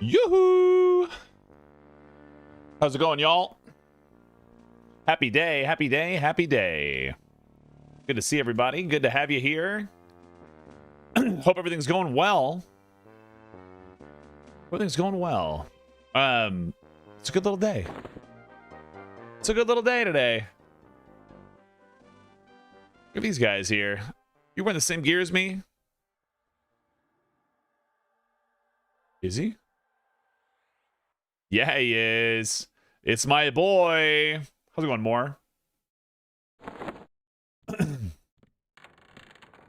Yoo-hoo! How's it going, y'all? Happy day, happy day, happy day. Good to see everybody. Good to have you here. Hope everything's going well. Everything's going well. It's a good little day. It's a good little day today. Look at these guys here. You wearing the same gear as me? Is he? Yeah, he is. It's my boy. How's it going, More?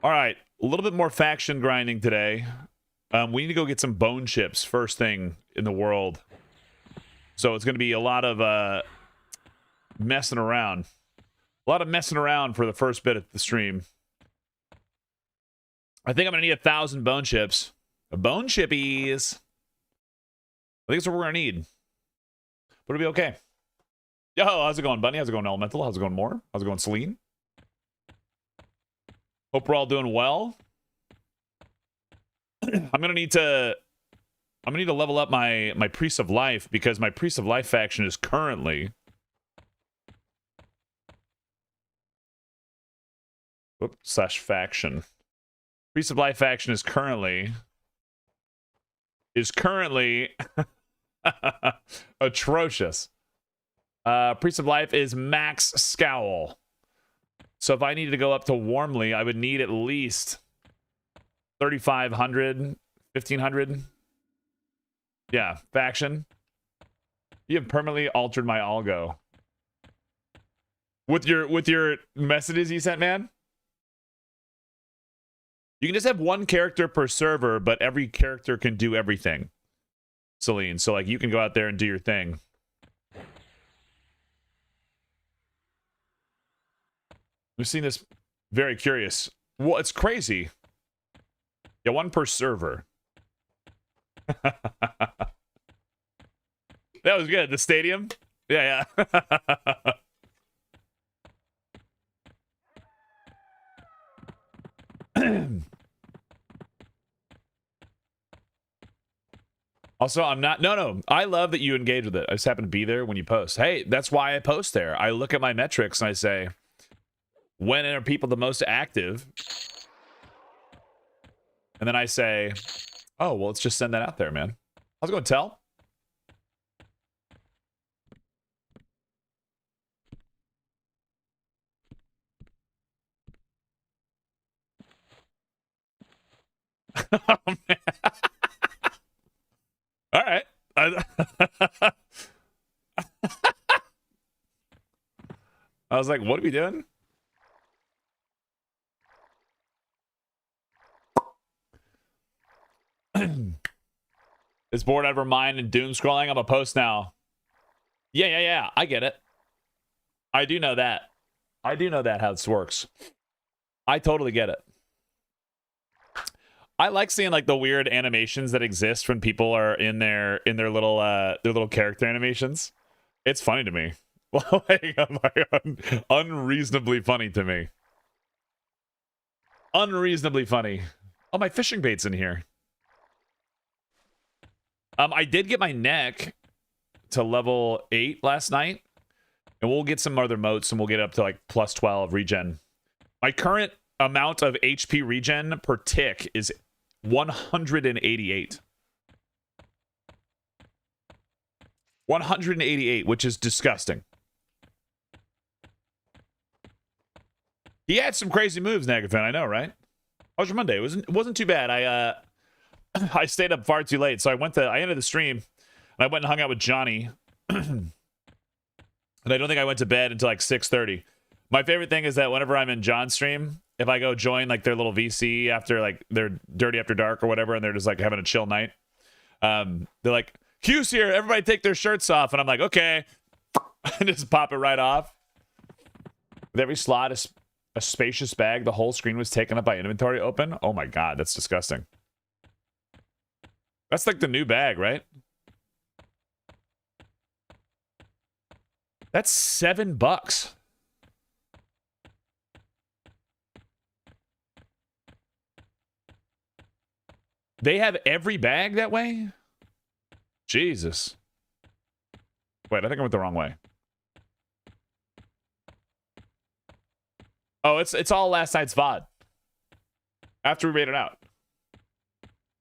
All right, a little bit more faction grinding today. We need to go get some bone chips first thing in the world. So it's going to be a lot of messing around. A lot of messing around for the first bit of the stream. I think I'm going to need 1,000 bone chips. Bone chippies. I think that's what we're going to need. But it'll be okay. Yo, how's it going, Bunny? How's it going, Elemental? How's it going, More? How's it going, Celine? Hope we're all doing well. I'm gonna need to level up my Priest of Life, because my Priest of Life faction is currently /faction. Priest of Life faction is currently atrocious. Priest of Life is max scowl. So if I needed to go up to warmly, I would need at least 3,500, 1,500. Yeah, faction. You have permanently altered my algo. With your messages you sent, man? You can just have one character per server, but every character can do everything. Celine, so like you can go out there and do your thing. We've seen this. Very curious. Well, it's crazy. Yeah, one per server. That was good. The stadium? Yeah, yeah. Also, I'm not... No. I love that you engage with it. I just happen to be there when you post. Hey, that's why I post there. I look at my metrics and I say, when are people the most active? And then I say, oh, well, let's just send that out there, man. How's it going, Tell? Oh, man. All right. I was like, what are we doing? Is bored out of her mind and doom scrolling? I'm a post now. Yeah. I get it. I do know that. I do know that how this works. I totally get it. I like seeing like the weird animations that exist when people are in their little character animations. It's funny to me. Like, unreasonably funny to me. Unreasonably funny. Oh, my fishing bait's in here. I did get my neck to level 8 last night, and we'll get some other motes and we'll get up to like plus 12 regen. My current amount of HP regen per tick is 188. 188, which is disgusting. He had some crazy moves, Nagafin. I know, right? How was your Monday? It wasn't too bad. I stayed up far too late, so I ended the stream and I went and hung out with Johnny. And I don't think I went to bed until like 6:30. My favorite thing is that whenever I'm in John's stream, if I go join like their little VC after like their Dirty After Dark or whatever, and they're just like having a chill night, they're like, Q's here, everybody take their shirts off, and I'm like, okay. And just pop it right off. With every slot is a spacious bag, the whole screen was taken up by inventory open. Oh my god, that's disgusting. That's like the new bag, right? That's $7. They have every bag that way? Jesus. Wait, I think I went the wrong way. Oh, it's all last night's VOD. After we made it out.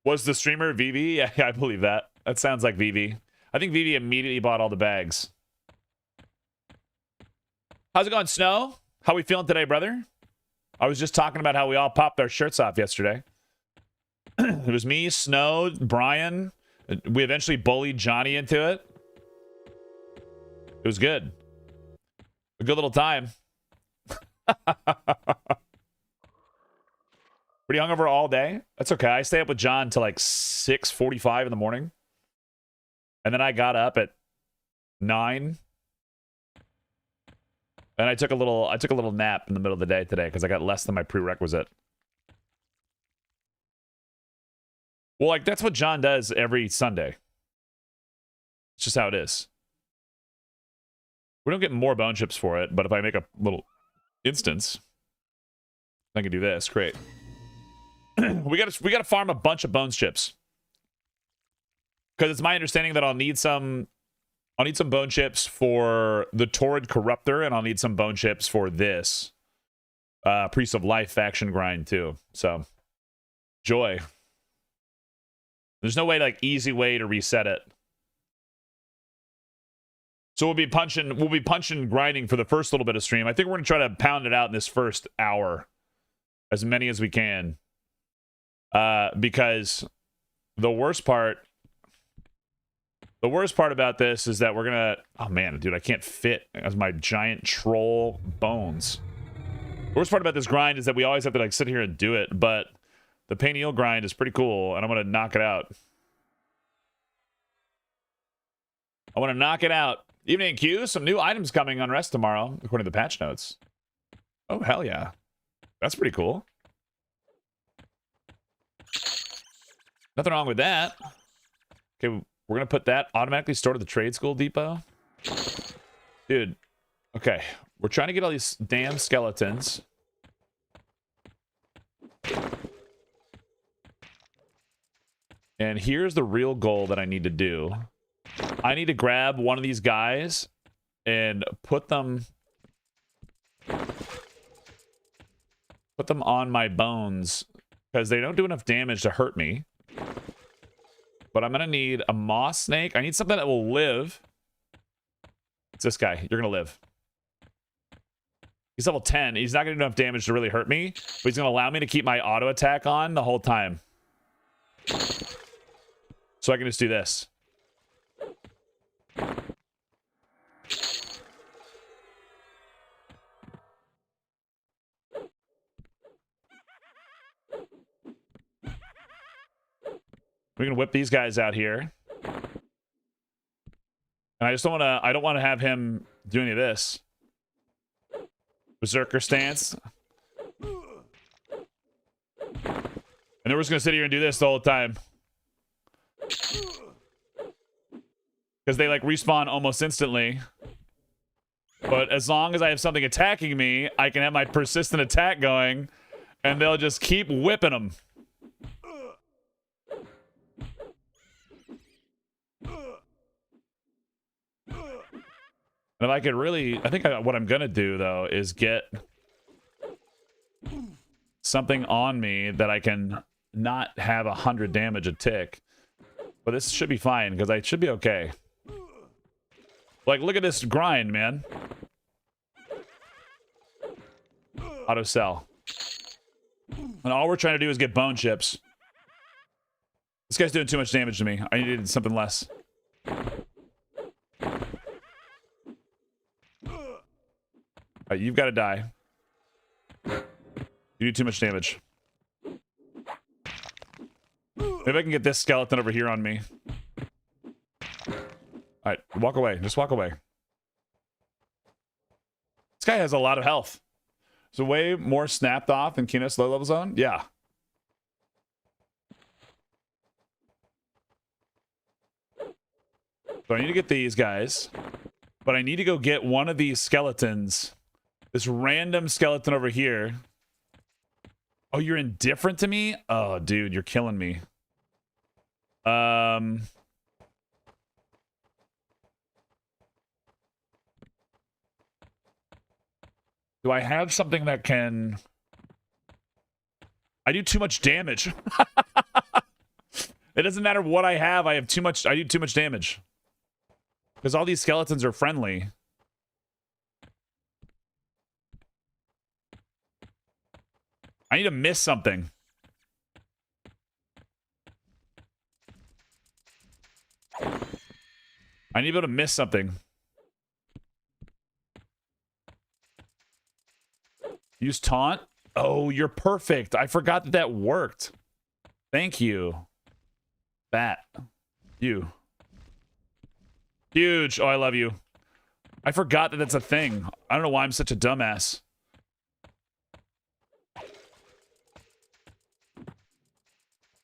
Was the streamer VV? Yeah, I believe that. That sounds like VV. I think VV immediately bought all the bags. How's it going, Snow? How we feeling today, brother? I was just talking about how we all popped our shirts off yesterday. It was me, Snow, Brian. We eventually bullied Johnny into it. It was good. A good little time. Pretty hungover all day. That's okay. I stay up with John till like 6:45 in the morning. And then I got up at 9. And I took a little nap in the middle of the day today because I got less than my prerequisite. Well, like that's what John does every Sunday. It's just how it is. We don't get more bone chips for it, but if I make a little instance, I can do this. Great. we gotta farm a bunch of bones chips. Because it's my understanding that I'll need some bone chips for the Torrid Corruptor, and I'll need some bone chips for this Priest of Life faction grind too. So joy. There's no way, like, easy way to reset it. So we'll be punching grinding for the first little bit of stream. I think we're gonna try to pound it out in this first hour. As many as we can. Because the worst part about this is that we're gonna... Oh, man, dude, I can't fit as my giant troll bones. The worst part about this grind is that we always have to, like, sit here and do it, but the Pain grind is pretty cool, and I'm gonna knock it out. I want to knock it out. Evening Q, some new items coming on Rest tomorrow, according to the patch notes. Oh, hell yeah. That's pretty cool. Nothing wrong with that. Okay, we're going to put that automatically stored at the trade school depot. Dude, okay. We're trying to get all these damn skeletons. And here's the real goal that I need to do. I need to grab one of these guys and put them on my bones because they don't do enough damage to hurt me. But I'm gonna need a moss snake. I need something that will live. It's this guy. You're gonna live. He's level 10. He's not gonna do enough damage to really hurt me, but he's gonna allow me to keep my auto attack on the whole time. So I can just do this. We're gonna whip these guys out here. And I just don't want to have him do any of this. Berserker stance. And then we're just gonna sit here and do this the whole time. Because they like respawn almost instantly. But as long as I have something attacking me, I can have my persistent attack going, and they'll just keep whipping them. And if I could really... I think what I'm going to do, though, is get something on me that I can not have 100 damage a tick. But this should be fine, because I should be okay. Like, look at this grind, man. Auto sell. And all we're trying to do is get bone chips. This guy's doing too much damage to me. I needed something less. Alright, you've got to die. You do too much damage. Maybe I can get this skeleton over here on me. Alright, walk away. Just walk away. This guy has a lot of health. So way more snapped off than Kino's low level zone? Yeah. So I need to get these guys. But I need to go get one of these skeletons. This random skeleton over here. Oh, you're indifferent to me? Oh, dude, you're killing me. Do I have something that can... I do too much damage. It doesn't matter what I have too much. I do too much damage. Because all these skeletons are friendly. I need to miss something. I need to be able to miss something. Use taunt? Oh, you're perfect. I forgot that that worked. Thank you. Bat. You. Huge. Oh, I love you. I forgot that that's a thing. I don't know why I'm such a dumbass.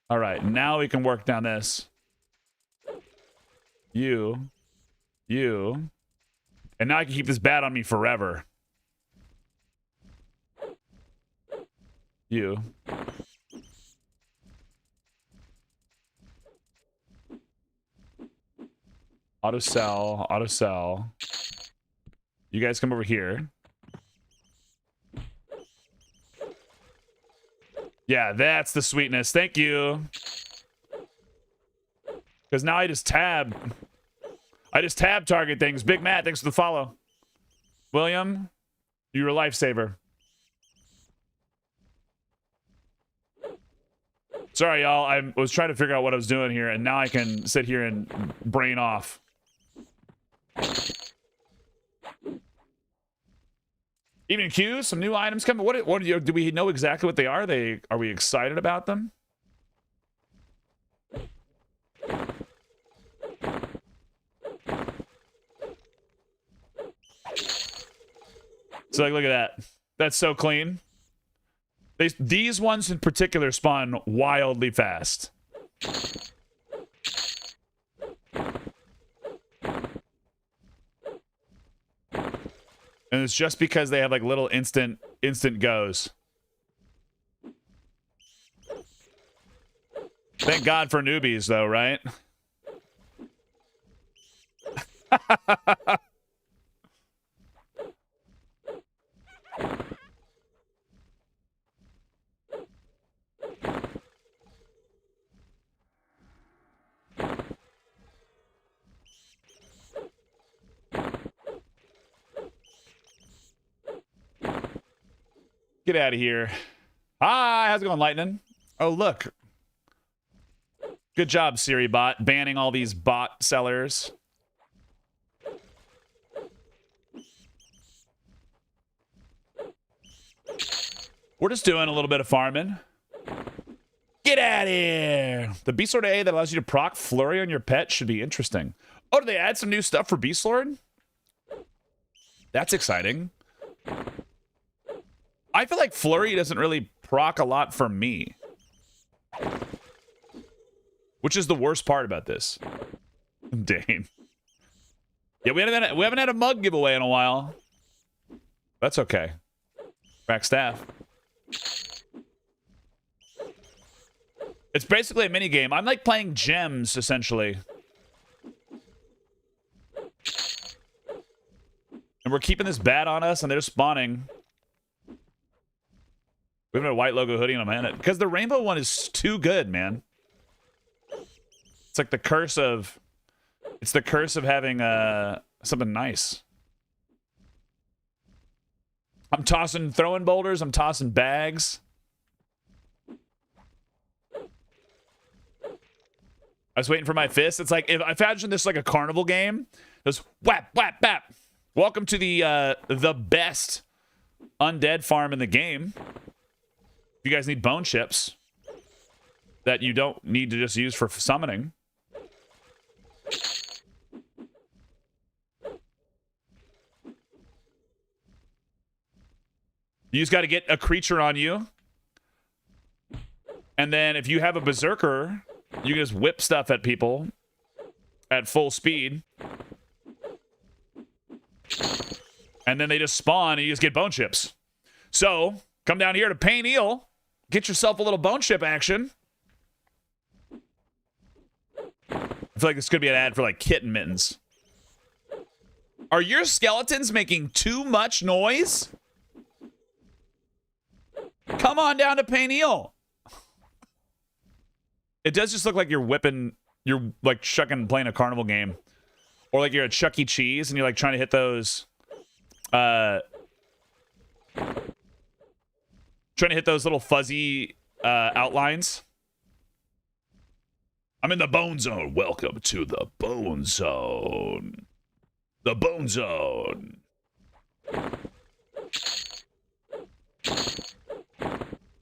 All right, now we can work down this. You. You. And now I can keep this bat on me forever. You. Auto sell, auto sell. You guys come over here. Yeah, that's the sweetness. Thank you. Because now I just tab target things. Big Matt, thanks for the follow. William, you're a lifesaver. Sorry, y'all. I was trying to figure out what I was doing here, and now I can sit here and brain off. Evening Q, some new items coming. What do we know exactly what they are? Are we excited about them? So like, look at that. That's so clean. These ones in particular spawn wildly fast. And it's just because they have like little instant goes. Thank God for newbies though, right? Get out of here. Hi, how's it going, Lightning? Oh, look. Good job, Siri bot, banning all these bot sellers. We're just doing a little bit of farming. Get out of here. The Beast Lord A that allows you to proc Flurry on your pet should be interesting. Oh, did they add some new stuff for Beast Lord? That's exciting. I feel like Flurry doesn't really proc a lot for me. Which is the worst part about this. Dane. Yeah, we haven't had a mug giveaway in a while. That's okay. Crack staff. It's basically a mini game. I'm like playing gems, essentially. And we're keeping this bat on us, and they're spawning. We haven't had a white logo hoodie in a minute. Because the rainbow one is too good, man. It's like the curse of... It's the curse of having something nice. I'm throwing boulders. I'm tossing bags. I was waiting for my fist. It's like, if I imagine this like a carnival game. Just whap, whap, whap. Welcome to the best undead farm in the game. If you guys need bone chips that you don't need to just use for summoning. You just got to get a creature on you. And then if you have a berserker, you can just whip stuff at people at full speed. And then they just spawn and you just get bone chips. So, come down here to Pain Eel. Get yourself a little bone chip action. I feel like this could be an ad for like kitten mittens. Are your skeletons making too much noise? Come on down to Payneal. It does just look like you're whipping, you're like chucking, playing a carnival game. Or like you're at Chuck E. Cheese and you're like trying to hit those, trying to hit those little fuzzy outlines. I'm in the Bone Zone. Welcome to the Bone Zone. The Bone Zone.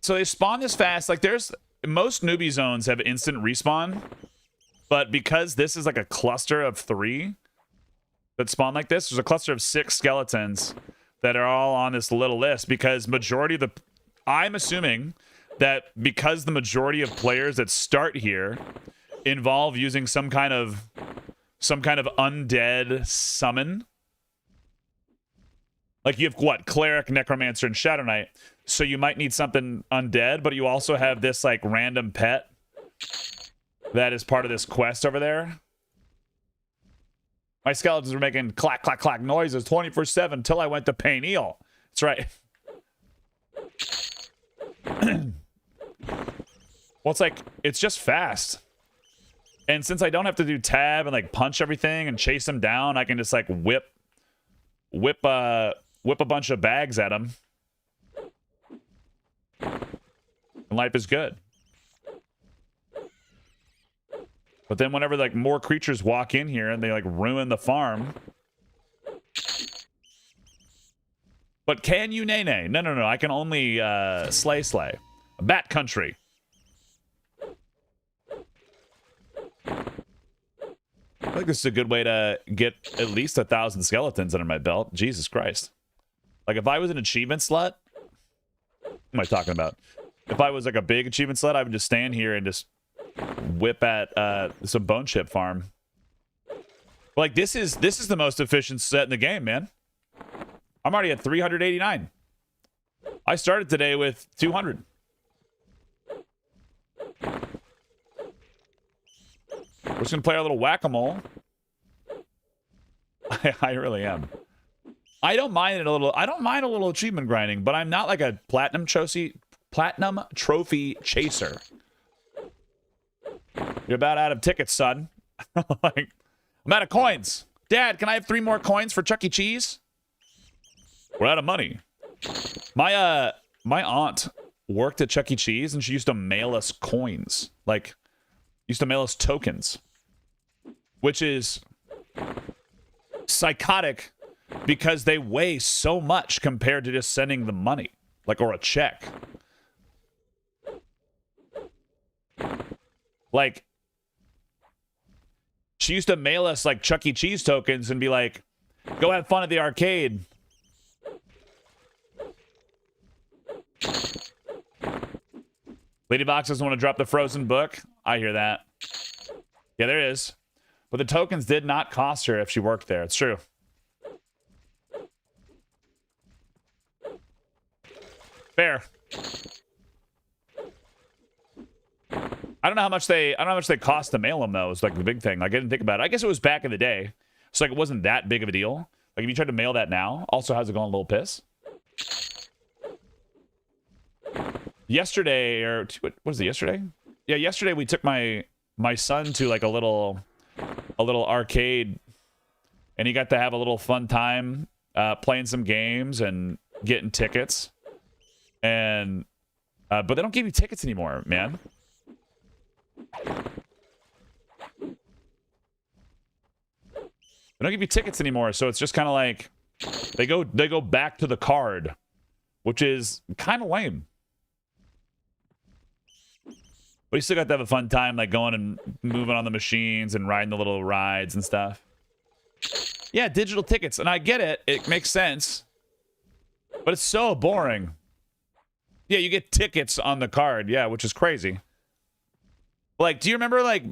So they spawn this fast. Like there's, most newbie zones have instant respawn. But because this is like a cluster of 3 that spawn like this, there's a cluster of 6 skeletons that are all on this little list because majority of the, I'm assuming that because the majority of players that start here involve using some kind of undead summon. Like you have what? Cleric, Necromancer, and Shadow Knight. So you might need something undead, but you also have this like random pet that is part of this quest over there. My skeletons were making clack, clack, clack noises 24/7 until I went to Payneal. That's right. Well, it's like, it's just fast. And since I don't have to do tab and like punch everything and chase them down, I can just like whip a bunch of bags at them. And life is good. But then whenever like more creatures walk in here and they like ruin the farm. But can you nay? No. I can only slay. Bat country. I think this is a good way to get at least 1,000 skeletons under my belt. Jesus Christ. Like if I was an achievement slut, what am I talking about? If I was like a big achievement slut, I would just stand here and just whip at some bone chip farm. Like this is the most efficient set in the game, man. I'm already at 389. I started today with 200. We're just gonna play our little whack-a-mole. I really am. I don't mind a little achievement grinding, but I'm not like a platinum trophy chaser. You're about out of tickets, son. Like, I'm out of coins. Dad, can I have 3 more coins for Chuck E. Cheese? We're out of money. My aunt worked at Chuck E. Cheese and she used to mail us coins. Like, used to mail us tokens. Which is psychotic because they weigh so much compared to just sending the money. Like, or a check. Like, she used to mail us like Chuck E. Cheese tokens and be like, go have fun at the arcade. Lady Box doesn't want to drop the frozen book. I hear that. Yeah, there is. But the tokens did not cost her if she worked there. It's true. Fair. I don't know how much they cost to mail them though. It's like the big thing. Like, I didn't think about it. I guess it was back in the day. So like it wasn't that big of a deal. Like if you tried to mail that now, also how's it going, little piss? Yesterday, or what was it, yesterday? Yeah, yesterday we took my son to like a little arcade, and he got to have a little fun time playing some games and getting tickets. And but they don't give you tickets anymore, man. They don't give you tickets anymore, so it's just kind of like they go back to the card, which is kind of lame. But you still got to have a fun time, like going and moving on the machines and riding the little rides and stuff. Yeah, digital tickets, and I get it; it makes sense, but it's so boring. Yeah, you get tickets on the card, yeah, which is crazy. Like, do you remember, like,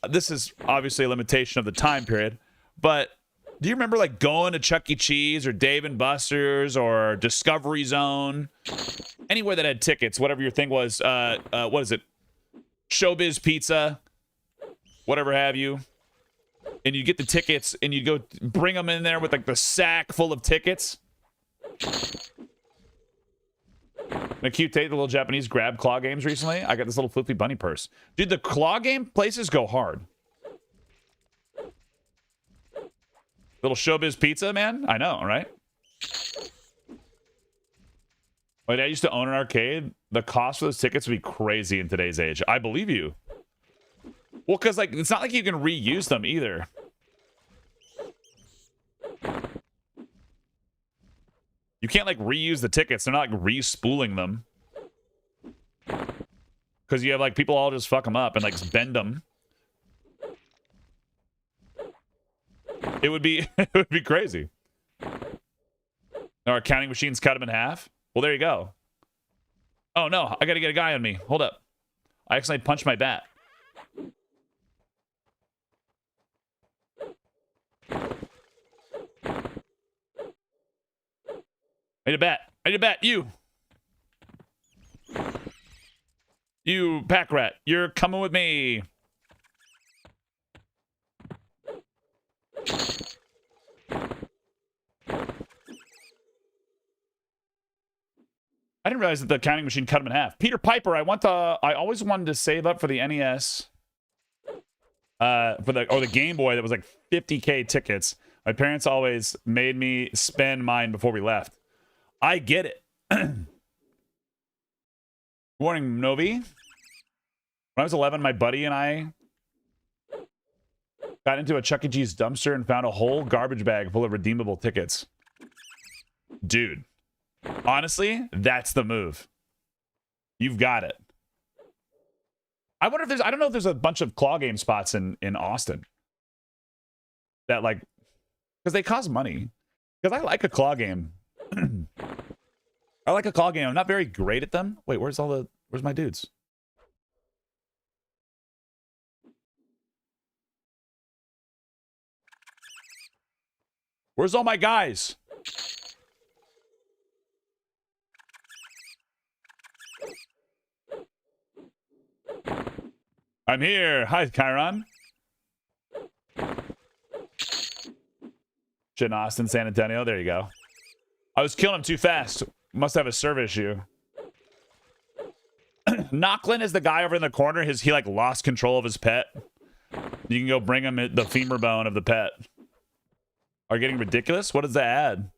this is obviously a limitation of the time period, but do you remember, like, going to Chuck E. Cheese or Dave & Buster's or Discovery Zone? Anywhere that had tickets, whatever your thing was, what is it? Showbiz Pizza, whatever have you. And you get the tickets, and you go bring them in there with, like, the sack full of tickets. A cute take the little Japanese grab claw games recently. I got this little flippy bunny purse. Dude, the claw game places go hard. Little showbiz pizza, man. I know, right? My dad used to own an arcade. The cost for those tickets would be crazy in today's age. I believe you. Well, because like it's not like you can reuse them either. You can't like reuse the tickets. They're not like re-spooling them. Because you have like people all just fuck them up and like bend them. It would be it would be crazy. Our counting machines cut them in half. Well, there you go. Oh no, I gotta get a guy on me. Hold up. I accidentally punched my bat. I need a bat. I need a bat. You pack rat. You're coming with me. I didn't realize that the counting machine cut him in half. Peter Piper, I always wanted to save up for the NES. For the Game Boy that was like 50K tickets. My parents always made me spend mine before we left. I get it. Good morning, Novi. When I was 11, my buddy and I got into a Chuck E. Cheese dumpster and found a whole garbage bag full of redeemable tickets. Dude, honestly, that's the move. You've got it. I wonder if there's, I don't know if there's a bunch of claw game spots in Austin that like, because they cost money. Because I like a claw game. I like a claw game. I'm not very great at them. Wait, where's my dudes? Where's all my guys? I'm here. Hi, Chiron. Shit in Austin, San Antonio. There you go. I was killing him too fast. Must have a serve issue. Knocklin is the guy over in the corner. He like lost control of his pet. You can go bring him the femur bone of the pet. Are you getting ridiculous? What does that add?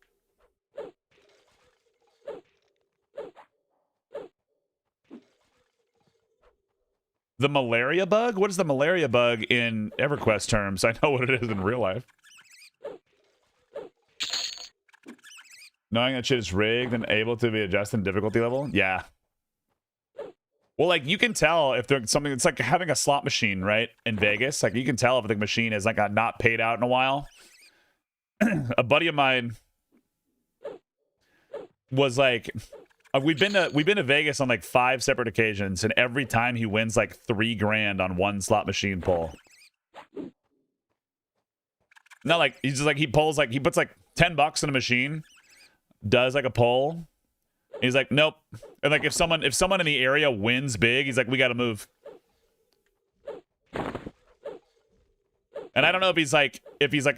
The malaria bug? What is the malaria bug in EverQuest terms? I know what it is in real life. Knowing that shit is rigged and able to be adjusted in difficulty level? Yeah. Well, like, you can tell if there's something... It's like having a slot machine, right? In Vegas. Like, you can tell if the machine is, like, not paid out in a while. A buddy of mine was, like... We've been to Vegas on, like, 5 separate occasions, and every time he wins, like, $3,000 on one slot machine pull. Not like... He's just, like, he pulls, like... He puts, like, $10 in a machine... Does like a poll. He's like, nope. And like if someone in the area wins big, he's like, we gotta move. And I don't know if he's like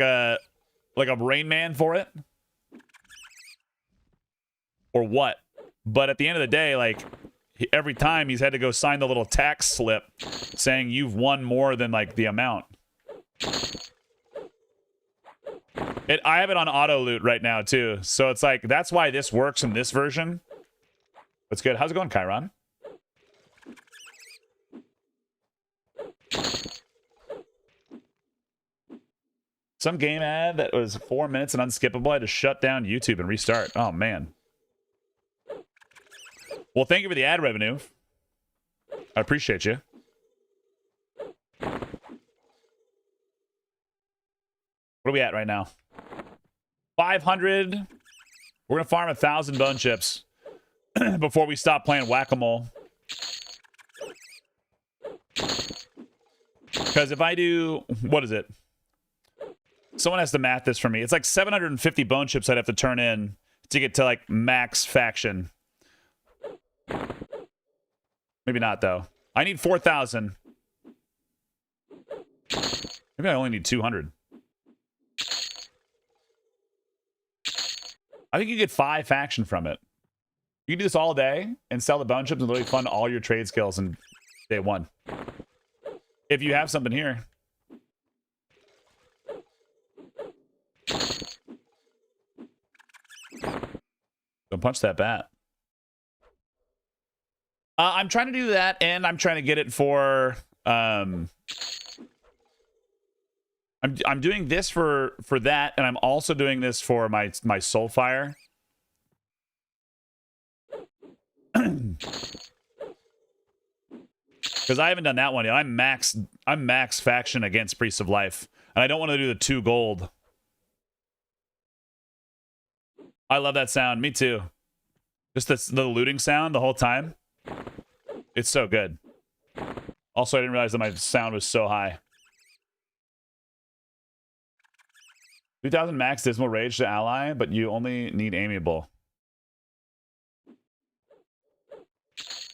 a Rain Man for it. Or what. But at the end of the day, like every time he's had to go sign the little tax slip saying you've won more than like the amount. I have it on auto loot right now too, so it's like that's why this works in this version. That's good. How's it going, Chiron? Some game ad that was 4 minutes and unskippable. I had to shut down YouTube and restart. Oh man. Well, thank you for the ad revenue. I appreciate you. What are we at right now? 500. We're gonna farm 1,000 bone chips before we stop playing whack-a-mole. Because if I do, what is it? Someone has to math this for me. It's like 750 bone chips I'd have to turn in to get to like max faction. Maybe not though. I need 4,000. Maybe I only need 200. I think you get 5 faction from it. You can do this all day and sell the bone chips and literally fund all your trade skills in day one. If you have something here. Don't punch that bat. I'm trying to do that, and I'm trying to get it for... I'm doing this for that, and I'm also doing this for my Soulfire. Because I haven't done that one yet. I'm max faction against Priest of Life, and I don't want to do the 2 gold. I love that sound. Me too. Just the looting sound the whole time. It's so good. Also, I didn't realize that my sound was so high. 2000 max Dismal Rage to ally, but you only need Amiable.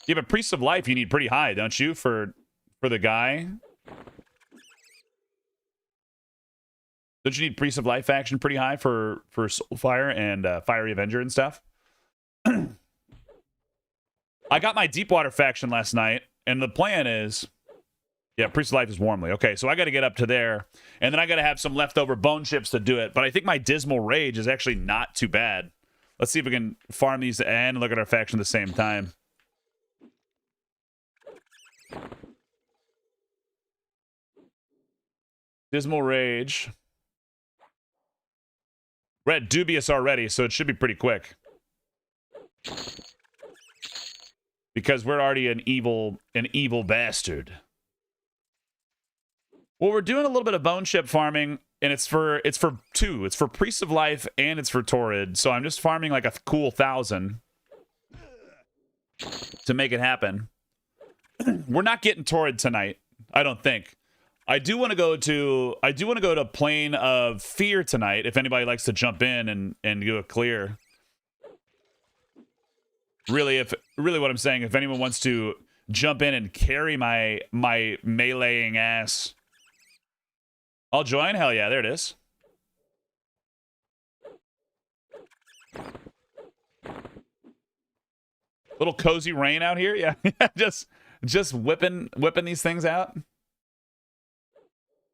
Yeah, but Priest of Life you need pretty high, don't you, for the guy? Don't you need Priest of Life faction pretty high for Soulfire and Fiery Avenger and stuff? I got my Deepwater faction last night, and the plan is... Yeah, Priest of Life is Warmly. Okay, so I got to get up to there, and then I got to have some leftover bone chips to do it. But I think my Dismal Rage is actually not too bad. Let's see if we can farm these and look at our faction at the same time. Dismal Rage. We're at Dubious already, so it should be pretty quick. Because we're already an evil bastard. Well, we're doing a little bit of bone chip farming, and it's for 2. It's for Priest of Life and it's for Torrid. So I'm just farming like a cool 1,000 to make it happen. We're not getting Torrid tonight, I don't think. I do want to go to Plane of Fear tonight if anybody likes to jump in and do a clear. Really what I'm saying, if anyone wants to jump in and carry my meleeing ass, I'll join. Hell yeah, there it is. Little cozy rain out here. Yeah, just whipping these things out.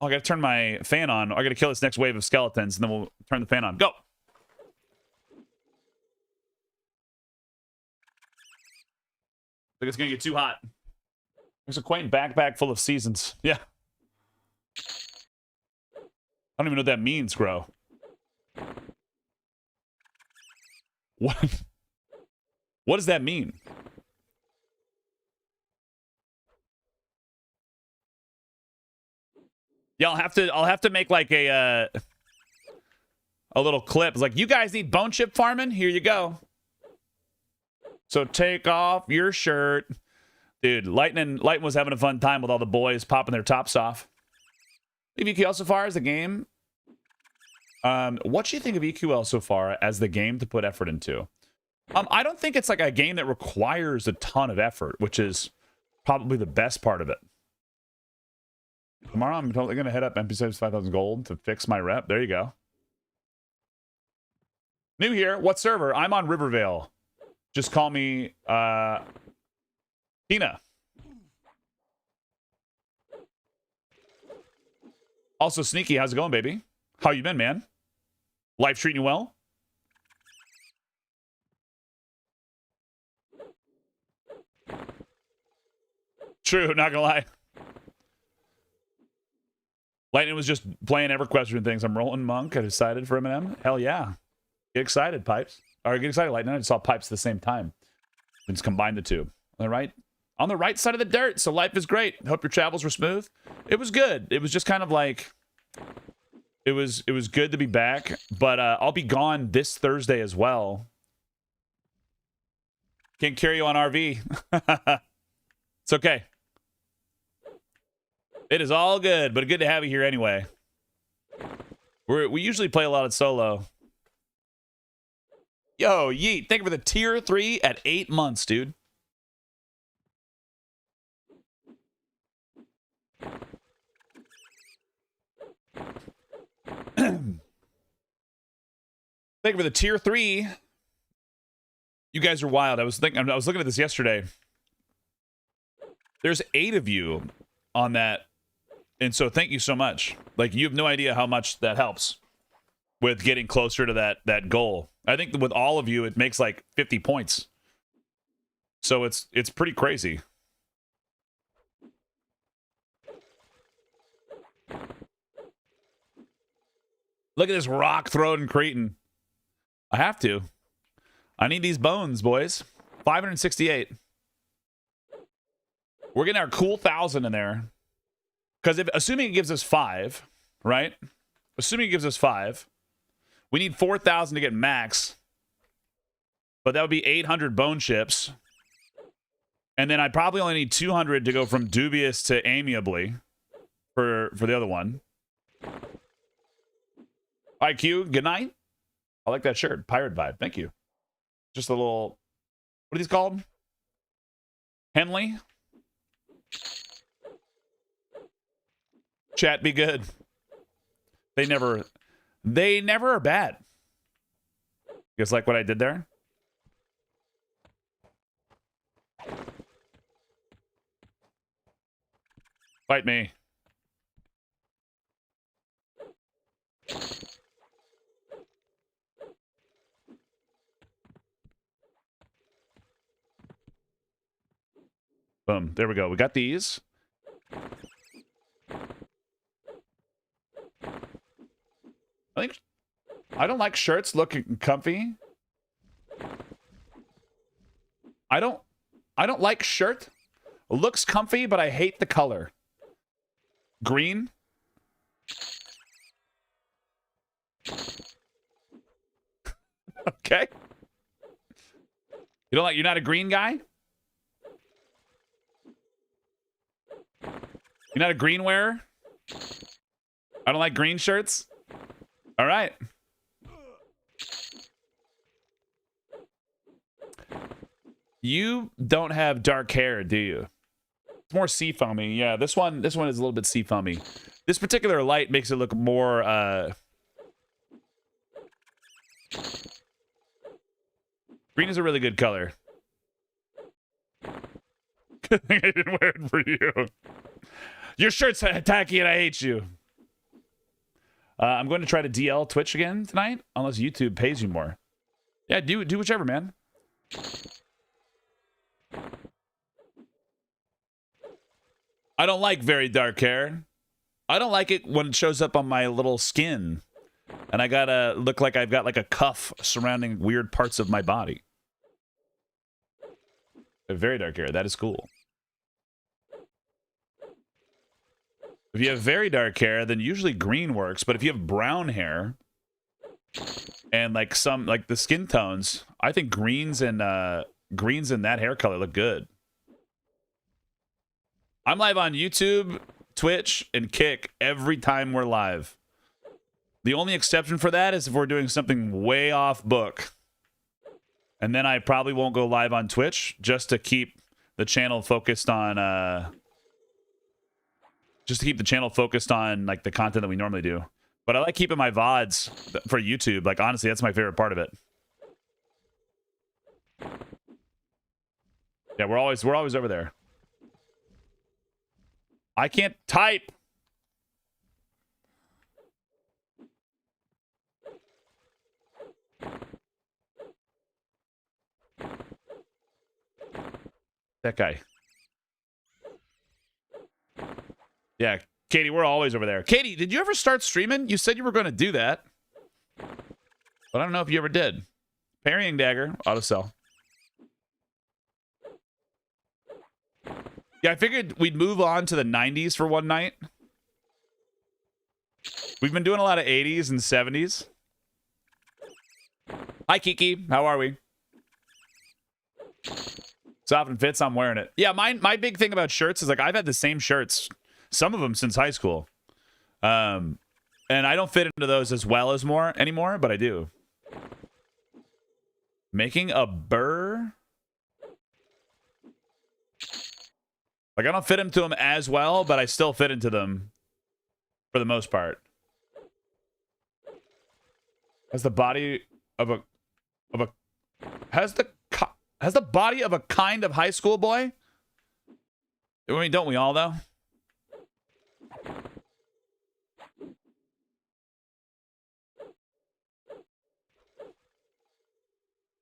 Oh, I gotta turn my fan on. I gotta kill this next wave of skeletons, and then we'll turn the fan on. Go. I think it's gonna get too hot. There's a quaint backpack full of seasons. Yeah. I don't even know what that means, Gro. What? What does that mean? Yeah, I'll have to make like a little clip. It's like, you guys need bone chip farming? Here you go. So take off your shirt. Dude, Lightning was having a fun time with all the boys popping their tops off. EQL so far as the game. What do you think of EQL so far as the game to put effort into? I don't think it's like a game that requires a ton of effort, which is probably the best part of it. Tomorrow I'm totally gonna head up MP7's 5,000 gold to fix my rep. There you go. New here. What server? I'm on Rivervale. Just call me Tina. Also, Sneaky, how's it going, baby? How you been, man? Life treating you well? True, not gonna lie. Lightning was just playing EverQuest and things. I'm rolling Monk. I decided for Eminem. Hell yeah. Get excited, Pipes. Or get excited, Lightning. I just saw Pipes at the same time. We just combined the two. All right. On the right side of the dirt, so life is great. Hope your travels were smooth. It was good. It was just kind of like... It was good to be back, but I'll be gone this Thursday as well. Can't carry you on RV. It's okay. It is all good, but good to have you here anyway. We usually play a lot of solo. Yo, Yeet, thank you for the tier 3 at 8 months, dude. Thank you for the tier 3. You guys are wild. I was looking at this yesterday. There's 8 of you on that. And so thank you so much. Like, you have no idea how much that helps with getting closer to that goal. I think with all of you, it makes like 50 points. So it's pretty crazy. Look at this rock throwing Cretan. I have to. I need these bones, boys. 568. We're getting our cool 1,000 in there. Because assuming it gives us 5, right? Assuming it gives us 5, we need 4,000 to get max. But that would be 800 bone chips. And then I probably only need 200 to go from dubious to amiably for the other one. IQ, good night. I like that shirt. Pirate vibe. Thank you. Just a little, what are these called? Henley? Chat, be good. They never are bad. You guys like what I did there? Fight me. Boom. There we go. We got these. I don't like shirts looking comfy. I don't like shirt. Looks comfy, but I hate the color. Green. Okay. You're not a green guy? You're not a green wearer? I don't like green shirts? All right. You don't have dark hair, do you? It's more seafoamy. Yeah, this one is a little bit seafoamy. This particular light makes it look more green is a really good color. Good thing I didn't wear it for you. Your shirt's tacky and I hate you. I'm going to try to DL Twitch again tonight, unless YouTube pays you more. Yeah, do whichever, man. I don't like very dark hair. I don't like it when it shows up on my little skin. And I gotta look like I've got like a cuff surrounding weird parts of my body. Very dark hair, that is cool. If you have very dark hair, then usually green works. But if you have brown hair and like the skin tones, I think greens and that hair color look good. I'm live on YouTube, Twitch, and Kick every time we're live. The only exception for that is if we're doing something way off book. And then I probably won't go live on Twitch just to keep the channel focused on like the content that we normally do. But I like keeping my VODs for YouTube. Like, honestly, that's my favorite part of it. Yeah, we're always over there. I can't type. That guy. Yeah, Katie, we're always over there. Katie, did you ever start streaming? You said you were going to do that. But I don't know if you ever did. Parrying dagger, auto sell. Yeah, I figured we'd move on to the 90s for one night. We've been doing a lot of 80s and 70s. Hi, Kiki. How are we? Soft fits, I'm wearing it. Yeah, my big thing about shirts is like I've had the same shirts, some of them since high school. And I don't fit into those as well as anymore, but I do. Making a burr. Like I don't fit into them as well, but I still fit into them for the most part. Has the body of a has the Has the body of a kind of high school boy? I mean, don't we all, though?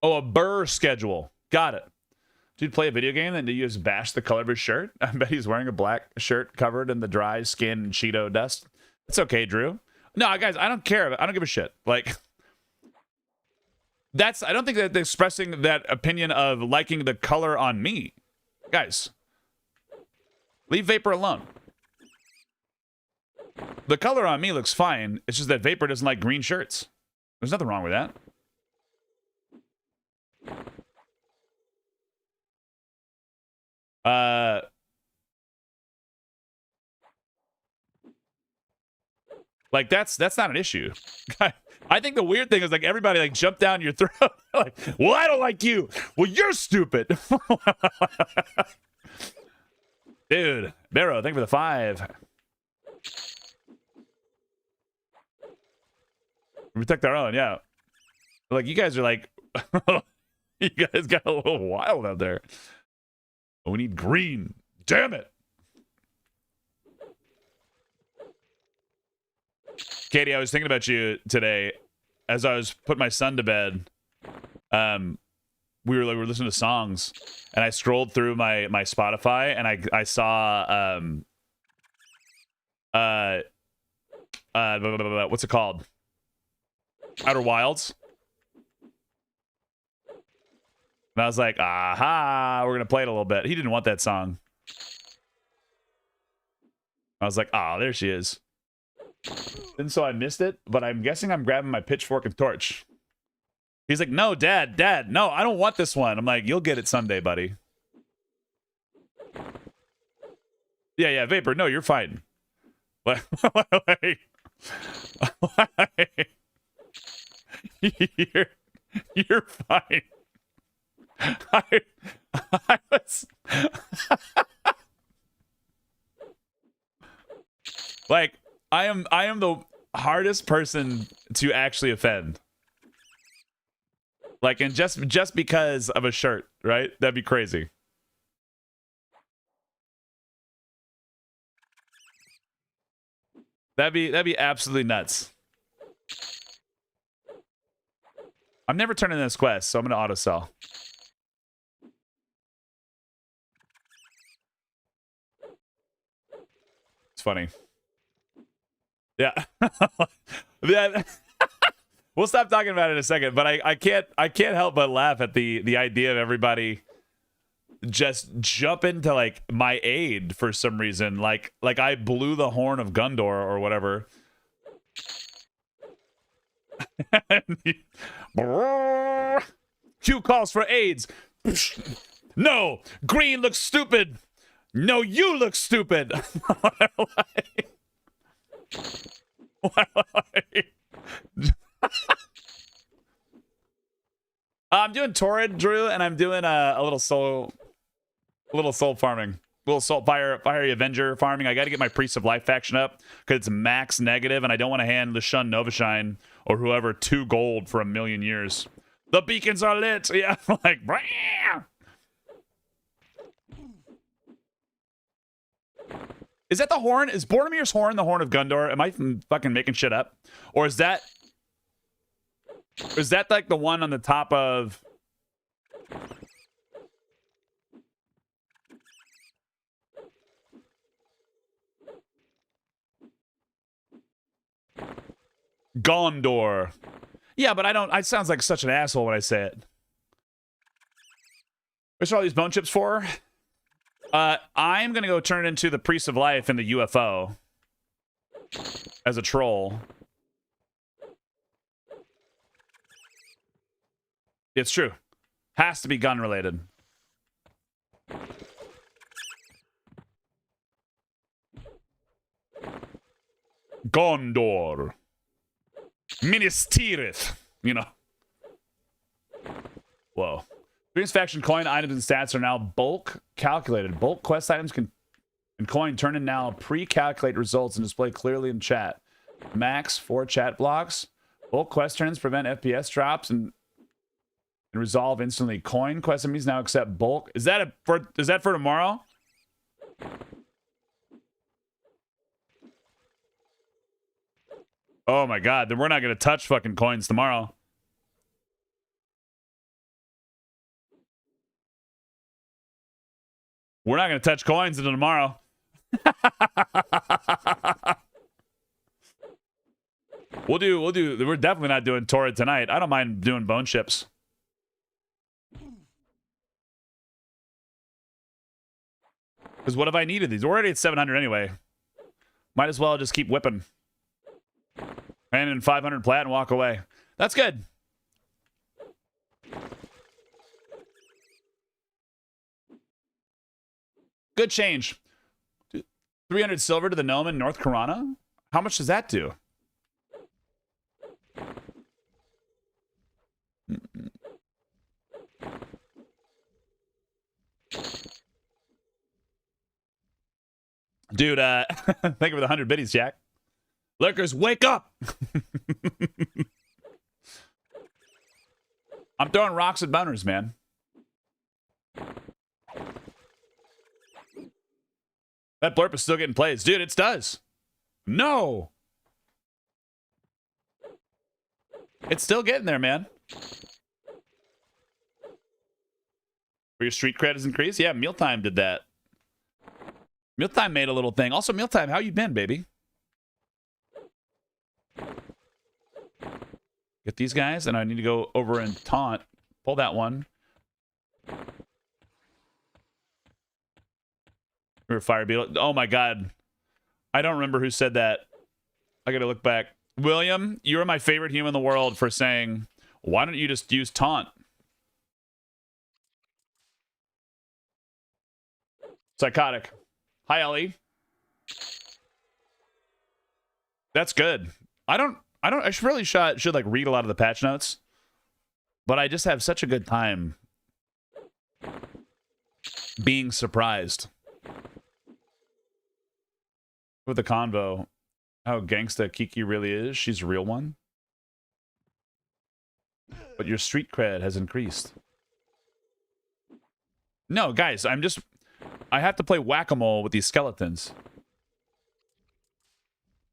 Oh, a burr schedule. Got it. Dude, play a video game and do you just bash the color of his shirt? I bet he's wearing a black shirt covered in the dry skin and Cheeto dust. It's okay, Drew. No, guys, I don't care. I don't give a shit. Like, I don't think that they're expressing that opinion of liking the color on me. Guys, leave Vapor alone. The color on me looks fine. It's just that Vapor doesn't like green shirts. There's nothing wrong with that. Like that's not an issue. I think the weird thing is like everybody like jumped down your throat. Like, well, I don't like you. Well, you're stupid. Dude, Barrow, thank you for the 5. Protect our own, yeah. Like you guys are like, you guys got a little wild out there. We need green. Damn it. Katie, I was thinking about you today as I was putting my son to bed. We were listening to songs, and I scrolled through my Spotify, and I saw what's it called? Outer Wilds. And I was like, aha, we're gonna play it a little bit. He didn't want that song. I was like, ah, there she is. And so I missed it, but I'm guessing I'm grabbing my pitchfork and torch. He's like, no, Dad, no, I don't want this one. I'm like, you'll get it someday, buddy. Yeah, Vapor, no, you're fine. You're fine. I was like, I am the hardest person to actually offend. Like, and just because of a shirt, right? That'd be crazy. That'd be absolutely nuts. I'm never turning this quest, so I'm gonna auto sell. It's funny. Yeah. We'll stop talking about it in a second, but I can't help but laugh at the idea of everybody just jumping to like my aid for some reason. Like I blew the horn of Gundor or whatever. Q calls for AIDS. No, green looks stupid. No, you look stupid. I'm doing Torrid, Drew, and I'm doing a little soul farming. Little fiery Avenger farming. I got to get my Priest of Life faction up because it's max negative, and I don't want to hand LeShun Novashine or whoever 2 gold for 1,000,000 years. The beacons are lit. Yeah, like, Brah! Is that the horn? Is Boromir's horn the horn of Gundor? Am I fucking making shit up? Or is that like the one on the top of Gondor? Yeah, but I sounds like such an asshole when I say it. What's all these bone chips for? I'm gonna go turn it into the Priest of Life in the UFO as a troll. It's true. Has to be gun related. Gondor. Minas Tirith. You know. Whoa. Dreams faction coin items and stats are now bulk calculated. Bulk quest items and coin turn in now pre-calculate results and display clearly in chat. Max 4 chat blocks. Bulk quest turns prevent FPS drops and and resolve instantly. Coin quest enemies now accept bulk. Is that for tomorrow? Oh my god, then we're not gonna touch fucking coins tomorrow. We're not gonna touch coins until tomorrow. We'll do. We're definitely not doing Torrid tonight. I don't mind doing bone chips. Because what if I needed these? We're already at 700 anyway. Might as well just keep whipping. And in 500 plat and walk away. That's good. Good change. 300 silver to the gnome in North Karana? How much does that do? Dude, thank you for the 100 biddies, Jack. Lurkers, wake up! I'm throwing rocks at boners, man. That blurp is still getting plays. Dude, it does. No! It's still getting there, man. Where your street cred has increased? Yeah, Mealtime did that. Mealtime made a little thing. Also, Mealtime, how you been, baby? Get these guys, and I need to go over and taunt. Pull that one. Or Fire Beetle. Oh my god. I don't remember who said that. I gotta look back. William, you are my favorite human in the world for saying, why don't you just use taunt? Psychotic. Hi, Ellie. That's good. I should like read a lot of the patch notes, but I just have such a good time being surprised with the convo. How gangsta Kiki really is. She's a real one. But your street cred has increased. No, guys, I have to play whack-a-mole with these skeletons.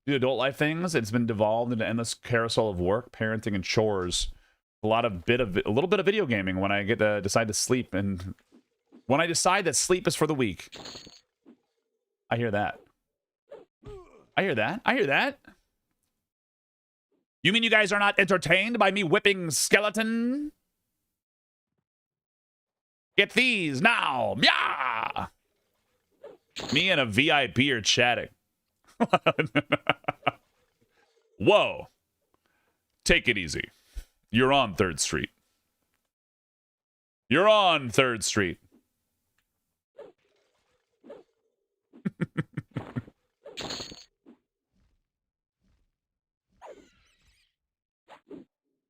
The adult life things, it's been devolved into endless carousel of work, parenting, and chores. A little bit of video gaming when I get to decide to sleep, and when I decide that sleep is for the weak. I hear that. I hear that. I hear that. You mean you guys are not entertained by me whipping skeleton? Get these now. Yeah. Me and a VIP are chatting. Whoa. Take it easy. You're on 3rd Street. You're on 3rd Street.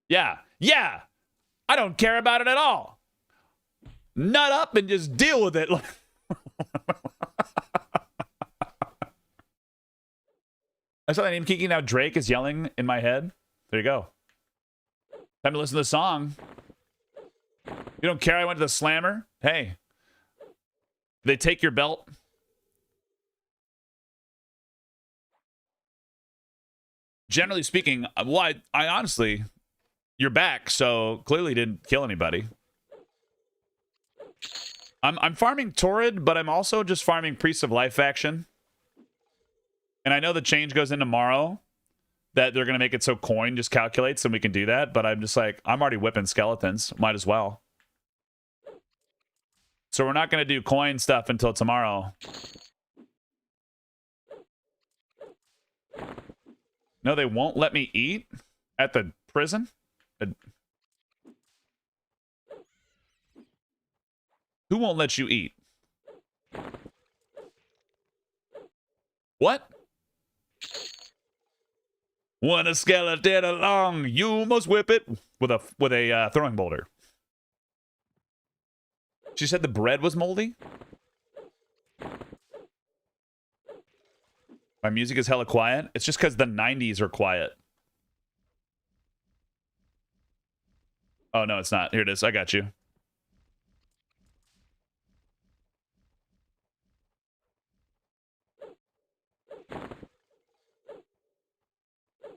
Yeah. Yeah. I don't care about it at all. Nut up and just deal with it. I saw that name Kiki. Now Drake is yelling in my head. There you go. Time to listen to the song. You don't care I went to the slammer? Hey. They take your belt? Generally speaking, well, I honestly, you're back, so clearly didn't kill anybody. I'm farming Torrid, but I'm also just farming Priests of Life faction. And I know the change goes in tomorrow, that they're going to make it so coin just calculates and we can do that. But I'm just like, I'm already whipping skeletons. Might as well. So we're not going to do coin stuff until tomorrow. No, they won't let me eat at the prison? Who won't let you eat? What? When a skeleton along, you must whip it with a throwing boulder. She said the bread was moldy? My music is hella quiet. It's just because the 90s are quiet. Oh, no, it's not. Here it is. I got you.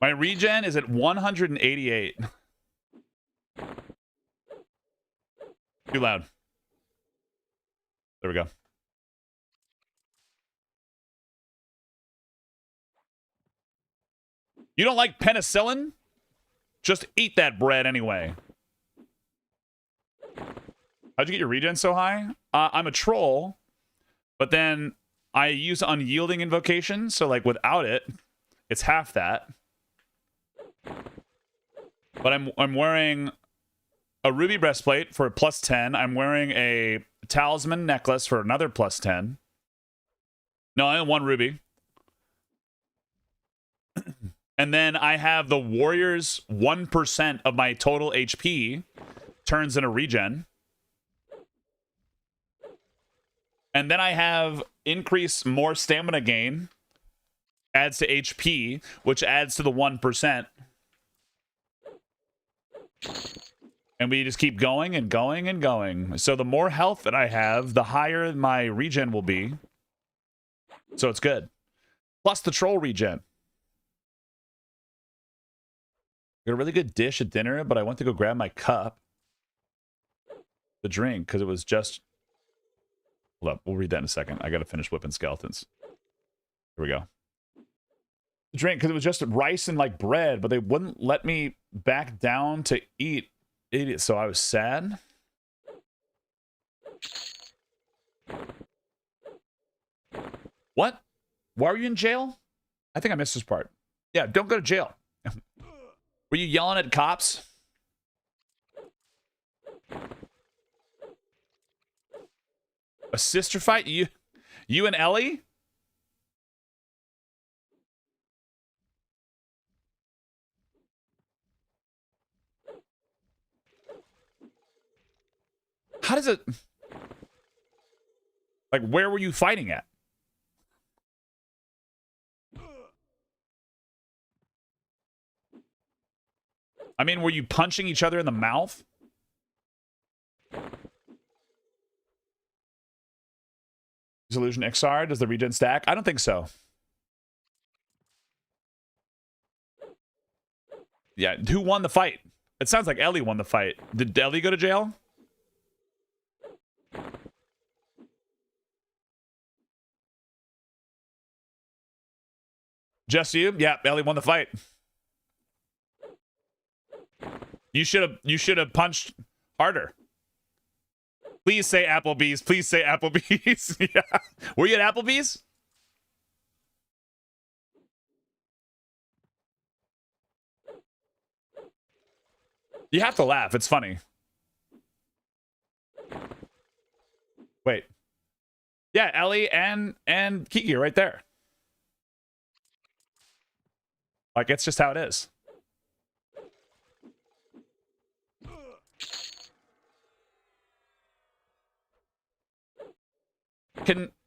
My regen is at 188. Too loud. There we go. You don't like penicillin? Just eat that bread anyway. How'd you get your regen so high? I'm a troll, but then I use unyielding invocation, so like without it, it's half that. But I'm wearing a ruby breastplate for a +10. I'm wearing a talisman necklace for another +10. No, I have 1 ruby. And then I have the warrior's 1% of my total HP turns into regen. And then I have increase more stamina gain, adds to HP, which adds to the 1%. And we just keep going and going and going. So the more health that I have, the higher my regen will be. So it's good. Plus the troll regen. Got a really good dish at dinner, but I went to go grab my cup. The drink, because it was just... Hold up, we'll read that in a second. I got to finish whipping skeletons. Here we go. The drink, because it was just rice and like bread, but they wouldn't let me back down to eat. Idiot. So I was sad. What? Why were you in jail? I think I missed this part. Yeah, don't go to jail. Were you yelling at cops? A sister fight? You and Ellie? How does it... Like, where were you fighting at? I mean, were you punching each other in the mouth? Illusion XR, does the regen stack? I don't think so. Yeah, who won the fight? It sounds like Ellie won the fight. Did Ellie go to jail? Just you? Yeah, Ellie won the fight. You should have punched harder. Please say Applebee's. Please say Applebee's. Yeah. Were you at Applebee's? You have to laugh. It's funny. Wait. Yeah, Ellie and Kiki are right there. Like, it's just how it is.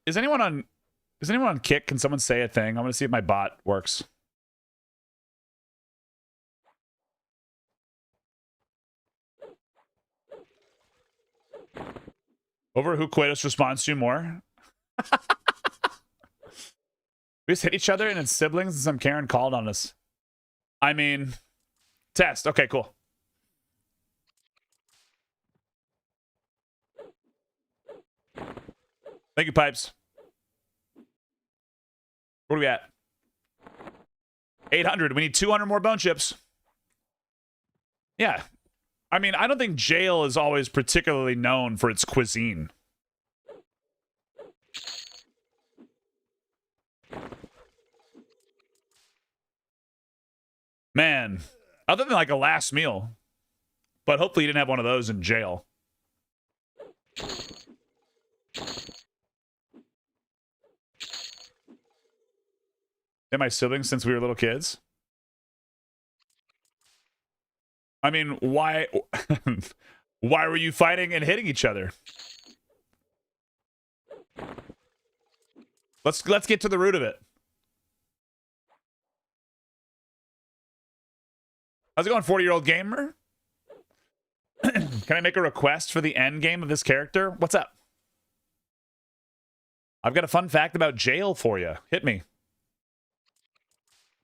Is anyone on Kick? Can someone say a thing? I'm gonna see if my bot works. Over who Quatos responds to more? We just hit each other and it's siblings and some Karen called on us. I mean, test. Okay, cool. Thank you, Pipes. What are we at? 800. We need 200 more bone chips. Yeah. I mean, I don't think jail is always particularly known for its cuisine. Man, other than like a last meal. But hopefully you didn't have one of those in jail. And my siblings since we were little kids. I mean, why why were you fighting and hitting each other? Let's get to the root of it. How's it going, 40-year-old gamer? Can I make a request for the end game of this character? What's up? I've got a fun fact about jail for you. Hit me.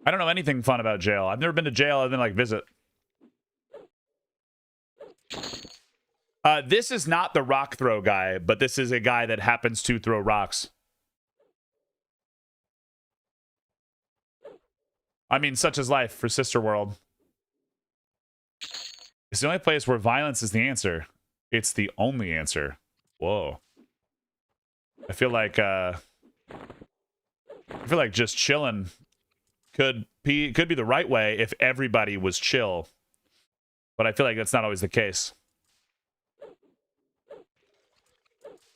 I don't know anything fun about jail. I've never been to jail other than like visit. This is not the rock throw guy, but this is a guy that happens to throw rocks. I mean, such is life for Sister World. It's the only place where violence is the answer. It's the only answer. Whoa. I feel like just chilling could be the right way if everybody was chill. But I feel like that's not always the case.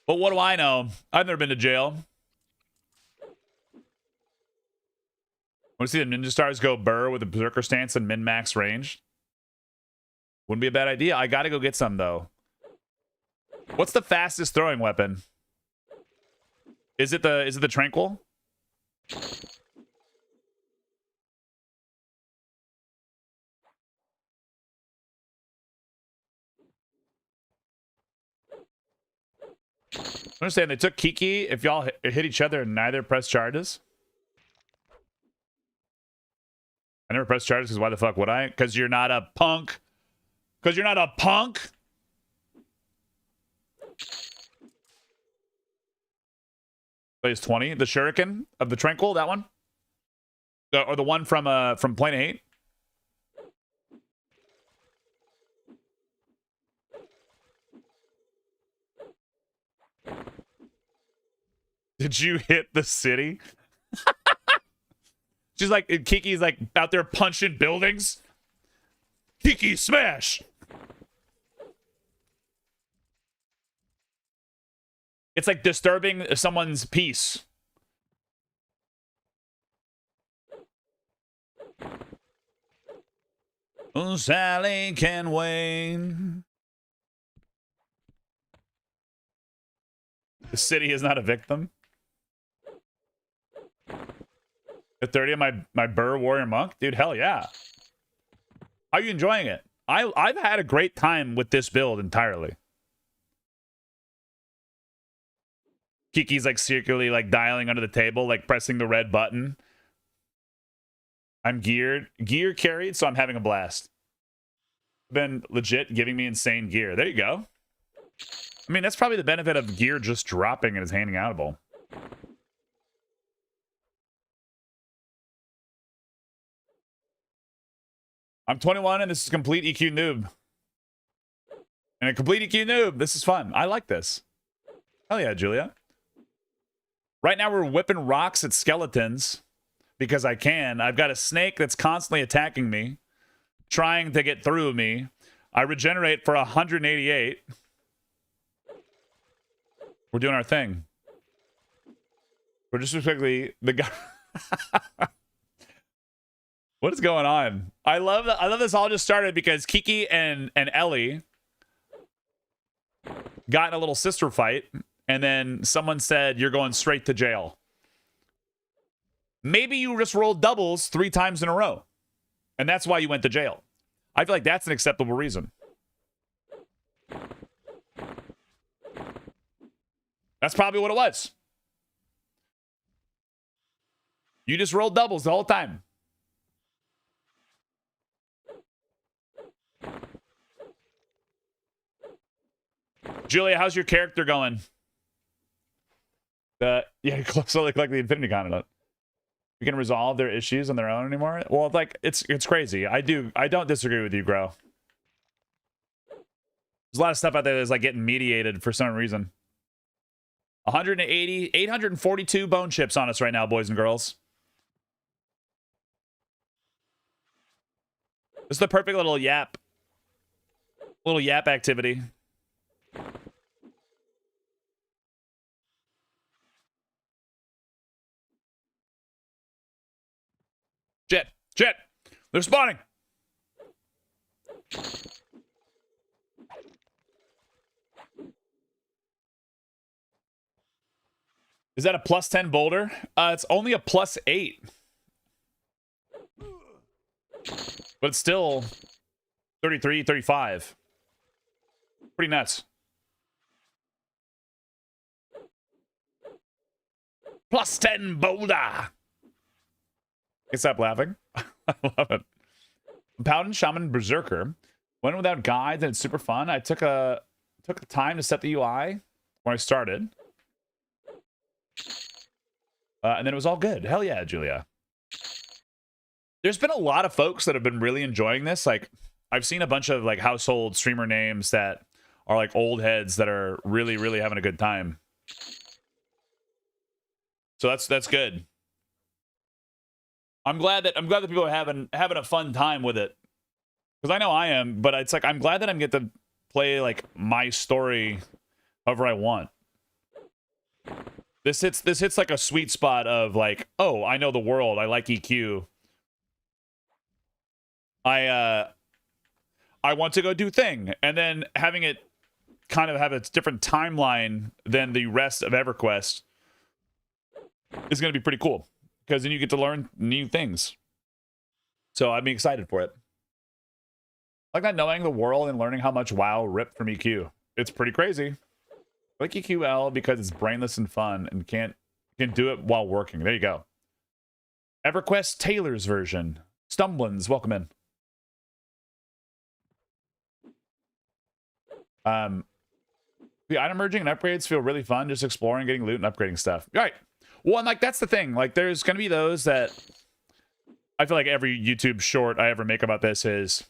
But what do I know? I've never been to jail. Want to see the Ninja Stars go burr with a Berserker stance and min-max range? Wouldn't be a bad idea. I gotta go get some, though. What's the fastest throwing weapon? Is it the Tranquil? I understand they took Kiki if y'all hit each other and neither press charges. I never press charges because why the fuck would I? Because you're not a punk. Because you're not a punk. Plays 20. The Shuriken of the Tranquil, that one? Or the one from Plane 8? Did you hit the city? She's like, Kiki's like out there punching buildings. Kiki smash. It's like disturbing someone's peace. Oh, Sally can wait. The city is not a victim. The 30 of my Burr Warrior Monk? Dude, hell yeah. How are you enjoying it? I've had a great time with this build entirely. Kiki's like secretly like dialing under the table, like pressing the red button. I'm gear carried, so I'm having a blast. Been legit giving me insane gear. There you go. I mean, that's probably the benefit of gear just dropping and is handing outable. I'm 21 and this is complete EQ noob. And a complete EQ noob. This is fun. I like this. Hell yeah, Julia. Right now we're whipping rocks at skeletons because I can. I've got a snake that's constantly attacking me, trying to get through me. I regenerate for 188. We're doing our thing. We're just quickly the guy. What is going on? I love this all just started because Kiki and Ellie got in a little sister fight, and then someone said you're going straight to jail. Maybe you just rolled doubles 3 times in a row, and that's why you went to jail. I feel like that's an acceptable reason. That's probably what it was. You just rolled doubles the whole time. Julia, how's your character going? Yeah, slowly collect the Infinity Continent. You can resolve their issues on their own anymore? Well, like, it's crazy. I don't disagree with you, bro. There's a lot of stuff out there that's like getting mediated for some reason. 180, 842 bone chips on us right now, boys and girls. This is the perfect little yap activity. Jet, they're spawning. Is that a +10 boulder? It's only a +8. But it's still 33, 35. Pretty nuts. Plus 10 Boulder. Can't stop laughing. I love it. Paladin, Shaman, Berserker. Went without guides and it's super fun. I took the time to set the UI when I started. And then it was all good. Hell yeah, Julia. There's been a lot of folks that have been really enjoying this. Like, I've seen a bunch of like household streamer names that are like old heads that are really, really having a good time. So that's good. I'm glad that people are having a fun time with it. Because I know I am, but it's like I'm glad that I'm getting to play like my story however I want. This hits like a sweet spot of like, oh, I know the world. I like EQ. I want to go do thing, and then having it kind of have a different timeline than the rest of EverQuest is going to be pretty cool because then you get to learn new things. So I'm excited for it. Like that knowing the world and learning how much WoW ripped from EQ. It's pretty crazy. I like EQL because it's brainless and fun and can do it while working. There you go. EverQuest Taylor's version. Stumblins, welcome in. The item merging and upgrades feel really fun. Just exploring, getting loot, and upgrading stuff. All right. Well, and like that's the thing. Like, there's gonna be those that I feel like every YouTube short I ever make about this is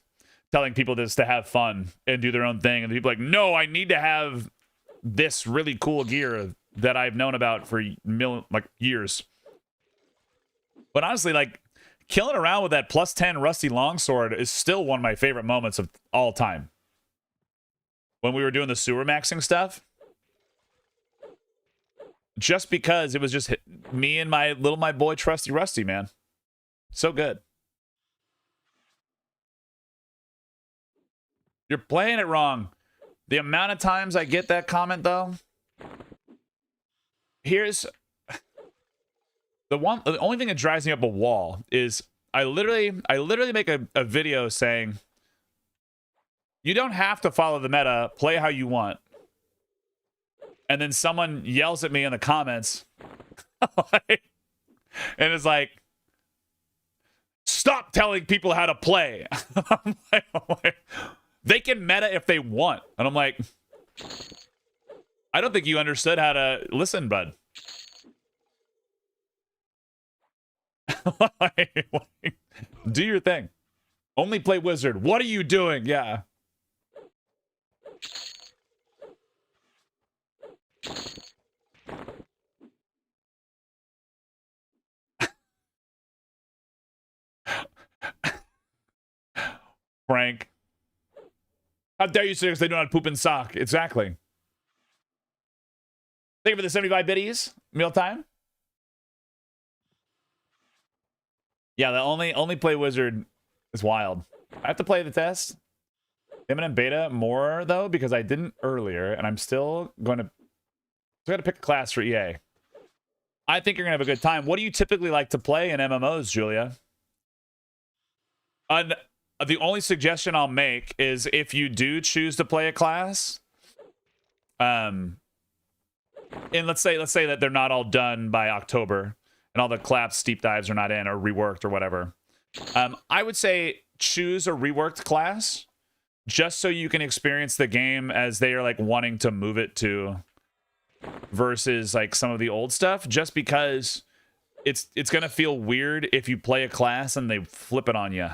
telling people this to have fun and do their own thing, and people are like, no, I need to have this really cool gear that I've known about for years. But honestly, like killing around with that plus 10 rusty longsword is still one of my favorite moments of all time. When we were doing the sewer maxing stuff, just because it was just me and my boy Trusty Rusty, man. So good. You're playing it wrong. The amount of times I get that comment, though. Here's the only thing that drives me up a wall is I literally make a video saying, you don't have to follow the meta, play how you want. And then someone yells at me in the comments and it's like, stop telling people how to play. I'm like, they can meta if they want. And I'm like, I don't think you understood how to listen, bud. Do your thing. Only play wizard. What are you doing? Yeah. Frank. How dare you say they do not poop in sock? Exactly. Thank you for the 75 biddies. Mealtime. Yeah, the only play wizard is wild. I have to play the test. Imminent beta more though, because I didn't earlier, and I'm still gonna pick a class for EA. I think you're gonna have a good time. What do you typically like to play in MMOs, Julia? The only suggestion I'll make is if you do choose to play a class, and let's say that they're not all done by October and all the collapsed steep dives are not in or reworked or whatever. I would say choose a reworked class just so you can experience the game as they are like wanting to move it to versus like some of the old stuff, just because it's gonna feel weird if you play a class and they flip it on you.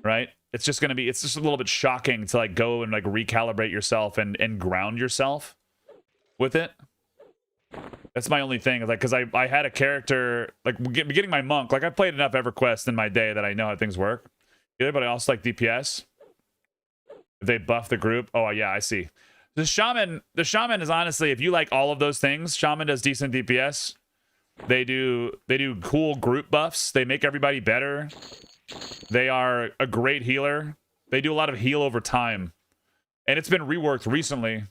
Right? It's just a little bit shocking to like go and like recalibrate yourself and ground yourself with it. That's my only thing. Like, because I had a character like getting my monk. Like, I played enough EverQuest in my day that I know how things work. But I also like DPS. If they buff the group, oh yeah, I see. The shaman is honestly, if you like all of those things, shaman does decent DPS. They do cool group buffs. They make everybody better. They are a great healer. They do a lot of heal over time. And it's been reworked recently.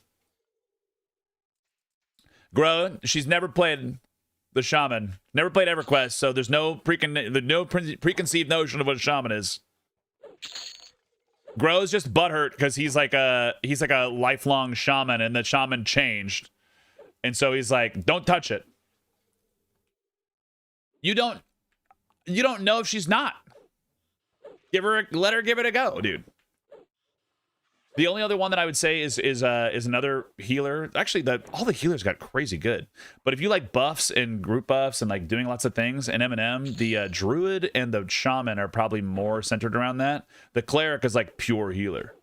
Grow, she's never played the shaman. Never played EverQuest, so there's no preconceived notion of what a shaman is. Gro's just butthurt because he's like a lifelong shaman, and the shaman changed, and so he's like, don't touch it. You don't know if she's not. Let her give it a go, dude. The only other one that I would say is another healer. Actually, all the healers got crazy good. But if you like buffs and group buffs and like doing lots of things in M&M, the druid and the shaman are probably more centered around that. The cleric is like pure healer.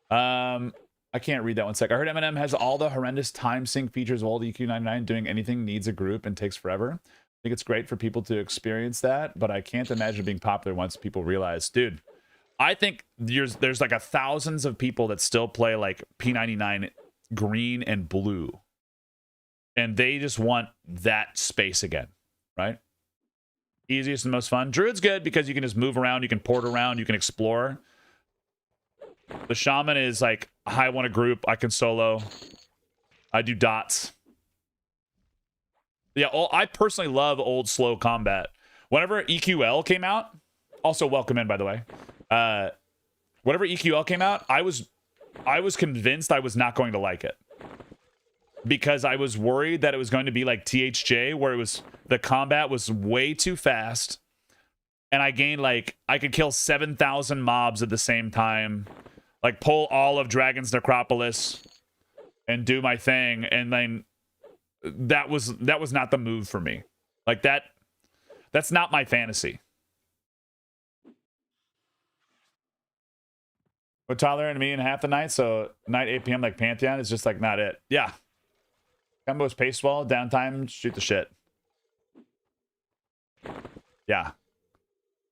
I can't read that one sec. I heard M&M has all the horrendous time sync features of all the EQ99. Doing anything needs a group and takes forever. I think it's great for people to experience that, but I can't imagine being popular once people realize, dude. I think there's like thousands of people that still play like P99 green and blue, and they just want that space again, right? Easiest and most fun. Druid's good because you can just move around, you can port around, you can explore. The shaman is like, I want a group, I can solo, I do dots. Yeah, I personally love old slow combat. Whenever EQL came out, also welcome in by the way. Whenever EQL came out, I was convinced I was not going to like it, because I was worried that it was going to be like THJ, where the combat was way too fast, and I gained like, I could kill 7,000 mobs at the same time, like pull all of Dragon's Necropolis and do my thing, and then that was not the move for me. Like that's not my fantasy. With Tyler and me in half the night, so night 8 p.m. like Pantheon is just like not it. Yeah. Combos pace well, downtime, shoot the shit. Yeah.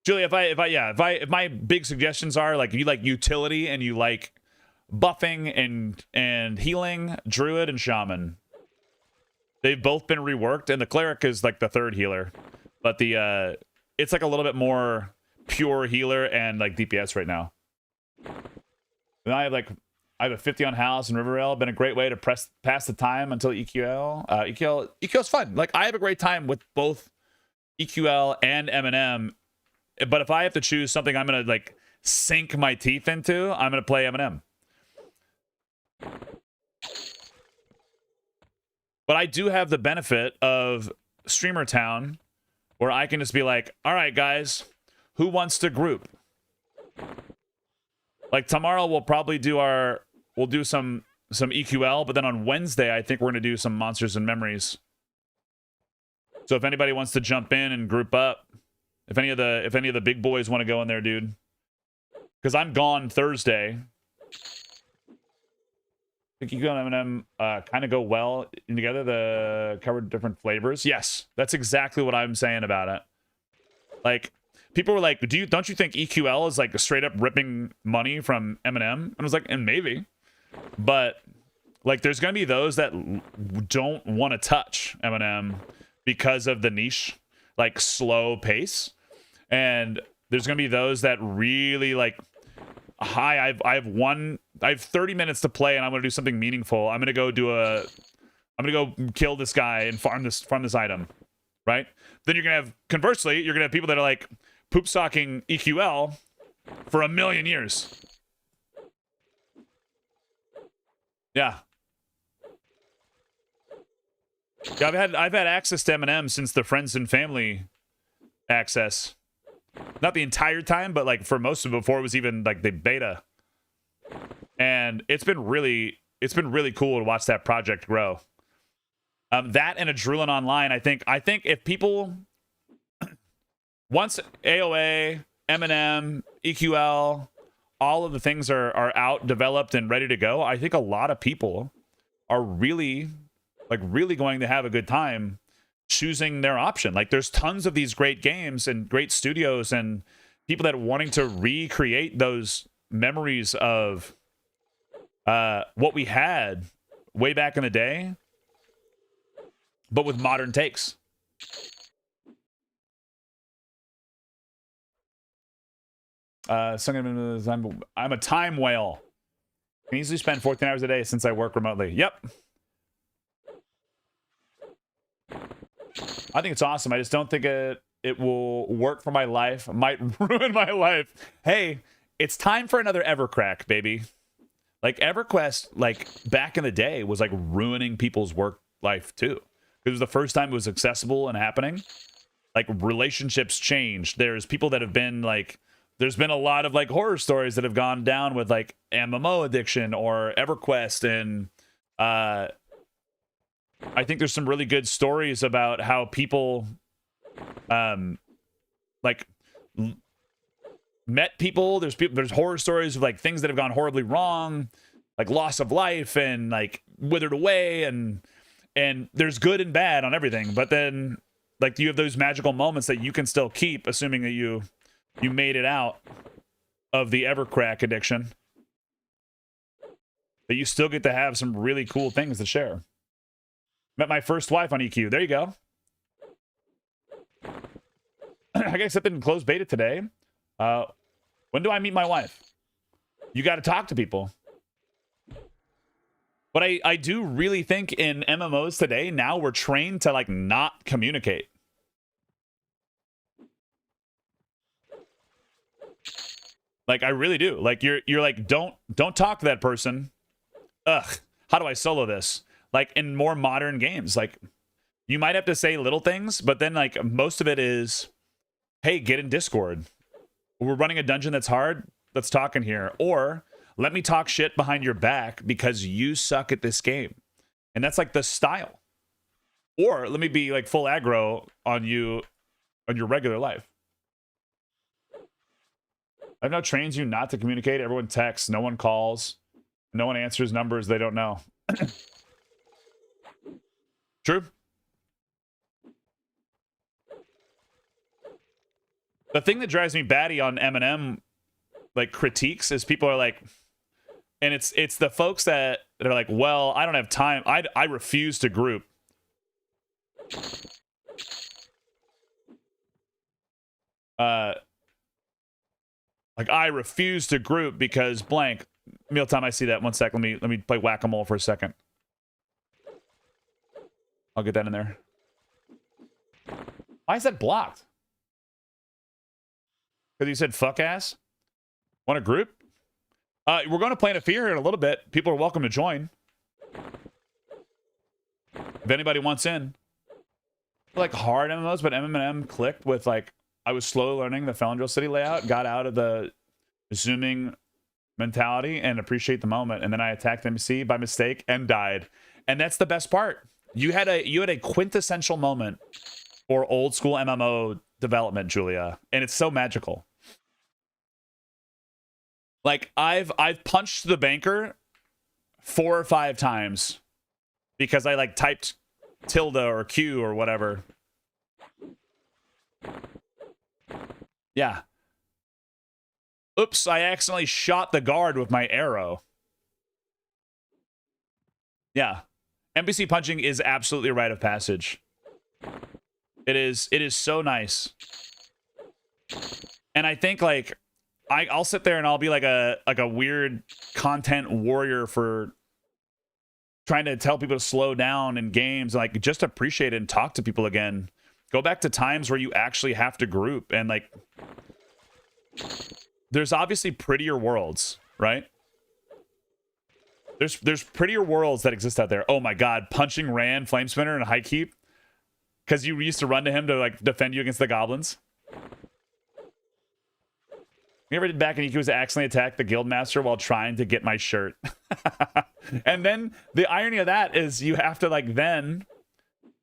Julie, if my big suggestions are like, if you like utility and you like buffing and healing, druid and shaman. They've both been reworked, and the cleric is like the third healer. But it's like a little bit more pure healer and like DPS right now. And I have a 50 on house and Riverell. Been a great way to pass the time until EQL. EQL's fun. Like, I have a great time with both EQL and M&M. But if I have to choose something I'm gonna like sink my teeth into, I'm gonna play M&M. But I do have the benefit of Streamer Town, where I can just be like, all right, guys, who wants to group? Like, tomorrow we'll probably do some EQL, but then on Wednesday I think we're gonna do some Monsters and Memories. So if anybody wants to jump in and group up, if any of the big boys want to go in there, dude, because I'm gone Thursday. I think EQL and M&M kind of go well together. The covered different flavors. Yes, that's exactly what I'm saying about it. Like, people were like, don't you think EQL is like straight up ripping money from M&M? And I was like, and maybe, but like, there's gonna be those that don't want to touch M&M because of the niche, like slow pace, and there's gonna be those that really like, hi, I have 30 minutes to play and I'm gonna do something meaningful. I'm gonna go kill this guy and farm this item, right? Then you're gonna have, conversely, you're gonna have people that are like poop socking EQL for 1,000,000 years. Yeah. Yeah, I've had access to M&M since the friends and family access. Not the entire time, but like for most of it, before it was even like the beta. And it's been really cool to watch that project grow. That and Adrenaline Online, I think if people, once AOA, M&M, EQL, all of the things are out, developed, and ready to go, I think a lot of people are really going to have a good time choosing their option. Like, there's tons of these great games and great studios and people that are wanting to recreate those memories of what we had way back in the day, but with modern takes. I'm a time whale. I can easily spend 14 hours a day since I work remotely. Yep. I think it's awesome. I just don't think it it will work for my life, might ruin my life. Hey, it's time for another Evercrack, baby. Like EverQuest, like back in the day, was like ruining people's work life too. It was the first time it was accessible and happening. Like relationships changed. There's people that have been like, there's been a lot of like horror stories that have gone down with like MMO addiction or EverQuest, and I think there's some really good stories about how people like met people. There's horror stories of like things that have gone horribly wrong, like loss of life and like withered away, and there's good and bad on everything. But then like you have those magical moments that you can still keep, assuming that you made it out of the Evercrack addiction, that you still get to have some really cool things to share. Met my first wife on EQ. There you go. I got accepted in closed beta today. When do I meet my wife? You got to talk to people. But I do really think in MMOs today, now we're trained to like not communicate. Like I really do. Like you're like, don't talk to that person. Ugh, how do I solo this? Like in more modern games, like you might have to say little things, but then like most of it is, hey, get in Discord. We're running a dungeon that's hard. Let's talk in here. Or let me talk shit behind your back because you suck at this game. And that's like the style. Or let me be like full aggro on you on your regular life. I've now trained you not to communicate. Everyone texts. No one calls. No one answers numbers they don't know. True. The thing that drives me batty on Eminem like critiques is people are like, and it's the folks that are like, well, I don't have time. I refuse to group. Like I refuse to group because blank. Mealtime, I see that. One sec. Let me play whack-a-mole for a second. I'll get that in there. Why is that blocked? Because you said fuck ass? Want a group? We're going to Plane of Fear here in a little bit. People are welcome to join. If anybody wants in. Like hard MMOs, but MMM clicked with like, I was slowly learning the Felindril City layout, got out of the zooming mentality and appreciate the moment, and then I attacked MC by mistake and died. And that's the best part. You had a quintessential moment for old school MMO development, Julia, and it's so magical. Like I've punched the banker 4 or 5 times because I like typed tilde or Q or whatever. Yeah. Oops, I accidentally shot the guard with my arrow. Yeah. NPC punching is absolutely a rite of passage. It is so nice. And I think like I'll sit there and I'll be like a weird content warrior for trying to tell people to slow down in games, like just appreciate it and talk to people again. Go back to times where you actually have to group, and like there's obviously prettier worlds, right? There's prettier worlds that exist out there. Oh my god, punching Rand, Flame Spinner, and High Keep because you used to run to him to like defend you against the goblins. You ever did back in EQ accidentally attack the Guildmaster while trying to get my shirt? And then the irony of that is you have to like then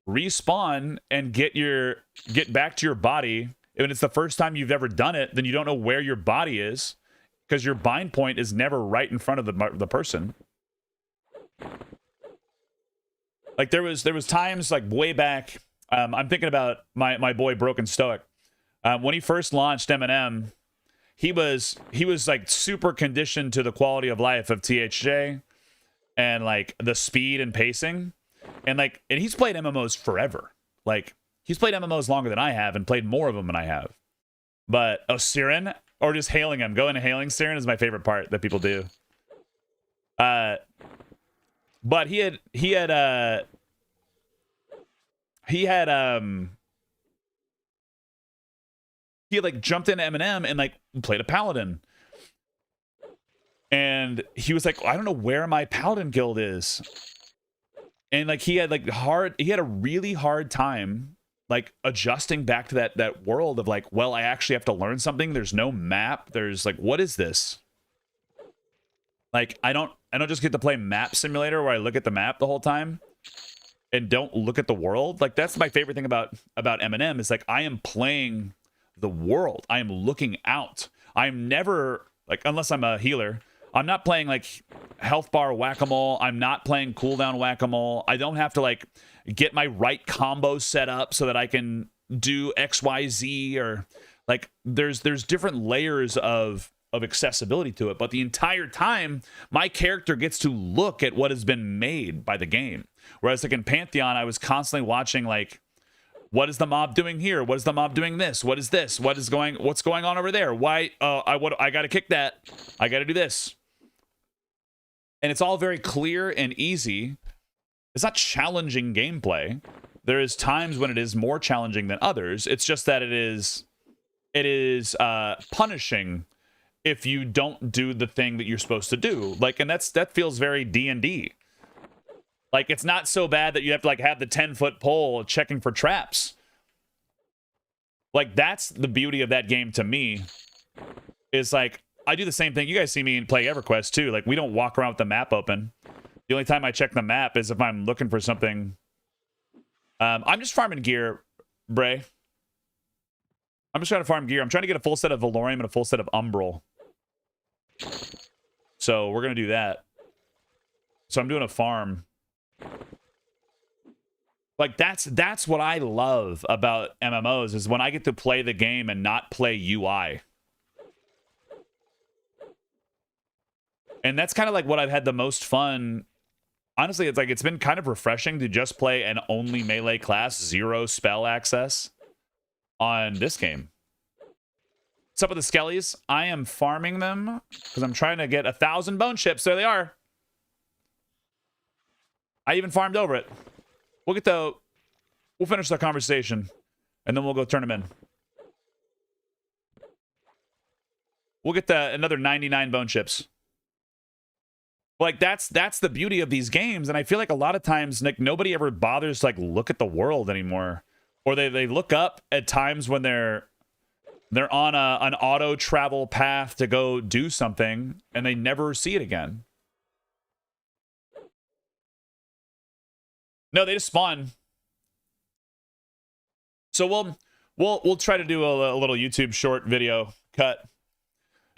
respawn and get back to your body. If it's the first time you've ever done it, then you don't know where your body is because your bind point is never right in front of the person. Like there was times like way back. I'm thinking about my boy Broken Stoic. When he first launched Eminem, he was like super conditioned to the quality of life of THJ and like the speed and pacing, and he's played MMOs forever. Like he's played MMOs longer than I have and played more of them than I have. But Siren, or just hailing him, going to hailing Siren is my favorite part that people do. But he had he like jumped into Eminem and like played a paladin. And he was like, I don't know where my paladin guild is. And like he had a really hard time like adjusting back to that world of like, well, I actually have to learn something. There's no map. There's like, what is this? Like, I don't just get to play map simulator where I look at the map the whole time and don't look at the world. Like, that's my favorite thing about Eminem is like, I am playing the world. I am looking out. I'm never like, unless I'm a healer, I'm not playing like health bar whack-a-mole. I'm not playing cooldown whack-a-mole. I don't have to like get my right combo set up so that I can do XYZ, or like there's different layers of accessibility to it. But the entire time, my character gets to look at what has been made by the game. Whereas like in Pantheon, I was constantly watching like, what is the mob doing here? What is the mob doing this? What is this? What's going on over there? Why? I got to kick that. I got to do this. And it's all very clear and easy. It's not challenging gameplay. There is times when it is more challenging than others. It's just that it is punishing if you don't do the thing that you're supposed to do. Like, and that feels very D&D. Like, it's not so bad that you have to like have the 10-foot pole checking for traps. Like, that's the beauty of that game to me. Is like, I do the same thing. You guys see me play EverQuest too. Like, we don't walk around with the map open. The only time I check the map is if I'm looking for something. I'm just farming gear, Bray. I'm just trying to farm gear. I'm trying to get a full set of Valorium and a full set of Umbral. So we're going to do that. So I'm doing a farm. Like, that's what I love about MMOs, is when I get to play the game and not play UI. And that's kind of like what I've had the most fun. Honestly, it's like it's been kind of refreshing to just play an only melee class, 0 spell access on this game. What's up with the skellies? I am farming them because I'm trying to get 1,000 bone chips. There they are. I even farmed over it. We'll finish the conversation and then we'll go turn them in. We'll get another 99 bone chips. Like, that's the beauty of these games, and I feel like a lot of times like nobody ever bothers to like look at the world anymore, or they look up at times when they're on an auto travel path to go do something and they never see it again. No, they just spawn. So we'll try to do a little YouTube short video cut.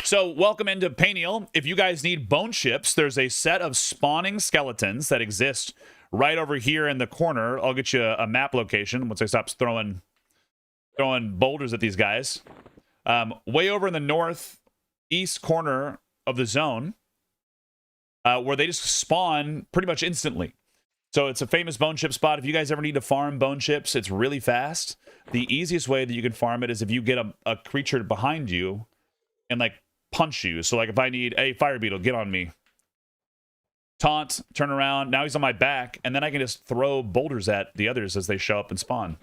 So welcome into Payneal. If you guys need bone chips, there's a set of spawning skeletons that exist right over here in the corner. I'll get you a map location once I stop throwing boulders at these guys. Way over in the northeast corner of the zone, where they just spawn pretty much instantly. So it's a famous bone chip spot. If you guys ever need to farm bone chips, it's really fast. The easiest way that you can farm it is if you get a creature behind you and like punch you. So like if I need a fire beetle, get on me. Taunt, turn around. Now he's on my back, and then I can just throw boulders at the others as they show up and spawn.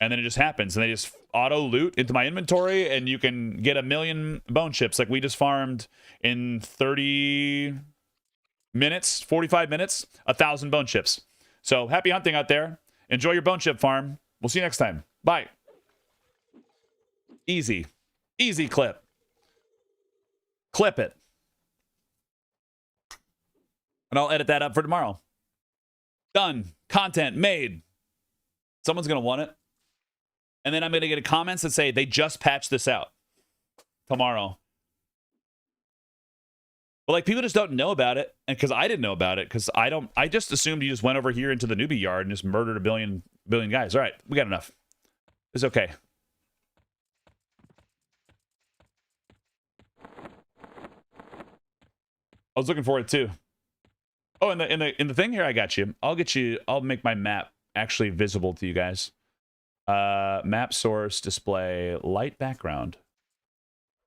And then it just happens, and they just auto loot into my inventory, and you can get 1,000,000 bone chips. Like we just farmed in 30 minutes, 45 minutes, 1,000 bone chips. So happy hunting out there. Enjoy your bone chip farm. We'll see you next time. Bye. Easy. Easy clip. Clip it. And I'll edit that up for tomorrow. Done. Content made. Someone's going to want it. And then I'm going to get comments that say they just patched this out tomorrow. But like, people just don't know about it. And because I didn't know about it, because I just assumed you just went over here into the newbie yard and just murdered a billion guys. All right, we got enough. It's okay. I was looking for it too. Oh, in the thing here, I got you. I'll make my map actually visible to you guys. Map source, display, light background.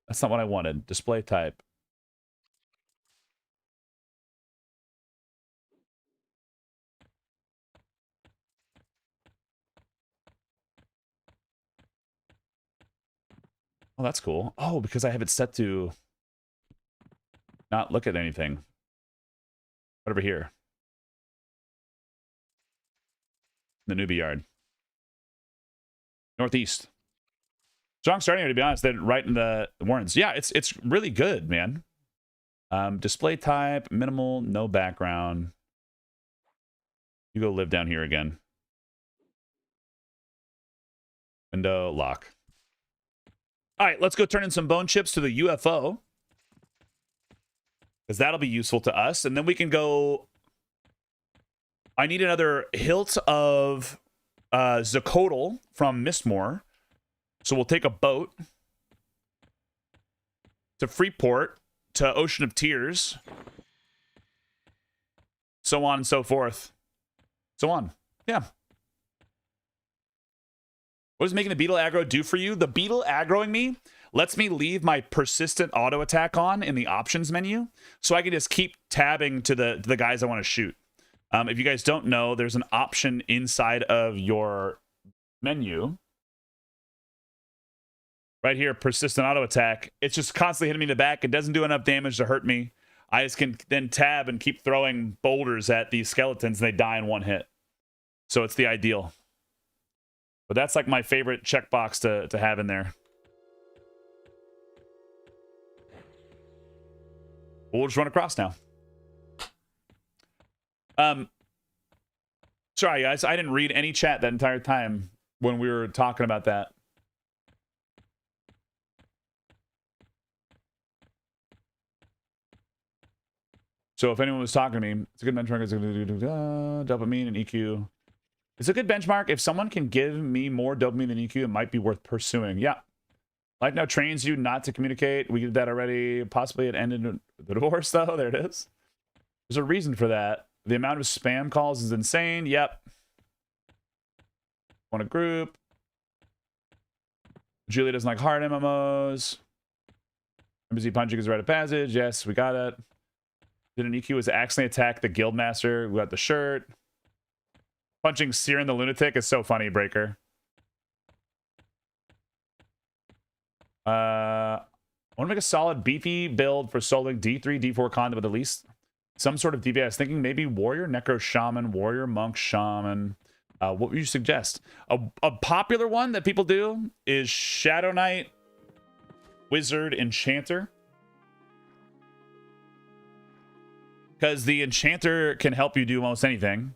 That's not what I wanted. Display type. Oh, that's cool. Oh, because I have it set to not look at anything. Right over here. The newbie yard. Northeast. Strong starting, to be honest. They're right in the warrants. Yeah, it's really good, man. Display type, minimal, no background. You go live down here again. Window, lock. All right, let's go turn in some bone chips to the UFO. Because that'll be useful to us. And then we can go... I need another hilt of Zacodal from Mistmore. So we'll take a boat to Freeport, to Ocean of Tears, so on and so forth. So on. Yeah. What does making the beetle aggro do for you? The beetle aggroing me lets me leave my persistent auto attack on in the options menu, so I can just keep tabbing to the guys I want to shoot. If you guys don't know, there's an option inside of your menu. Right here, persistent auto attack. It's just constantly hitting me in the back. It doesn't do enough damage to hurt me. I just can then tab and keep throwing boulders at these skeletons, and they die in one hit. So it's the ideal. But that's like my favorite checkbox to have in there. We'll just run across now. Sorry, guys. I didn't read any chat that entire time when we were talking about that. So if anyone was talking to me, it's a good benchmark. It's dopamine and EQ. It's a good benchmark. If someone can give me more dopamine than EQ, it might be worth pursuing. Yeah. Life Now trains you not to communicate. We did that already. Possibly it ended the divorce, though. There it is. There's a reason for that. The amount of spam calls is insane. Yep. Want a group. Julia doesn't like hard MMOs. MZ punching is a rite of passage. Yes, we got it. Did an EQ was accidentally attack the guildmaster. We got the shirt. Punching Siren the Lunatic is so funny, Breaker. I want to make a solid, beefy build for soloing D3, D4 content with at least some sort of DPS. Thinking maybe Warrior, Necro Shaman, Warrior, Monk, Shaman. What would you suggest? A popular one that people do is Shadow Knight, Wizard, Enchanter. Because the Enchanter can help you do almost anything.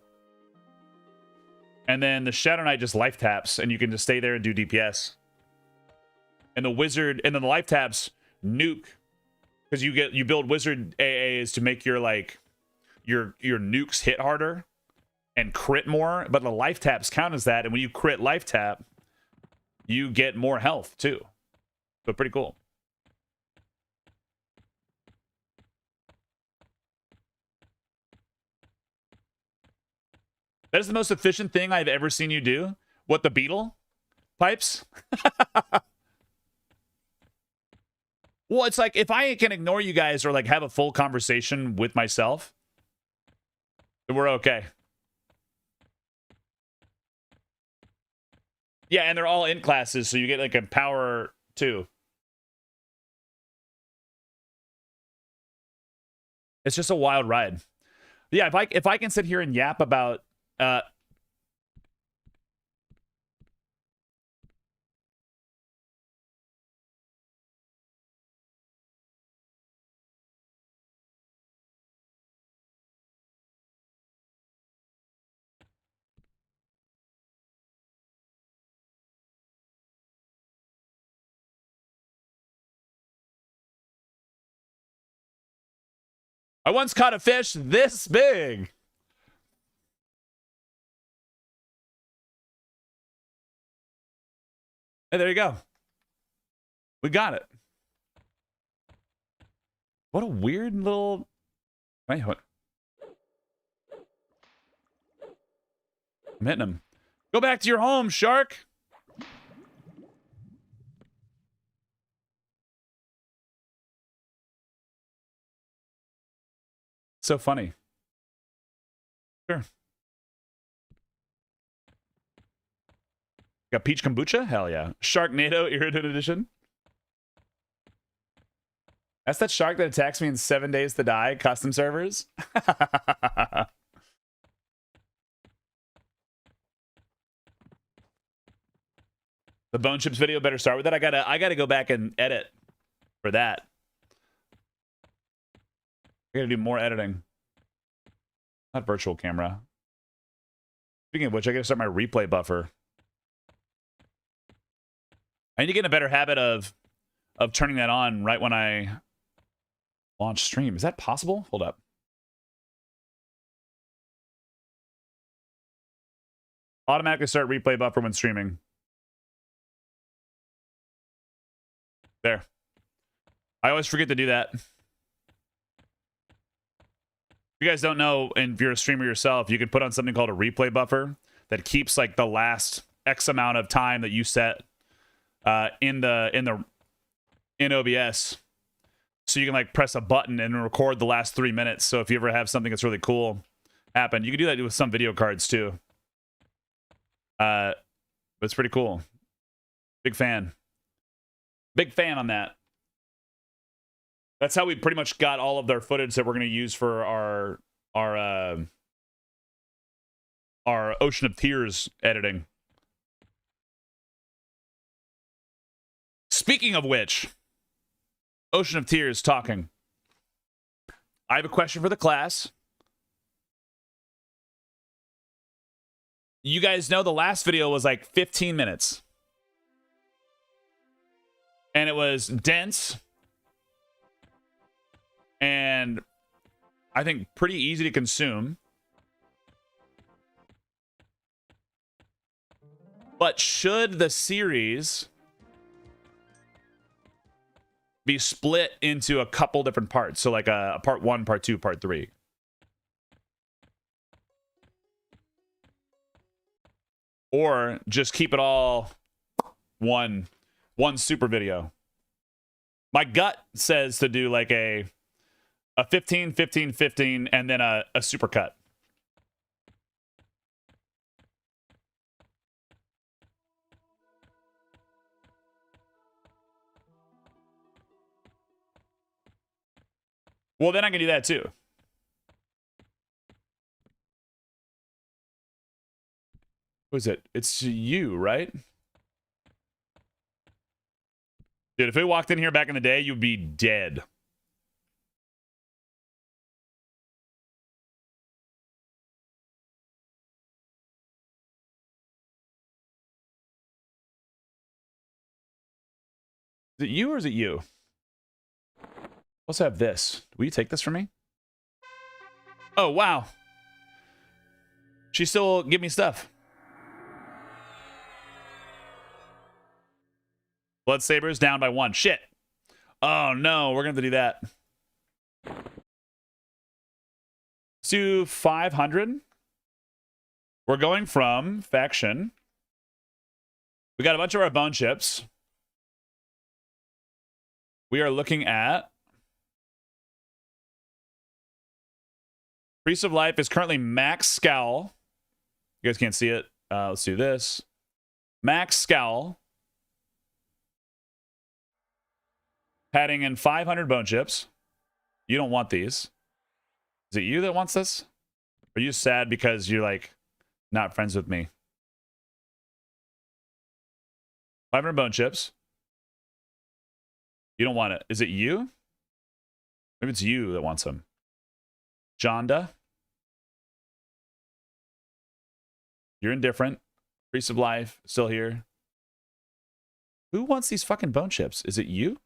And then the Shadow Knight just life taps, and you can just stay there and do DPS. And the Wizard, and then the life taps nuke, because you build Wizard AAs to make your your nukes hit harder and crit more. But the life taps count as that, and when you crit life tap, you get more health too. So pretty cool. That is the most efficient thing I've ever seen you do. What, the beetle pipes? Well, it's like if I can ignore you guys or like have a full conversation with myself, then we're okay. Yeah, and they're all in classes, so you get like a power too. It's just a wild ride. Yeah, if I can sit here and yap about I once caught a fish this big. Hey, there you go. We got it. What a weird little... I'm hitting him. Go back to your home, shark. So funny. Sure. Got peach kombucha? Hell yeah. Sharknado Irritant Edition. That's that shark that attacks me in 7 days to die. Custom servers. The bone chips video better start with that. I gotta go back and edit for that. I gotta do more editing. Not virtual camera. Speaking of which, I gotta start my replay buffer. I need to get in a better habit of turning that on right when I launch stream. Is that possible? Hold up. Automatically start replay buffer when streaming. There. I always forget to do that. If you guys don't know, and if you're a streamer yourself, you can put on something called a replay buffer that keeps like the last X amount of time that you set in OBS. So you can like press a button and record the last 3 minutes. So if you ever have something that's really cool happen, you can do that with some video cards too. But it's pretty cool. Big fan. Big fan on that. That's how we pretty much got all of their footage that we're going to use for our Ocean of Tears editing. Speaking of which, Ocean of Tears talking. I have a question for the class. You guys know the last video was like 15 minutes. And it was dense. And I think pretty easy to consume. But should the series be split into a couple different parts? So like a part 1, part 2, part 3. Or just keep it all one super video. My gut says to do like a 15, 15, 15, and then a super cut. Well, then I can do that too. Who is it? It's you, right? Dude, if we walked in here back in the day, you'd be dead. Is it you or is it you? Let's have this. Will you take this from me? Oh, wow. She still give me stuff. Blood Sabers down by 1. Shit. Oh, no. We're going to have to do that. Let's do 500. We're going from faction. We got a bunch of our bone chips. We are looking at Priest of Life is currently max scowl. You guys can't see it. Let's do this. Max scowl. Padding in 500 bone chips. You don't want these. Is it you that wants this? Are you sad because you're like not friends with me? 500 bone chips. You don't want it. Is it you? Maybe it's you that wants them. Jonda. You're indifferent. Priest of Life, still here. Who wants these fucking bone chips? Is it you?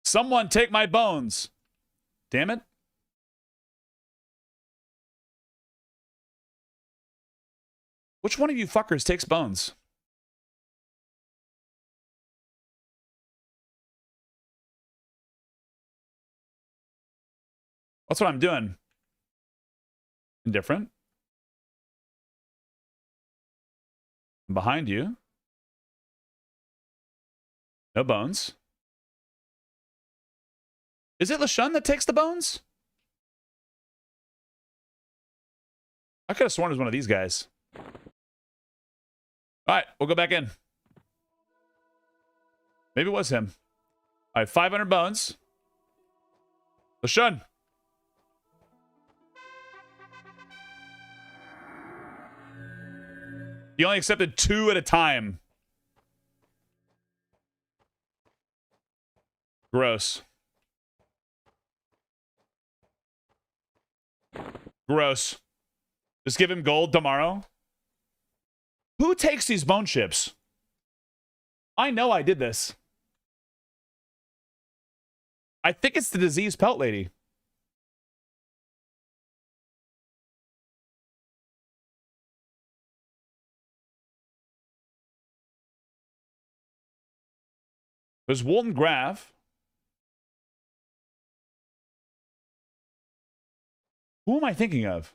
Someone take my bones. Damn it. Which one of you fuckers takes bones? That's what I'm doing. Indifferent. I'm behind you. No bones. Is it LaShun that takes the bones? I could have sworn it was one of these guys. All right, we'll go back in. Maybe it was him. All right, 500 bones. LaShun. He only accepted 2 at a time. Gross. Gross. Just give him gold tomorrow. Who takes these bone chips? I know I did this. I think it's the diseased pelt lady. There's Walton Graf. Who am I thinking of?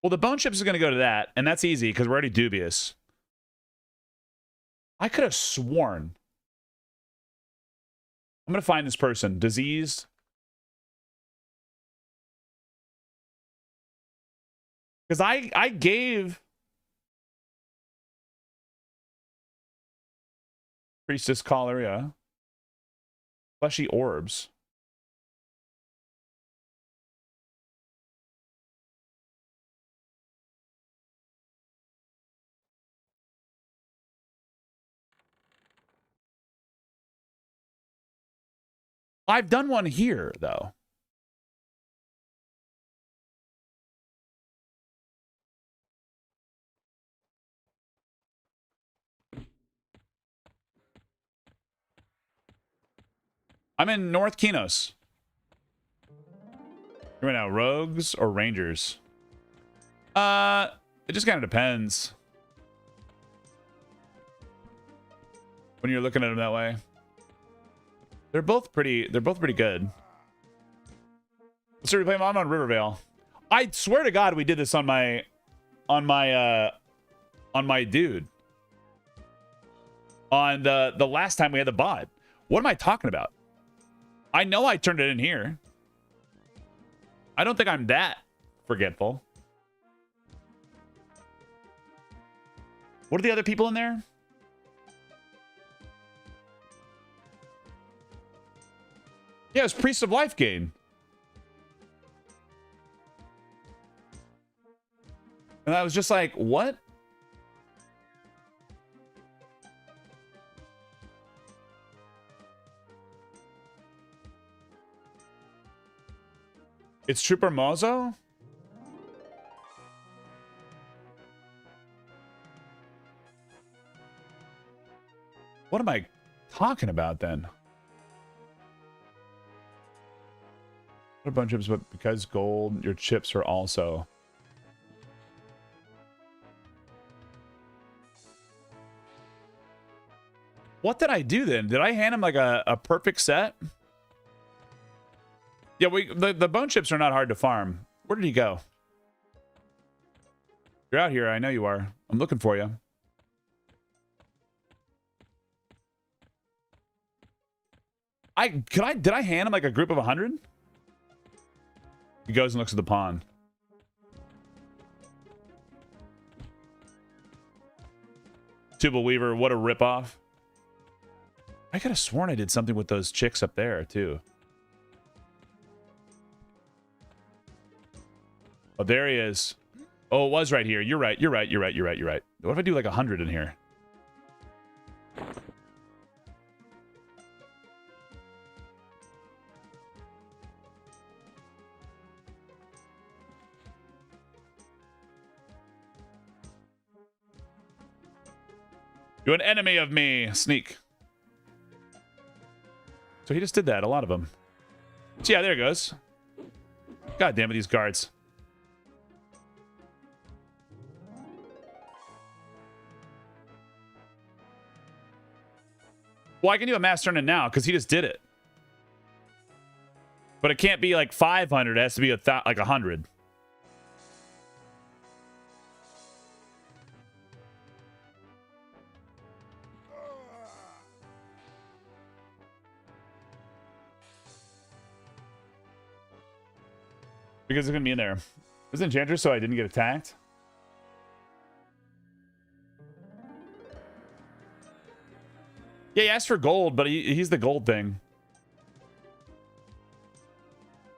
Well, the bone chips is going to go to that, and that's easy because we're already dubious. I could have sworn. I'm going to find this person. Diseased. Because I gave Priestess Cholera fleshy orbs. I've done one here, though. I'm in North Quatos. Right now, rogues or rangers? It just kind of depends. When you're looking at them that way. They're both pretty good. So we're playing. I'm on Rivervale. I swear to God we did this on my dude. On the last time we had the bot. What am I talking about? I know I turned it in here. I don't think I'm that forgetful. What are the other people in there? Yeah, it's Priest of Life Gain. And I was just like, what? It's Trooper Mozo? What am I talking about then? A bunch of, but because gold, your chips are also. What did I do then? Did I hand him like a perfect set? Yeah, the bone chips are not hard to farm. Where did he go? You're out here. I know you are. I'm looking for you. Did I hand him like a group of 100? He goes and looks at the pond. Tubal Weaver, what a ripoff. I could have sworn I did something with those chicks up there, too. Oh, there he is. Oh, it was right here. You're right. You're right. You're right. You're right. You're right. What if I do like 100 in here? You're an enemy of me. Sneak. So he just did that. A lot of them. So yeah, there it goes. God damn it, these guards. Well, I can do a mass turn in now because he just did it. But it can't be like 500. It has to be like 100. Because it's gonna be in there. Is it Enchantress so I didn't get attacked? Yeah, he asked for gold, but he's the gold thing.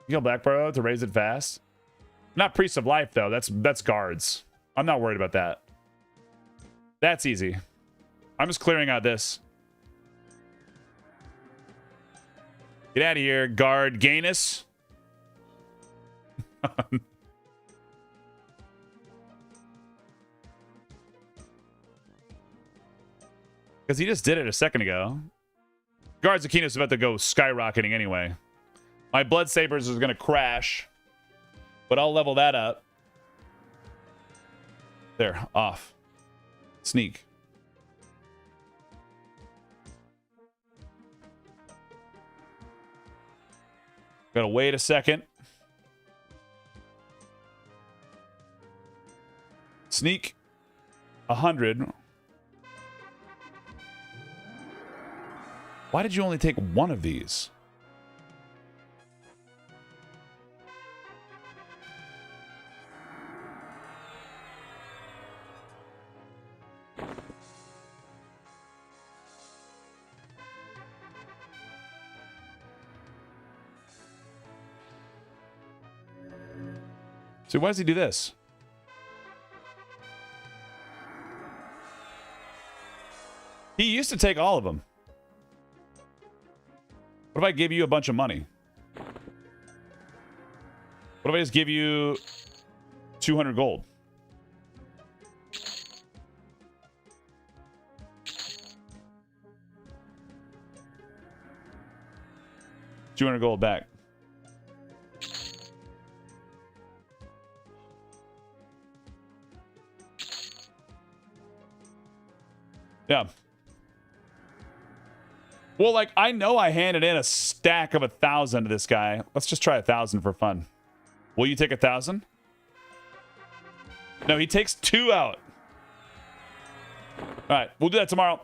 You go Black Burrow to raise it fast. Not Priest of Life, though. That's guards. I'm not worried about that. That's easy. I'm just clearing out this. Get out of here, guard Gainus. Because he just did it a second ago. Guards Aquinas is about to go skyrocketing anyway. My Blood Sabers is going to crash. But I'll level that up. There, off. Sneak. Gotta wait a second. Sneak. 100. Why did you only take one of these? So why does he do this? He used to take all of them. What if I give you a bunch of money? What if I just give you 200 gold? $200 back. Yeah. Well, like, I know I handed in a stack of 1,000 to this guy. Let's just try 1,000 for fun. Will you take 1,000? No, he takes 2 out. All right, we'll do that tomorrow.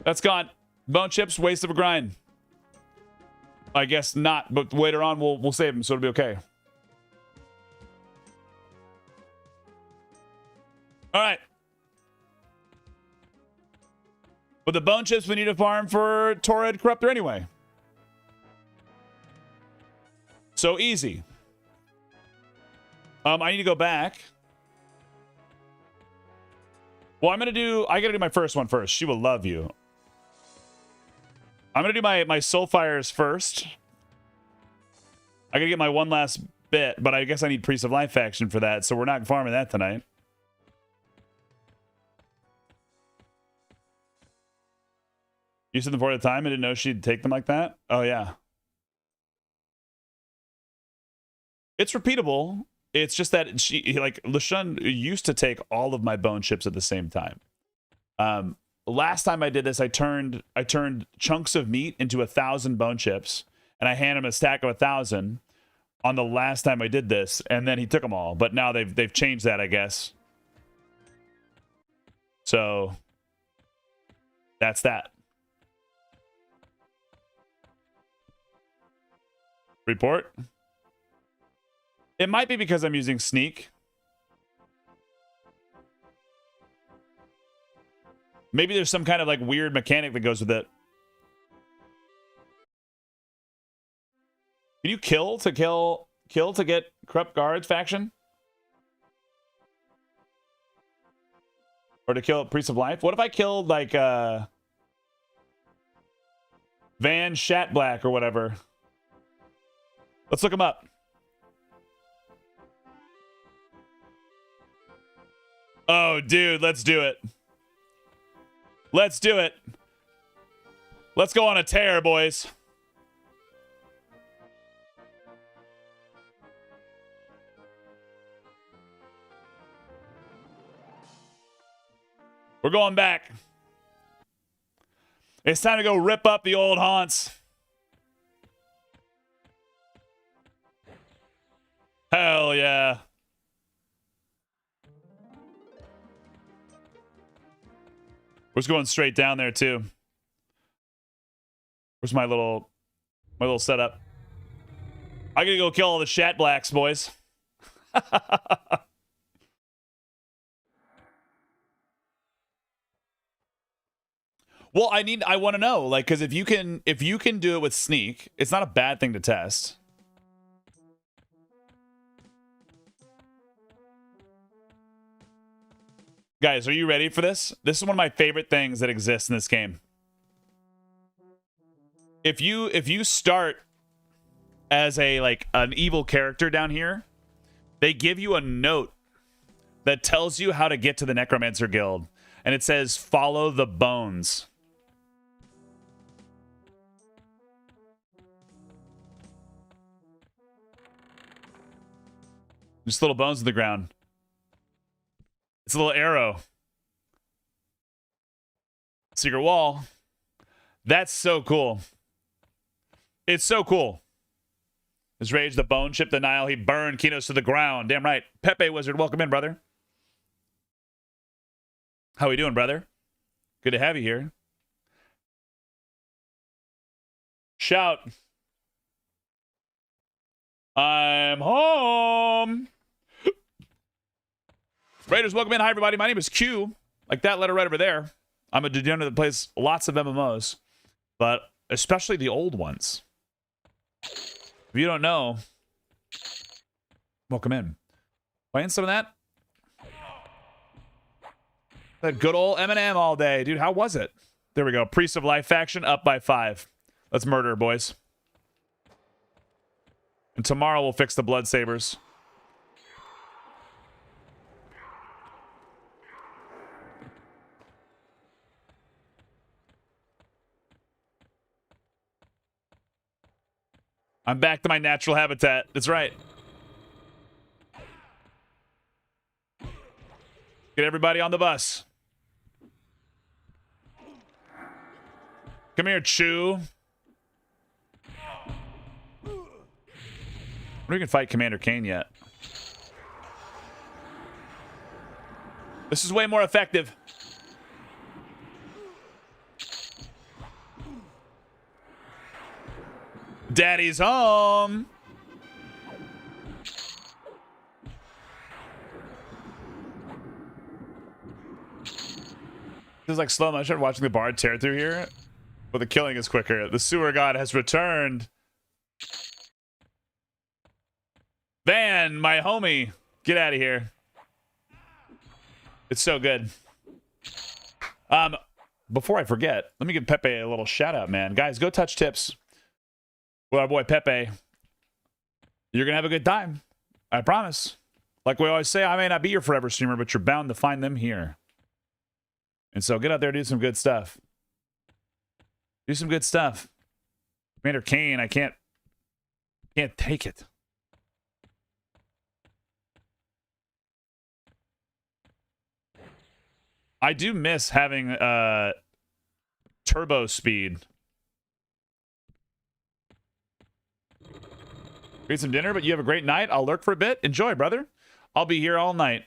That's gone. Bone chips, waste of a grind. I guess not, but later on we'll save them, so it'll be okay. All right. But the bone chips we need to farm for Torrid Corruptor anyway. So easy. I need to go back. Well, I gotta do my first one first. She will love you. I'm gonna do my Soulfires first. I gotta get my one last bit, but I guess I need Priest of Life faction for that, so we're not farming that tonight. You said them for the time. I didn't know she'd take them like that. Oh, yeah. It's repeatable. It's just that like, LeShun used to take all of my bone chips at the same time. Last time I did this, I turned chunks of meat into 1,000 bone chips, and I handed him a stack of 1,000 on the last time I did this, and then he took them all. But now they've changed that, I guess. So that's that. Report. It might be because I'm using sneak. Maybe there's some kind of like weird mechanic that goes with it. Can you kill to get corrupt guards faction? Or to kill Priest of Life? What if I killed like Van Shatblack or whatever? Let's look him up. Oh, dude, let's do it. Let's do it. Let's go on a tear, boys. We're going back. It's time to go rip up the old haunts. Hell yeah. We're just going straight down there too. Where's my little setup? I gotta go kill all the Shat Blacks, boys. Well, I want to know, like, because if you can do it with sneak, it's not a bad thing to test. Guys, are you ready for this? This is one of my favorite things that exists in this game. If you start as an evil character down here, they give you a note that tells you how to get to the Necromancer Guild, and it says follow the bones. Just little bones in the ground. It's a little arrow. Secret wall. That's so cool. It's so cool. His rage, the bone chip, the Nile, he burned Quatos to the ground. Damn right. Pepe Wizard, welcome in, brother. How we doing, brother? Good to have you here. Shout. I'm home. Raiders, welcome in. Hi, everybody. My name is Q. Like that letter right over there. I'm a degenerate that plays lots of MMOs, but especially the old ones. If you don't know, welcome in. Playing some of that? That good old Eminem all day. Dude, how was it? There we go. Priest of Life faction up by 5. Let's murder, boys. And tomorrow we'll fix the Blood Sabers. I'm back to my natural habitat. That's right. Get everybody on the bus. Come here, Chew. We can fight Commander Kane yet. This is way more effective. Daddy's home. This is like slow motion watching the bard tear through here, but the killing is quicker. The sewer god has returned. Van, my homie, get out of here. It's so good. Before I forget, let me give Pepe a little shout out, man. Guys, go touch tips with our boy Pepe. You're gonna have a good time. I promise. Like we always say, I may not be your forever streamer, but you're bound to find them here. And so get out there and do some good stuff. Do some good stuff. Commander Kane, I can't take it. I do miss having turbo speed. Eat some dinner, but you have a great night. I'll lurk for a bit. Enjoy, brother. I'll be here all night.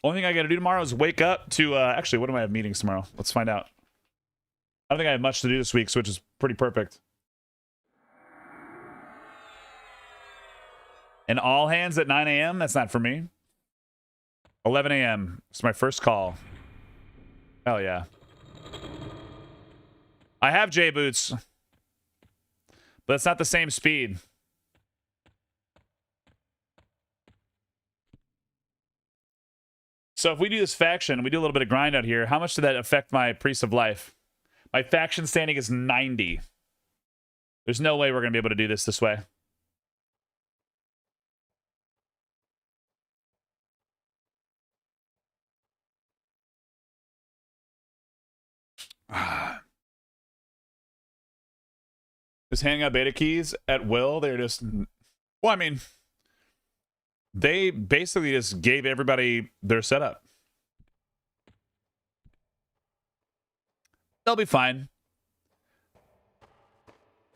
Only thing I got to do tomorrow is wake up to... actually, what do I have meetings tomorrow? Let's find out. I don't think I have much to do this week, which is pretty perfect. And all hands at 9 a.m.? That's not for me. 11 a.m. It's my first call. Hell yeah. I have J-boots. But it's not the same speed. So if we do this faction, we do a little bit of grind out here, how much did that affect my Priest of Life? My faction standing is 90. There's no way we're going to be able to do this way. Just handing out beta keys at will. They're just... Well, I mean... They basically just gave everybody their setup. They'll be fine.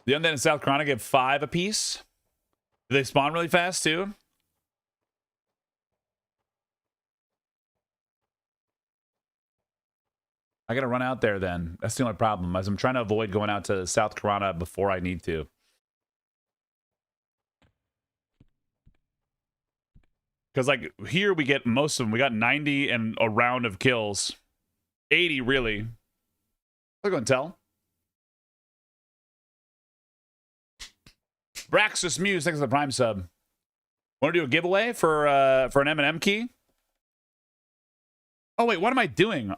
The Undead in South Corona get 5 apiece. Do they spawn really fast too? I gotta run out there then. That's the only problem, as I'm trying to avoid going out to South Corona before I need to. Because, like, here we get most of them. We got 90 and a round of kills. 80, really. I'll go and tell. Braxis Muse, thanks for the Prime sub. Want to do a giveaway for an M&M key? Oh, wait, what am I doing?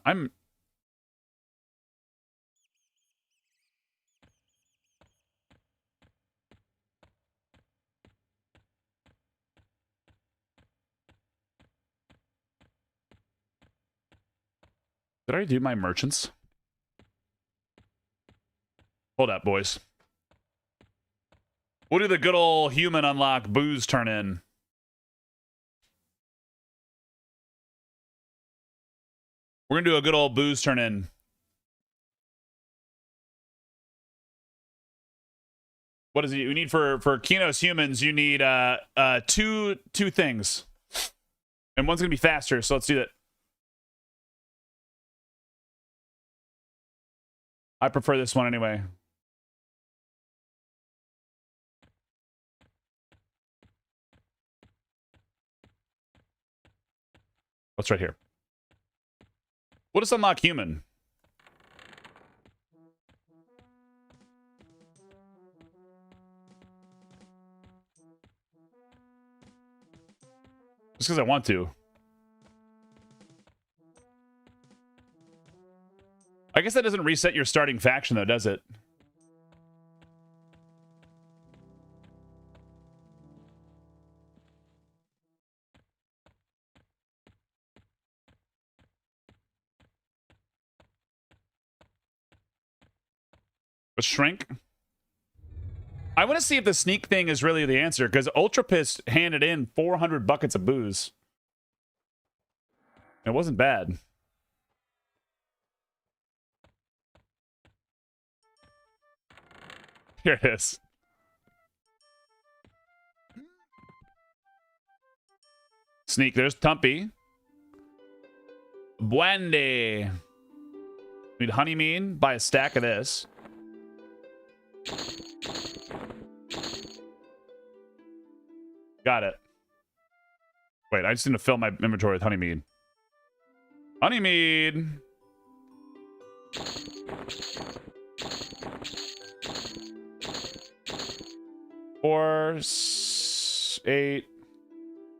Did I do my merchants? Hold up, boys. We'll do the good old human unlock booze turn in. We're going to do a good old booze turn in. What is it you need for Quatos humans? You need two things. And one's going to be faster, so let's do that. I prefer this one anyway. What's right here? What does unlock human? Just because I want to. I guess that doesn't reset your starting faction, though, does it? A shrink? I want to see if the sneak thing is really the answer, because Ultra Piss handed in 400 buckets of booze. It wasn't bad. Here it is. Sneak, there's Tumpy. Bwendy. Need honeymead, buy a stack of this. Got it. Wait, I just need to fill my inventory with honeymead. Honeymead! Four, 8,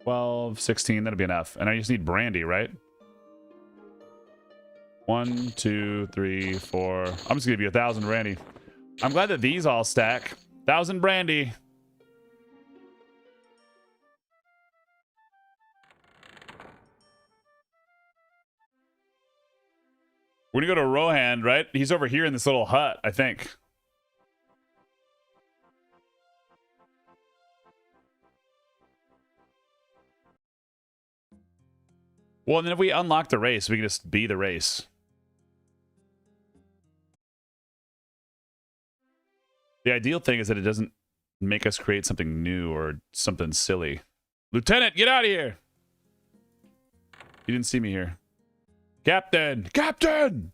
12, 16. That'll be enough. And I just need brandy, right? 1, 2, 3, 4. I'm just gonna give you 1,000 brandy. I'm glad that these all stack. 1,000 brandy. We're gonna go to Rohan, right? He's over here in this little hut, I think. Well, and then if we unlock the race, we can just be the race. The ideal thing is that it doesn't make us create something new or something silly. Lieutenant, get out of here! You didn't see me here. Captain! Captain!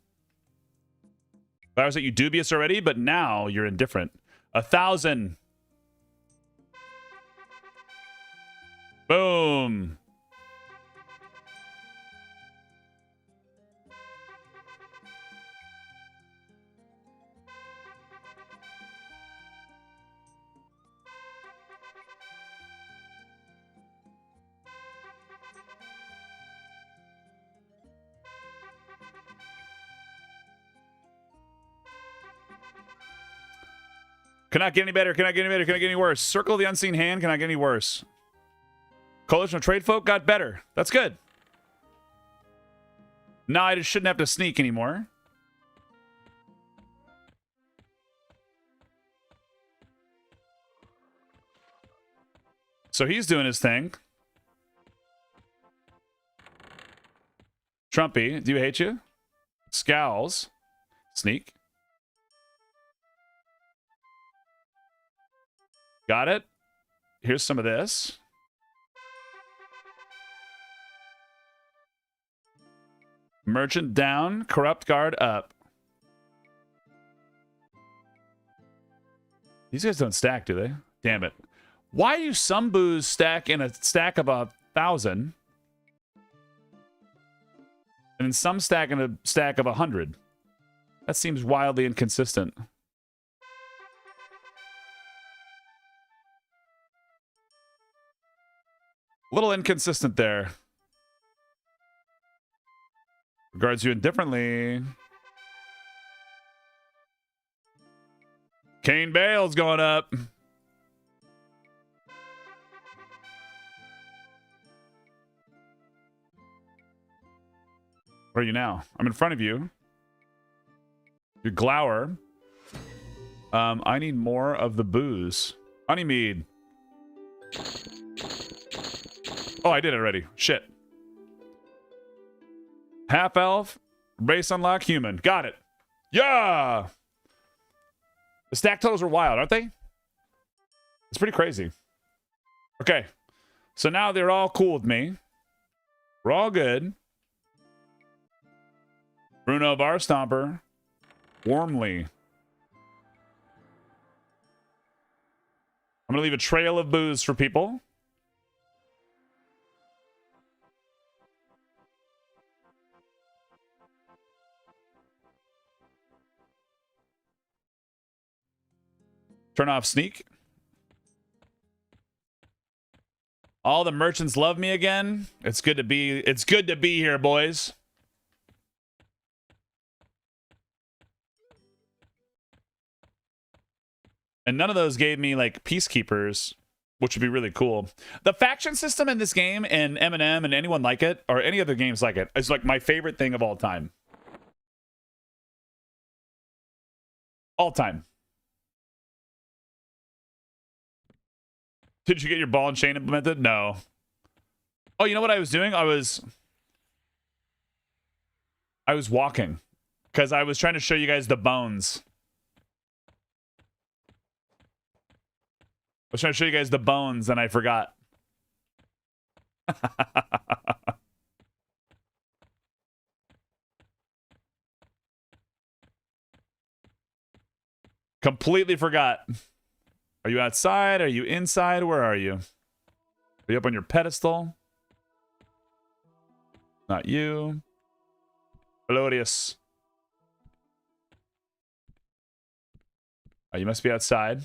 I was like, you dubious already, but now you're indifferent. 1,000. Boom. Cannot get any better. Cannot get any better. Cannot get any worse. Circle of the unseen hand. Cannot get any worse. Coalition of Trade Folk got better. That's good. Now I just shouldn't have to sneak anymore. So he's doing his thing. Trumpy, do you hate you? Scowls. Sneak. Got it. Here's some of this. Merchant down. Corrupt guard up. These guys don't stack, do they? Damn it. Why do some booze stack in a stack of 1,000. And then some stack in a stack of 100. That seems wildly inconsistent. A little inconsistent there. Regards you indifferently. Kane Bale's going up. Where are you now? I'm in front of you. You glower. I need more of the booze. Honey mead. Oh, I did it already. Shit. Half elf, base unlock human. Got it. Yeah. The stack totals are wild, aren't they? It's pretty crazy. Okay. So now they're all cool with me. We're all good. Bruno Bar Stomper. Warmly. I'm going to leave a trail of booze for people. Turn off sneak. All the merchants love me again. It's good to be here, boys. And none of those gave me like peacekeepers, which would be really cool. The faction system in this game and M&M and anyone like it, or any other games like it, is like my favorite thing of all time. All time. Did you get your ball and chain implemented? No. Oh, you know what I was doing? I was walking because I was trying to show you guys the bones. I was trying to show you guys the bones and I forgot. Completely forgot. Are you outside? Are you inside? Where are you? Are you up on your pedestal? Not you. Melodious. Oh, you must be outside.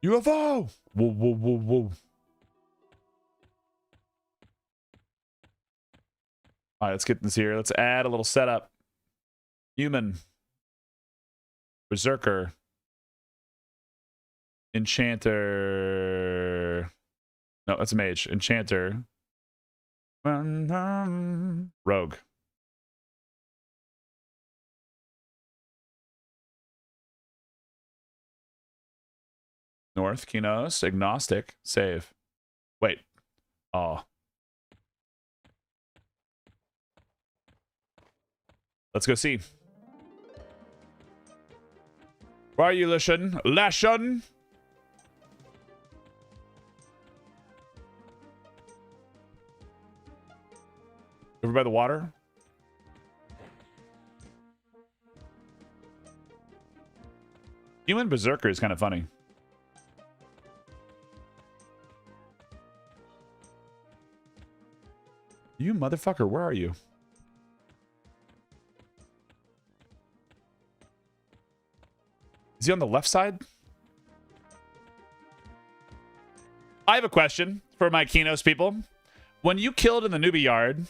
UFO! Whoa, whoa, whoa, whoa. All right, let's get this here. Let's add a little setup. Human. Berserker. Enchanter. No, that's a mage. Enchanter. Rogue. North, Kinos, agnostic, save. Wait. Oh. Let's go see. Where are you, Lashan? Lashan? Over by the water? Human Berserker is kind of funny. You motherfucker, where are you? Is he on the left side? I have a question for my Kinos people. When you killed in the newbie yard,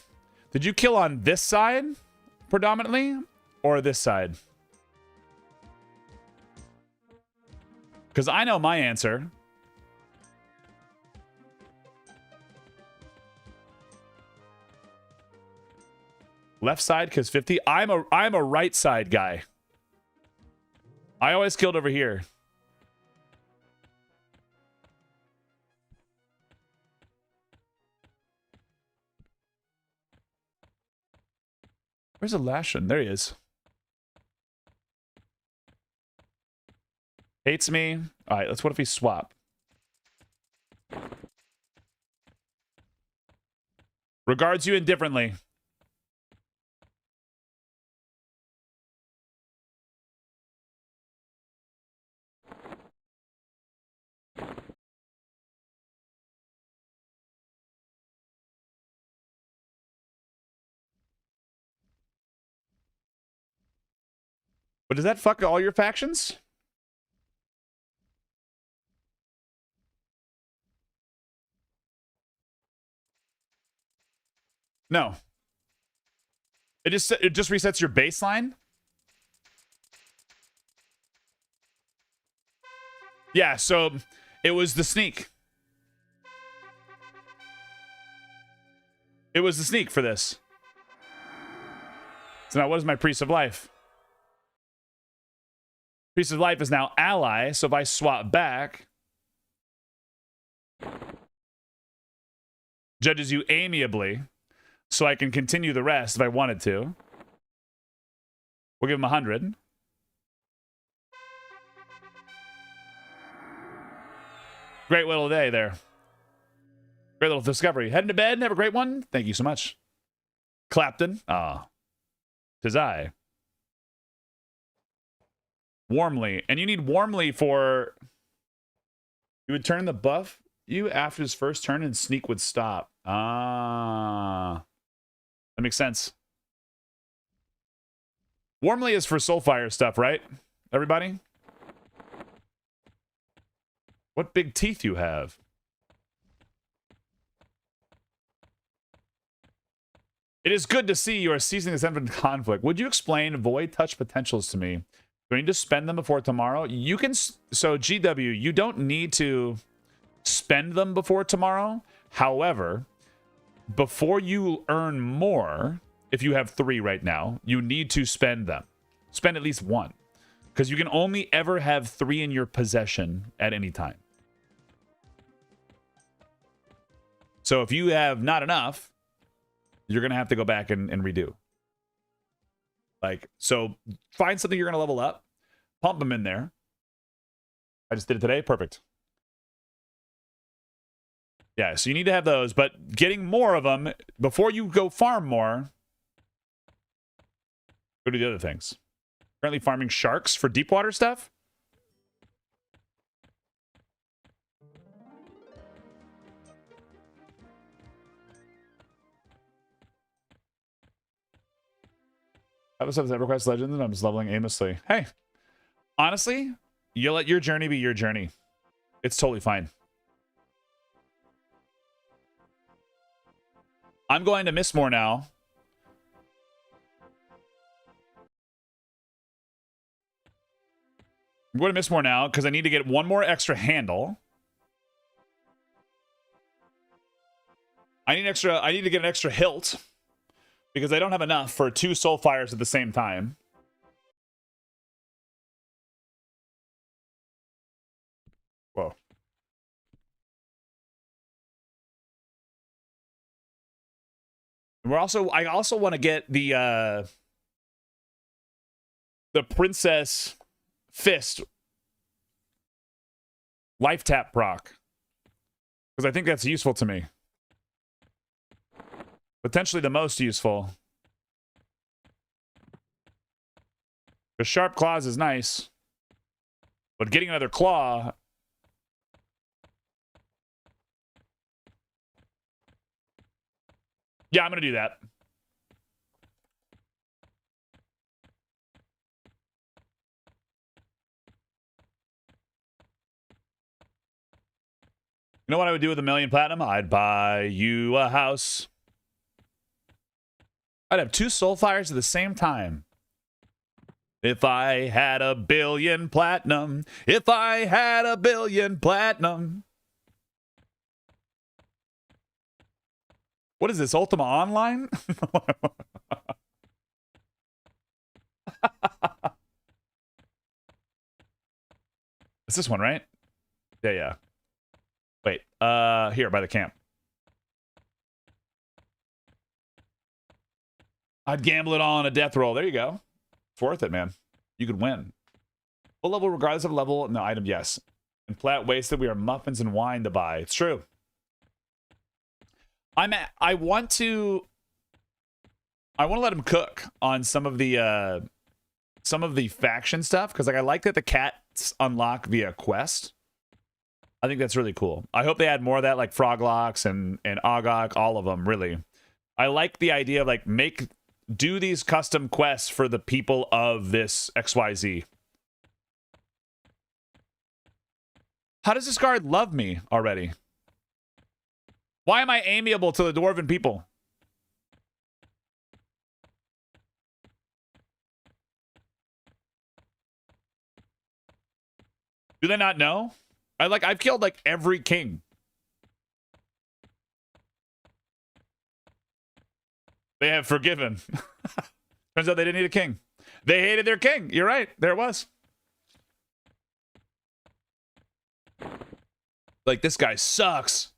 did you kill on this side predominantly or this side? Because I know my answer. Left side because 50. I'm a right side guy. I always killed over here. Where's Elashin? There he is. Hates me. All right, let's what if we swap? Regards you indifferently. But does that fuck all your factions? No. It just resets your baseline? Yeah, so it was the sneak. It was the sneak for this. So now what is my Priest of Life? Priest of Life is now ally, so if I swap back, judges you amiably, so I can continue the rest if I wanted to. We'll give him 100. Great little day there. Great little discovery. Heading to bed. Have a great one. Thank you so much. Clapton. Ah. 'Tis I. Warmly. And you need warmly for... You would turn the buff you after his first turn and sneak would stop. Ah. That makes sense. Warmly is for Soulfire stuff, right? Everybody? What big teeth you have. It is good to see you are seizing this end conflict. Would you explain void touch potentials to me? Do I need to spend them before tomorrow? You can... So, GW, you don't need to spend them before tomorrow. However, before you earn more, if you have 3 right now, you need to spend them. Spend at least 1. Because you can only ever have 3 in your possession at any time. So if you have not enough, you're going to have to go back and redo. Like, so find something you're going to level up. Pump them in there. I just did it today. Perfect. Yeah, so you need to have those. But getting more of them, before you go farm more, go do the other things. Currently farming sharks for deep water stuff. I was EverQuest Legends and I'm just leveling aimlessly. Hey, honestly, you let your journey be your journey. It's totally fine. I'm going to miss more now. I'm going to miss more now because I need to get 1 more extra handle. I need to get an extra hilt. Because I don't have enough for 2 Soulfires at the same time. Whoa. I also want to get the Princess Fist life tap proc. Because I think that's useful to me. Potentially the most useful. The sharp claws is nice. But getting another claw... Yeah, I'm going to do that. You know what I would do with 1,000,000 platinum? I'd buy you a house. I'd have 2 Soulfires at the same time. If I had 1 billion platinum. If I had 1 billion platinum. What is this, Ultima Online? It's this one, right? Yeah. Wait, here, by the camp. I'd gamble it all on a death roll. There you go. It's worth it, man. You could win. Full level, regardless of level, no item, yes. And plat wasted, we are muffins and wine to buy. It's true. I want to let him cook on some of the faction stuff, because like I like that the cats unlock via quest. I think that's really cool. I hope they add more of that, like Froglocks and Ogok, all of them, really. I like the idea of like make do these custom quests for the people of this XYZ. How does this guard love me already? Why am I amiable to the dwarven people? Do they not know? I've killed like every king. They have forgiven. Turns out they didn't need a king. They hated their king. You're right. There it was. Like, this guy sucks.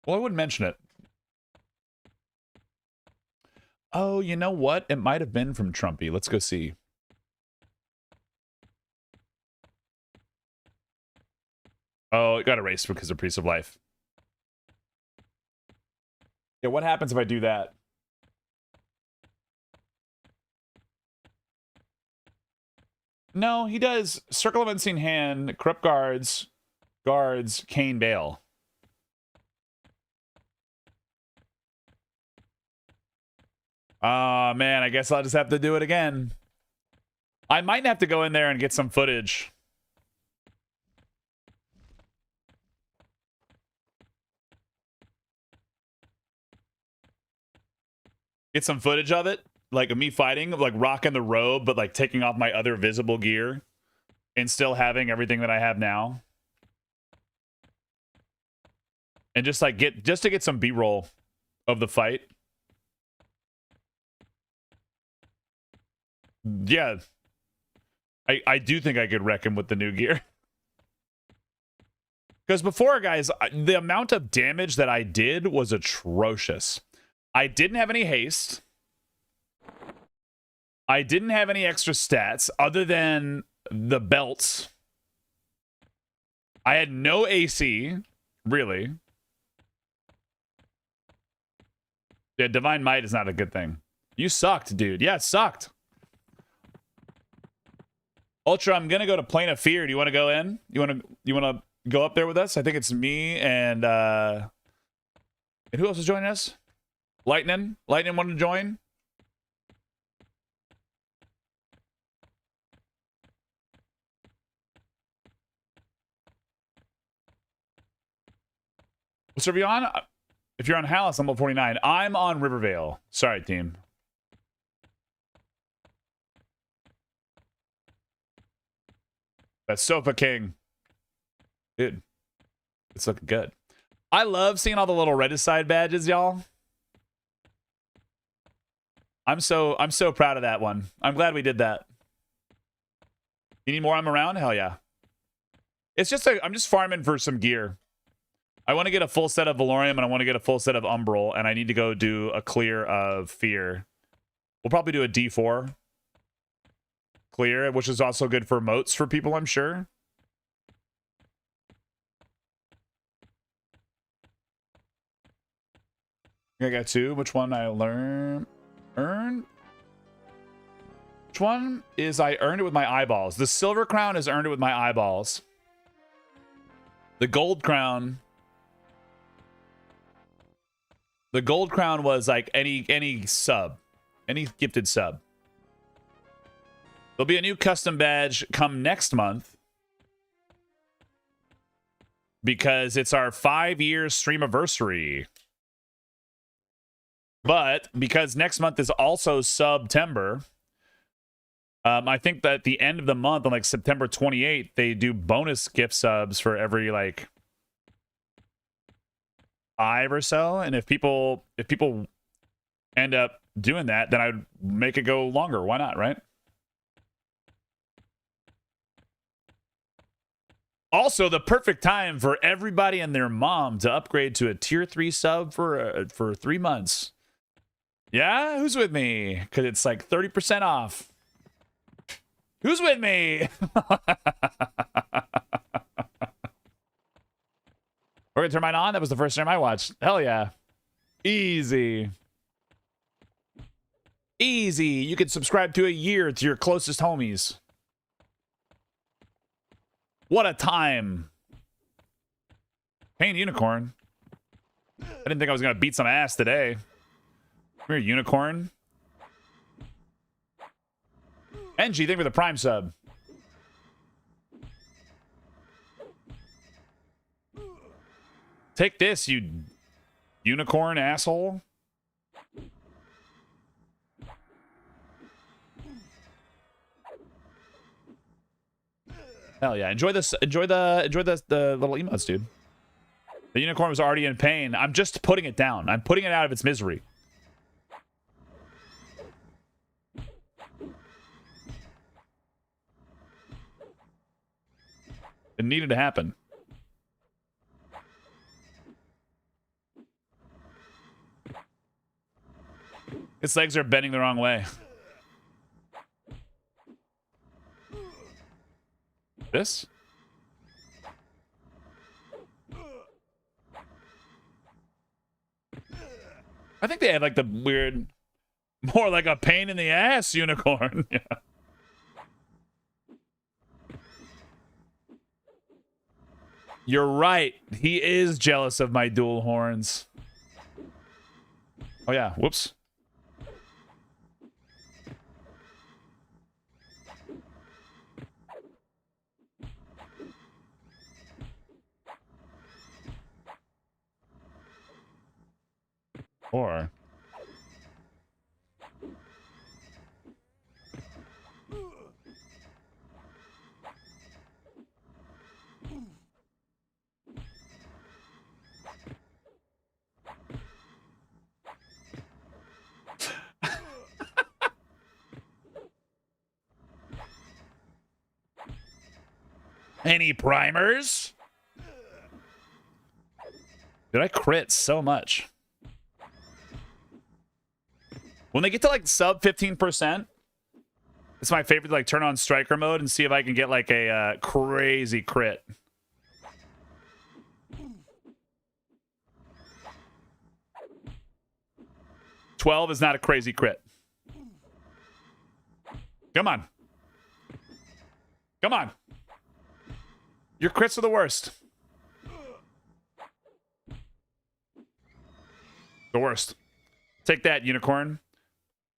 Well, I wouldn't mention it. Oh, you know what? It might have been from Trumpy. Let's go see. Oh, it got erased because of Priest of Life. Yeah, what happens if I do that? No, he does Circle of Unseen Hand, Corrupt Guards, Cane Bale. Oh, man, I guess I'll just have to do it again. I might have to go in there and get some footage. Get some footage of it, like me fighting, like rocking the robe, but like taking off my other visible gear and still having everything that I have now. And just like to get some B-roll of the fight. Yeah. I do think I could wreck him with the new gear. Because before, guys, the amount of damage that I did was atrocious. I didn't have any haste. I didn't have any extra stats other than the belts. I had no AC, really. Yeah, Divine Might is not a good thing. You sucked, dude. Yeah, it sucked. Ultra, I'm gonna go to Plane of Fear. Do you want to go in? You wanna go up there with us? I think it's me and who else is joining us? Lightning wanted to join. So if you're on Hallis, I'm level 49. I'm on Rivervale. Sorry, team. That's Sofa King. Dude, it's looking good. I love seeing all the little Regicide badges, y'all. I'm so proud of that one. I'm glad we did that. You need more Amaran? Hell yeah. It's just I'm just farming for some gear. I want to get a full set of Valorium and I want to get a full set of Umbral, and I need to go do a clear of Fear. We'll probably do a D4 clear, which is also good for moats for people, I'm sure. I got two. Which one I earn? Which one is I earned it with my eyeballs? The silver crown is earned it with my eyeballs. The gold crown. The gold crown was like any sub, any gifted sub. There'll be a new custom badge come next month because it's our 5-year streamiversary. But because next month is also September, I think that at the end of the month on like September 28th, they do bonus gift subs for every like 5 or so. And if people end up doing that, then I'd make it go longer. Why not, right? Also, the perfect time for everybody and their mom to upgrade to a tier 3 sub for 3 months. Yeah, who's with me? Because it's like 30% off. Who's with me? We're gonna turn mine on. That was the first stream I watched. Hell yeah. Easy. Easy. You can subscribe to a year to your closest homies. What a time. Pain Unicorn. I didn't think I was gonna beat some ass today. Come here, unicorn. NG, thank you for the prime sub. Take this, you unicorn asshole. Hell yeah. Enjoy this. Enjoy the little emotes, dude. The unicorn was already in pain. I'm just putting it down. I'm putting it out of its misery. It needed to happen. Its legs are bending the wrong way. This? I think they had like the weird, more like a pain in the ass unicorn. Yeah. You're right. He is jealous of my dual horns. Oh yeah, whoops. Or any primers? Did I crit so much? When they get to like sub 15%, it's my favorite to like turn on striker mode and see if I can get like a crazy crit. $12 is not a crazy crit. Come on. Come on. Your crits are the worst. The worst. Take that, unicorn.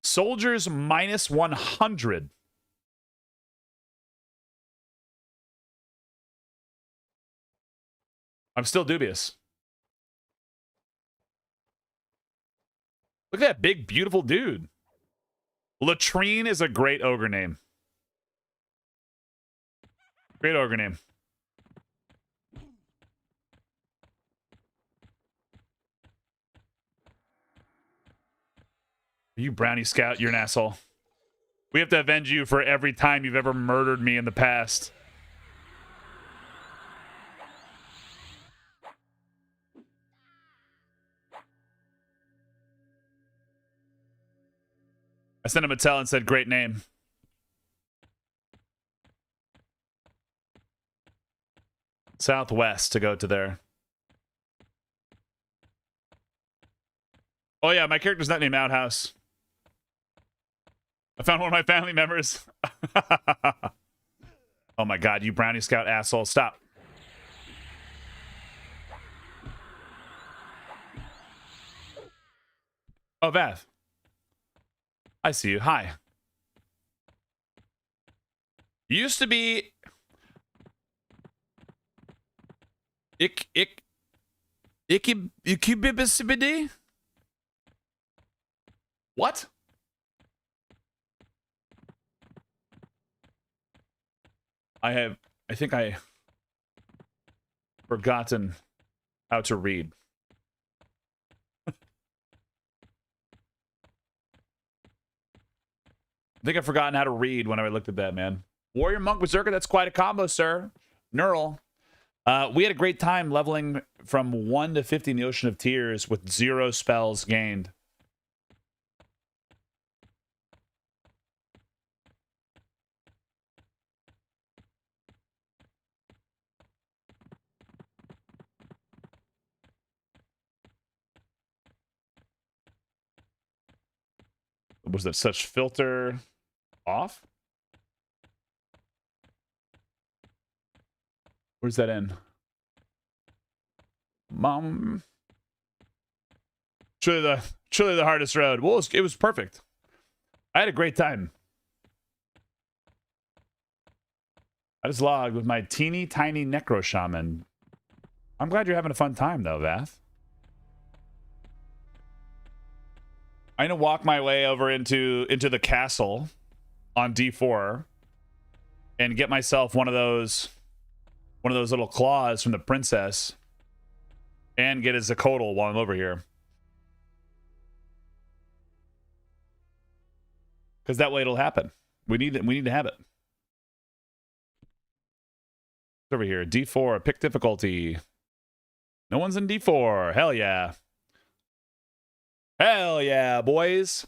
Soldiers minus 100. I'm still dubious. Look at that big, beautiful dude. Latrine is a great ogre name. Great ogre name. You brownie scout, you're an asshole. We have to avenge you for every time you've ever murdered me in the past. I sent him a tell and said, great name. Southwest to go to there. Oh yeah, my character's not named Outhouse. I found one of my family members. Oh my god, you brownie scout asshole. Stop. Oh, Vath. I see you. Hi. Used to be... Ikibibisibidi? What? I think I forgotten how to read. I think I've forgotten how to read when I looked at that, man. Warrior Monk Berserker, that's quite a combo, sir. Neural. We had a great time leveling from 1 to 50 in the Ocean of Tears with 0 spells gained. Was that such filter off? Where's that in? Mom. Truly the hardest road. Well, it was perfect. I had a great time. I just logged with my teeny tiny necro shaman. I'm glad you're having a fun time though, Vath. I'm gonna walk my way over into the castle on D4 and get myself one of those little claws from the princess and get a Zacodal while I'm over here. Because that way it'll happen. We need to have it. It's over here. D4, pick difficulty. No one's in D4. Hell yeah. Hell yeah, boys.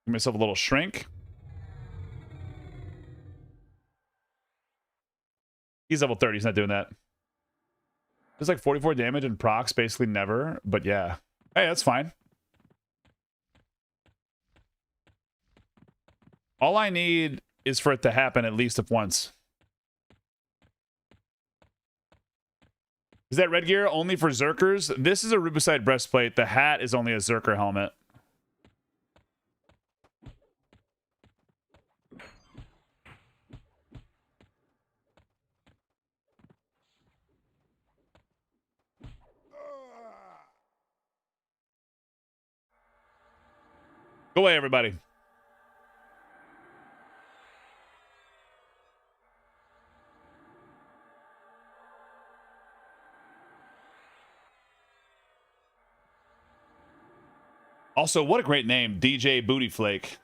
Give myself a little shrink. He's level 30. He's not doing that. There's like 44 damage and procs basically never, but yeah. Hey, that's fine. All I need is for it to happen at least once. Is that red gear only for Zerkers? This is a Rubicide breastplate. The hat is only a Zerker helmet. Go away, everybody. Also, what a great name, DJ Booty Flake.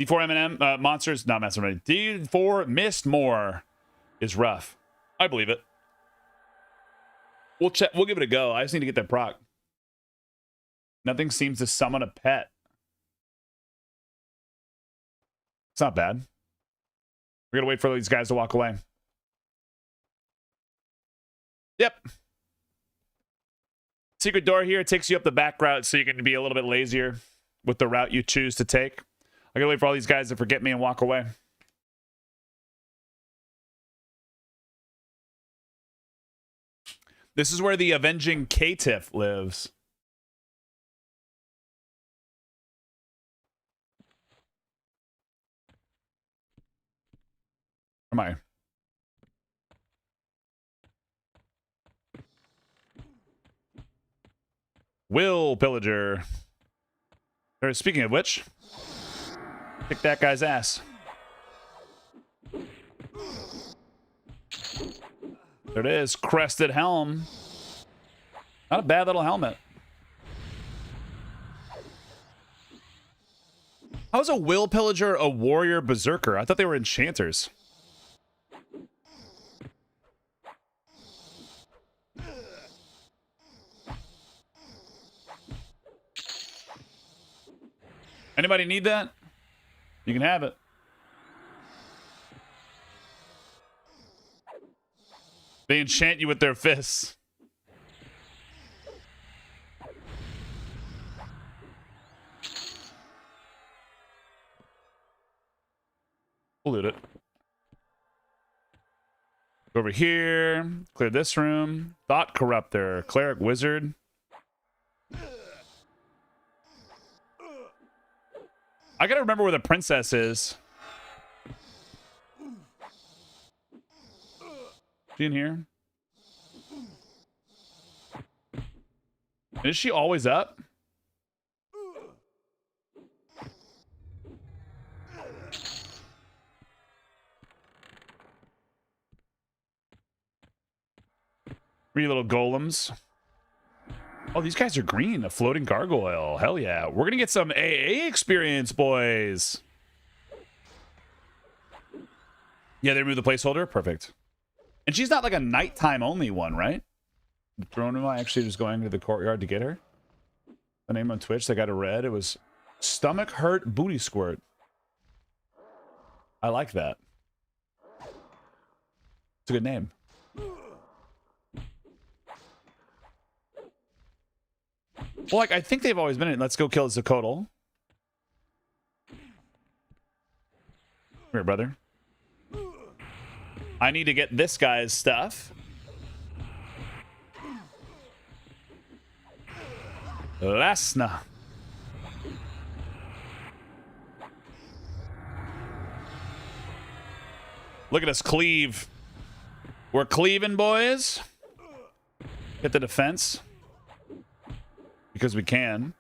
D4 M&M monsters, not messing with me. D4 Mist More is rough. I believe it. We'll check. We'll give it a go. I just need to get that proc. Nothing seems to summon a pet. It's not bad. We're gonna wait for these guys to walk away. Yep. Secret door here takes you up the back route so you can be a little bit lazier with the route you choose to take. I gotta wait for all these guys to forget me and walk away. This is where the avenging Caitiff lives. Am I? Will Pillager. Speaking of which, kick that guy's ass. There it is, crested helm. Not a bad little helmet. How is a Will Pillager a warrior berserker? I thought they were enchanters. Anybody need that? You can have it. They enchant you with their fists. We'll loot it. Go over here. Clear this room. Thought Corruptor. Cleric Wizard. I gotta remember where the princess is. She in here? Is she always up? Three little golems. Oh, these guys are green. A floating gargoyle. Hell yeah. We're gonna get some AA experience, boys. Yeah, they removed the placeholder. Perfect. And she's not like a nighttime only one, right? The throne room, I actually was going to the courtyard to get her. The name on Twitch, they got a red. It was Stomach Hurt Booty Squirt. I like that. It's a good name. Well, like, I think they've always been in it. Let's go kill Zacodal. here, brother. I need to get this guy's stuff. Lasna. Look at us cleave. We're cleaving, boys. Hit the defense. Because we can.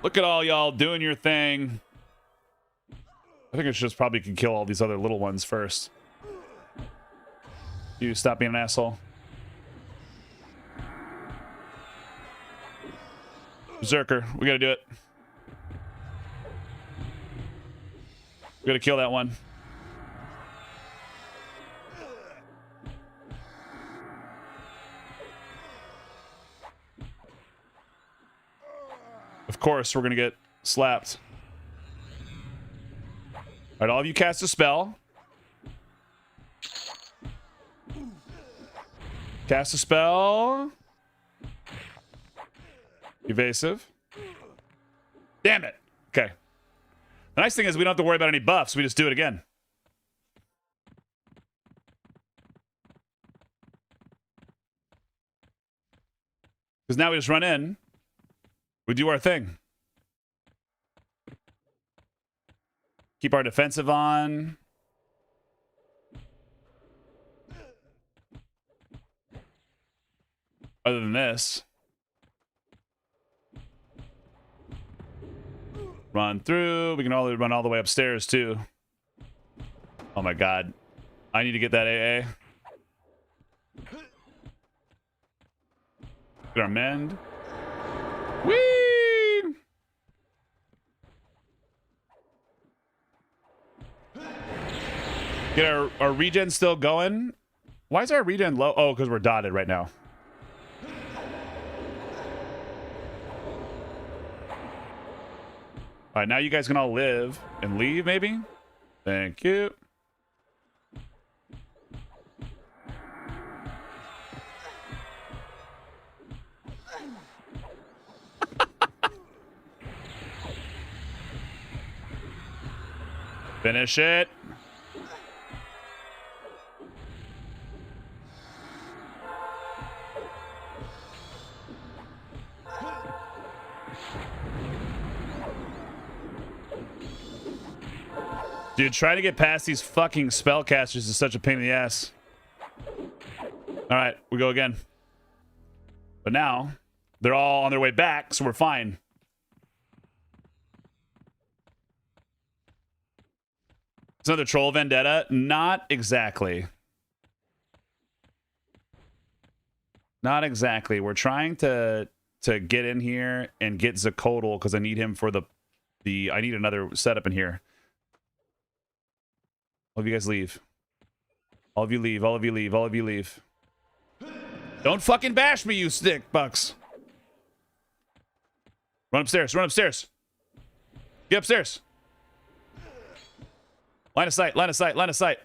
Look at all y'all doing your thing. I think it's just probably can kill all these other little ones first. You stop being an asshole. Berserker, we gotta do it. We gotta kill that one. Of course, we're gonna get slapped. All right, all of you cast a spell. Cast a spell. Evasive. Damn it. Okay. The nice thing is we don't have to worry about any buffs. We just do it again. Because now we just run in. We do our thing. Keep our defensive on. Other than this. Run through. We can all run all the way upstairs too. Oh my god. I need to get that AA. Get our mend. Whee! Get our regen still going. Why is our regen low? Oh, because we're dotted right now. All right, now you guys can all live and leave, maybe? Thank you. Finish it. Dude, trying to get past these fucking spellcasters is such a pain in the ass. All right, we go again. But now, they're all on their way back, so we're fine. It's another troll vendetta? Not exactly. Not exactly. We're trying to get in here and get Zacodal because I need him for the I need another setup in here. All of you guys leave. All of you leave. All of you leave. All of you leave. Don't fucking bash me, you stick bucks. Run upstairs. Run upstairs. Get upstairs. Line of sight. Line of sight. Line of sight.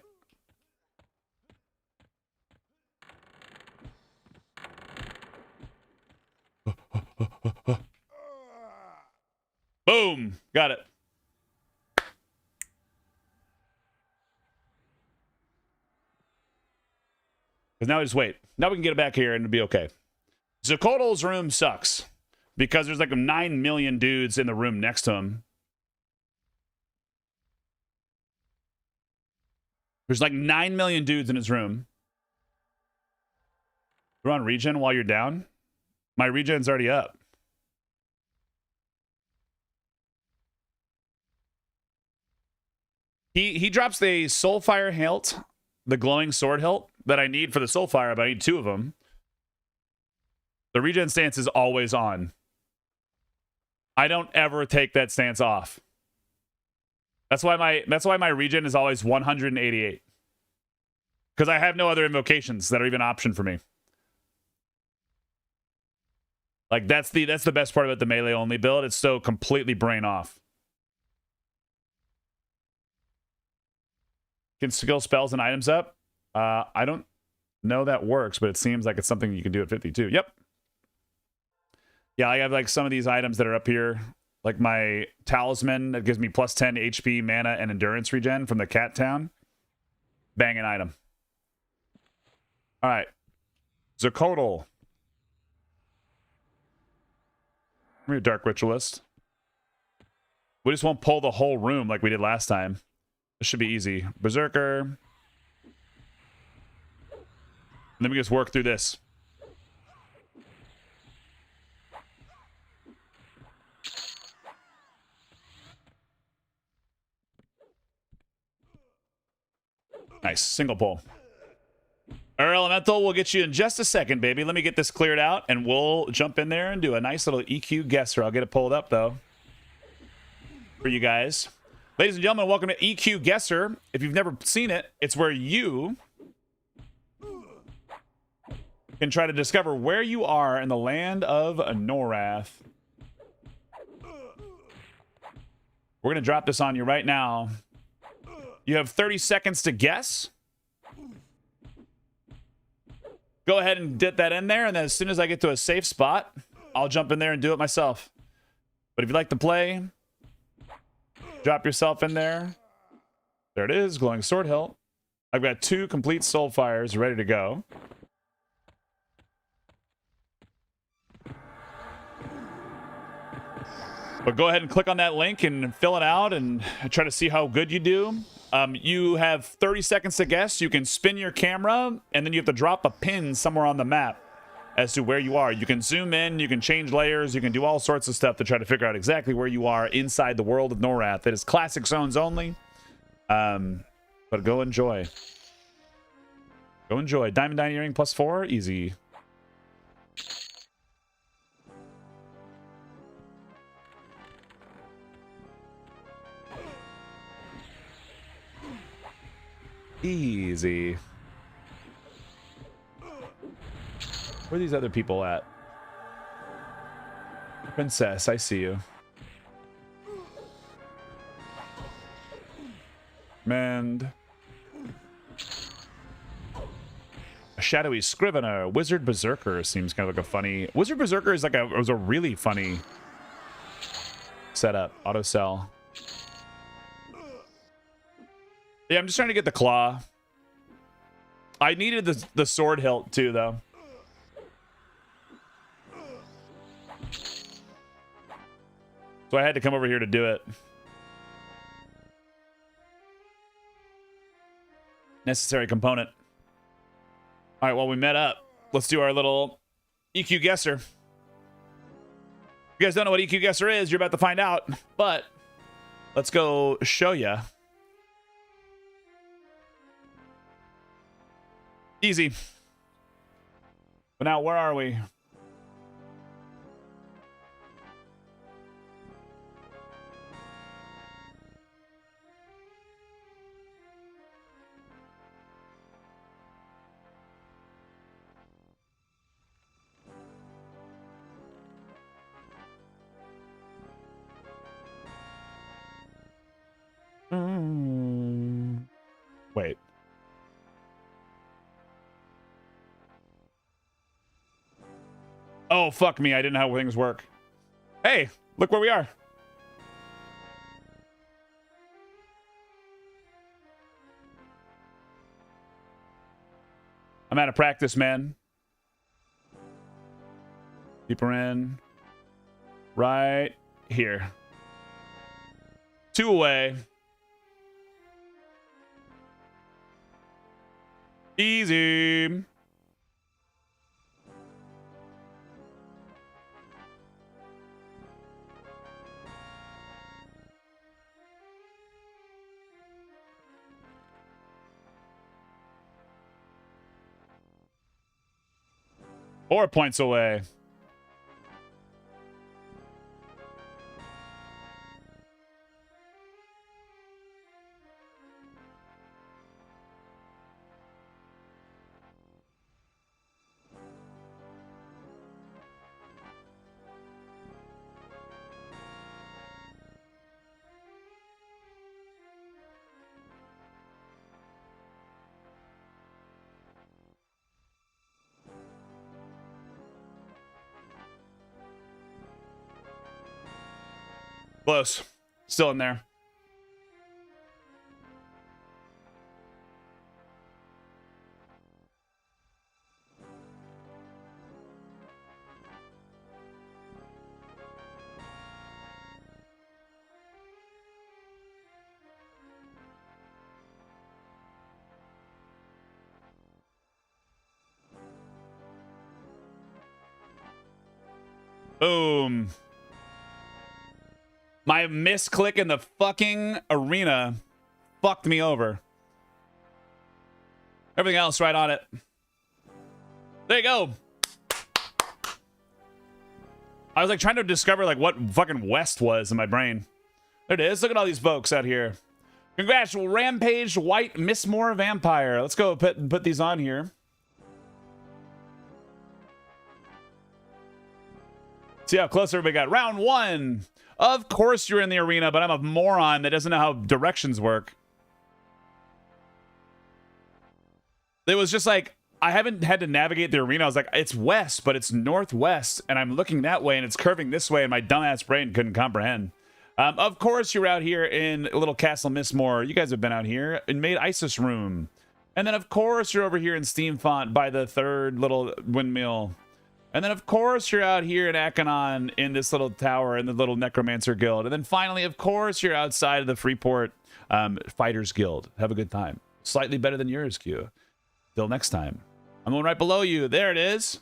Boom. Got it. Because now we just wait. Now we can get it back here and it'll be okay. Zacodal's room sucks. Because there's like 9 million dudes in the room next to him. There's like 9 million dudes in his room. You're on regen while you're down? My regen's already up. He drops the Soulfire hilt, the glowing sword hilt that I need for the Soulfire, but I need 2 of them. The regen stance is always on. I don't ever take that stance off. That's why my regen is always 188. Because I have no other invocations that are even an option for me. Like that's the best part about the melee only build. It's so completely brain off. Can skill spells and items up? I don't know that works, but it seems like it's something you can do at 52. Yep. Yeah, I have like some of these items that are up here. Like my talisman that gives me plus 10 HP, mana, and endurance regen from the cat town. Banging item. All right. Zakotl. Come here, Dark Ritualist. We just won't pull the whole room like we did last time. This should be easy. Berserker. And then we just work through this. Nice. Single pull. Our elemental will get you in just a second, baby. Let me get this cleared out, and we'll jump in there and do a nice little EQ guesser. I'll get it pulled up, though, for you guys. Ladies and gentlemen, welcome to EQ Guesser. If you've never seen it, it's where you can try to discover where you are in the land of Norath. We're going to drop this on you right now. You have 30 seconds to guess. Go ahead and dip that in there, and then as soon as I get to a safe spot, I'll jump in there and do it myself. But if you'd like to play, drop yourself in there. There it is, glowing sword hilt. I've got 2 complete soul fires ready to go. But go ahead and click on that link and fill it out and try to see how good you do. You have 30 seconds to guess. You can spin your camera, and then you have to drop a pin somewhere on the map as to where you are. You can zoom in, you can change layers, you can do all sorts of stuff to try to figure out exactly where you are inside the world of Norath. It is classic zones only. But go enjoy. Go enjoy. Diamond Earring +4, easy. Easy. Where are these other people at? Princess, I see you. Mend. A shadowy scrivener. Wizard Berserker seems kind of like a funny... Wizard Berserker is like was a really funny setup. Auto sell. Yeah, I'm just trying to get the claw. I needed the sword hilt too, though. So I had to come over here to do it. Necessary component. All right, well, we met up. Let's do our little EQ guesser. If you guys don't know what EQ guesser is, you're about to find out. But let's go show you. Easy. But now, where are we? Wait. Oh, fuck me. I didn't know how things work. Hey, look where we are. I'm out of practice, man. Deeper in. Right here. 2 away. Easy. Four points away. Close. Still in there. Boom. My misclick in the fucking arena fucked me over. Everything else right on it. There you go. I was like trying to discover like what fucking West was in my brain. There it is. Look at all these folks out here. Congrats, Rampage White Mistmore Vampire. Let's go put these on here. See how close everybody got. Round one. Of course you're in the arena, but I'm a moron that doesn't know how directions work. It was just like, I haven't had to navigate the arena. I was like, it's west, but it's northwest, and I'm looking that way, and it's curving this way, and my dumbass brain couldn't comprehend. Of course you're out here in Little Castle Mistmore. You guys have been out here and made Isis Room. And then, of course, you're over here in Steamfont by the third little windmill. And then, of course, you're out here in Akanon in this little tower in the little Necromancer Guild. And then finally, of course, you're outside of the Freeport Fighters Guild. Have a good time. Slightly better than yours, Q. Till next time. I'm going right below you. There it is.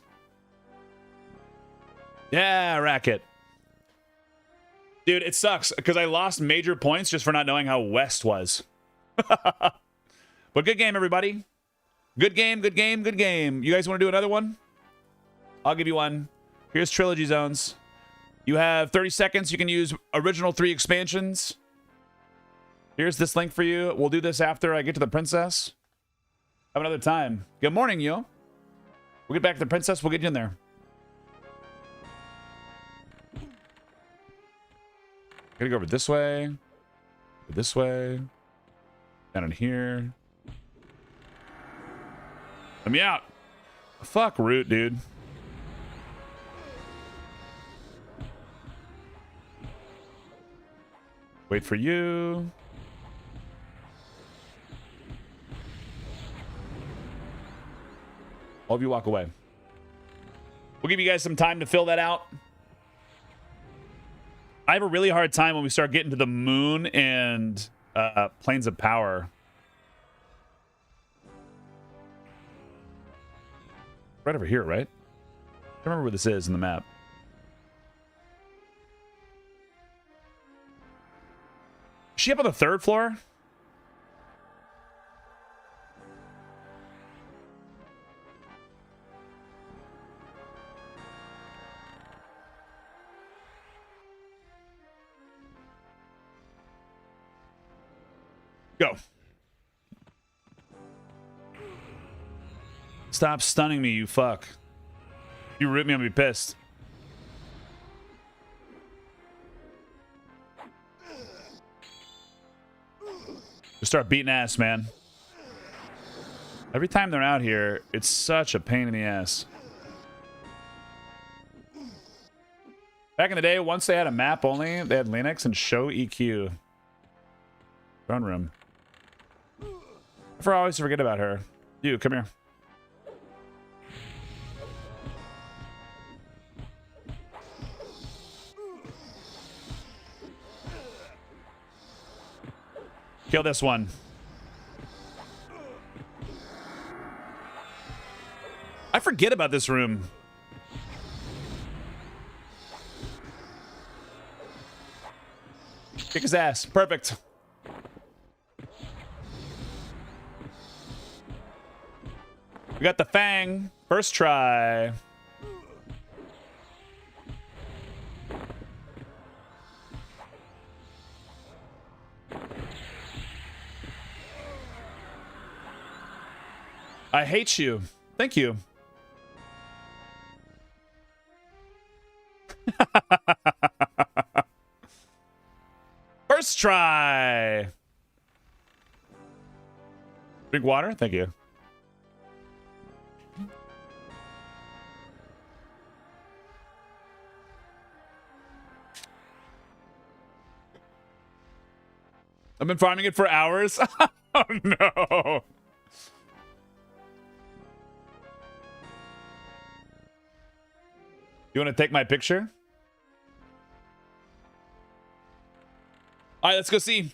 Yeah, racket. Dude, it sucks because I lost major points just for not knowing how West was. But good game, everybody. Good game, good game, good game. You guys want to do another one? I'll give you one. Here's Trilogy Zones. You have 30 seconds. You can use original 3 expansions. Here's this link for you. We'll do this after I get to the princess. Have another time. Good morning, yo. We'll get back to the princess. We'll get you in there. Gotta go over this way. This way. Down in here. Let me out. Fuck Root, dude. Wait for you. All of you walk away. We'll give you guys some time to fill that out. I have a really hard time when we start getting to the moon and planes of power. Right over here, right? I remember where this is in the map. Is she up on the 3rd floor? Go. Stop stunning me, you fuck. If you root me, I'm gonna be pissed. Just start beating ass, man. Every time they're out here, it's such a pain in the ass. Back in the day, once they had a map only, they had Linux and show EQ. Throne room. I always forget about her. You, come here. Kill this one. I forget about this room. Kick his ass. Perfect. We got the Fang. First try. I hate you. Thank you. First try. Drink water. Thank you. I've been farming it for hours. Oh no. You want to take my picture? All right, let's go see.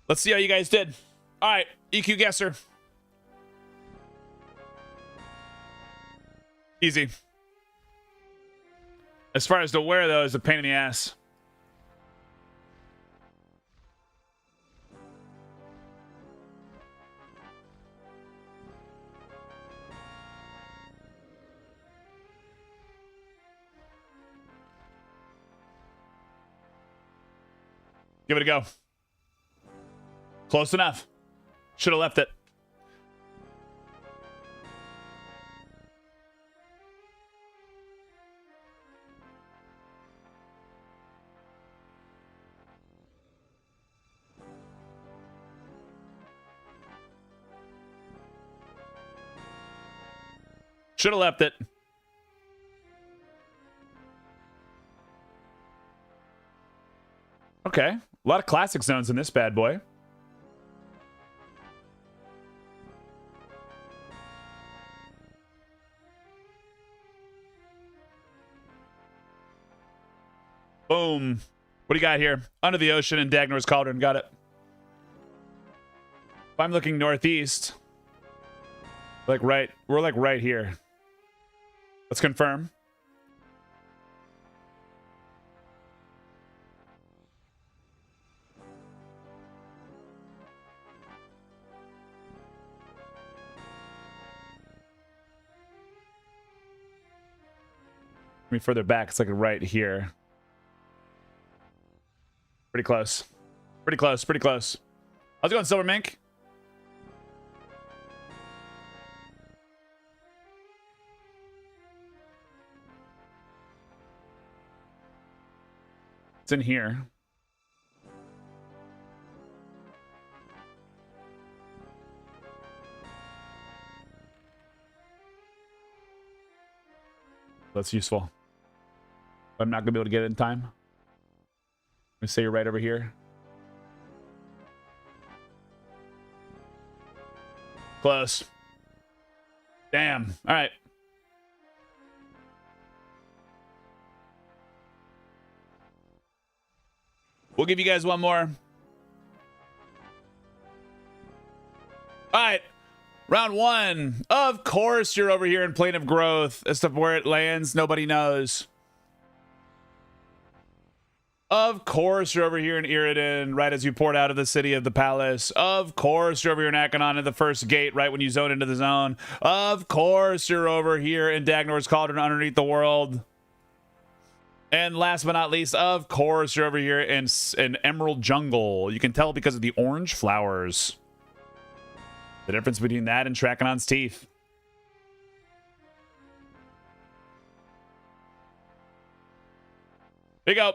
Let's see how you guys did. All right, EQ guesser. Easy. As far as the wear, though, is a pain in the ass. Give it a go. Close enough. Should have left it. Should have left it. Okay. A lot of classic zones in this bad boy. Boom. What do you got here? Under the Ocean and Dagnor's Cauldron. Got it. If I'm looking northeast, we're like right here. Let's confirm. Let me further back. It's like right here. Pretty close. Pretty close. Pretty close. How's it going, Silver Mink? It's in here. That's useful. But I'm not gonna be able to get it in time. Let me say you're right over here. Close. Damn. All right. We'll give you guys one more. All right. Round one. Of course, you're over here in Plane of Growth. As to where it lands, nobody knows. Of course, you're over here in Iridan, right as you poured out of the city of the palace. Of course, you're over here in Akanon at the first gate, right when you zone into the zone. Of course, you're over here in Dagnor's Cauldron underneath the world. And last but not least, of course, you're over here in Emerald Jungle. You can tell because of the orange flowers. The difference between that and Trakanon's teeth. There you go.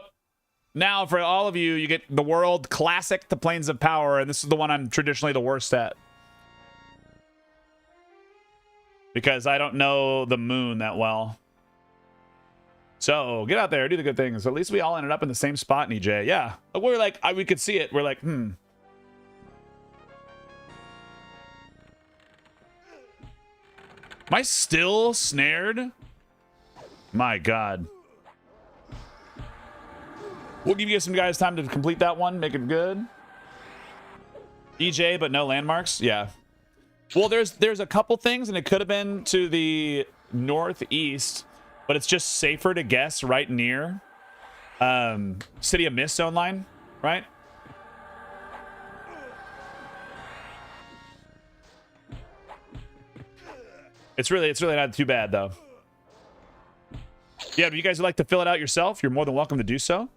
Now, for all of you, you get the World Classic to Planes of Power, and this is the one I'm traditionally the worst at. Because I don't know the moon that well. So, get out there, do the good things. At least we all ended up in the same spot, EJ. Yeah. We're like, we could see it. We're like, Am I still snared? My God. We'll give you some guys time to complete that one. Make it good. EJ, but no landmarks? Yeah. Well, there's a couple things, and it could have been to the northeast, but it's just safer to guess right near City of Mist zone line, right? It's really not too bad, though. Yeah, if you guys would like to fill it out yourself, you're more than welcome to do so.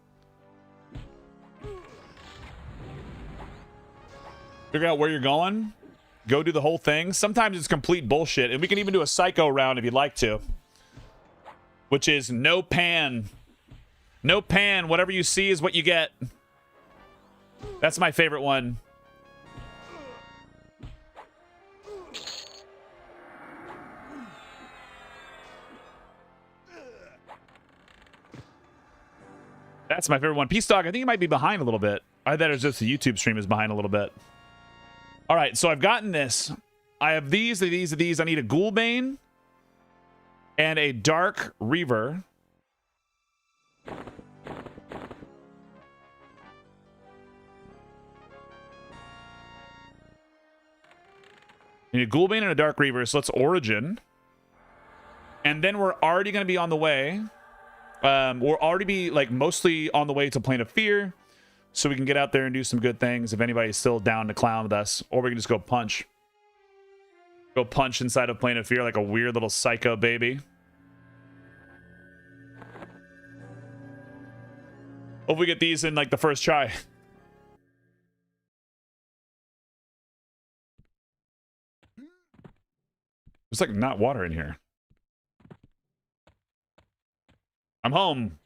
Figure out where you're going. Go do the whole thing. Sometimes it's complete bullshit, and we can even do a psycho round if you'd like to. Which is no pan. No pan. Whatever you see is what you get. That's my favorite one. That's my favorite one. Peace Dog, I think you might be behind a little bit. I thought it was just the YouTube stream is behind a little bit. All right, so I've gotten this. I have these. I need a Ghoulbane and a Dark Reaver. I need a Ghoulbane and a Dark Reaver, so let's Origin. And then we're already going to be on the way. We'll already be, like, mostly on the way to Plane of Fear, so we can get out there and do some good things if anybody's still down to clown with us. Or we can just go punch. Go punch inside of Plane of Fear like a weird little psycho baby. Hope we get these in, like, the first try. There's, like, not water in here. I'm home.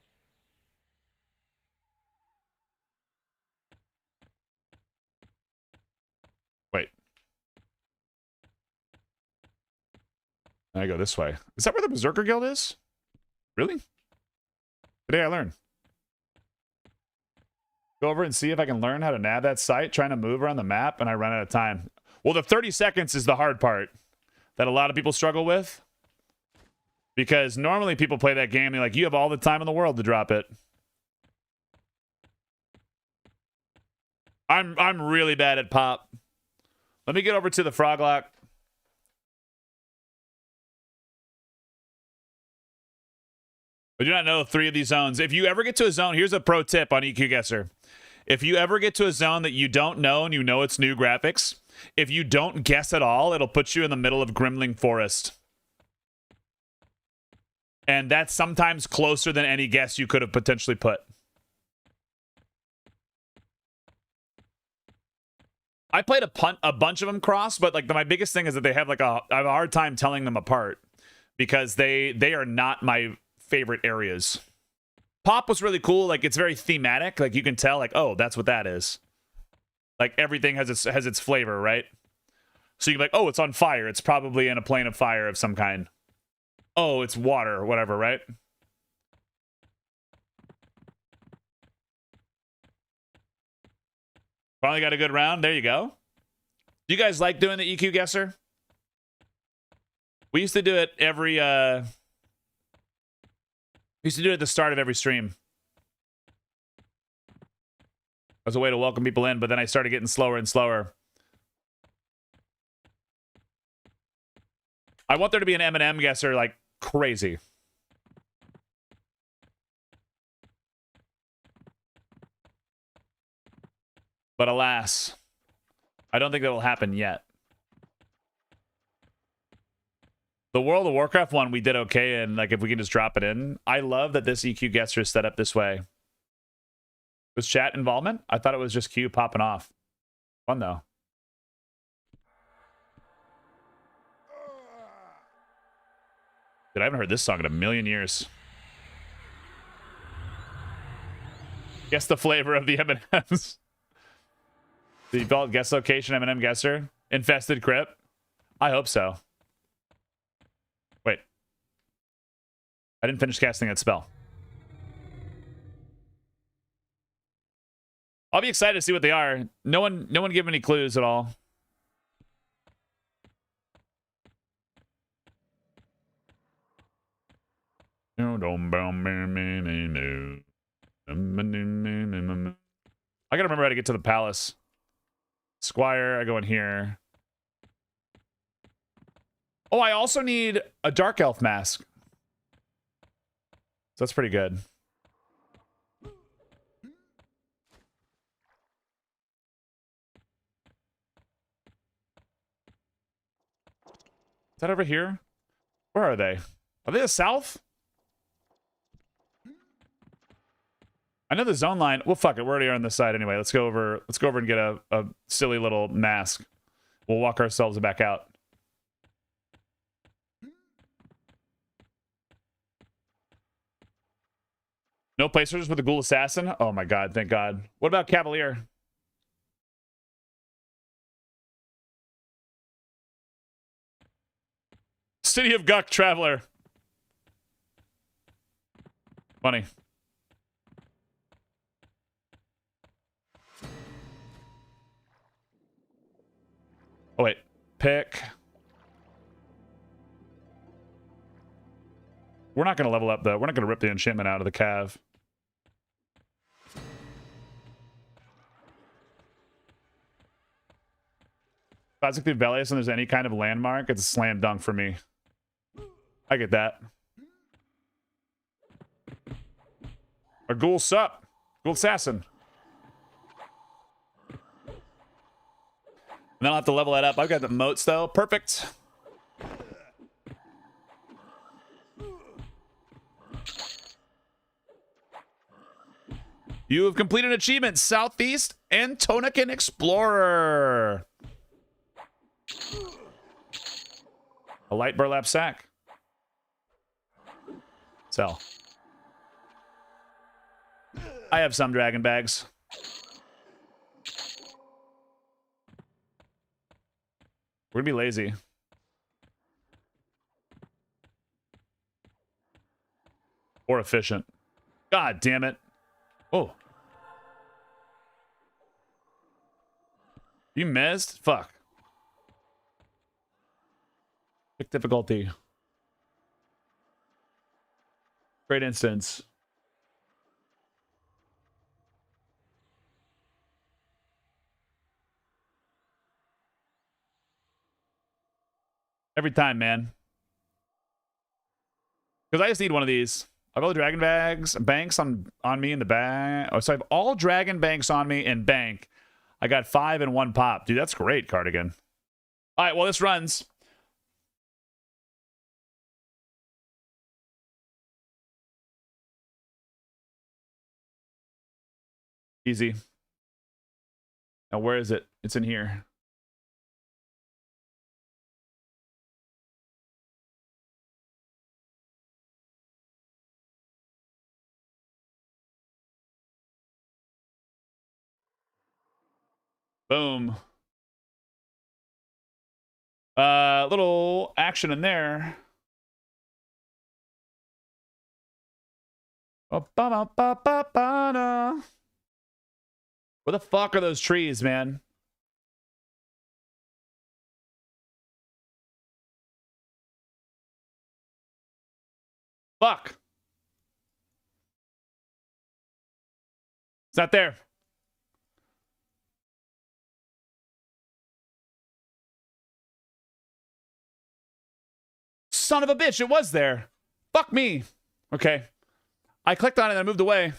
Wait. I go this way. Is that where the Berserker Guild is? Really? Today I learned. Go over and see if I can learn how to nav that site, trying to move around the map, and I run out of time. Well, the 30 seconds is the hard part that a lot of people struggle with. Because normally people play that game and they're like, you have all the time in the world to drop it. I'm really bad at pop. Let me get over to the Froglock. I do not know 3 of these zones. If you ever get to a zone, here's a pro tip on EQ Guesser. If you ever get to a zone that you don't know and you know it's new graphics, if you don't guess at all, it'll put you in the middle of Grimling Forest. And that's sometimes closer than any guess you could have potentially put. I played a bunch of them cross, but like my biggest thing is that they have like I have a hard time telling them apart because they are not my favorite areas. Pop was really cool. Like it's very thematic. Like you can tell like, oh, that's what that is. Like everything has its flavor, right? So you're like, oh, it's on fire. It's probably in a plane of fire of some kind. Oh, it's water or whatever, right? Finally got a good round. There you go. Do you guys like doing the EQ Guesser? We used to do it every... We used to do it at the start of every stream. As a way to welcome people in, but then I started getting slower and slower. I want there to be an M&M Guesser, like, crazy. But alas, I don't think that will happen yet. The World of Warcraft one we did okay, and like if we can just drop it in. I love that this EQ Guesser is set up this way. Was chat involvement? I thought it was just Q popping off. Fun though. Dude, I haven't heard this song in a million years. Guess the flavor of the M&Ms. The default guess location M&M Guesser. Infested Crypt. I hope so. Wait. I didn't finish casting that spell. I'll be excited to see what they are. No one gave any clues at all. I gotta remember how to get to the palace. Squire, I go in here. Oh, I also need a Dark Elf mask. So that's pretty good. Is that over here? Where are they? Are they the south? I know the zone line. Well, fuck it. We're already on this side anyway. Let's go over and get a silly little mask. We'll walk ourselves back out. No placers with the Ghoul Assassin? Oh my god, thank god. What about Cavalier? City of Guck Traveler. Funny. Oh, wait. Pick. We're not going to level up, though. We're not going to rip the enchantment out of the cav. If I was through Velius and there's any kind of landmark, it's a slam dunk for me. I get that. A ghoul sup. Ghoul assassin. And then I'll have to level that up. I've got the moats, though. Perfect. You have completed an achievement. Southeast Antonican Explorer. A light burlap sack. Sell. I have some dragon bags. We're gonna be lazy. Or efficient. God damn it. Oh. You missed? Fuck. Pick difficulty. Great instance. Every time, man. Because I just need one of these. I have all the dragon banks on me in the bag. Oh, so I have all dragon banks on me and bank. I got 5 in 1 pop. Dude, that's great, Cardigan. All right, well, this runs. Easy. Now, where is it? It's in here. Boom. Little action in there. Where the fuck are those trees, man? Fuck. It's not there. Son of a bitch, it was there. Fuck me. Okay. I clicked on it and I moved away.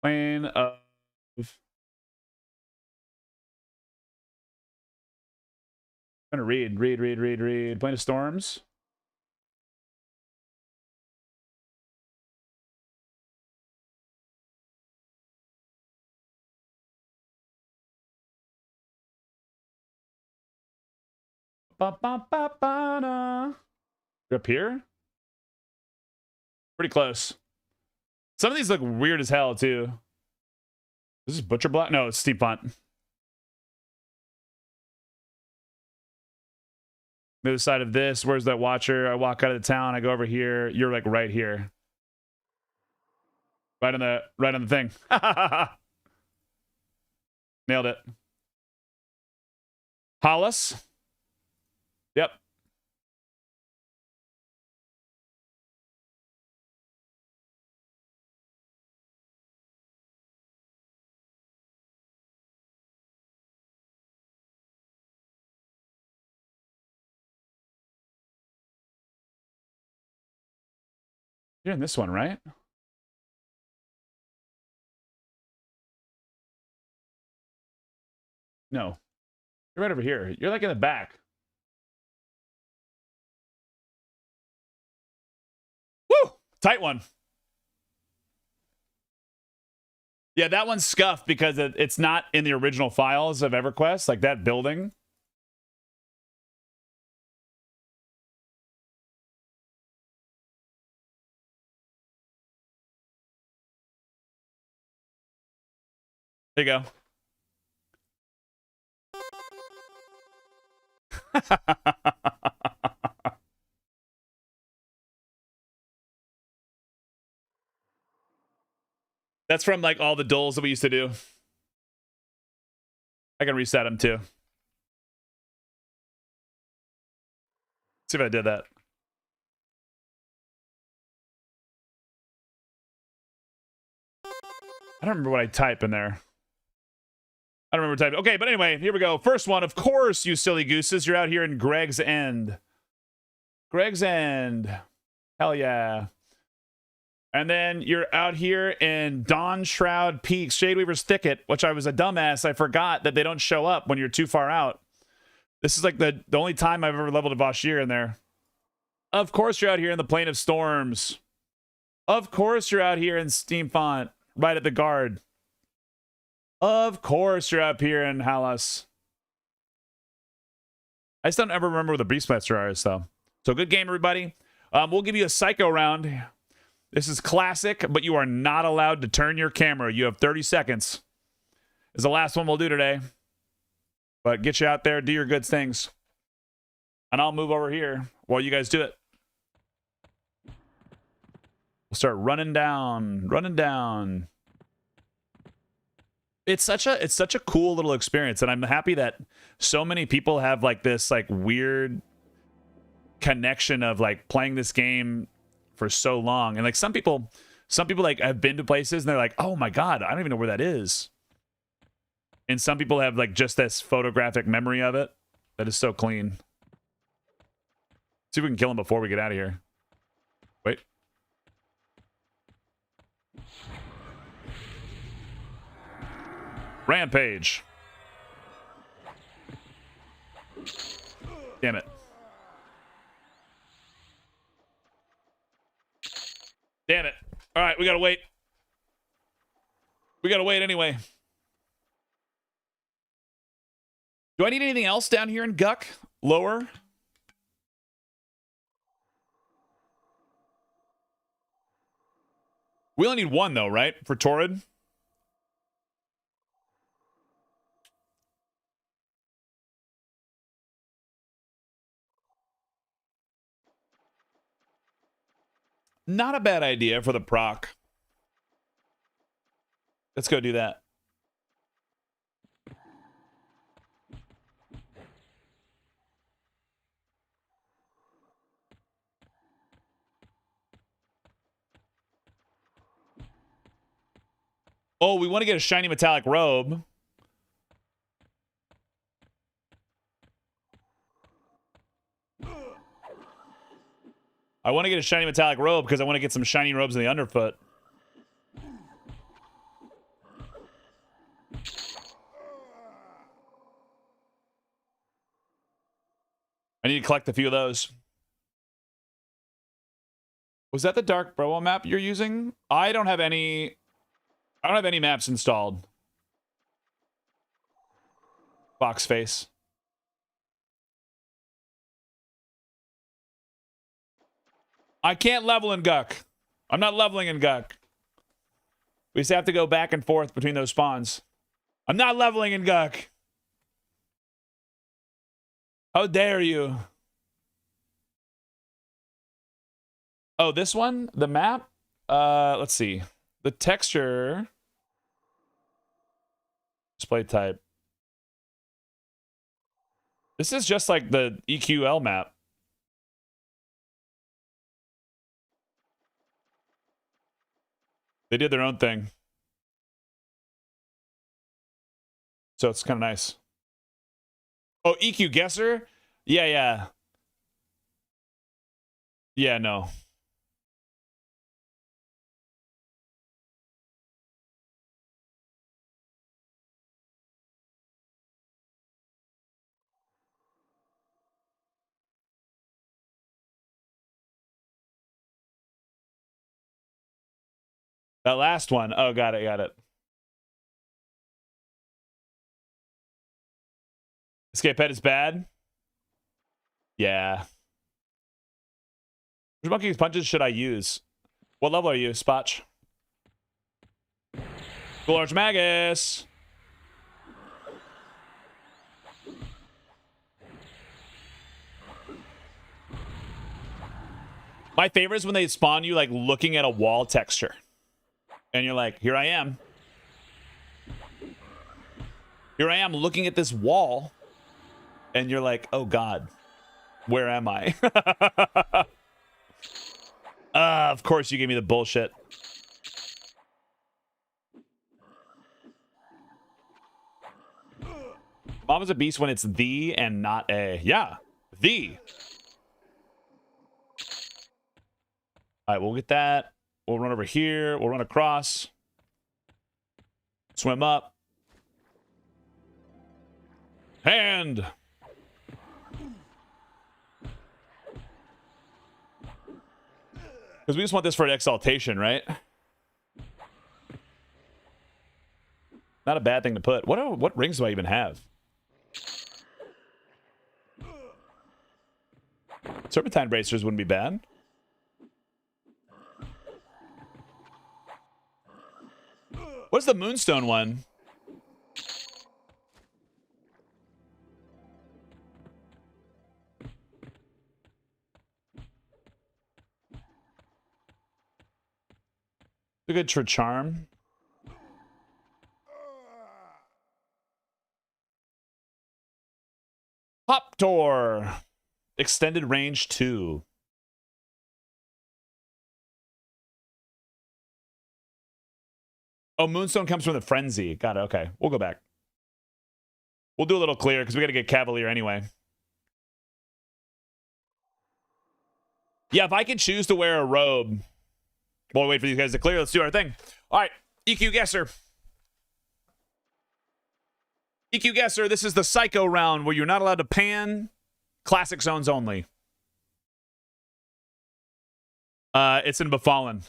Plane of... I'm gonna read. Plane of Storms. You're up here? Pretty close. Some of these look weird as hell, too. This is Butcher Block? No, it's Steep Punt. The other side of this, where's that watcher? I walk out of the town, I go over here. You're like right here. Right on the thing. Nailed it. Hollis. Yep. You're in this one, right? No. You're right over here. You're like in the back. Woo! Tight one. Yeah, that one's scuffed because it's not in the original files of EverQuest, like that building. There you go. That's from like all the duels that we used to do. I can reset them too. See if I did that. I don't remember what I type in there. I don't remember typing. Okay, but anyway, here we go. First one, of course, you silly gooses. You're out here in Greg's End. Greg's End. Hell yeah. And then you're out here in Dawn Shroud Peaks, Shadeweaver's Thicket, which I was a dumbass. I forgot that they don't show up when you're too far out. This is like the only time I've ever leveled a Vashir in there. Of course, you're out here in the Plain of Storms. Of course, you're out here in Steamfont, right at the guard. Of course, you're up here in Halas. I just don't ever remember where the Beastmaster is, though. So good game, everybody. We'll give you a Psycho round. This is classic, but you are not allowed to turn your camera. You have 30 seconds. It's the last one we'll do today. But get you out there, do your good things. And I'll move over here while you guys do it. We'll start running down, running down. It's such a cool little experience, and I'm happy that so many people have like this like weird connection of like playing this game for so long. And like some people like have been to places and they're like, oh my god, I don't even know where that is. And some people have like just this photographic memory of it that is so clean. See if we can kill him before we get out of here. Wait. Rampage. Damn it. Damn it. All right, we gotta wait. We gotta wait anyway. Do I need anything else down here in Guck? Lower? We only need one, though, right? For Torrid? Not a bad idea for the proc. Let's go do that. Oh, we want to get a shiny metallic robe. I want to get a shiny metallic robe because I want to get some shiny robes in the underfoot. I need to collect a few of those. Was that the Dark Broa map you're using? I don't have any maps installed. Box face. I can't level in Guck. I'm not leveling in Guck. We just have to go back and forth between those spawns. I'm not leveling in Guck. How dare you? Oh, this one? The map? Let's see. The texture. Display type. This is just like the EQL map. They did their own thing. So it's kind of nice. Oh, EQ guesser? Yeah, yeah. Yeah, no. That last one. Oh, got it, got it. Escape pet is bad? Yeah. Which monkey's punches should I use? What level are you, Spotch? Large Magus. My favorite is when they spawn you like looking at a wall texture. And you're like, here I am. Here I am looking at this wall. And you're like, oh God, where am I? Of course you gave me the bullshit. Mama's a beast when it's the and not a. Yeah, the. All right, we'll get that. We'll run over here. We'll run across. Swim up. Hand. Because we just want this for an exaltation, right? Not a bad thing to put. What rings do I even have? Serpentine bracers wouldn't be bad. What's the Moonstone one? A good for charm. Pop Tour. Extended range 2. Oh, Moonstone comes from the Frenzy. Got it. Okay. We'll go back. We'll do a little clear because we got to get Cavalier anyway. Yeah, if I could choose to wear a robe. While we wait for these guys to clear, let's do our thing. All right. EQ Guesser. EQ Guesser, this is the Psycho round where you're not allowed to pan. Classic zones only. It's in Befallen.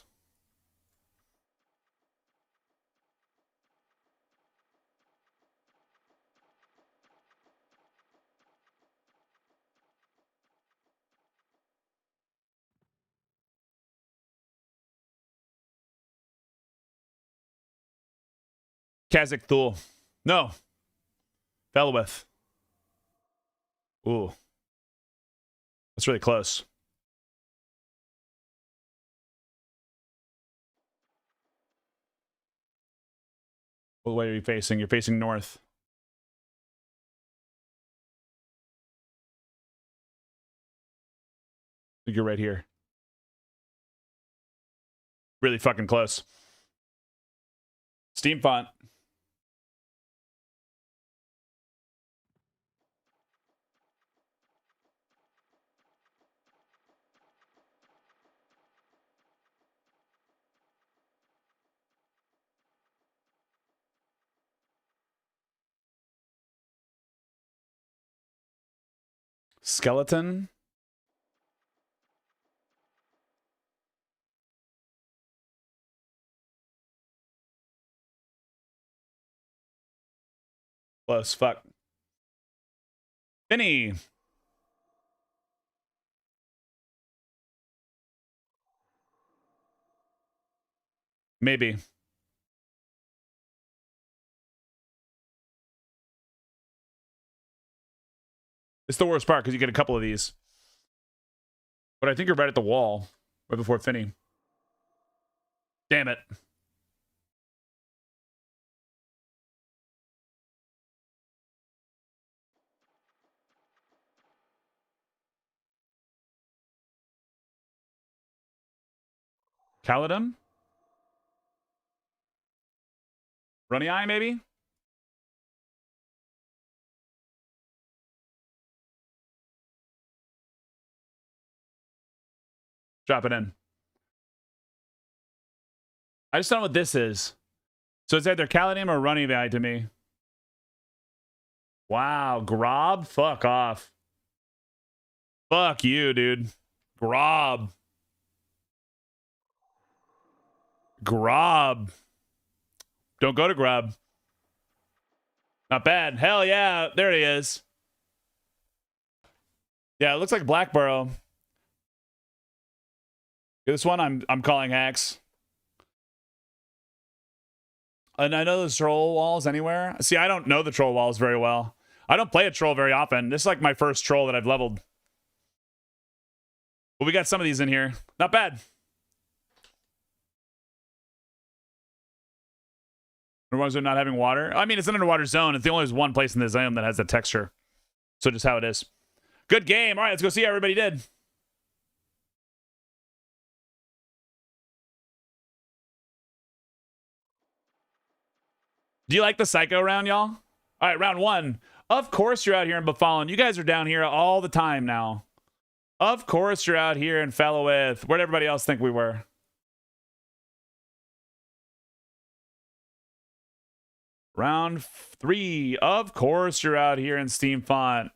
Kazakh Thul. No. Felwith. Ooh. That's really close. What way are you facing? You're facing north. I think you're right here. Really fucking close. Steam font. Skeleton. Close. Fuck. Finny. Maybe. It's the worst part because you get a couple of these. But I think you're right at the wall. Right before Finny. Damn it. Caledon? Runny Eye, maybe? Drop it in. I just don't know what this is. So it's either Caledon or Runny Eye to me. Wow, Grob? Fuck off. Fuck you, dude. Grob. Grob. Don't go to Grob. Not bad. Hell yeah. There he is. Yeah, it looks like Blackborough. This one I'm calling hacks. And I know there's troll walls anywhere. See, I don't know the troll walls very well. I don't play a troll very often. This is like my first troll that I've leveled. But we got some of these in here. Not bad. Underwater zone not having water. I mean, it's an underwater zone. It's the only one place in the zone that has that texture. So just how it is. Good game. All right, let's go see how everybody did. Do you like the Psycho round, y'all? All right, round 1. Of course you're out here in Buffallen. You guys are down here all the time now. Of course you're out here in Fellowith. Where'd everybody else think we were? Round 3. Of course you're out here in Steam Font.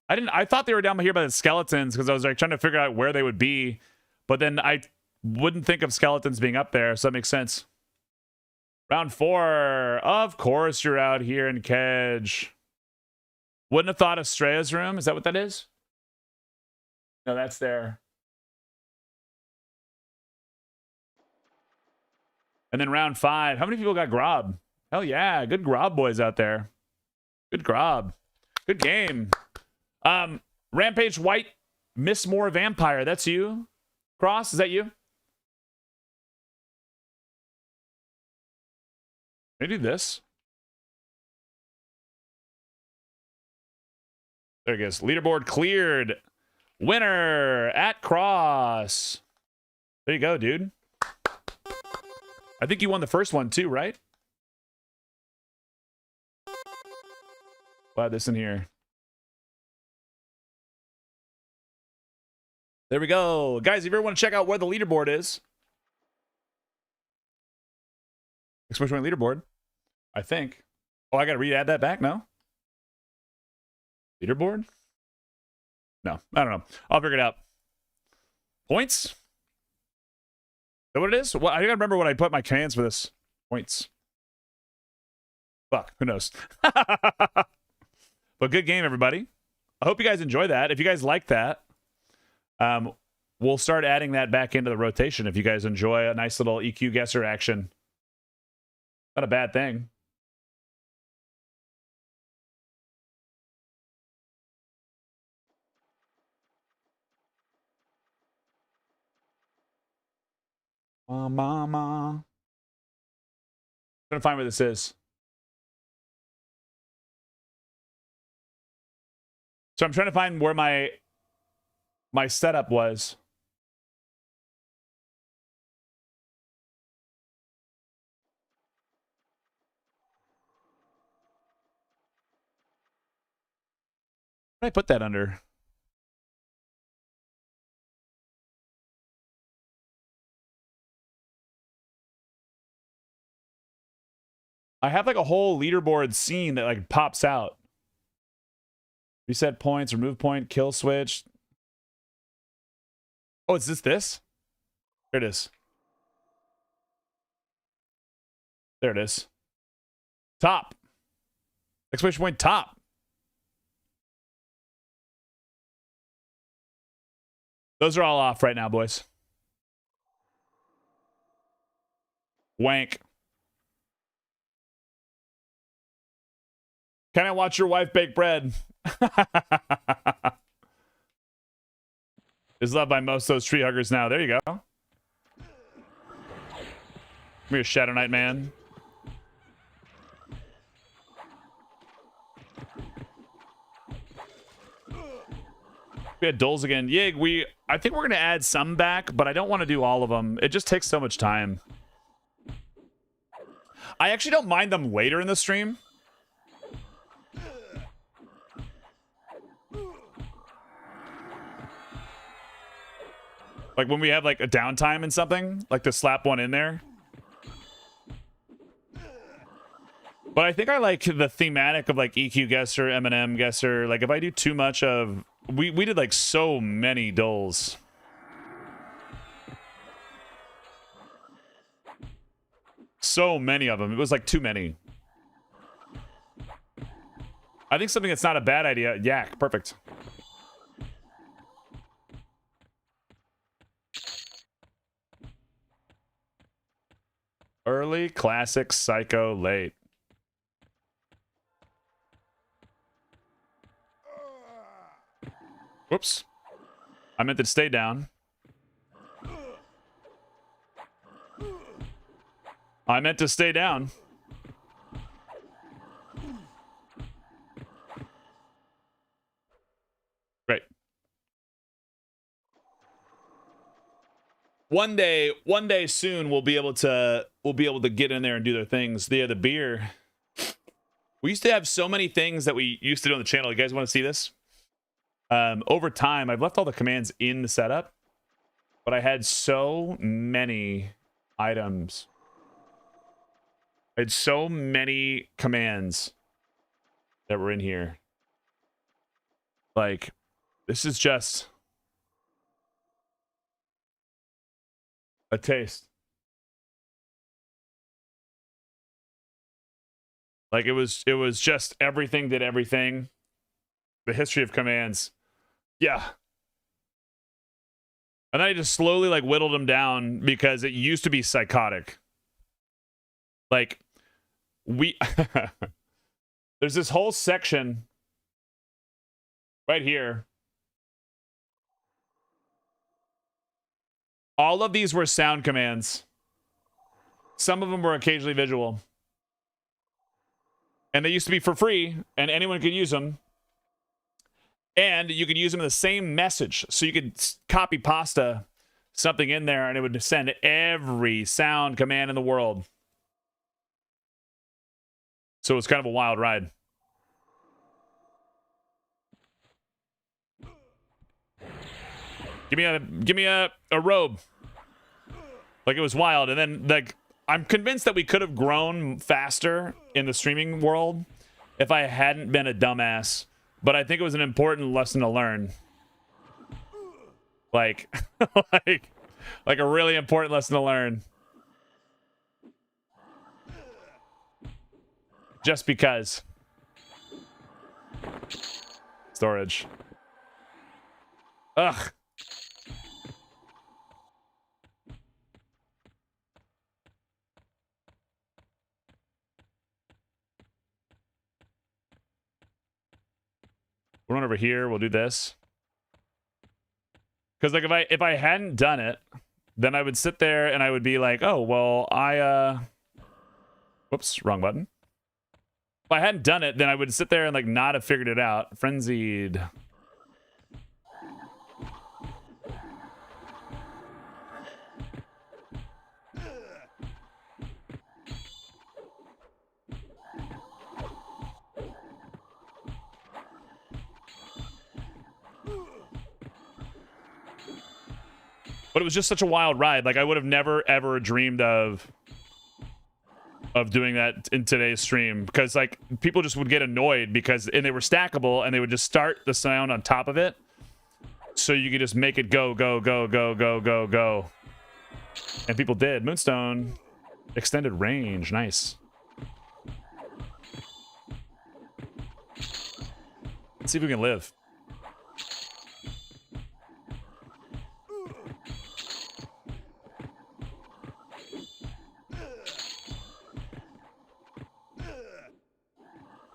I thought they were down here by the skeletons because I was like trying to figure out where they would be, but then I wouldn't think of skeletons being up there, so that makes sense. Round 4. Of course you're out here in Kedge. Wouldn't have thought of Strea's room. Is that what that is? No, that's there. And then round 5. How many people got Grob? Hell yeah. Good Grob boys out there. Good Grob. Good game. Rampage White, Miss Moore Vampire. That's you? Cross, is that you? Can I do this? There it goes. Leaderboard cleared. Winner at Cross. There you go, dude. I think you won the first one too, right? We'll add this in here. There we go. Guys, if you ever want to check out where the leaderboard is. Expression leaderboard. I think. Oh, I got to re-add that back now? Leaderboard? No, I don't know. I'll figure it out. Points? Is that what it is? Well, I gotta remember when I put my cans for this. Points. Fuck, who knows? But good game, everybody. I hope you guys enjoy that. If you guys like that, we'll start adding that back into the rotation if you guys enjoy a nice little EQ guesser action. Not a bad thing. Mama. I'm trying to find where this is. So I'm trying to find where my setup was. What did I put that under? I have like a whole leaderboard scene that like pops out. Reset points, remove point, kill switch. Oh, is this? There it is. There it is. Top. Exclamation point top. Those are all off right now, boys. Wank. Can I watch your wife bake bread? Is loved by most of those tree huggers now. There you go. Come here, Shadow Knight man. We had Doles again. Yig, I think we're going to add some back, but I don't want to do all of them. It just takes so much time. I actually don't mind them later in the stream. Like when we have like a downtime and something, like to slap one in there. But I think I like the thematic of like EQ guesser, Eminem guesser. Like if I do too much of, we did like so many Doles. So many of them. It was like too many. I think something that's not a bad idea. Yak, perfect. Early, classic, psycho, late. Whoops. I meant to stay down. I meant to stay down. One day soon we'll be able to get in there and do their things. The beer. We used to have so many things that we used to do on the channel. You guys want to see this? Over time, I've left all the commands in the setup, but I had so many items. I had so many commands that were in here. Like, this is just a taste. Like, it was just everything did everything. The history of commands. Yeah. And I just slowly, like, whittled them down because it used to be psychotic. Like, there's this whole section right here. All of these were sound commands. Some of them were occasionally visual. And they used to be for free, and anyone could use them. And you could use them in the same message. So you could copy pasta something in there, and it would send every sound command in the world. So it's kind of a wild ride. Give me a robe. Like, it was wild. And then, like, I'm convinced that we could have grown faster in the streaming world if I hadn't been a dumbass. But I think it was an important lesson to learn. Like, like a really important lesson to learn. Just because. Storage. Ugh. We're on over here. We'll do this. Because, like, if I hadn't done it, then I would sit there and I would be like, oh, well, whoops, wrong button. If I hadn't done it, then I would sit there and, like, not have figured it out. Frenzied. But it was just such a wild ride. Like, I would have never, ever dreamed of doing that in today's stream. Because, like, people just would get annoyed because... And they were stackable, and they would just start the sound on top of it. So you could just make it go, go, go, go, go, go, go. And people did. Moonstone. Extended range. Nice. Let's see if we can live.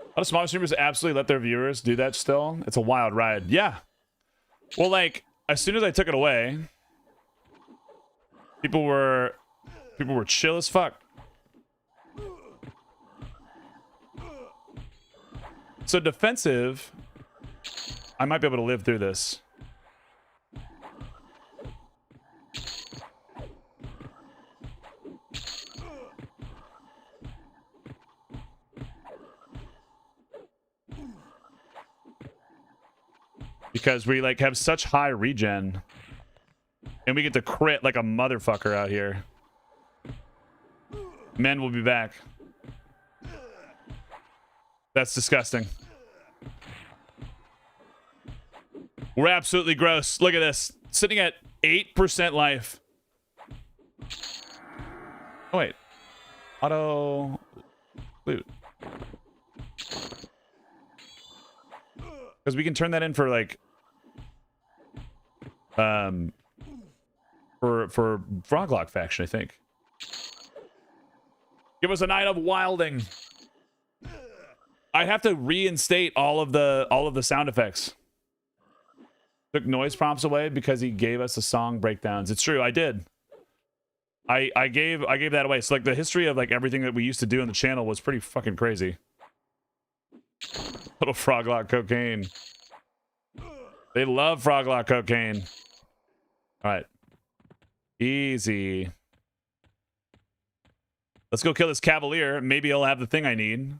A lot of smaller streamers absolutely let their viewers do that still. It's a wild ride. Yeah. Well, like, as soon as I took it away, people were chill as fuck. So defensive, I might be able to live through this. Because we, like, have such high regen. And we get to crit like a motherfucker out here. Men will be back. That's disgusting. We're absolutely gross. Look at this. Sitting at 8% life. Oh, wait. Auto loot. Because we can turn that in for, like... for Froglock faction, I think. Give us a night of wilding. I have to reinstate all of the sound effects. Took noise prompts away because he gave us the song breakdowns. It's true, I did. I gave that away. So, like, the history of, like, everything that we used to do on the channel was pretty fucking crazy. Little Froglock cocaine. They love Froglock cocaine. All right. Easy. Let's go kill this Cavalier. Maybe he'll have the thing I need.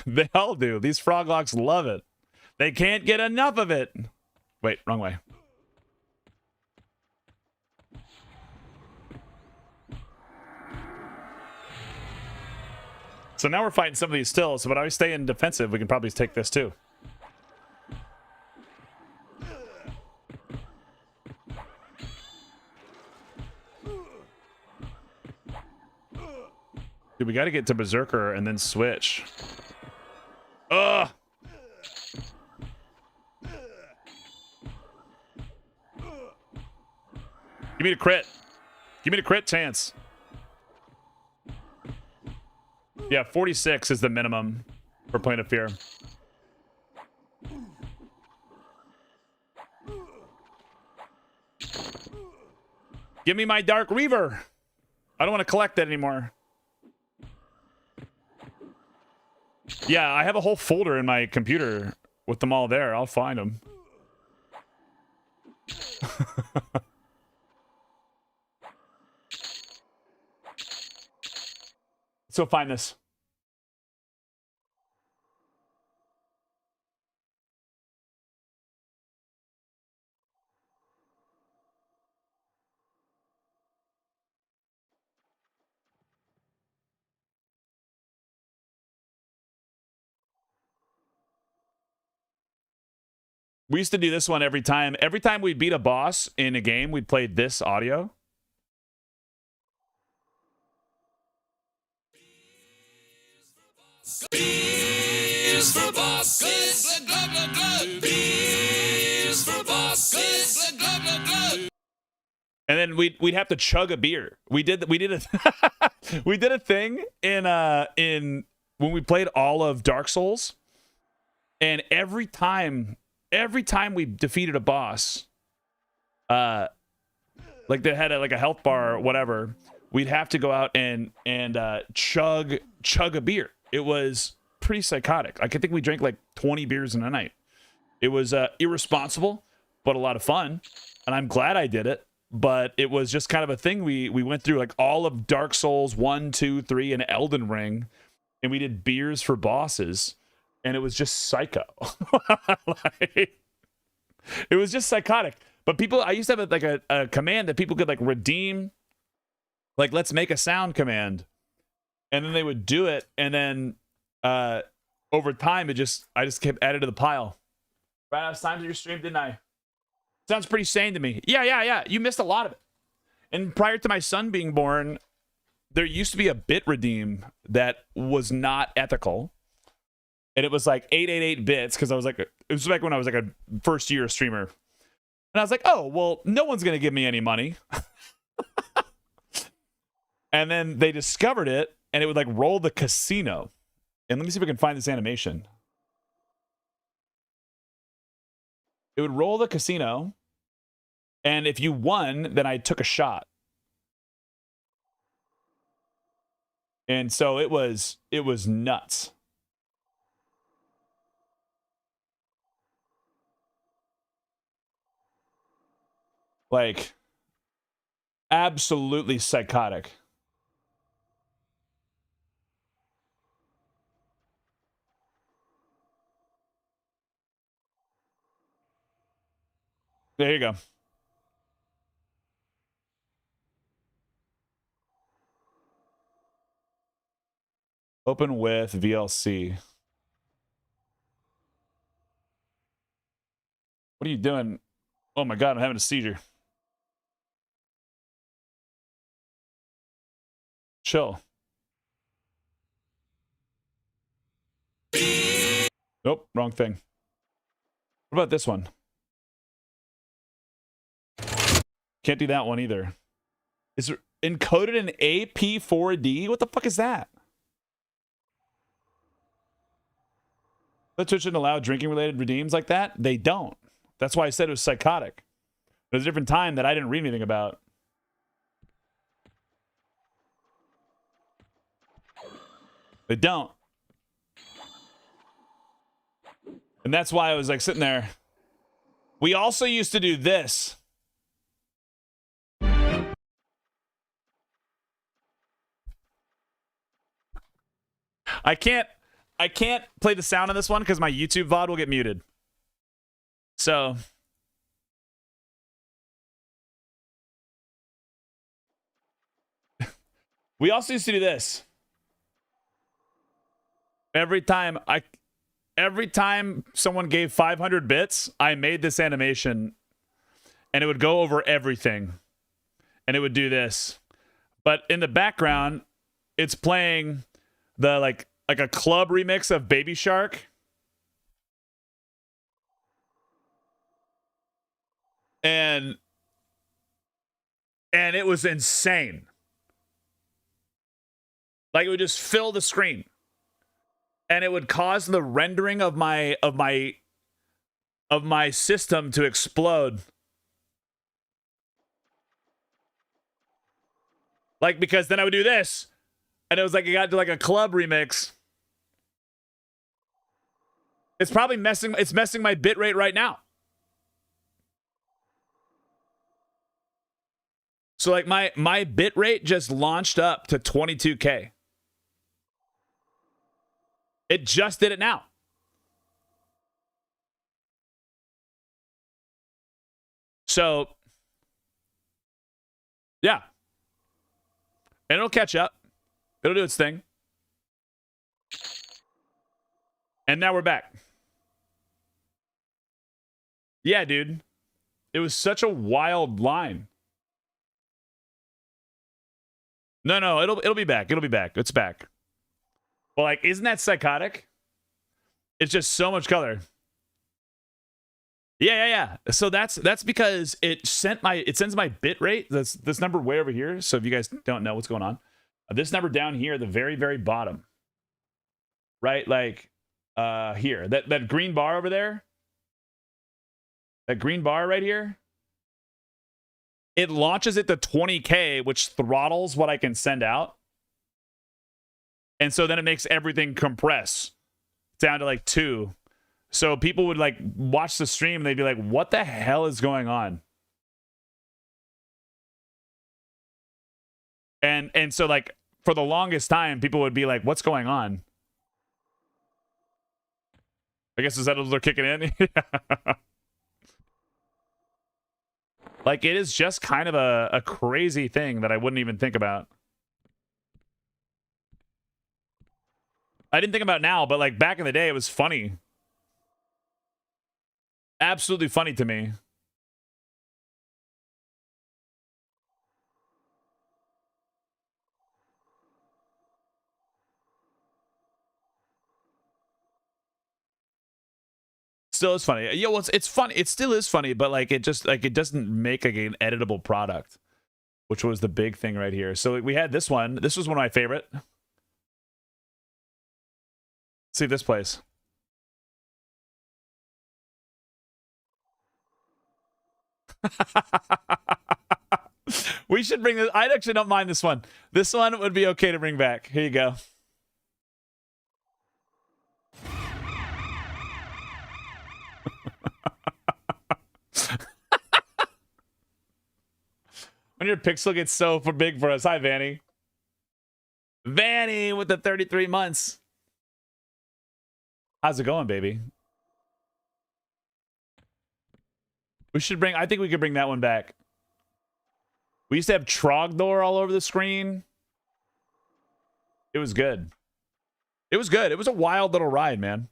They all do. These froglocks love it. They can't get enough of it. Wait, wrong way. So now we're fighting some of these still, so when I stay in defensive, we can probably take this too. Dude, we got to get to Berserker and then switch. Ugh! Give me the crit. Give me the crit chance. Yeah, 46 is the minimum for Plane of Fear. Give me my Dark Reaver. I don't want to collect that anymore. Yeah, I have a whole folder in my computer with them all there. I'll find them. So find this. We used to do this one every time. Every time we beat a boss in a game, we'd play this audio. Beers for bosses. Beers for bosses. And then we'd have to chug a beer. We did a we did a thing in when we played all of Dark Souls, and every time we defeated a boss, like they had a health bar or whatever, we'd have to go out and chug a beer. It was pretty psychotic. Like, I think we drank like 20 beers in a night. It was irresponsible, but a lot of fun, and I'm glad I did it. But it was just kind of a thing we went through, like all of Dark Souls 1, 2, 3, and Elden Ring, and we did beers for bosses, and it was just psycho. Like, it was just psychotic. But people, I used to have a command that people could like redeem, like let's make a sound command, and then they would do it, and then over time I just kept added to the pile. Ran out of times of your stream, didn't I? Sounds pretty sane to me. Yeah. You missed a lot of it. And prior to my son being born, there used to be a bit redeem that was not ethical. And it was like 888 bits, because I was like, it was back when I was like a first year streamer. And I was like, oh, well, no one's going to give me any money. And then they discovered it, and it would like roll the casino. And let me see if I can find this animation. It would roll the casino, and if you won, then I took a shot. And so it was nuts. Like, absolutely psychotic. There you go. Open with VLC. What are you doing? Oh my God, I'm having a seizure. Chill. Nope, wrong thing. What about this one? Can't do that one either. Is it encoded in AP4D? What the fuck is that? The Twitch didn't allow drinking related redeems like that? They don't. That's why I said it was psychotic. There's a different time that I didn't read anything about. They don't. And that's why I was like sitting there. We also used to do this. I can't play the sound on this one because my YouTube VOD will get muted. So we also used to do this. Every time someone gave 500 bits, I made this animation and it would go over everything. And it would do this. But in the background, it's playing the like a club remix of Baby Shark. And it was insane. Like it would just fill the screen. And it would cause the rendering of my system to explode. Like, because then I would do this. And it was like it got to like a club remix. It's probably messing my bitrate right now. So like my bitrate just launched up to 22K. It just did it now. So yeah. And it'll catch up. It'll do its thing. And now we're back. Yeah, dude. It was such a wild line. No, it'll be back. It'll be back. It's back. Well, like, isn't that psychotic? It's just so much color. Yeah. So that's because it sends my bit rate. This number way over here. So if you guys don't know what's going on, this number down here, the very, very bottom, right? Like here, that green bar over there, that green bar right here, it launches it to 20K, which throttles what I can send out. And so then it makes everything compress down to like 2. So people would like watch the stream and they'd be like, what the hell is going on? And so like for the longest time, people would be like, what's going on? I guess is that they're kicking in? Like it is just kind of a crazy thing that I wouldn't even think about. I didn't think about now, but like back in the day, it was funny. Absolutely funny to me. Still is funny. Yeah, well, it's funny. It still is funny, but like it just like it doesn't make like an editable product, which was the big thing right here. So we had this one. This was one of my favorite. Let's see this place. We should bring this. I actually don't mind this one. This one would be okay to bring back. Here you go. When your pixel gets so big for us. Hi, Vanny. Vanny with the 33 months. How's it going, baby? I think we could bring that one back. We used to have Trogdor all over the screen. It was good. It was good. It was a wild little ride, man.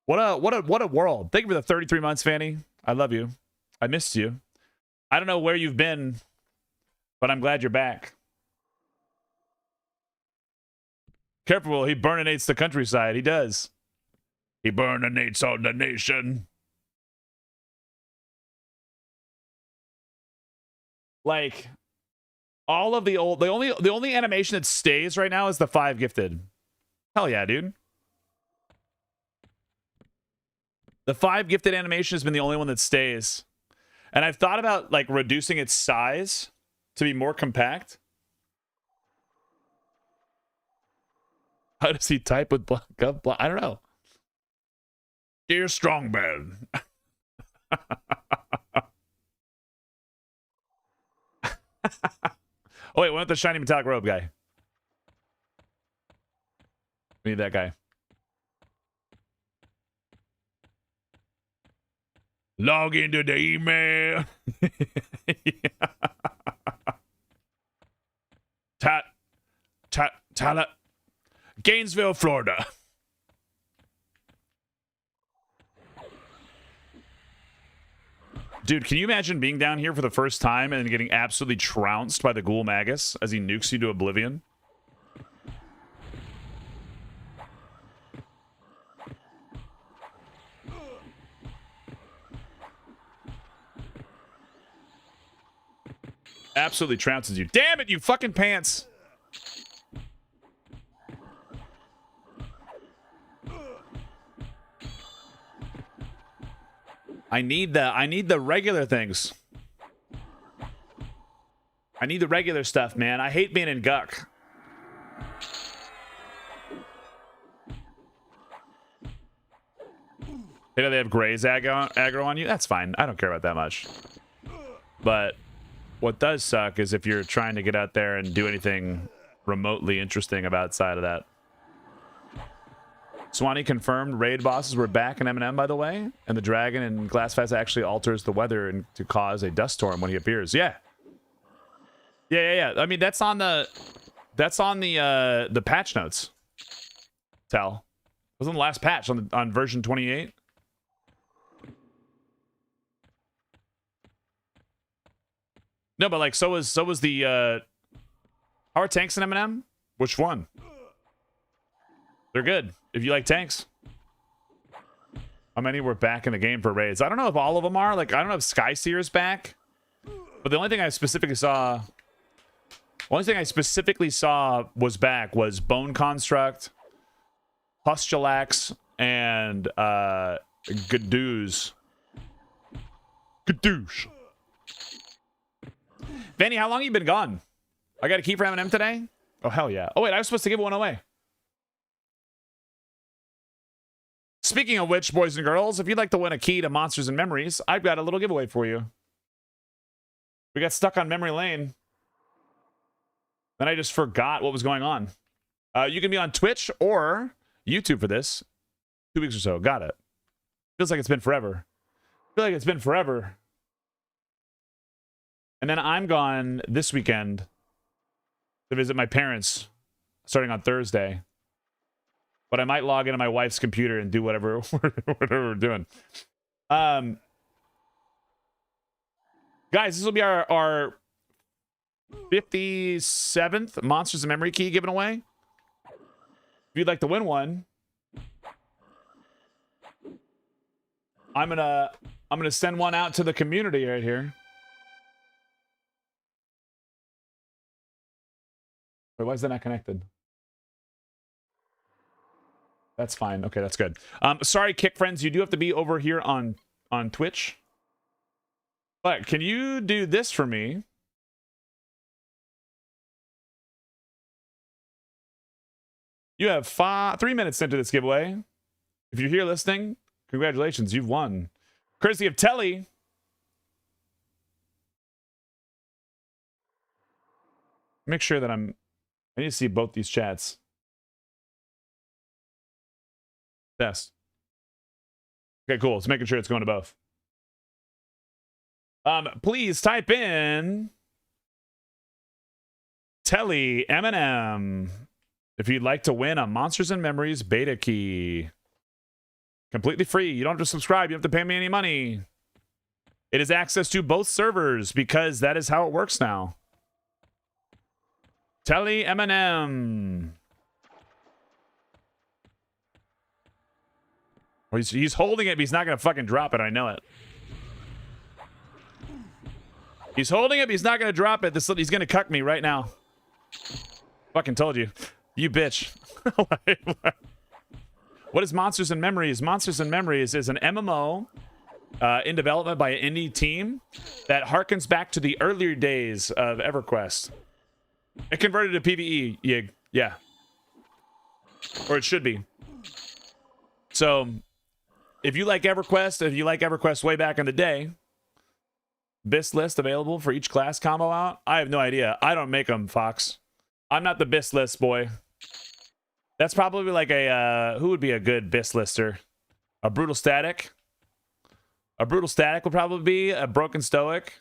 What a world. Thank you for the 33 months, Fanny. I love you. I missed you. I don't know where you've been, but I'm glad you're back. Careful, he burninates the countryside. He does. He burninates all the nation. Like all of the only animation that stays right now is the 5 gifted. Hell yeah, dude. The 5 gifted animation has been the only one that stays. And I've thought about like reducing its size to be more compact. How does he type with black? I don't know. Dear Strongman. Oh, wait, what about the shiny metallic robe guy? We need that guy. Log into the email. Gainesville, Florida. Dude, can you imagine being down here for the first time and getting absolutely trounced by the Ghoul Magus as he nukes you to oblivion? Absolutely trounces you. Damn it, you fucking pants! I need the regular things. I need the regular stuff, man. I hate being in Guck. You know they have Gray's aggro on you? That's fine. I don't care about that much. But what does suck is if you're trying to get out there and do anything remotely interesting about outside of that. Swanee confirmed raid bosses were back in M&M, by the way, and the dragon in Glassfast actually alters the weather and to cause a dust storm when he appears. Yeah. I mean, that's on the patch notes. Tell. Wasn't the last patch on version 28? No, but like so was the how are tanks in M&M? Which one? They're good if you like tanks. How many were back in the game for raids? I don't know if all of them are. Like, I don't know if Skyseer's back. But the only thing I specifically saw was back was Bone Construct, Pustulax, and Gadoosh. Gadoosh. Vanny, how long have you been gone? I got a key for M&M today? Oh, hell yeah. Oh, wait, I was supposed to give one away. Speaking of which, boys and girls, if you'd like to win a key to Monsters and Memories, I've got a little giveaway for you. We got stuck on memory lane. Then I just forgot what was going on. You can be on Twitch or YouTube for this. 2 weeks or so. Got it. Feels like it's been forever. And then I'm gone this weekend to visit my parents starting on Thursday. But I might log into my wife's computer and do whatever we're doing. Guys, this will be our 57th Monsters and Memory key given away. If you'd like to win one, I'm gonna send one out to the community right here. Wait, why is that not connected? That's fine. Okay, that's good. Sorry, Kick friends, you do have to be over here on Twitch. But can you do this for me? You have 3 minutes into this giveaway. If you're here listening, congratulations, you've won. Courtesy of Telly. Make sure that I need to see both these chats. Test. Okay, cool. It's making sure it's going to both. Please type in Telly M&M if you'd like to win a Monsters and Memories beta key. Completely free. You don't have to subscribe. You don't have to pay me any money. It is access to both servers because that is how it works now. Telly M&M. He's holding it, but he's not going to fucking drop it. I know it. He's holding it, but he's not going to drop it. He's going to cuck me right now. Fucking told you. You bitch. What is Monsters and Memories? Monsters and Memories is an MMO in development by an indie team that harkens back to the earlier days of EverQuest. It converted to PvE. Yeah. Or it should be. So... if you like EverQuest way back in the day, BIS list available for each class combo out. I have no idea. I don't make them, Fox. I'm not the BIS list boy. That's probably like a who would be a good BIS lister? A brutal static. A brutal static would probably be a broken stoic.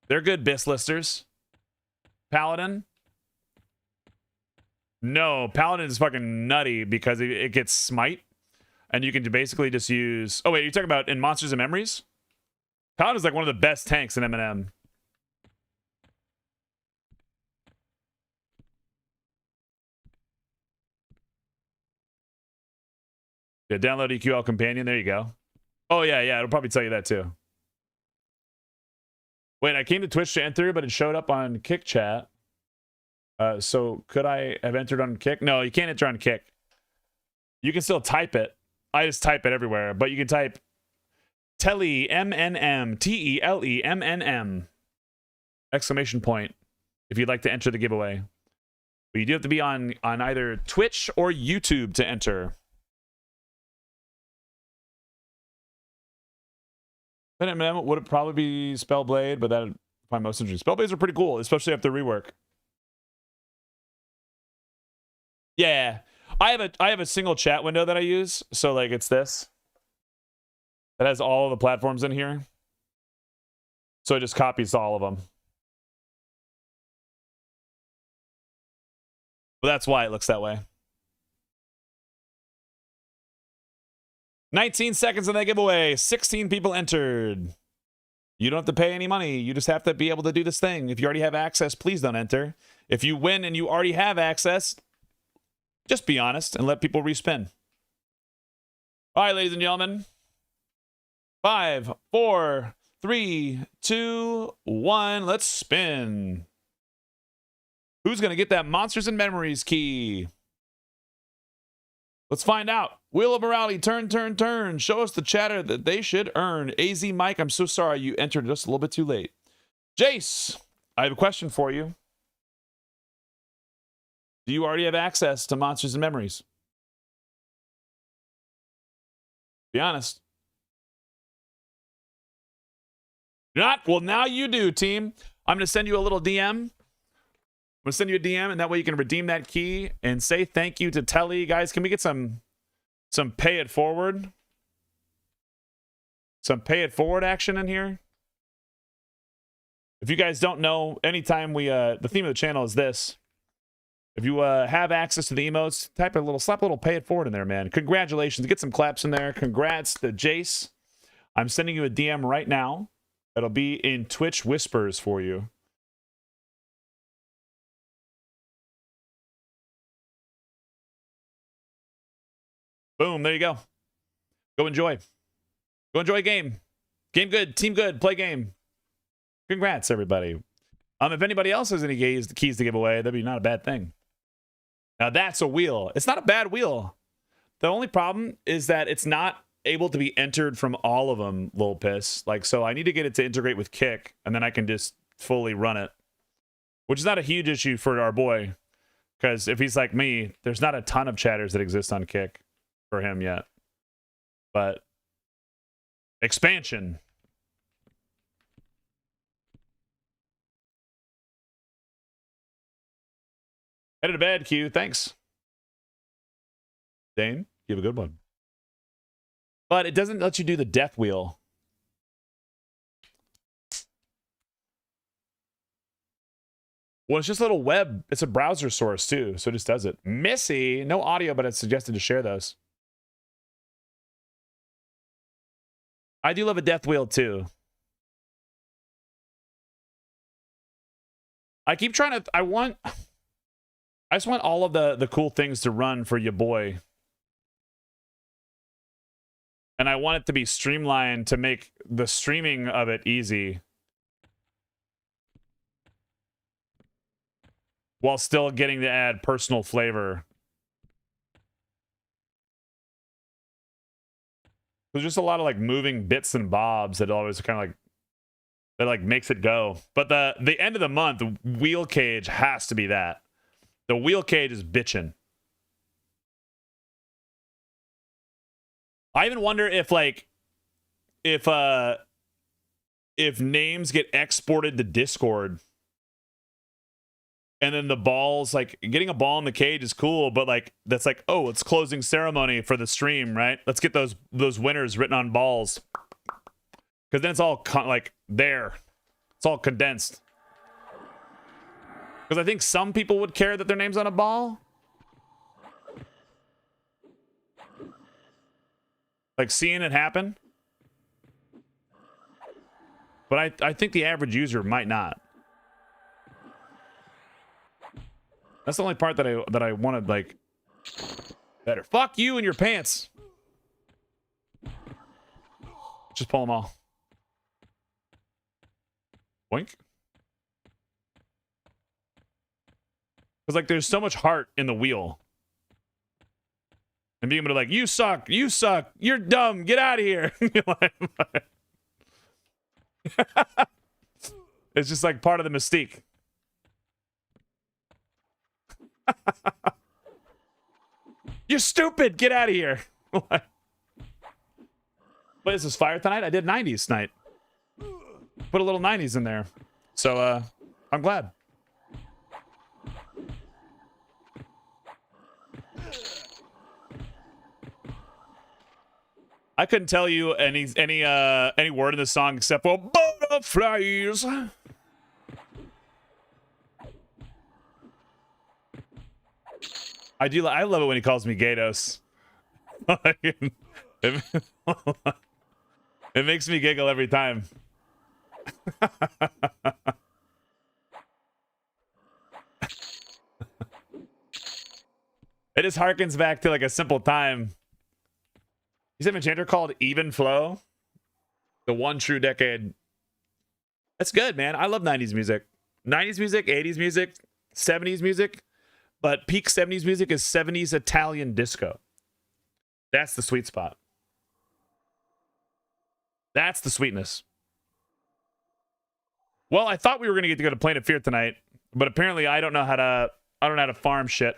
They're good BIS listers. Paladin. No, Paladin is fucking nutty because it gets smite. And you can basically just use... Oh, wait, you're talking about in Monsters and Memories? Paladin is like one of the best tanks in M&M. Yeah, download EQL Companion. There you go. Oh, yeah, it'll probably tell you that too. Wait, I came to Twitch to enter, but it showed up on Kick Chat. So could I have entered on Kick? No, you can't enter on Kick. You can still type it. I just type it everywhere, but you can type Telly MNM TELEMNM exclamation point if you'd like to enter the giveaway. But you do have to be on either Twitch or YouTube to enter. Then M&M would probably be Spellblade, but that'd find most interesting. Spellblades are pretty cool, especially after rework. Yeah, I have a single chat window that I use, so like it's this. That has all of the platforms in here, so it just copies all of them. But that's why it looks that way. 19 seconds in that giveaway. 16 people entered. You don't have to pay any money. You just have to be able to do this thing. If you already have access, please don't enter. If you win and you already have access, just be honest and let people respin. All right, ladies and gentlemen. 5, 4, 3, 2, 1. Let's spin. Who's going to get that Monsters and Memories key? Let's find out. Wheel of Morality, turn, turn, turn. Show us the chatter that they should earn. AZ Mike, I'm so sorry you entered just a little bit too late. Jace, I have a question for you. Do you already have access to Monsters and Memories? Be honest. Not? Well, now you do, team. I'm going to send you a little DM. I'm going to send you a DM, and that way you can redeem that key and say thank you to Telly. Guys, can we get some pay it forward? Some pay it forward action in here? If you guys don't know, anytime the theme of the channel is this. If you have access to the emotes, slap a little pay it forward in there, man. Congratulations. Get some claps in there. Congrats to Jace. I'm sending you a DM right now. It'll be in Twitch Whispers for you. Boom, there you go. Go enjoy. Go enjoy game. Game good, team good, play game. Congrats, everybody. If anybody else has any keys to give away, that'd be not a bad thing. Now that's a wheel. It's not a bad wheel. The only problem is that it's not able to be entered from all of them, Lil Piss. Like, so I need to get it to integrate with Kick, and then I can just fully run it. Which is not a huge issue for our boy. Because if he's like me, there's not a ton of chatters that exist on Kick for him yet. But expansion. Headed to bed, Q. Thanks. Dane, you have a good one. But it doesn't let you do the death wheel. Well, it's just a little web. It's a browser source, too. So it just does it. Missy. No audio, but it's suggested to share those. I do love a death wheel, too. I keep trying to... I just want all of the cool things to run for your boy. And I want it to be streamlined to make the streaming of it easy. While still getting to add personal flavor. There's just a lot of like moving bits and bobs that always kind of like... That like makes it go. But the end of the month, the wheel cage has to be that. The wheel cage is bitching. I even wonder if like if names get exported to Discord and then the balls, like getting a ball in the cage is cool, but like that's like, oh, it's closing ceremony for the stream, right? Let's get those winners written on balls, because then it's all like there, it's all condensed. Because I think some people would care that their name's on a ball, like seeing it happen. But I think the average user might not. That's the only part that I wanted, like, better. Fuck you and your pants. Just pull them all. Boink. Because, like, there's so much heart in the wheel. And being able to, like, you suck, you're dumb, get out of here. It's just, like, part of the mystique. You're stupid, get out of here. What is this, fire tonight? I did 90s night. Put a little 90s in there. So, I'm glad. I couldn't tell you any word in the song except for butterflies. I love it when he calls me Quatos. It makes me giggle every time. It just harkens back to like a simple time. You said Enchanter called Even Flow? The one true decade. That's good, man. I love 90s music. 90s music, 80s music, 70s music. But peak 70s music is 70s Italian disco. That's the sweet spot. That's the sweetness. Well, I thought we were going to get to go to Plane of Fear tonight, but apparently I don't know how to farm shit.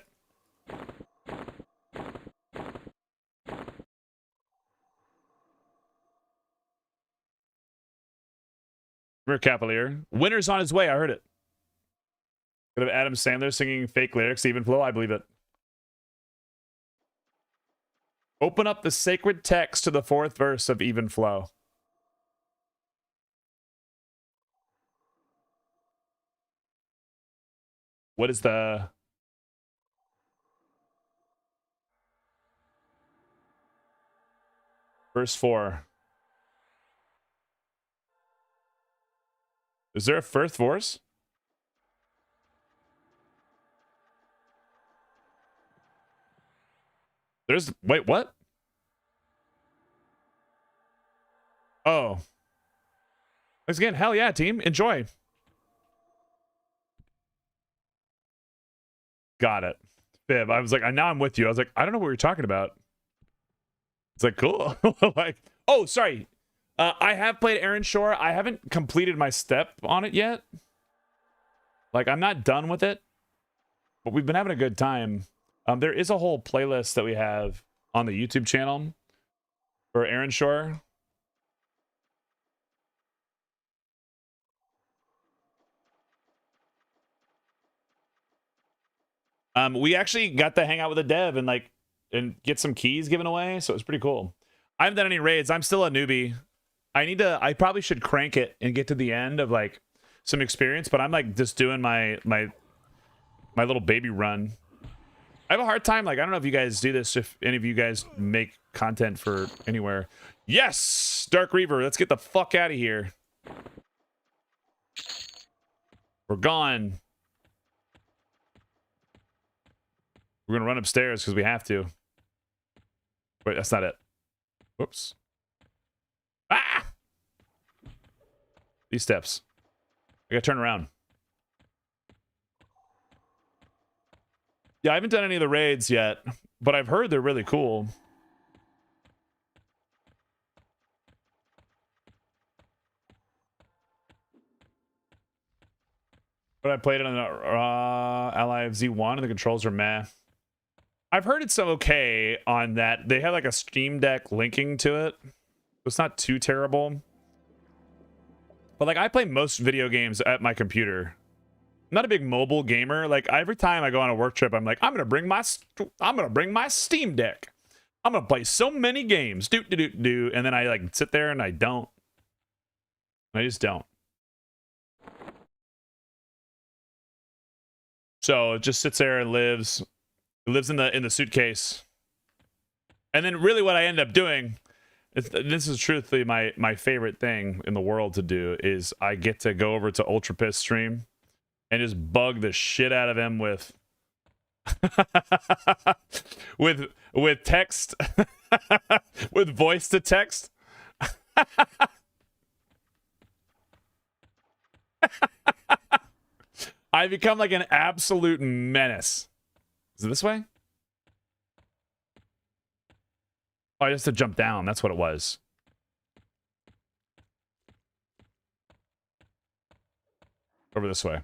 We're Cavalier. Winter's on his way. I heard it. Could have Adam Sandler singing fake lyrics, Even Flow. I believe it. Open up the sacred text to the 4th verse of Even Flow. What is the... Verse 4. Is there a 1st verse? There's... Wait, what? Oh. Thanks again. Hell yeah, team. Enjoy. Got it. Fib. I was like, now I'm with you. I was like, I don't know what you're talking about. It's like, cool. Like, oh, sorry. I have played Aaron Shore. I haven't completed my step on it yet. Like, I'm not done with it. But we've been having a good time. There is a whole playlist that we have on the YouTube channel for Aaron Shore. We actually got to hang out with a dev and get some keys given away, so it was pretty cool. I haven't done any raids. I'm still a newbie. I probably should crank it and get to the end of like some experience, but I'm like just doing my little baby run. I have a hard time, like, I don't know if you guys do this, if any of you guys make content for anywhere. Yes! Dark Reaver, let's get the fuck out of here. We're gone. We're gonna run upstairs because we have to. Wait, that's not it. Whoops. Ah! These steps. I gotta turn around. Yeah, I haven't done any of the raids yet, but I've heard they're really cool. But I played it on the Ally of Z1 and the controls are meh. I've heard it's okay on that. They have like a Steam Deck linking to it. It's not too terrible. But like I play most video games at my computer. I'm not a big mobile gamer. Like every time I go on a work trip, I'm like, I'm gonna bring my Steam Deck. I'm gonna play so many games. And then I like sit there and I don't. I just don't. So it just sits there and lives. It lives in the suitcase. And then really what I end up doing, this is truthfully my favorite thing in the world to do, is I get to go over to Ultra Piss stream and just bug the shit out of him with with text with voice to text. I become like an absolute menace. Is it this way? Oh, I just had to jump down. That's what it was. Over this way.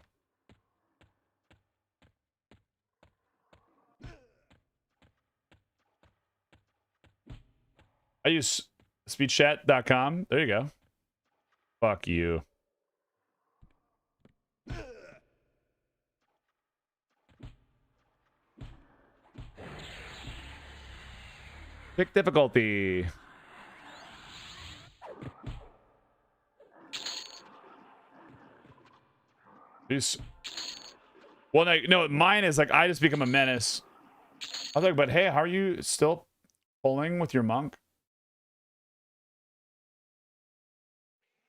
I use speechchat.com. There you go. Fuck you. Pick difficulty. Well, no, mine is like I just become a menace. I was like, but hey, how are you still pulling with your monk?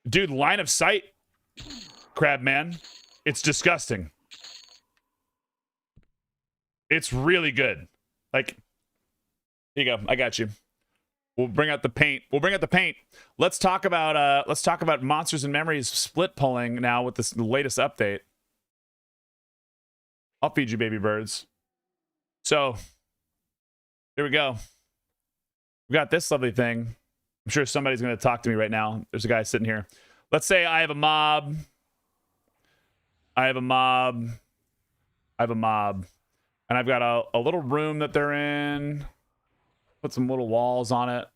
Dude, line of sight, crab man. It's disgusting. It's really good. Like, here you go. I got you. We'll bring out the paint. Let's talk about Monsters and Memories split pulling now with this latest update. I'll feed you, baby birds. So, here we go. We got this lovely thing. I'm sure somebody's going to talk to me right now. There's a guy sitting here. Let's say I have a mob. And I've got a little room that they're in. Put some little walls on it.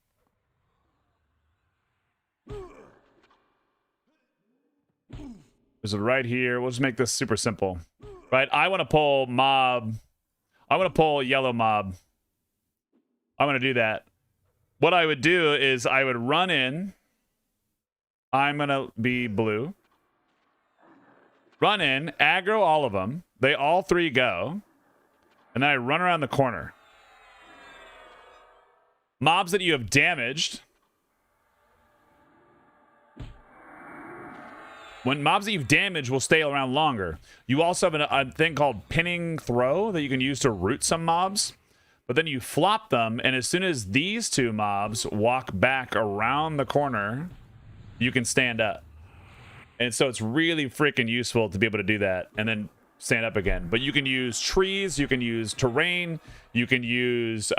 There's it right here. We'll just make this super simple. Right? I want to pull mob. I want to pull yellow mob. I want to do that. What I would do is I would run in. I'm going to be blue. Run in, aggro all of them. They all three go. And then I run around the corner. Mobs that you have damaged. When mobs that you've damaged will stay around longer. You also have a thing called pinning throw that you can use to root some mobs. But then you flop them, and as soon as these two mobs walk back around the corner, you can stand up. And so it's really freaking useful to be able to do that and then stand up again. But you can use trees, you can use terrain, you can use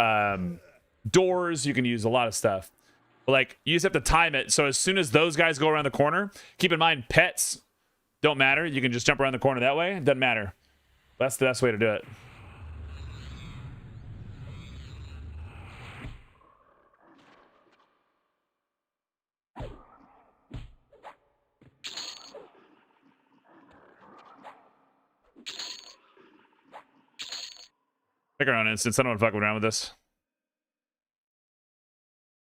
doors, you can use a lot of stuff. But like, you just have to time it. So as soon as those guys go around the corner, keep in mind, pets don't matter. You can just jump around the corner that way. It doesn't matter. That's the best way to do it. Pick our own instance. I don't want to fuck around with this.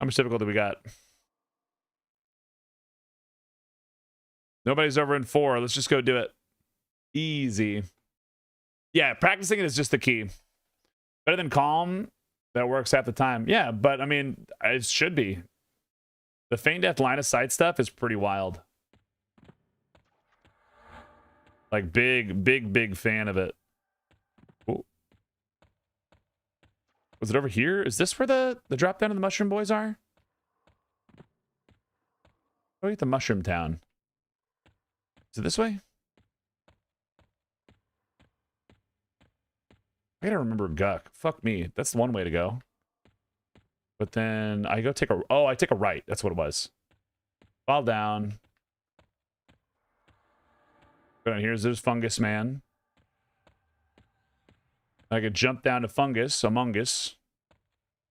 How much difficulty we got? Nobody's over in 4. Let's just go do it. Easy. Yeah, practicing it is just the key. Better than calm. That works half the time. Yeah, but I mean, it should be. The feign death line of sight stuff is pretty wild. Like big fan of it. Ooh. Was it over here? Is this where the drop down of the mushroom boys are? Oh, at the mushroom town. Is it this way? I gotta remember Guck. Fuck me. That's the one way to go. But then I go take a... Oh, I take a right. That's what it was. Fall down. Go down here. There's Fungus Man. I could jump down to fungus, among us.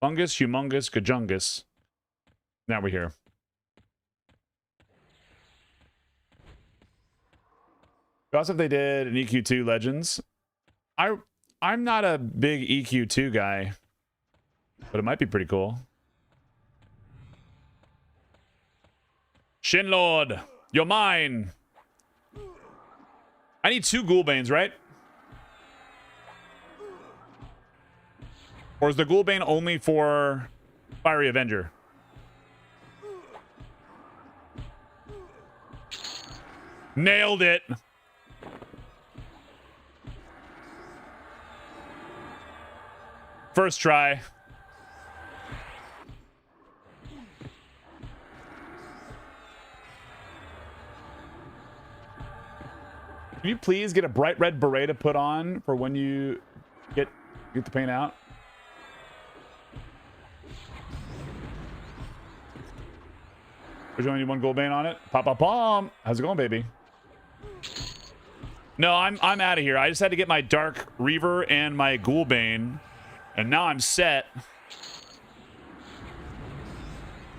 Fungus, humongous, gajungus. Now we're here. Also, if they did an EQ2 Legends, I'm not a big EQ2 guy, but it might be pretty cool. Shinlord, you're mine. I need 2 Ghoulbanes, right? Or is the Ghoulbane only for Fiery Avenger? Nailed it. First try. Can you please get a bright red beret to put on for when you get the paint out? There's only 1 Ghoulbane on it. Pop, pop, pom. How's it going, baby? No, I'm out of here. I just had to get my Dark Reaver and my Ghoulbane, and now I'm set.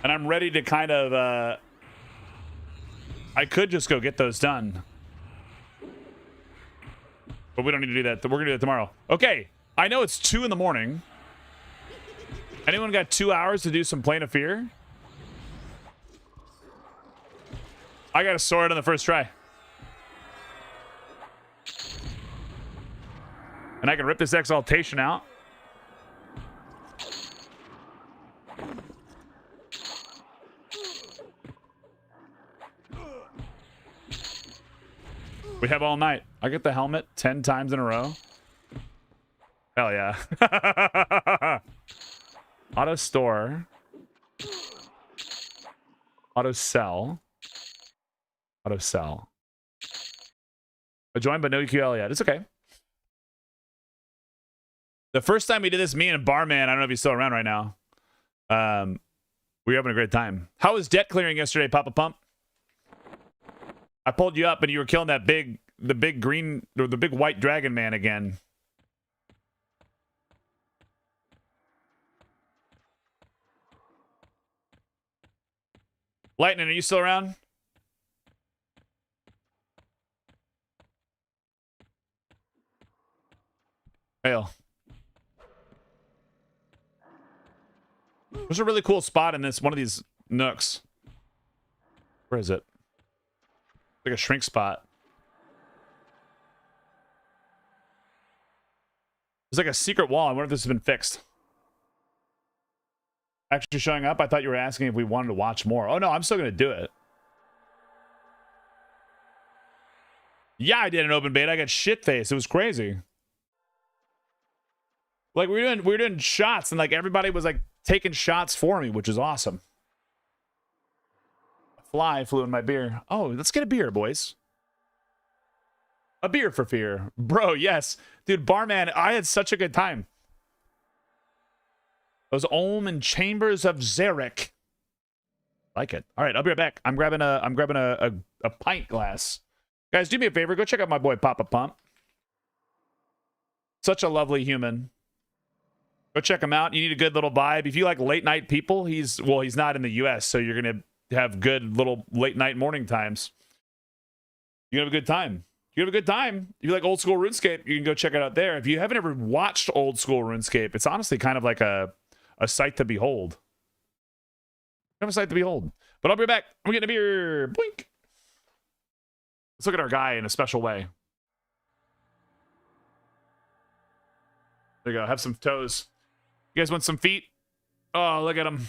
And I'm ready to kind of, I could just go get those done. But we don't need to do that. We're going to do it tomorrow. Okay, I know it's 2 in the morning. Anyone got 2 hours to do some Plane of Fear? I got a sword on the first try. And I can rip this exaltation out. We have all night. I get the helmet 10 times in a row. Hell yeah. Auto store. Auto sell. Auto sell. I joined but no EQL yet. It's okay. The first time we did this, me and Barman, I don't know if he's still around right now. We were having a great time. How was debt clearing yesterday, Papa Pump? I pulled you up and you were killing that the big green, or the big white dragon man again. Lightning, are you still around? Hail. There's a really cool spot in this one of these nooks. Where is it? Like a shrink spot. There's like a secret wall. I wonder if this has been fixed. Actually showing up? I thought you were asking if we wanted to watch more. Oh no, I'm still gonna do it. Yeah, I did an open beta. I got shit faced. It was crazy. Like we were doing shots and like everybody was like taking shots for me, which is awesome. A fly flew in my beer. Oh, let's get a beer, boys. A beer for fear. Bro, yes. Dude, Barman, I had such a good time. Those Ohm and Chambers of Zarek. Like it. All right, I'll be right back. I'm grabbing a pint glass. Guys, do me a favor. Go check out my boy Papa Pump. Such a lovely human. Go check him out. You need a good little vibe. If you like late night people, he's not in the US, so you're going to have good little late night morning times. You have a good time. You have a good time. If you like old school RuneScape, you can go check it out there. If you haven't ever watched old school RuneScape, it's honestly kind of like a sight to behold. Kind of a sight to behold. But I'll be back. I'm getting a beer. Boink. Let's look at our guy in a special way. There you go. Have some toes. You guys want some feet? Oh, look at them.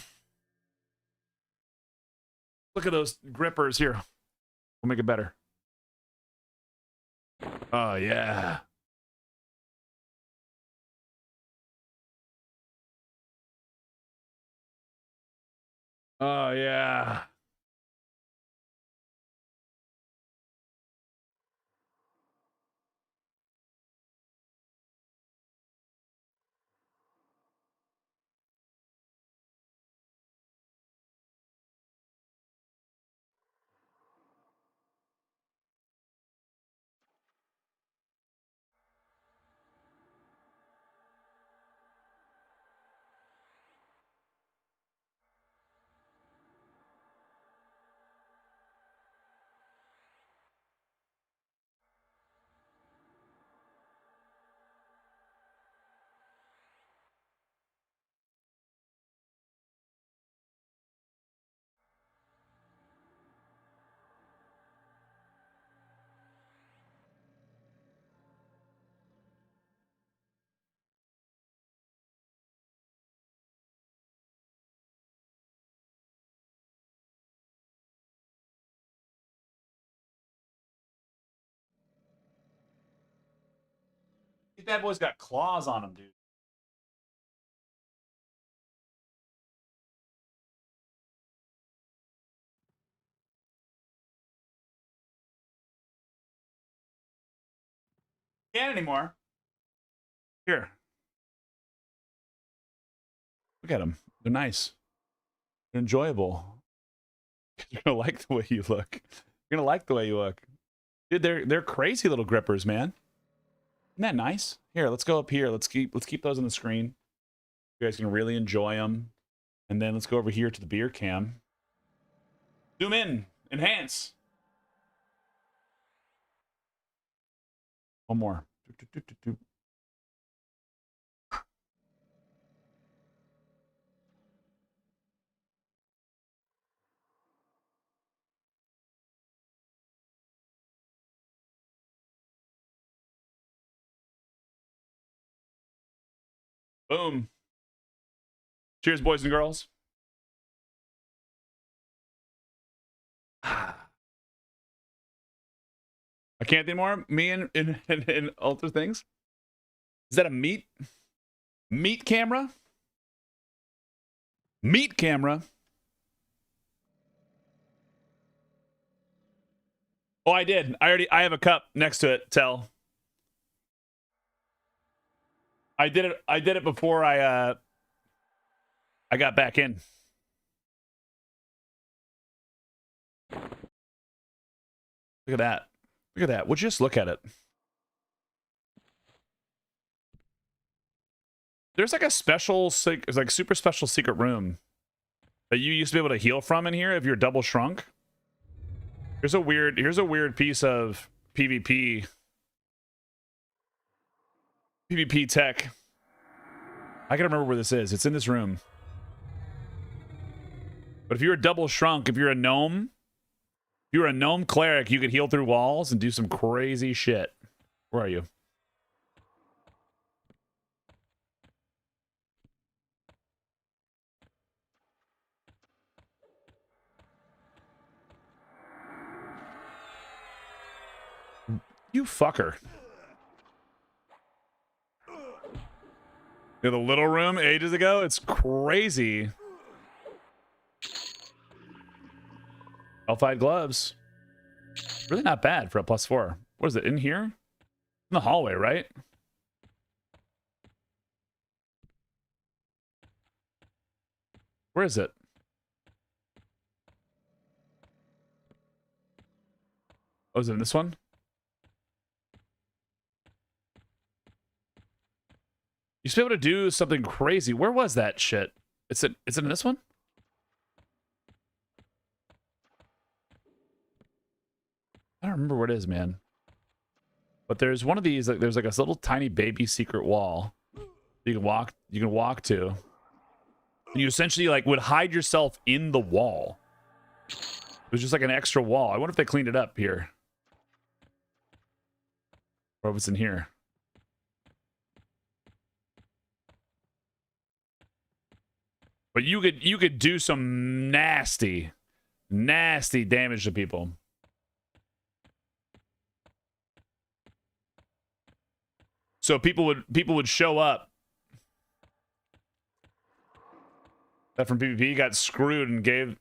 Look at those grippers here. We'll make it better. Oh, yeah. Oh, yeah. These bad boys got claws on them, dude. Can't anymore. Here. Look at them. They're nice. They're enjoyable. You're gonna like the way you look. You're gonna like the way you look. Dude, they're crazy little grippers, man. Isn't that nice? Here, let's go up here. Let's keep those on the screen. You guys can really enjoy them. And then let's go over here to the beer cam. Zoom in. Enhance. One more. Boom. Cheers, boys and girls. I can't anymore. Me and alter things. Is that a meat camera? Meat camera. Oh, I did. I have a cup next to it. Tell. I did it before I got back in. Look at that. Look at that. Would you just look at it? There's like a special, it's like super special secret room that you used to be able to heal from in here if you're double shrunk. Here's a weird piece of PvP tech. I gotta remember where this is. It's in this room. But if you're a double shrunk, if you're a gnome cleric, you could heal through walls and do some crazy shit. Where are you? You fucker. The little room ages ago? It's crazy. Elfide gloves. Really not bad for a +4. What is it, in here? In the hallway, right? Where is it? Oh, is it in this one? You should be able to do something crazy. Where was that shit? Is it in this one? I don't remember where it is, man. But there's one of these, like there's like a little tiny baby secret wall you can walk to. And you essentially like would hide yourself in the wall. It was just like an extra wall. I wonder if they cleaned it up here. Or if it's in here. But you could do some nasty damage to people. So people would show up that from PvP got screwed and gave,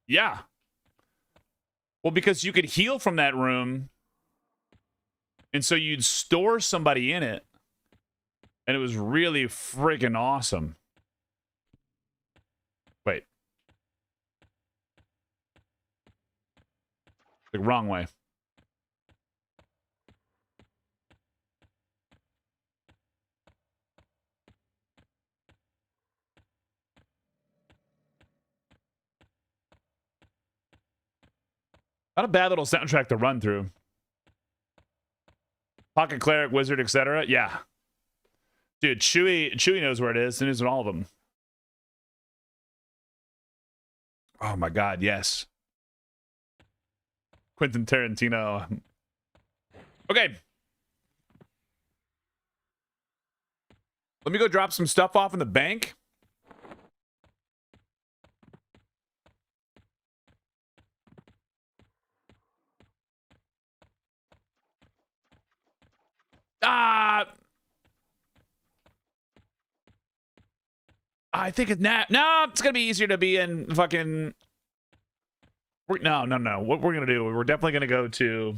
yeah. Well, because you could heal from that room, and so you'd store somebody in it, and it was really freaking awesome. Wait. The wrong way. Not a bad little soundtrack to run through. Pocket Cleric, Wizard, etc. Yeah. Dude, Chewy knows where it is, and is in all of them. Oh my god, yes. Quentin Tarantino. Okay. Let me go drop some stuff off in the bank. Ah! I think it's not. No, it's gonna be easier to be in fucking. No. What we're gonna do? We're definitely gonna go to.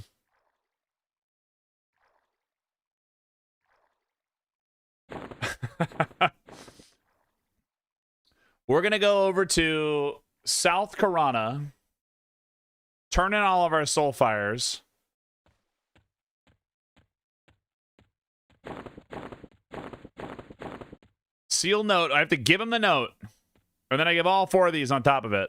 We're gonna go over to South Karana. Turn in all of our soul fires. Seal note. I have to give him the note. And then I give all 4 of these on top of it.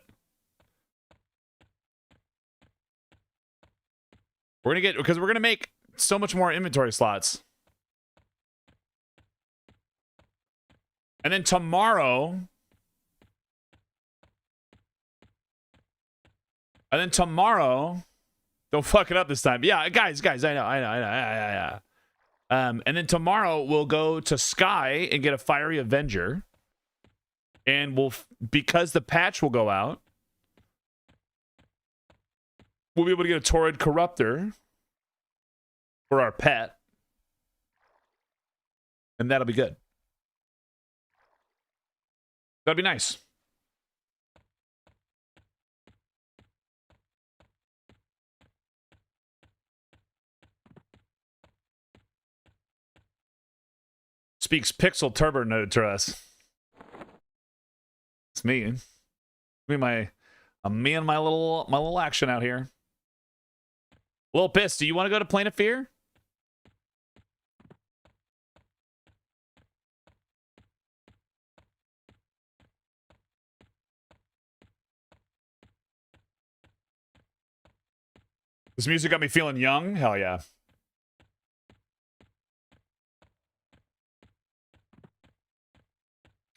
We're going to get... Because we're going to make so much more inventory slots. And then tomorrow... Don't fuck it up this time. Yeah, guys, I know. And then tomorrow we'll go to Sky and get a Fiery Avenger. And because the patch will go out, we'll be able to get a Torrid Corruptor for our pet. And that'll be good. That'll be nice. Speaks Pixel Turbo Node to us. It's me. Me and my little action out here. Little Piss, do you want to go to Plane of Fear? This music got me feeling young. Hell yeah.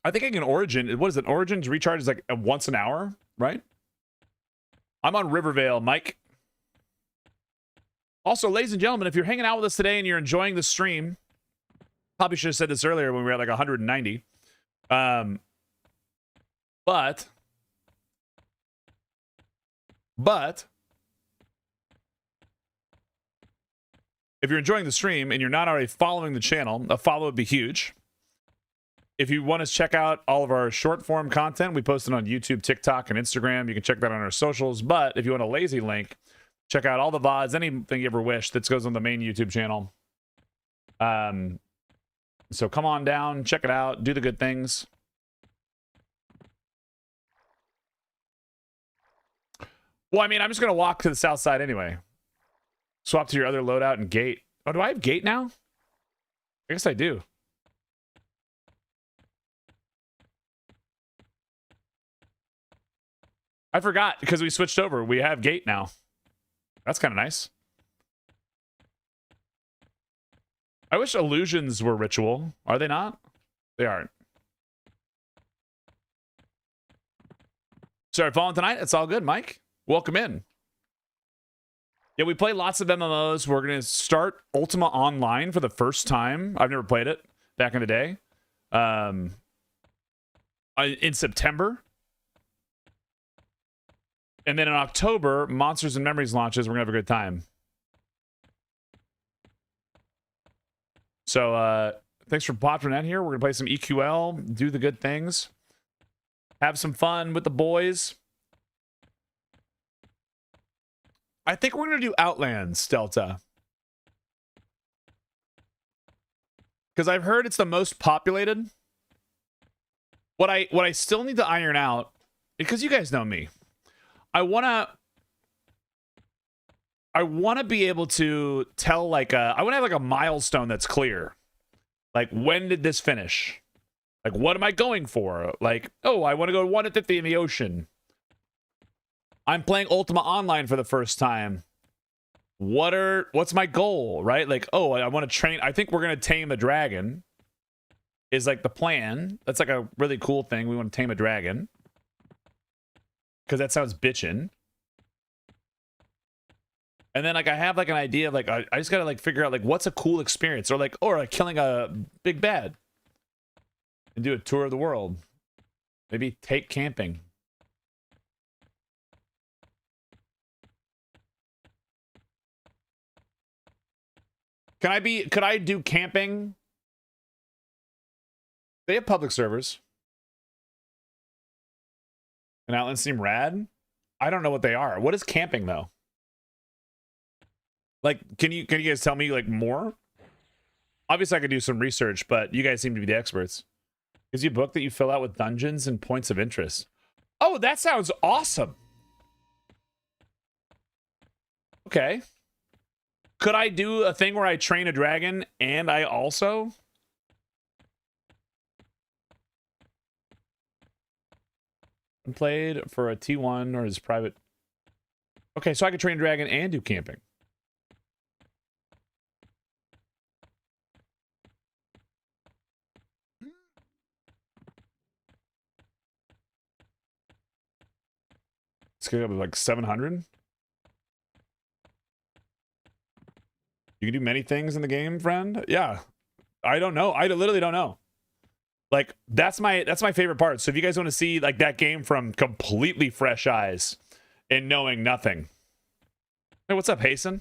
I think I can Origin. What is it? Origin's recharge is like once an hour, right? I'm on Rivervale, Mike. Also, ladies and gentlemen, if you're hanging out with us today and you're enjoying the stream, probably should have said this earlier when we were at like 190. But if you're enjoying the stream and you're not already following the channel, a follow would be huge. If you want to check out all of our short form content, we post it on YouTube, TikTok, and Instagram. You can check that on our socials. But if you want a lazy link, check out all the VODs, anything you ever wish that goes on the main YouTube channel. So come on down, check it out, do the good things. Well, I mean, I'm just going to walk to the south side anyway. Swap to your other loadout and gate. Oh, do I have gate now? I guess I do. I forgot because we switched over. We have gate now. That's kind of nice. I wish illusions were ritual. Are they not? They aren't. Sorry, falling tonight. It's all good, Mike. Welcome in. Yeah, we play lots of MMOs. We're going to start Ultima Online for the first time. I've never played it back in the day. In September. And then in October, Monsters and Memories launches. We're going to have a good time. So, thanks for popping in here. We're going to play some EQL, do the good things, have some fun with the boys. I think we're going to do Outlands, Delta. Because I've heard it's the most populated. What I still need to iron out, because you guys know me. I wanna be able to tell like I wanna have like a milestone that's clear. Like, when did this finish? Like, what am I going for? Like, oh, I want to go 150 in the ocean. I'm playing Ultima Online for the first time. What's my goal, right? Like, oh, I want to train. I think we're gonna tame a dragon. Is like the plan. That's like a really cool thing. We want to tame a dragon. Because that sounds bitchin'. And then like I have like an idea of like I just gotta like figure out like what's a cool experience, or like killing a big bad and do a tour of the world. Maybe take camping. Could I do camping? They have public servers. And Outlands seem rad. I don't know what they are. What is camping though? Like, can you guys tell me like more? Obviously, I could do some research, but you guys seem to be the experts. Gives you a book that you fill out with dungeons and points of interest. Oh, that sounds awesome. Okay. Could I do a thing where I train a dragon and I also... played for a T1 or his private... Okay, so I could train a dragon and do camping. It's gonna be like 700. You can do many things in the game, friend. Yeah, I don't know. I literally don't know. Like that's my favorite part. So if you guys want to see like that game from completely fresh eyes and knowing nothing. Hey, what's up, Hasten?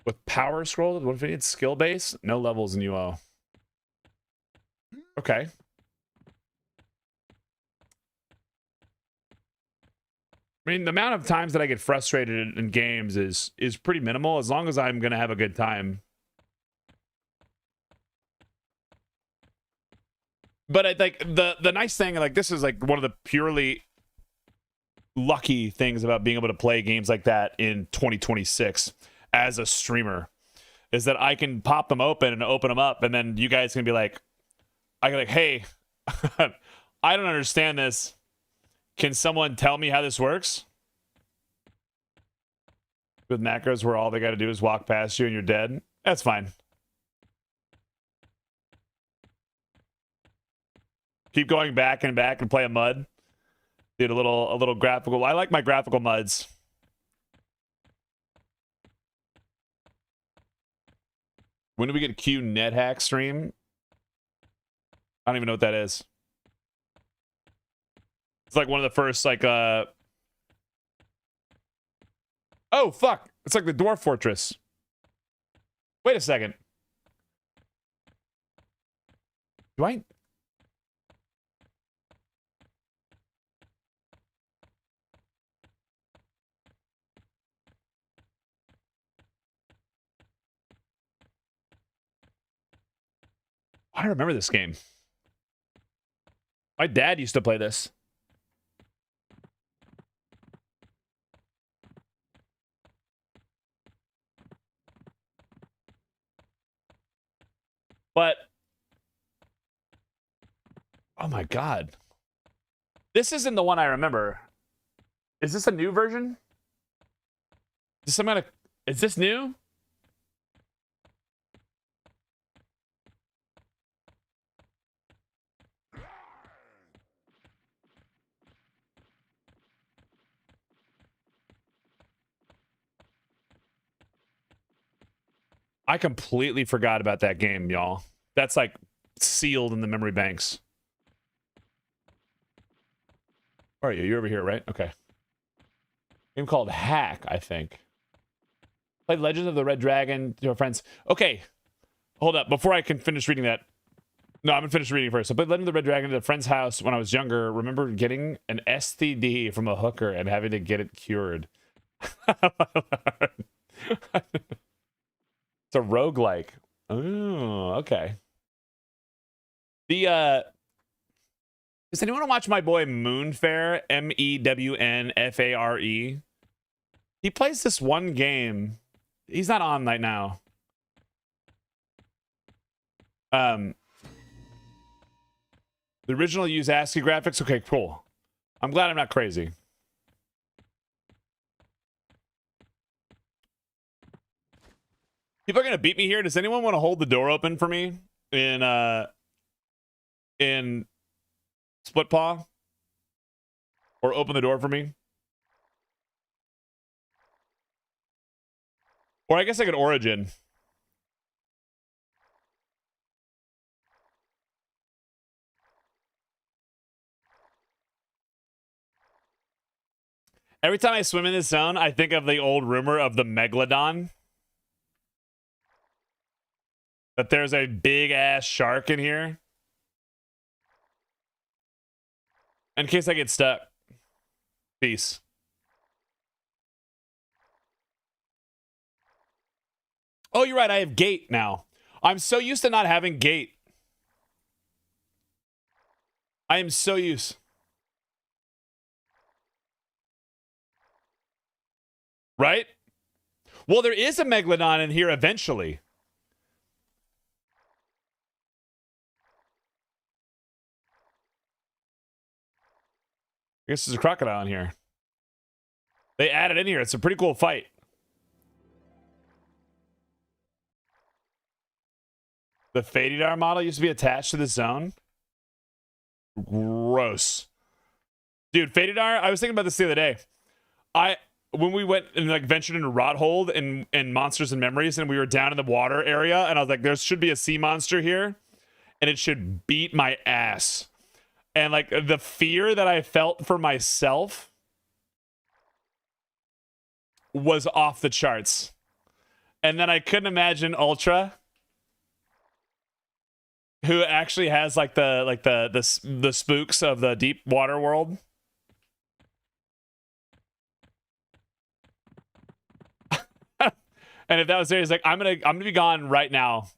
With power scroll, what if it needs skill base? No levels in UO. Okay. I mean, the amount of times that I get frustrated in games is pretty minimal as long as I'm gonna have a good time. But I think the nice thing, like this is like one of the purely lucky things about being able to play games like that in 2026 as a streamer, is that I can pop them open and open them up, and then you guys can be like, I can like, hey, I don't understand this. Can someone tell me how this works? With macros where all they got to do is walk past you and you're dead. That's fine. Keep going back and back and play a mud. Did a little graphical. I like my graphical muds. When do we get Q NetHack stream? I don't even know what that is. It's like one of the first like oh fuck. It's like the Dwarf Fortress. Wait a second. Do I remember this game. My dad used to play this. But oh my god. This isn't the one I remember. Is this a new version? Is some kind of, is this new? I completely forgot about that game, y'all. That's like sealed in the memory banks. Where are you? You're over here, right? Okay. Game called Hack, I think. Played Legends of the Red Dragon to our friends. Okay. Hold up. Before I can finish reading that. No, I'm going to finish reading first. I played Legend of the Red Dragon at a friend's house when I was younger. Remember getting an STD from a hooker and having to get it cured. It's a roguelike. Oh, okay. Does anyone want to watch my boy Moonfare? MEWNFARE. He plays this one game. He's not on right now. The original used ASCII graphics. Okay, cool. I'm glad I'm not crazy. People are gonna beat me here. Does anyone want to hold the door open for me in Split Paw? Or open the door for me? Or I guess I could Origin. Every time I swim in this zone, I think of the old rumor of the Megalodon. that there's a big ass shark in here. In case I get stuck. Peace. Oh, you're right. I have gate now. I'm so used to not having gate. I am so used. Right? Well, there is a Megalodon in here eventually. I guess there's a crocodile in here. They added in here. It's a pretty cool fight. The Fadidar model used to be attached to the zone. Gross. Dude, Fadidar, I was thinking about this the other day. When we went and like ventured into Rothold and Monsters and Memories, and we were down in the water area, and I was like, there should be a sea monster here, and it should beat my ass. And like the fear that I felt for myself was off the charts. And then I couldn't imagine Ultra, who actually has like the spooks of the deep water world. And if that was there, he's like, I'm gonna be gone right now.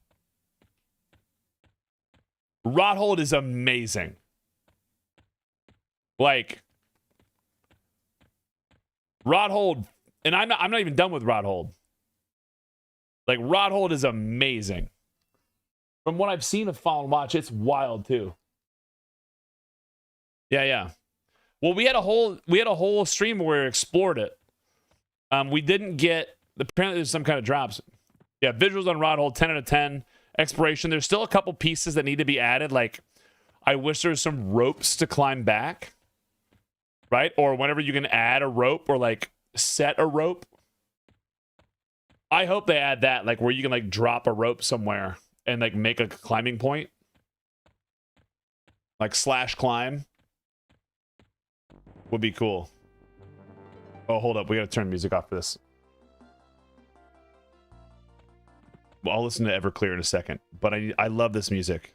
Rothold is amazing. Like Rothold, and I'm not even done with Rothold. Like Rothold is amazing. From what I've seen of Fallen Watch, it's wild too. Yeah. Well, we had a whole stream where we explored it. We didn't get, apparently there's some kind of drops. Yeah, visuals on Rothold, 10 out of 10. Exploration, there's still a couple pieces that need to be added. Like, I wish there was some ropes to climb back. Right? Or whenever you can add a rope or like set a rope. I hope they add that, like where you can like drop a rope somewhere and like make a climbing point. Like slash climb. Would be cool. Oh, hold up. We gotta turn music off for this. Well, I'll listen to Everclear in a second. But I love this music.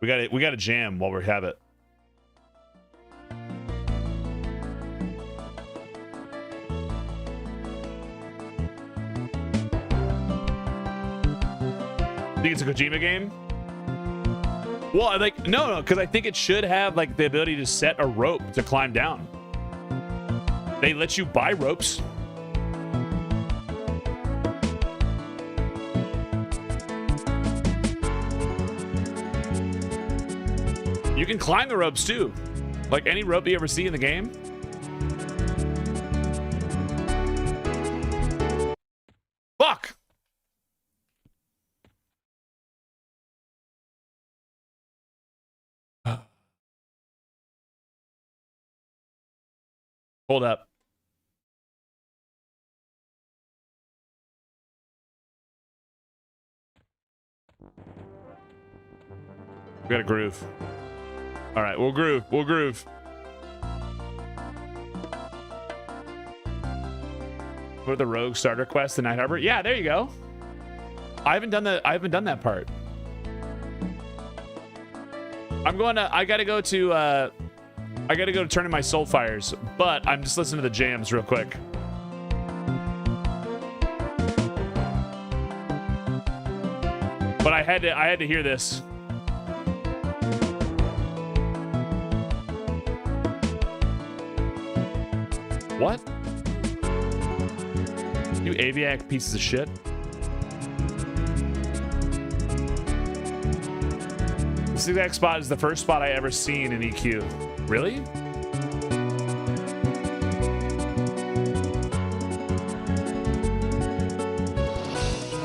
We gotta jam while we have it. Think it's a Kojima game? Well, like, no, because I think it should have like the ability to set a rope to climb down. They let you buy ropes. You can climb the ropes too. Like any rope you ever see in the game. Fuck! Hold up. We got a groove. All right, we'll groove. We'll groove. For the Rogue starter quest, the Night Harbor. Yeah, there you go. I haven't done that part. I gotta go to turning my soul fires, but I'm just listening to the jams real quick. But I had to hear this. What? You Aviac pieces of shit. This exact spot is the first spot I ever seen in EQ. Really? You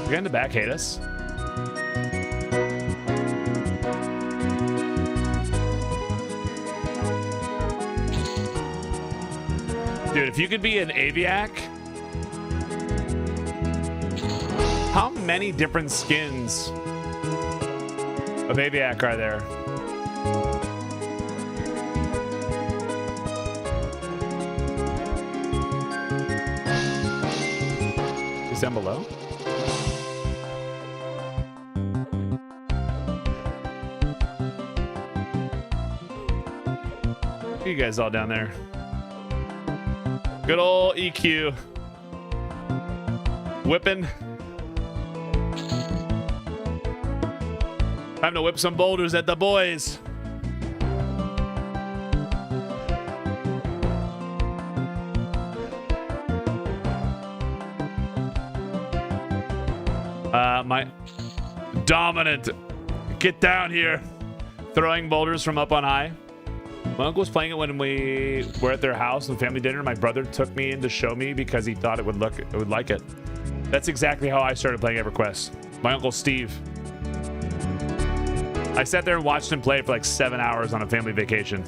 guys in the back hate us? Dude, if you could be an Aviac, how many different skins of Aviac are there? Is down below? You guys all down there. Good old EQ. Whipping. Time to whip some boulders at the boys. My dominant. Get down here. Throwing boulders from up on high. My uncle was playing it when we were at their house and family dinner. My brother took me in to show me because he thought it would like it. That's exactly how I started playing EverQuest. My uncle Steve. I sat there and watched him play for like 7 hours on a family vacation.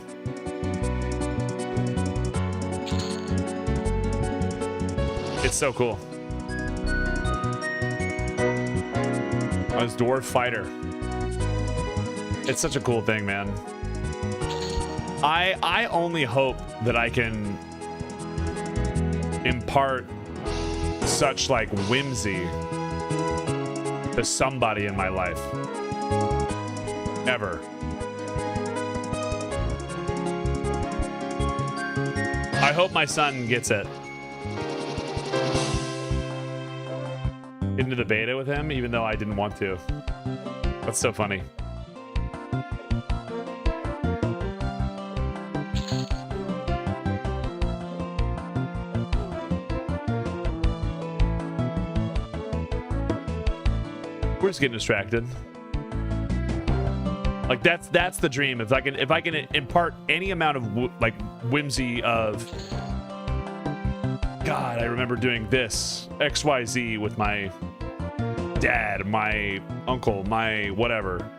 It's so cool. I was Dwarf Fighter. It's such a cool thing, man. I only hope that I can impart such like whimsy to somebody in my life. Ever. I hope my son gets it. Into the beta with him, even though I didn't want to. That's so funny. We're just getting distracted. Like that's the dream. If I can impart any amount of whimsy of God, I remember doing this XYZ with my dad, my uncle, my whatever.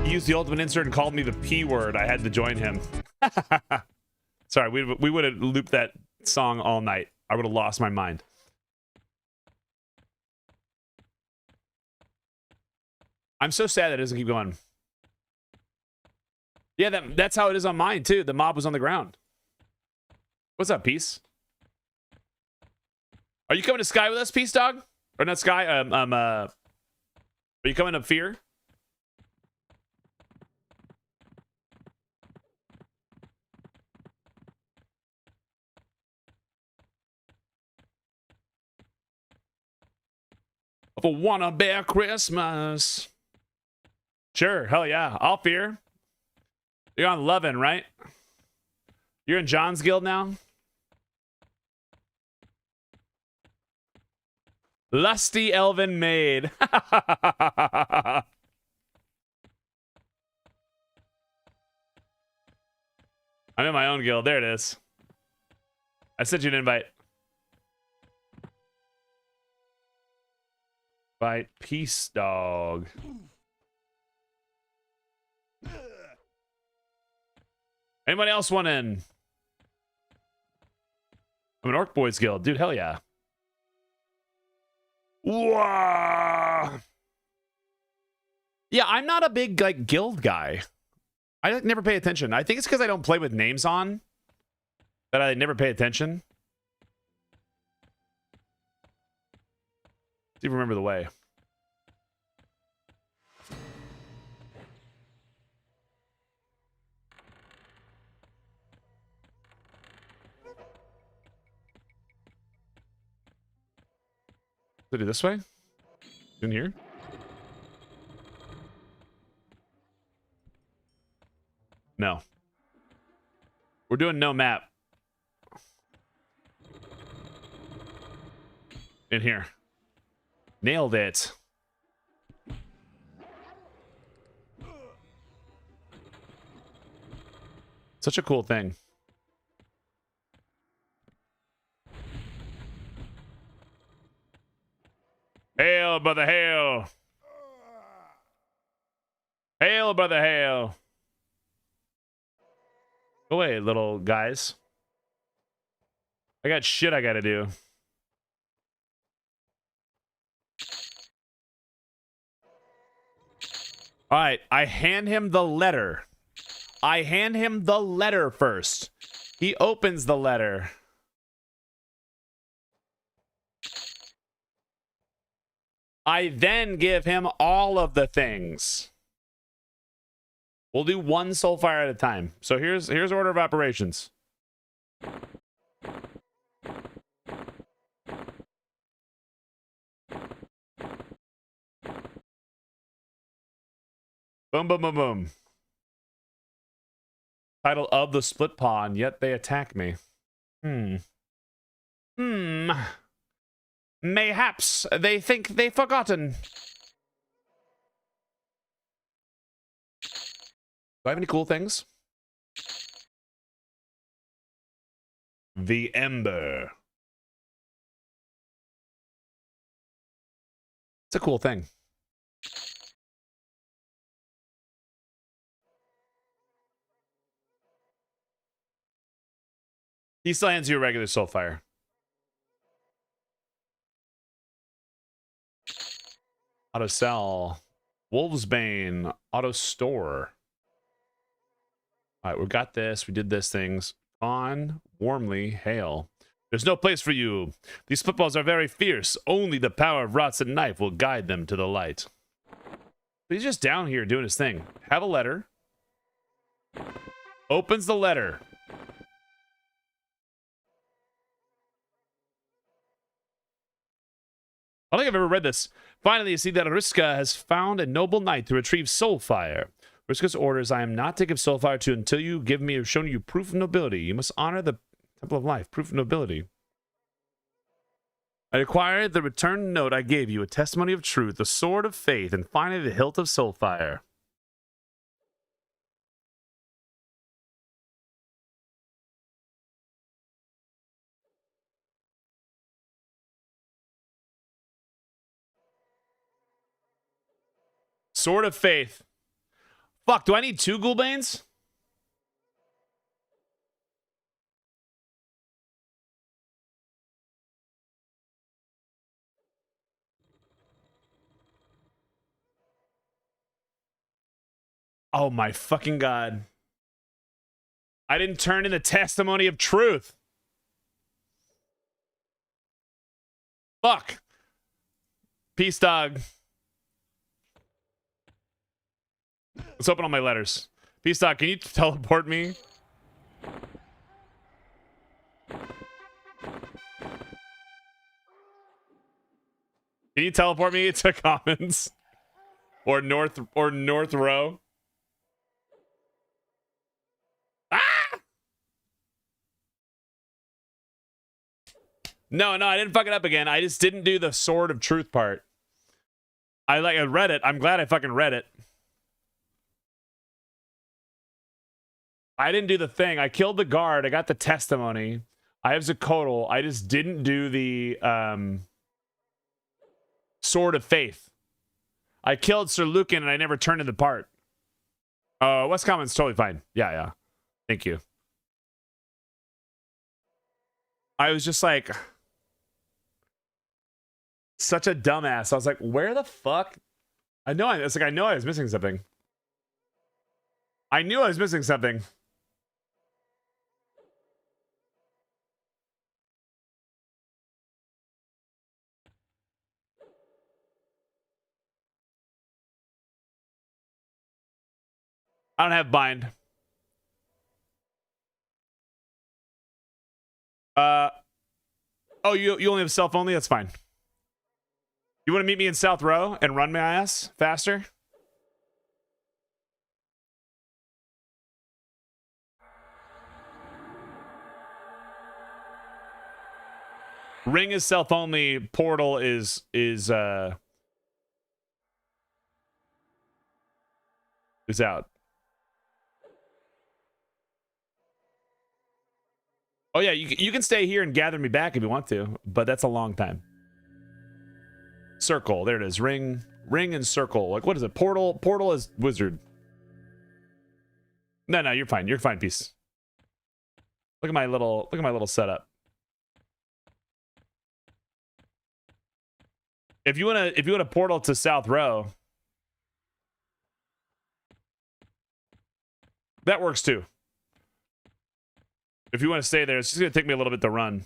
He used the ultimate insert and called me the P word. I had to join him. Sorry, we would have looped that song all night. I would have lost my mind. I'm so sad that it doesn't keep going. Yeah, that's how it is on mine too. The mob was on the ground. What's up, Peace? Are you coming to Sky with us, Peace Dog? Or not Sky? Are you coming to Fear? If I wanna bear Christmas. Sure, hell yeah. I'll Fear. You're on Lovin', right? You're in John's guild now? Lusty Elven Maid. I'm in my own guild. There it is. I sent you an invite. Invite Peace Dog. Anybody else want in? I'm an Orc Boys Guild. Dude, hell yeah. Whoa. Yeah, I'm not a big like guild guy. I never pay attention. I think it's because I don't play with names on that I never pay attention. Do you remember the way? Did it this way? In here? No. We're doing no map. In here. Nailed it. Such a cool thing. Hail, brother, hail. Hail, brother, hail. Go away, little guys. I got shit I gotta do. All right, I hand him the letter. I hand him the letter first. He opens the letter. I then give him all of the things. We'll do one Soulfire at a time. So here's order of operations. Boom, boom, boom, boom. Title of the split pawn, yet they attack me. Mayhaps they think they've forgotten. Do I have any cool things? The Ember. It's a cool thing. He still hands you a regular Soulfire. Auto sell. Wolvesbane. Auto store. All right, we got this. We did this things. On warmly hail. There's no place for you. These footballs are very fierce. Only the power of rots and knife will guide them to the light. He's just down here doing his thing. Have a letter. Opens the letter. I don't think I've ever read this. Finally, you see that Ariska has found a noble knight to retrieve Soulfire. Ariska's orders I am not to give Soulfire to until you give me or shown you proof of nobility. You must honor the Temple of Life. Proof of nobility. I acquired the return note I gave you, a testimony of truth, the sword of faith, and finally the hilt of Soulfire. Sword of faith. Fuck, do I need 2 Ghoulbanes? Oh my fucking god. I didn't turn in the testimony of truth. Fuck. Peace, dog. Let's open all my letters. Peace, dog. Can you teleport me? Can you teleport me to Commons? Or North Row? Ah! No, I didn't fuck it up again. I just didn't do the sword of truth part. I read it. I'm glad I fucking read it. I didn't do the thing. I killed the guard. I got the testimony. I have Zakotl. I just didn't do the sword of faith. I killed Sir Lucan and I never turned in the part. West Commons totally fine. Yeah. Thank you. I was just like such a dumbass. I was like, where the fuck? I know I was missing something. I knew I was missing something. I don't have bind. Oh, you only have self only? That's fine. You want to meet me in South Row and run my ass faster? Ring is self only. Portal is out. Oh yeah, you can stay here and gather me back if you want to, but that's a long time. Circle, there it is. Ring and circle. Like, what is it? Portal is wizard. No, you're fine. You're fine. Peace. Look at my little setup. If you wanna portal to South Row, that works too. If you want to stay there, it's just gonna take me a little bit to run.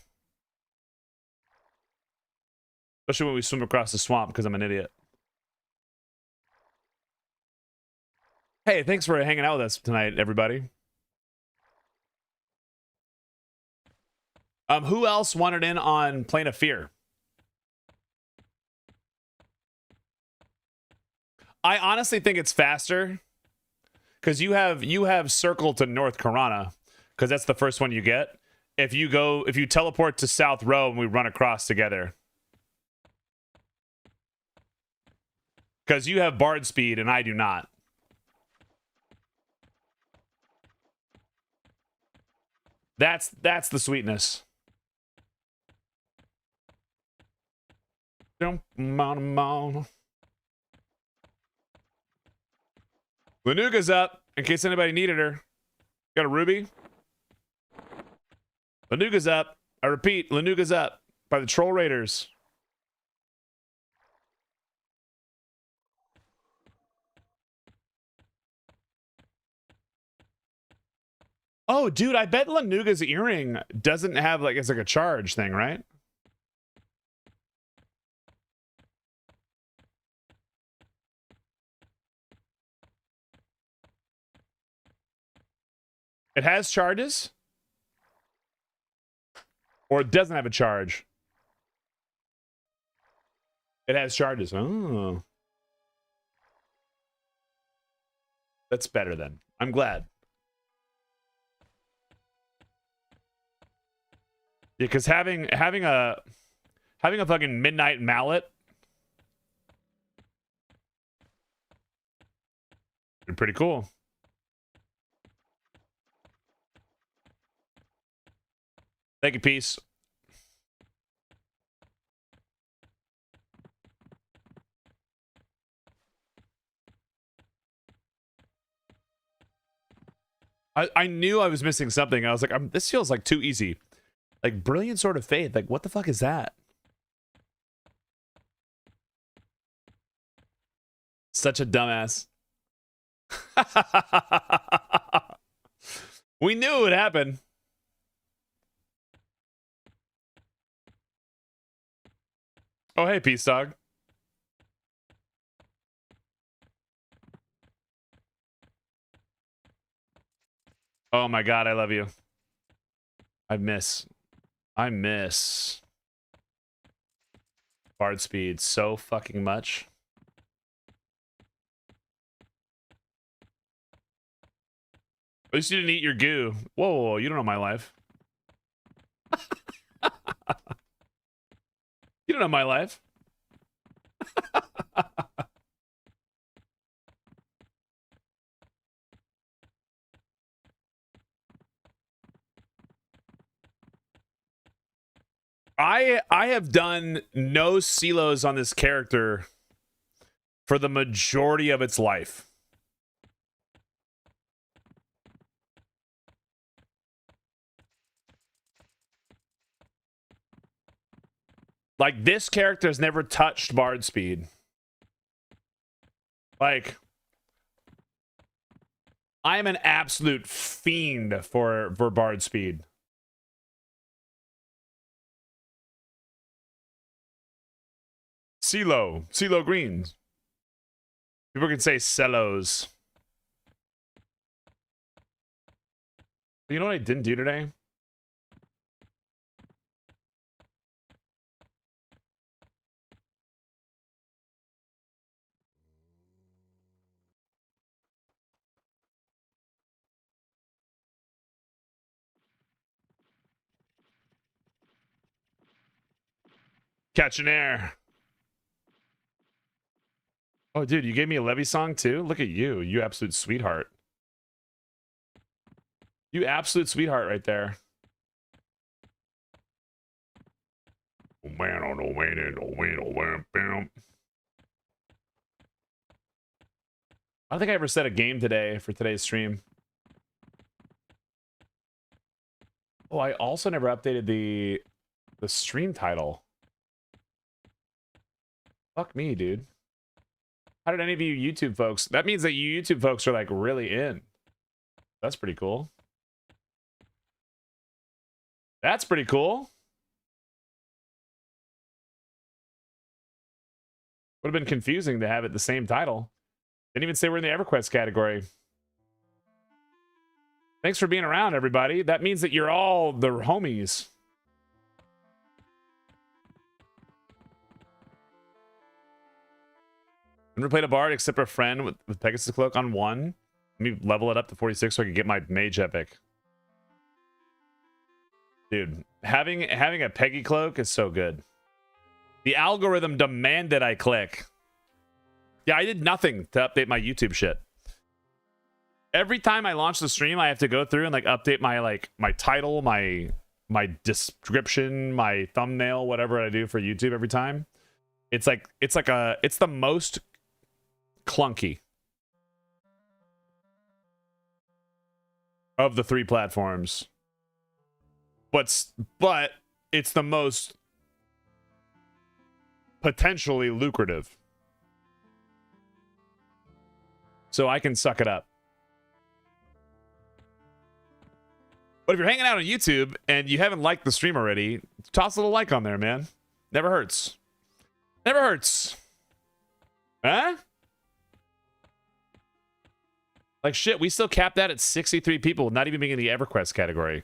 Especially when we swim across the swamp because I'm an idiot. Hey, thanks for hanging out with us tonight, everybody. Who else wanted in on Plane of Fear? I honestly think it's faster because you have Circle to North Karana because that's the first one you get. If you teleport to South Row and we run across together, because you have Bard speed and I do not. That's the sweetness. Lanuga's up in case anybody needed her. Got a ruby. Lanuga's up. I repeat, Lanuga's up by the Troll Raiders. Oh, dude, I bet Lanuga's earring doesn't have it's like a charge thing, right? It has charges? Or it doesn't have a charge? It has charges. Oh. That's better then. I'm glad. Yeah, because having a fucking midnight mallet is pretty cool. Thank you, peace. I knew I was missing something. I was like, this feels like too easy. Like Brilliant Sword of Faith. Like, what the fuck is that? Such a dumbass. We knew it would happen. Oh, hey, Peace Dog. Oh my god, I love you. I miss Bard speed so fucking much. At least you didn't eat your goo. Whoa, you don't know my life. You don't know my life. I have done no silos on this character for the majority of its life. Like, this character has never touched Bard speed. Like, I'm an absolute fiend for Bard speed. CeeLo Greens. People can say cellos. You know what I didn't do today? Catch an air. Oh, dude, you gave me a Levy song too? Look at you. You absolute sweetheart. You absolute sweetheart right there. Oh man, oh no, man, oh man, oh man, bam. I don't think I ever set a game today for today's stream. Oh, I also never updated the stream title. Fuck me, dude. How did any of you YouTube folks? That means that you YouTube folks are like really in. That's pretty cool. That's pretty cool. Would have been confusing to have it the same title. Didn't even say we're in the EverQuest category. Thanks for being around, everybody. That means that you're all the homies. Never played a bard except a friend with Pegasus Cloak on 1. Let me level it up to 46 so I can get my mage epic. Dude, having a Peggy Cloak is so good. The algorithm demanded I click. Yeah, I did nothing to update my YouTube shit. Every time I launch the stream, I have to go through and like update my title, my description, my thumbnail, whatever I do for YouTube every time. It's the most clunky of the 3 platforms. But it's the most potentially lucrative. So I can suck it up. But if you're hanging out on YouTube and you haven't liked the stream already, toss a little like on there, man. Never hurts. Never hurts. Huh? Like shit, we still capped that at 63 people, not even being in the EverQuest category.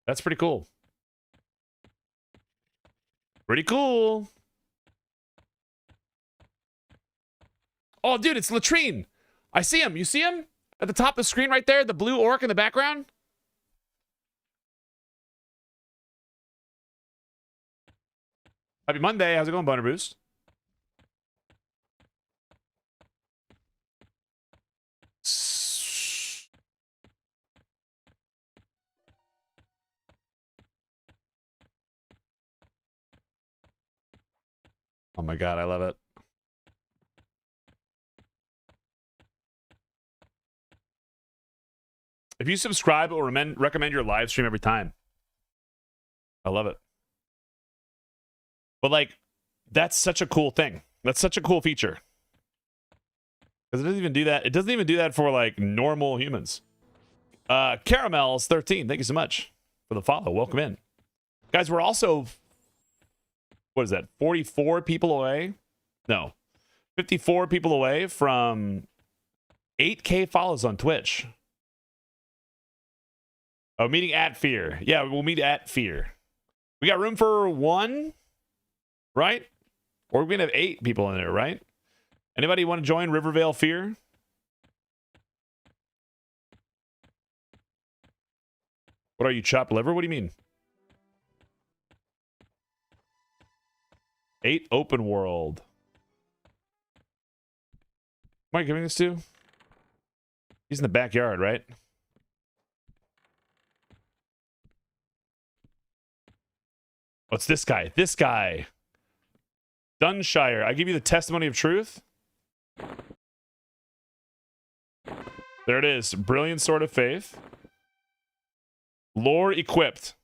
That's pretty cool. Pretty cool. Oh, dude, it's Latrine. I see him. You see him? At the top of the screen right there, the blue orc in the background? Happy Monday. How's it going, Boner Boost? Oh my god, I love it. If you subscribe, it will recommend your live stream every time. I love it. But like, that's such a cool thing. That's such a cool feature. Because it doesn't even do that. It doesn't even do that for like normal humans. Caramels 13, thank you so much for the follow. Welcome in. Guys, we're also, what is that, 44 people away? No, 54 people away from 8K follows on Twitch. Oh, meeting at Fear. Yeah, we'll meet at Fear. We got room for 1, right? Or we're going to have 8 people in there, right? Anybody want to join Rivervale Fear? What are you, chopped liver? What do you mean? 8 open world. Am I giving this to? He's in the backyard, right? What's this guy? This guy. Dunshire. I give you the testimony of truth. There it is. Brilliant sword of faith. Lore equipped.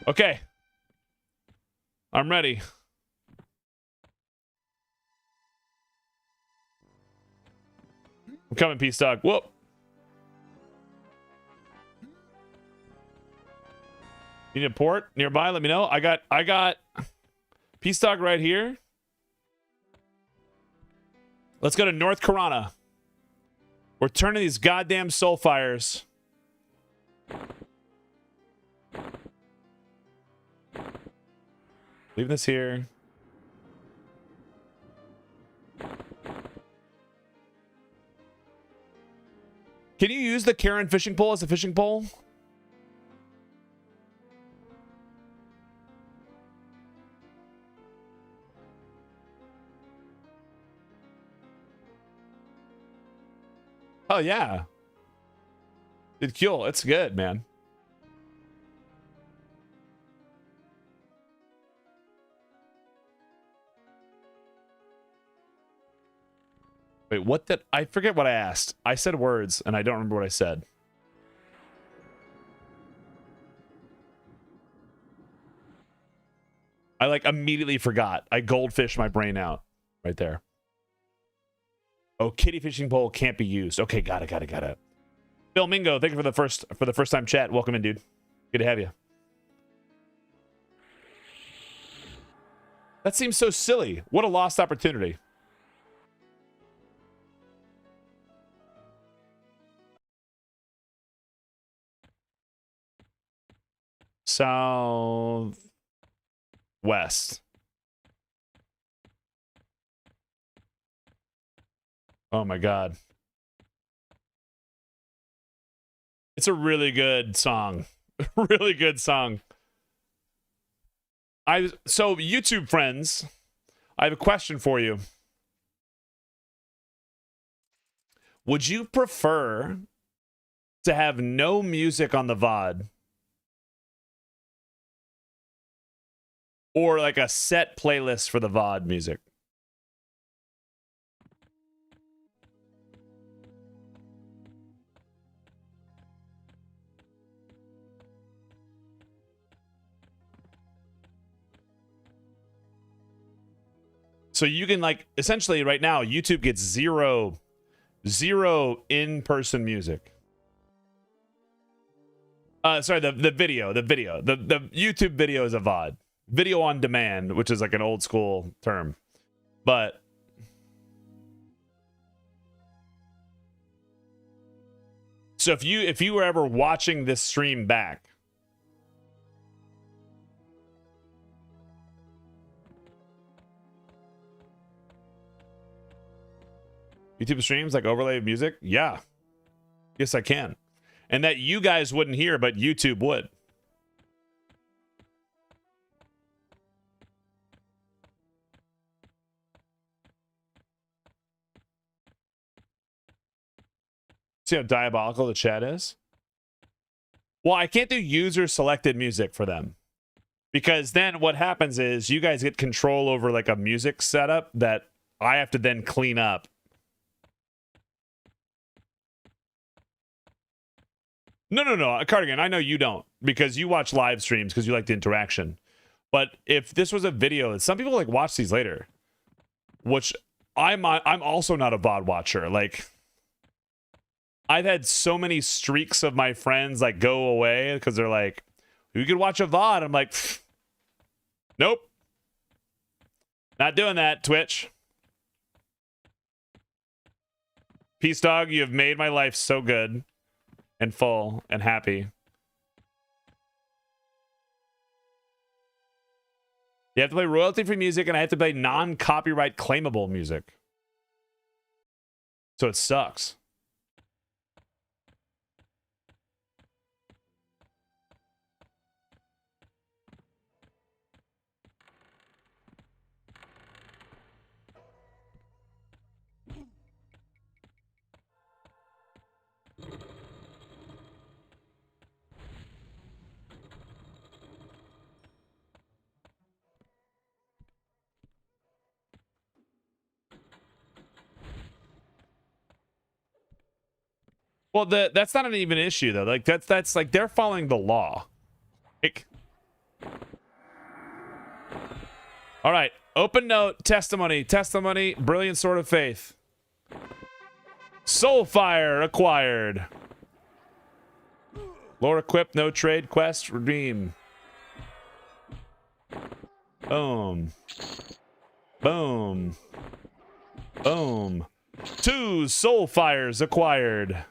Okay. I'm ready. I'm coming, Peace Dog. Whoop. You need a port nearby? Let me know. I got Peace Dog right here. Let's go to North Karana. We're turning these goddamn soul fires. Leaving this here. Can you use the Karen fishing pole as a fishing pole? Oh, yeah. It's cool. It's good, man. Wait, what did I forget what I asked? I said words and I don't remember what I said. I like immediately forgot. I goldfished my brain out right there. Oh, kitty fishing pole can't be used. Okay, got it. Bill Mingo, thank you for the first time chat. Welcome in, dude. Good to have you. That seems so silly. What a lost opportunity. South west. Oh my God. It's a really good song. Really good song. So YouTube friends, I have a question for you. Would you prefer to have no music on the VOD or like a set playlist for the VOD music? So you can, like, essentially right now, YouTube gets zero in-person music. Sorry, the video. The YouTube video is a VOD. Video on demand, which is like an old school term. But so if you were ever watching this stream back, YouTube streams like overlay music? Yeah. Yes, I can. And that you guys wouldn't hear, but YouTube would. See how diabolical the chat is? Well, I can't do user selected music for them. Because then what happens is you guys get control over like a music setup that I have to then clean up. No, Cardigan, I know you don't because you watch live streams because you like the interaction. But if this was a video, some people like watch these later, which I'm also not a VOD watcher. Like, I've had so many streaks of my friends like go away because they're like, you could watch a VOD. I'm like, nope, not doing that, Twitch. Peace Dog, you have made my life so good and full and happy. You have to play royalty-free music, and I have to play non-copyright claimable music. So it sucks. Well, that's not an even issue though. Like that's like they're following the law. Like, all right, open note, testimony, brilliant sword of faith. Soulfire acquired. Lore equipped, no trade quest, redeem. Boom. Boom. Boom. 2 Soulfires acquired.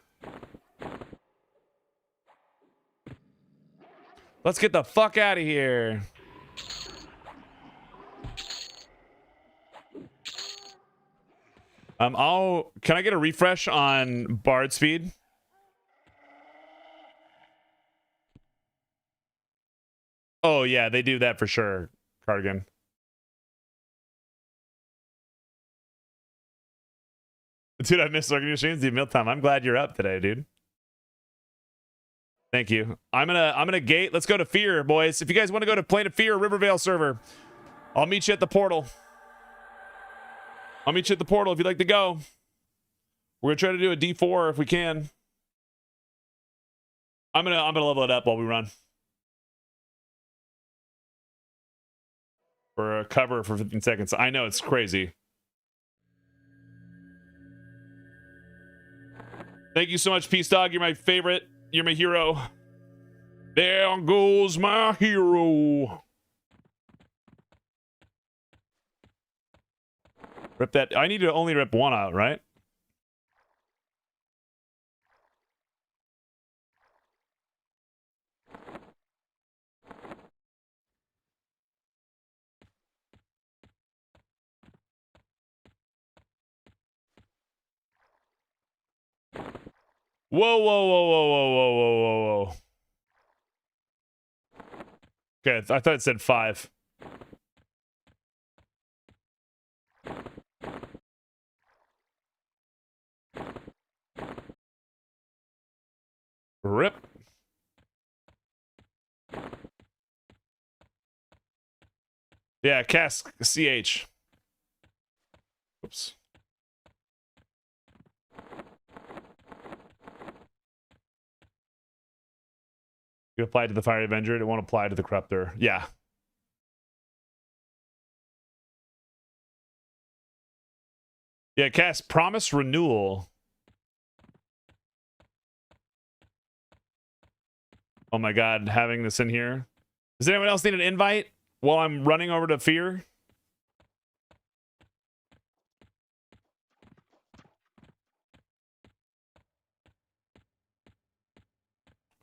Let's get the fuck out of here. Can I get a refresh on Bard speed? Oh yeah, they do that for sure, Cardigan. Dude, I missed looking at streams. The meal time. I'm glad you're up today, dude. Thank you. I'm gonna gate. Let's go to Fear, boys. If you guys want to go to Plane of Fear Rivervale server, I'll meet you at the portal. I'll meet you at the portal if you'd like to go. We're gonna try to do a D4 if we can. I'm gonna level it up while we run. For a cover for 15 seconds. I know it's crazy. Thank you so much, Peace Dog. You're my favorite. You're my hero. There goes my hero. Rip that. I need to only rip one out, right? Whoa, whoa, whoa, whoa, whoa, whoa, whoa, whoa, whoa. Okay, I thought it said 5. Rip. Yeah, cast CH. Oops. You apply to the Fire Avenger, it won't apply to the Corruptor. Yeah. Yeah, cast Promise Renewal. Oh my god, having this in here. Does anyone else need an invite while I'm running over to Fear?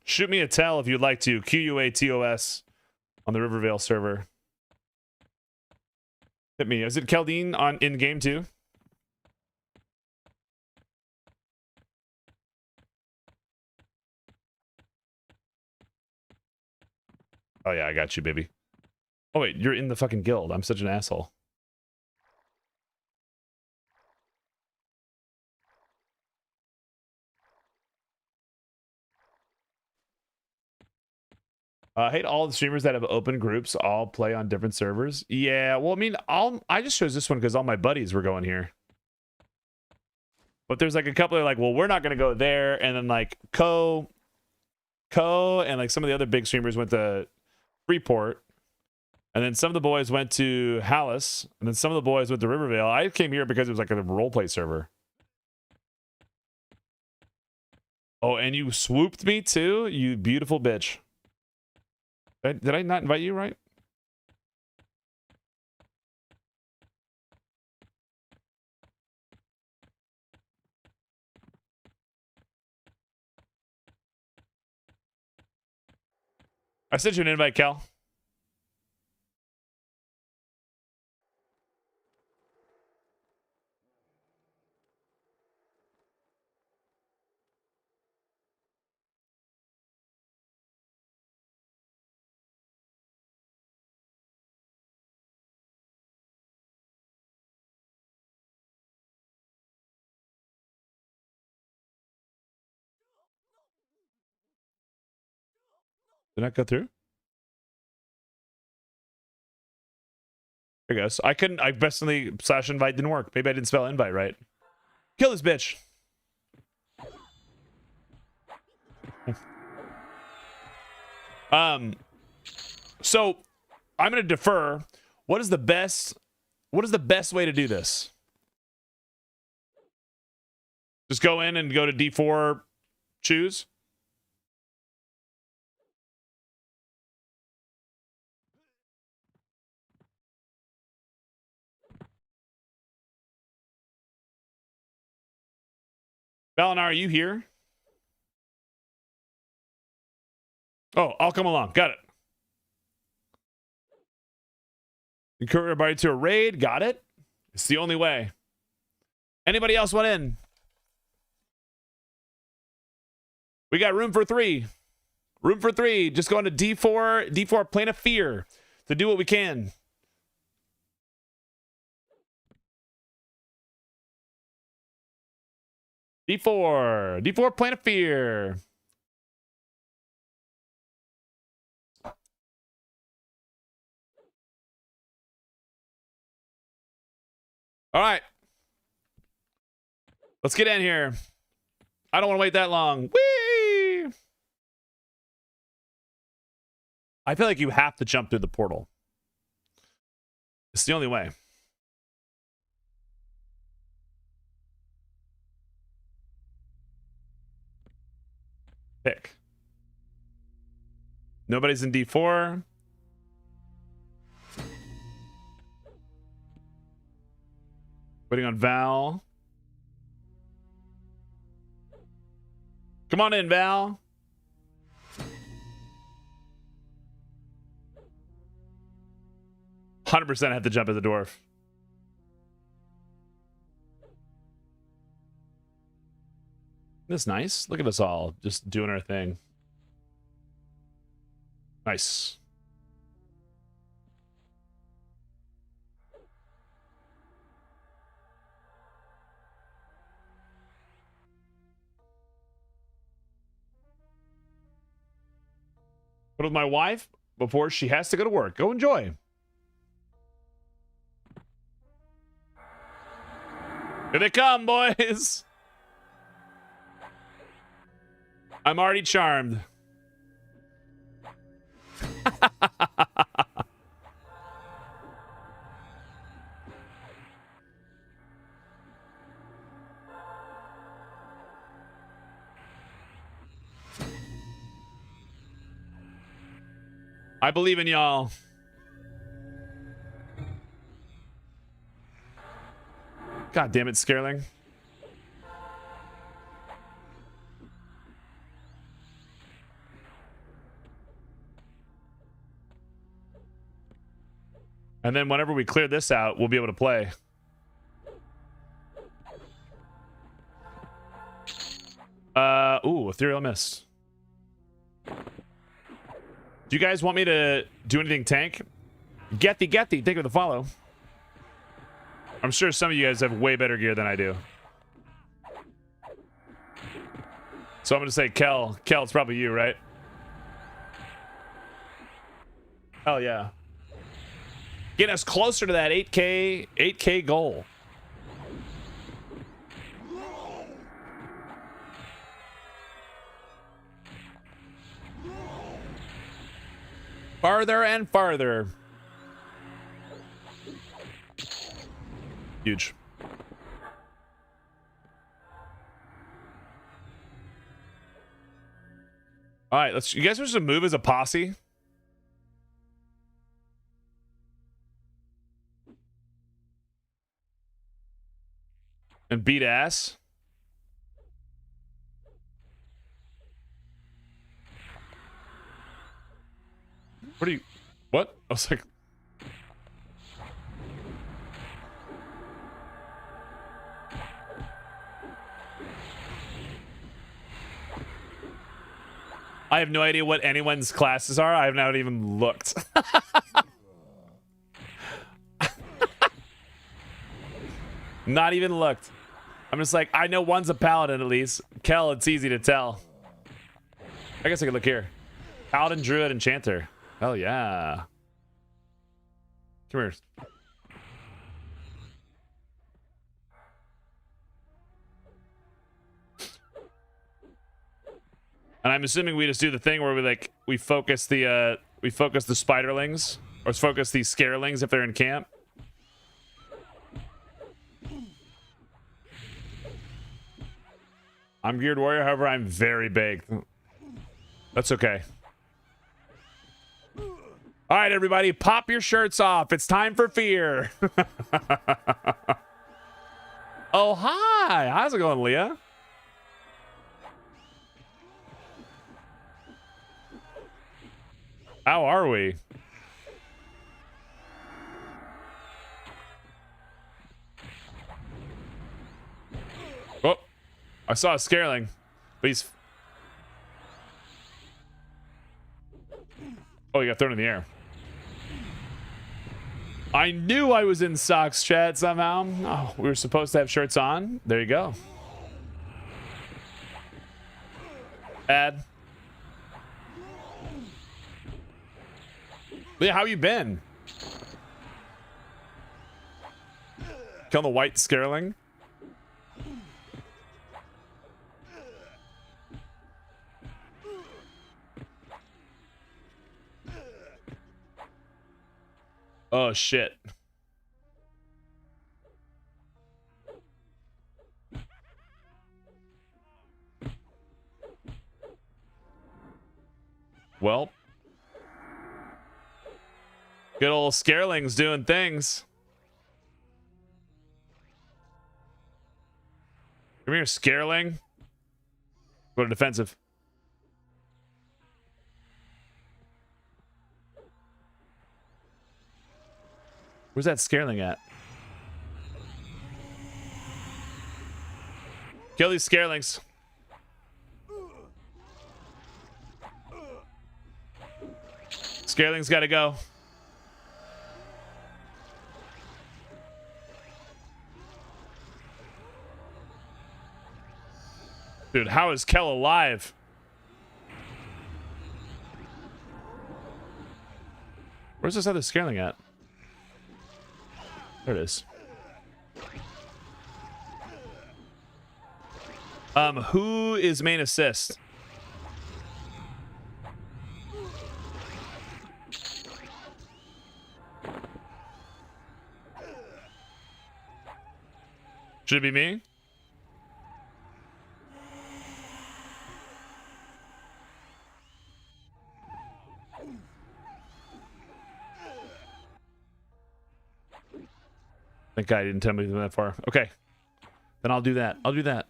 Shoot me a tell if you'd like to. QUATOS on the Rivervale server. Hit me. Is it Keldine on in game too? Oh yeah, I got you, baby. Oh wait, you're in the fucking guild. I'm such an asshole. I hate all the streamers that have open groups all play on different servers. Yeah, well, I mean, I just chose this one because all my buddies were going here. But there's like a couple of like, well, we're not gonna go there, and then like Co, and like some of the other big streamers went to Freeport, and then some of the boys went to Hallis, and then some of the boys went to Rivervale. I came here because it was like a roleplay server. Oh, and you swooped me too, you beautiful bitch. Did I not invite you, right? I sent you an invite, Cal. Did that go through? There goes. I couldn't. I bestly slash invite didn't work. Maybe I didn't spell invite right. Kill this bitch. So I'm gonna defer. What is the best way to do this? Just go in and go to D4, choose. Valinar, are you here? Oh, I'll come along. Got it. Encourage everybody to a raid. Got it. It's the only way. Anybody else want in? We got room for 3. Room for 3. Just going to D4 Plane of Fear to do what we can. D4 Plane of Fear. All right. Let's get in here. I don't want to wait that long. Whee! I feel like you have to jump through the portal. It's the only way. Pick. Nobody's in D4. Waiting on Val. Come on in, Val. "100% have to jump at the dwarf." That's nice. Look at us all just doing our thing. Nice. But with my wife before she has to go to work. Go enjoy. Here they come, boys. I'm already charmed. I believe in y'all. God damn it, Scareling. And then whenever we clear this out, we'll be able to play. Ooh, Ethereal Mist. Do you guys want me to do anything tank? Gethy, thank you for the follow. I'm sure some of you guys have way better gear than I do. So I'm gonna say Kel. Kel, it's probably you, right? Hell yeah. Getting us closer to that 8K goal. Farther and farther. Huge. All right, let's. You guys want to move as a posse? And beat ass? What are you... What? I was like... I have no idea what anyone's classes are. I have not even looked. Not even looked. I'm just like, I know one's a paladin at least. Kel, it's easy to tell. I guess I could look here. Paladin, druid, enchanter. Hell yeah. Come here. And I'm assuming we just do the thing where we focus the spiderlings, or focus the scarelings if they're in camp. I'm geared warrior, however, I'm very baked. That's okay. All right, everybody, pop your shirts off. It's time for fear. Oh, hi. How's it going, Leah? How are we? Oh, I saw a scareling, but he's... Oh, he got thrown in the air. I knew I was in socks, chat, somehow. Oh, we were supposed to have shirts on. There you go. Bad. Leah, how you been? Kill the white scareling. Oh shit. Well, good old scarelings doing things. Come here, Scareling. Go to defensive. Where's that Scareling at? Kill these Scarelings. Scareling's gotta go. Dude, how is Kel alive? Where's this other Scareling at? There it is. Who is main assist? Should it be me? Thank God I didn't tell me that far. Okay. Then I'll do that. I'll do that.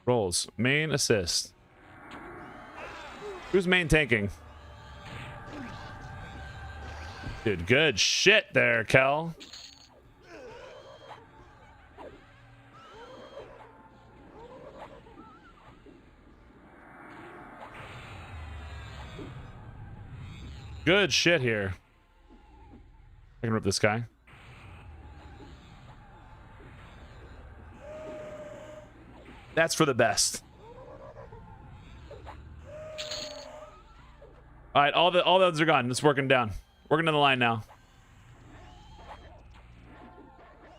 Rolls. Main assist. Who's main tanking? Dude, good shit there, Kel. Good shit here. I can rip this guy. That's for the best. All right, all the others are gone. It's working down. Working down the line now.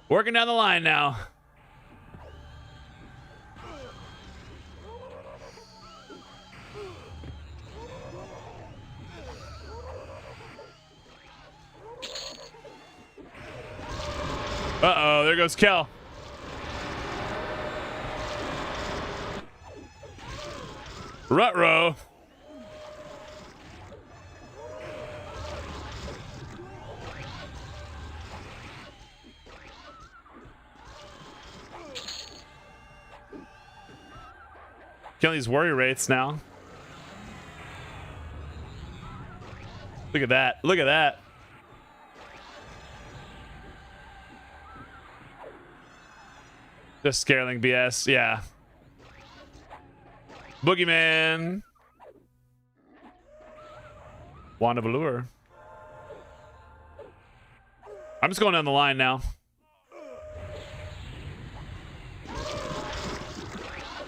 Working down the line now. Uh-oh, there goes Kel. Ruh-roh. Killing these warrior wraiths now. Look at that. Look at that. Just Scareling BS. Yeah. Boogeyman. Wand of Allure. I'm just going down the line now.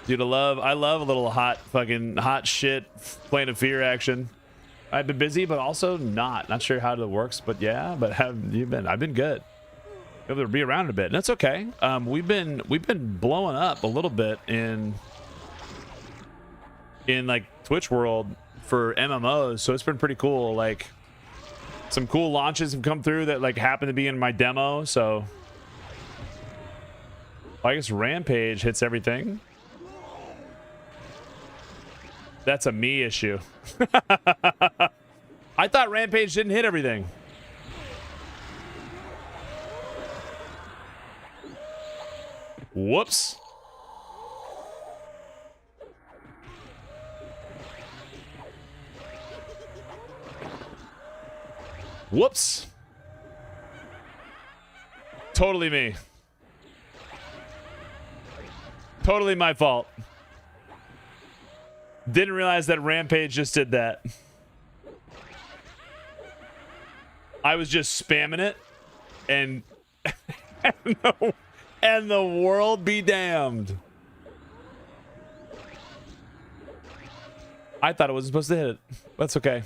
Dude, I love a little fucking hot shit Plane of Fear action. I've been busy, but also not sure how it works, but yeah, but I've been good. Able to be around a bit, and that's okay. We've been blowing up a little bit in like Twitch world for MMOs, so it's been pretty cool. Like some cool launches have come through that like happen to be in my demo, so I guess Rampage hits everything. That's a me issue. I thought Rampage didn't hit everything. Whoops. Whoops. Totally me. Totally my fault. Didn't realize that Rampage just did that. I was just spamming it and and the world be damned. I thought it wasn't supposed to hit it. That's okay.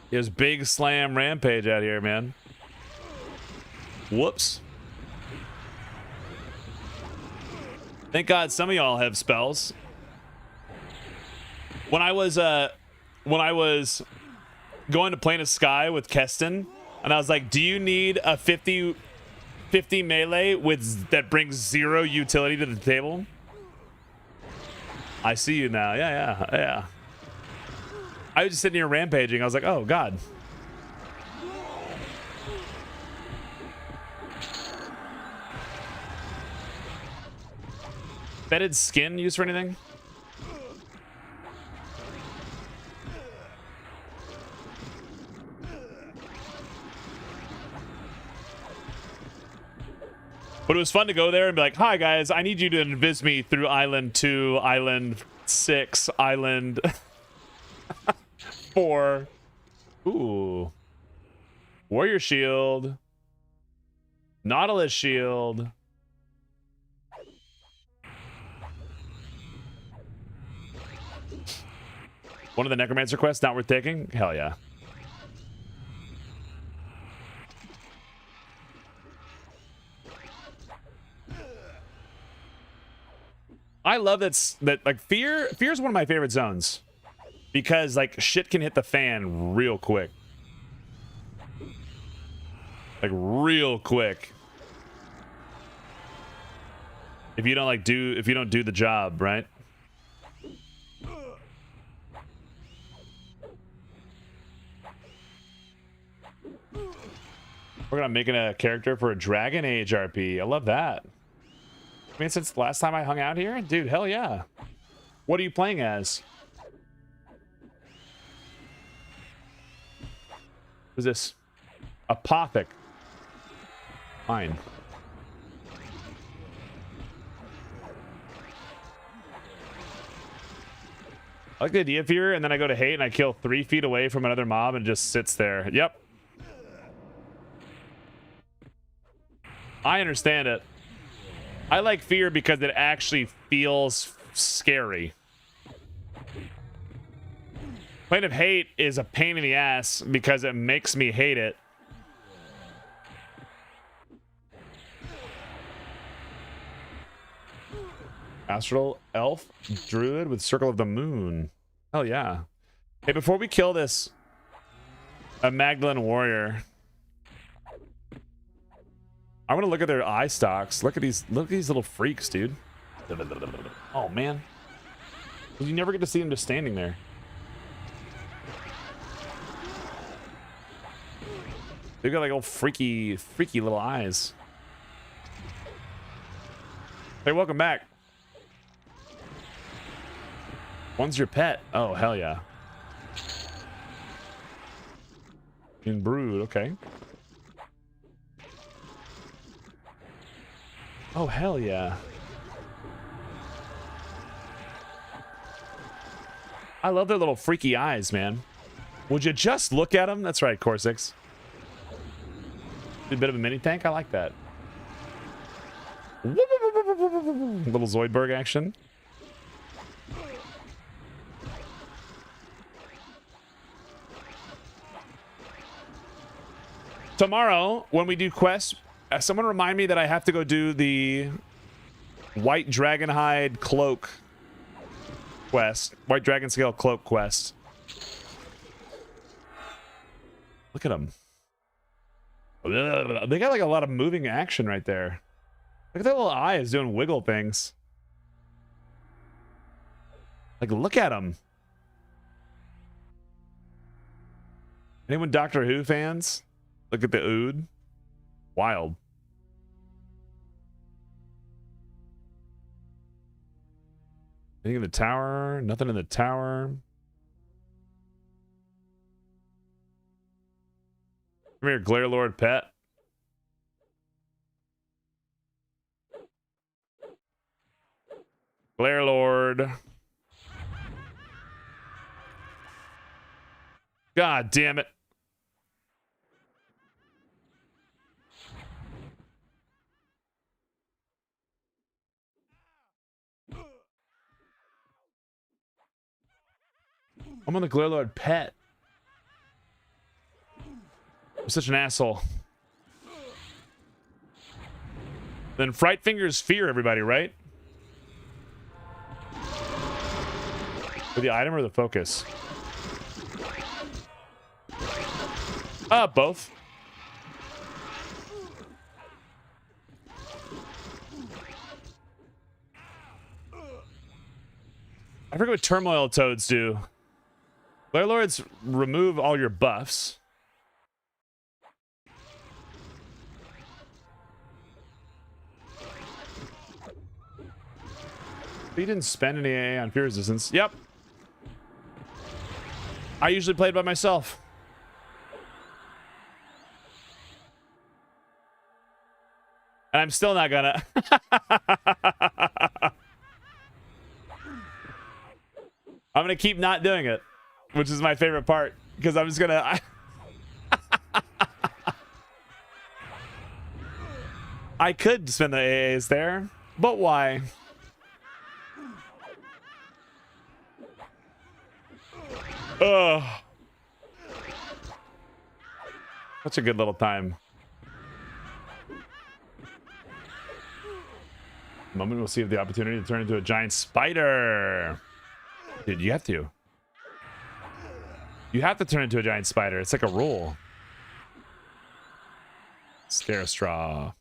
There's big slam Rampage out here, man. Whoops. Thank God some of y'all have spells. When I was going to Plane of Sky with Keston, and I was like, do you need a 50 melee that brings 0 utility to the table? I see you now. Yeah. I was just sitting here rampaging. I was like, oh, God. Bedded skin used for anything? But it was fun to go there and be like, hi guys, I need you to invis me through Island 2, Island 6, Island 4. Ooh. Warrior shield. Nautilus shield. One of the Necromancer quests not worth taking? Hell yeah. I love that like fear is one of my favorite zones because like shit can hit the fan real quick. Like real quick. If you don't do the job, right? We're gonna make a character for a Dragon Age RP. I love that. I mean, since the last time I hung out here? Dude, hell yeah. What are you playing as? Who's this? Apothic. Fine. I like the idea of fear, and then I go to hate and I kill 3 feet away from another mob and just sits there. Yep. I understand it. I like fear because it actually feels scary. Plane of hate is a pain in the ass because it makes me hate it. Astral elf druid with circle of the moon. Hell yeah. Hey, before we kill this Magdalene warrior, I want to look at their eye stalks. Look at these little freaks, dude. Oh man, you never get to see them just standing there. They've got like old freaky little eyes. Hey, welcome back. One's your pet. Oh hell yeah. In brood, okay. Oh, hell yeah. I love their little freaky eyes, man. Would you just look at them? That's right, Corsix. A bit of a mini tank. I like that. Little Zoidberg action. Tomorrow, when we do quests, someone remind me that I have to go do the White Dragonhide Cloak quest. White Dragon Scale Cloak quest. Look at them. They got like a lot of moving action right there. Look at that little eyes doing wiggle things. Like, look at them. Anyone Doctor Who fans? Look at the Ood. Wild. Anything in the tower? Nothing in the tower. Come here, Glare Lord pet. Glare Lord. God damn it. I'm on the Glare Lord pet. I'm such an asshole. Then Fright Fingers fear everybody, right? For the item or the focus? Both. I forget what Turmoil Toads do. Glare Lords remove all your buffs. You didn't spend any AA on fear resistance. Yep. I usually played by myself. And I'm still not gonna. I'm gonna keep not doing it, which is my favorite part, because I'm just gonna. I could spend the AAs there, but why? Ugh. Such a good little time. Moment we'll see if the opportunity to turn into a giant spider. Dude, you have to. You have to turn into a giant spider. It's like a rule. Scare straw.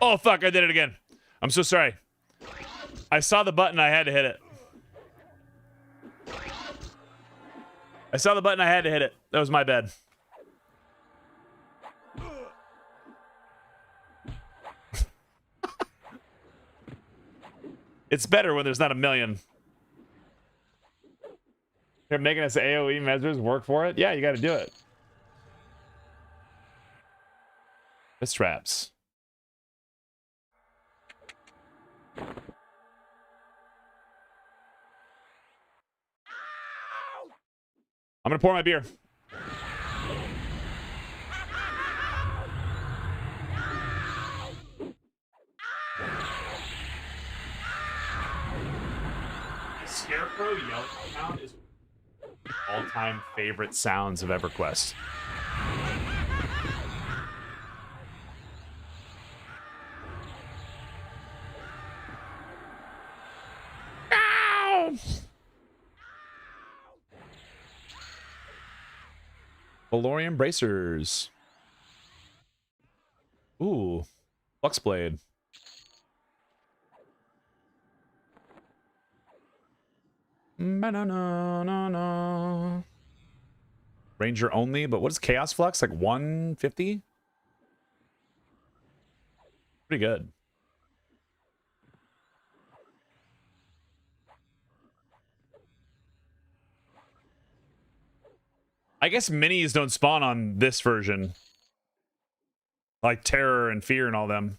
Oh, fuck. I did it again. I'm so sorry. I saw the button. I had to hit it. I saw the button. I had to hit it. That was my bad. It's better when there's not a million. They're making us AoE measures work for it? Yeah, you got to do it. Fist traps. I'm gonna pour my beer. Scarecrow yelling sound is all-time favorite sounds of EverQuest. Ow! Valorian bracers. Ooh, Flux Blade. No. Ranger only, but what is Chaos Flux? Like 150? Pretty good. I guess minis don't spawn on this version. Like Terror and Fear and all them.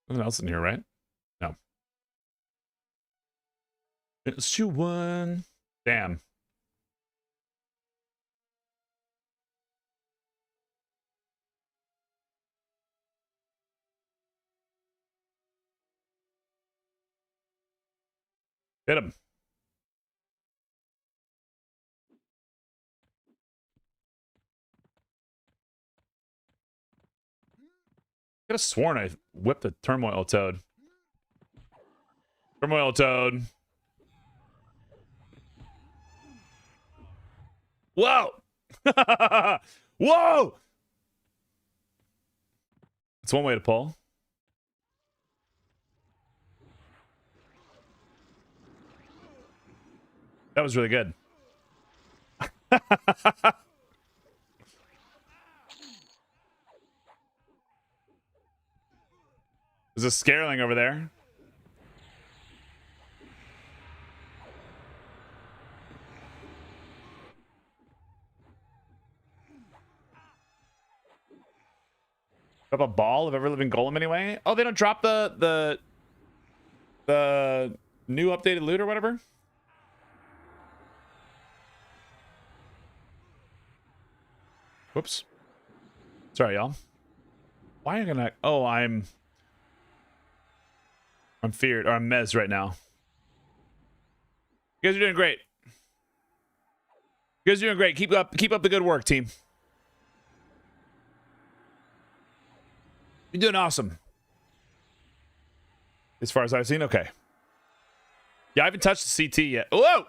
Nothing else in here, right? No. It's 2-1. Damn. Hit him. I could have sworn I whipped the Turmoil Toad. Turmoil Toad. Whoa! Whoa! It's one way to pull. That was really good. There's a Scareling over there. Drop a ball of ever-living golem anyway? Oh, they don't drop the new updated loot or whatever? Whoops. Sorry, y'all. Why am I gonna... Oh, I'm feared, or I'm Mez right now. You guys are doing great. You guys are doing great. Keep up the good work, team. You're doing awesome. As far as I've seen, okay. Yeah, I haven't touched the CT yet. Whoa!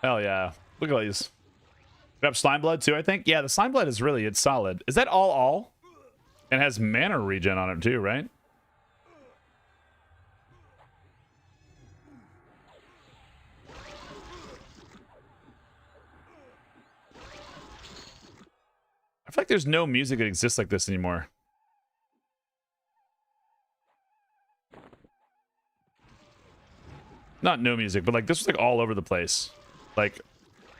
Hell yeah. Look at all these. We have slime blood too, I think. Yeah, the slime blood is really, it's solid. Is that all? And has mana regen on it too, right? I feel like there's no music that exists like this anymore. Not no music, but like this was like all over the place. Like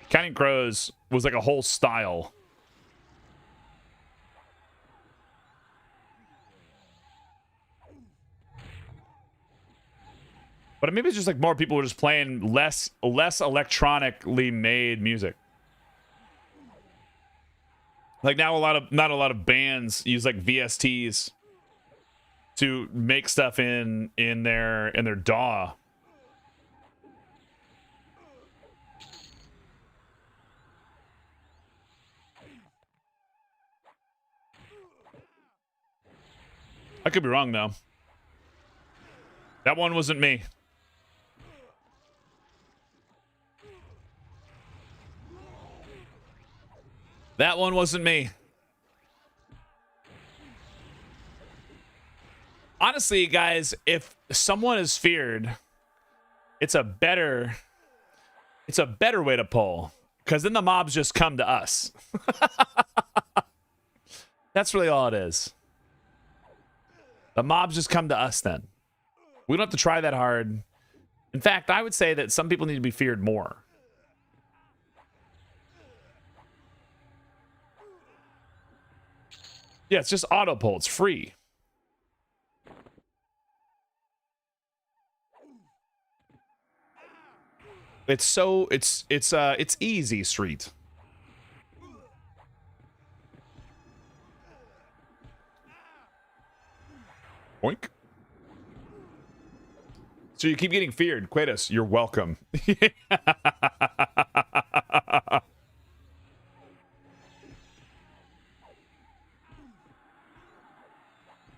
Counting Crows was like a whole style. But maybe it's just like more people were just playing less electronically made music. Like now not a lot of bands use like VSTs to make stuff in their DAW. I could be wrong though. That one wasn't me. That one wasn't me. Honestly, guys, if someone is feared, it's a better way to pull, because then the mobs just come to us. That's really all it is. The mobs just come to us then. We don't have to try that hard. In fact, I would say that some people need to be feared more. Yeah, it's just auto pull. It's free. It's easy street. Oink. So you keep getting feared. Quatos, you're welcome.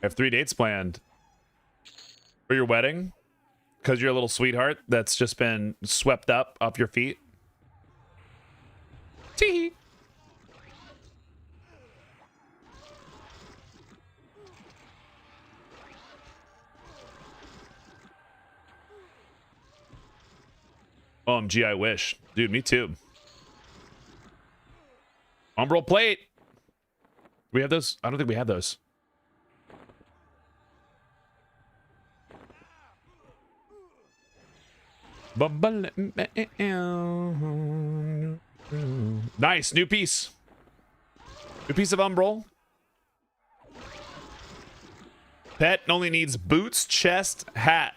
I have 3 dates planned. For your wedding? Because you're a little sweetheart that's just been swept up off your feet? Tee. OMG, I wish. Dude, me too. Umbral plate. We have those? I don't think we have those. Nice, new piece. New piece of Umbral. Pet only needs boots, chest, hat.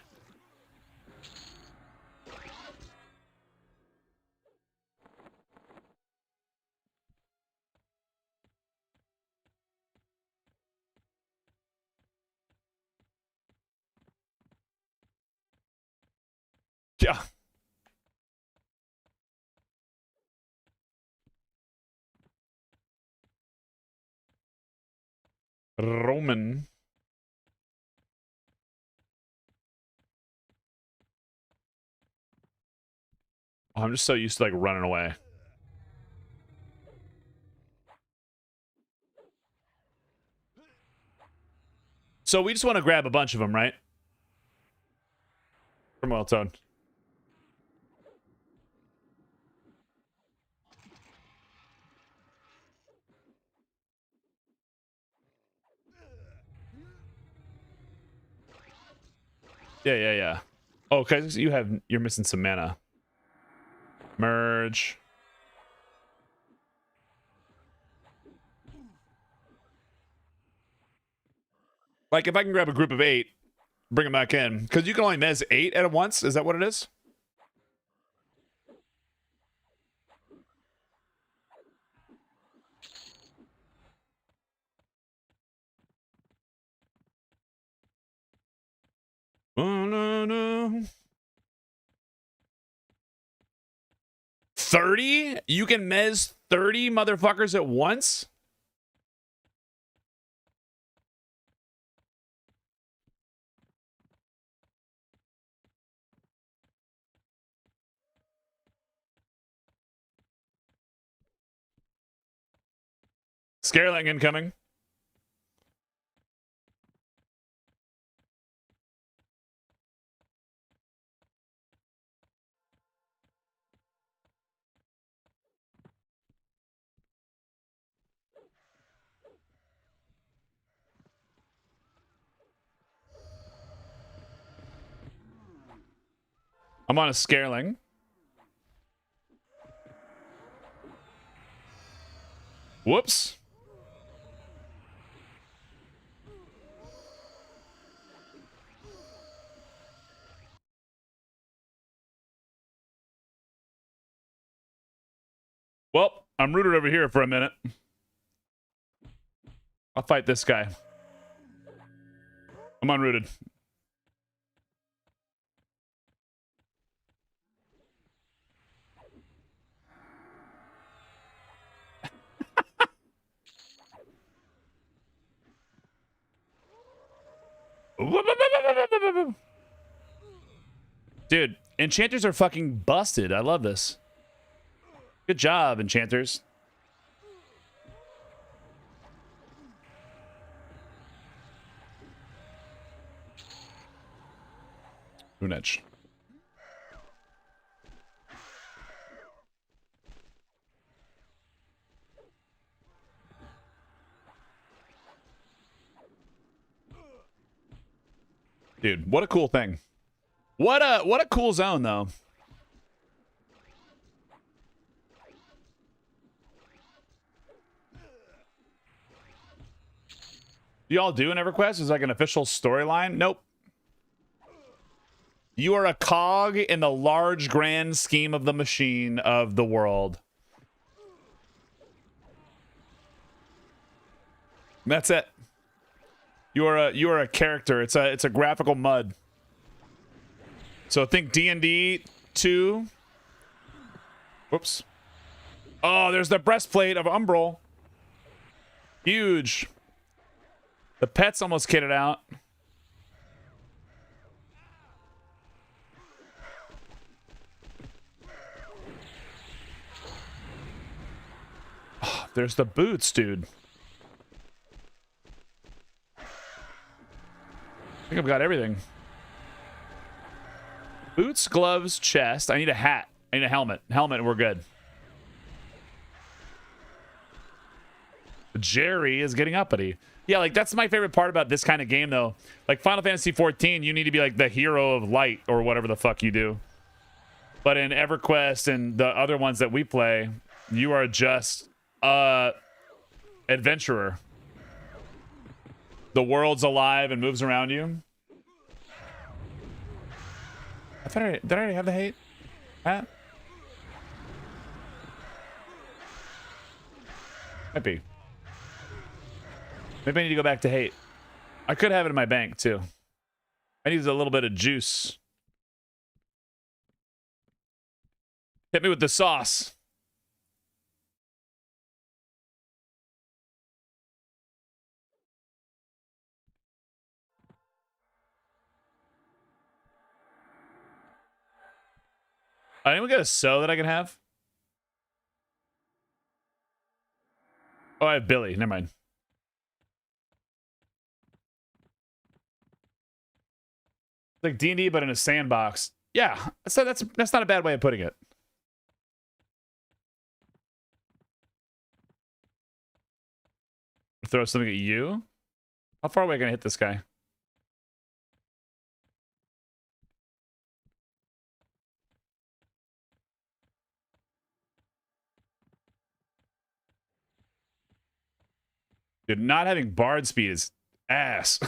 Yeah. Roman. Oh, I'm just so used to like running away. So we just want to grab a bunch of them, right? From Welltone. Yeah. Oh, okay, so you're missing some mana. Merge. Like if I can grab a group of 8, bring them back in, because you can only mez 8 at once. Is that what it is? Oh, no. 30? You can mez 30 motherfuckers at once? Scareling incoming. I'm on a Scareling. Whoops. Well, I'm rooted over here for a minute. I'll fight this guy. I'm unrooted. Dude, enchanters are fucking busted. I love this. Good job, enchanters. Runech. Dude, what a cool thing. What a cool zone though. Do y'all do an EverQuest? Is like an official storyline? Nope. You are a cog in the large grand scheme of the machine of the world. That's it. You are a character. It's a graphical mud. So think D&D 2. Whoops. Oh, there's the breastplate of Umbral. Huge. The pet's almost kitted out. Oh, there's the boots, dude. I think I've got everything. Boots, gloves, chest. I need a hat. I need a helmet. Helmet, and we're good. Jerry is getting uppity. Yeah, like that's my favorite part about this kind of game, though. Like Final Fantasy 14, you need to be like the hero of light or whatever the fuck you do. But in EverQuest and the other ones that we play, you are just adventurer. The world's alive and moves around you. Did I already have the hate? Hat? Might be. Maybe I need to go back to hate. I could have it in my bank too. I need a little bit of juice. Hit me with the sauce. Anyone got a sew that I can have? Oh, I have Billy. Never mind. Like D&D, but in a sandbox. Yeah, so that's not a bad way of putting it. Throw something at you. How far away can I hit this guy? Dude, not having bard speed is ass.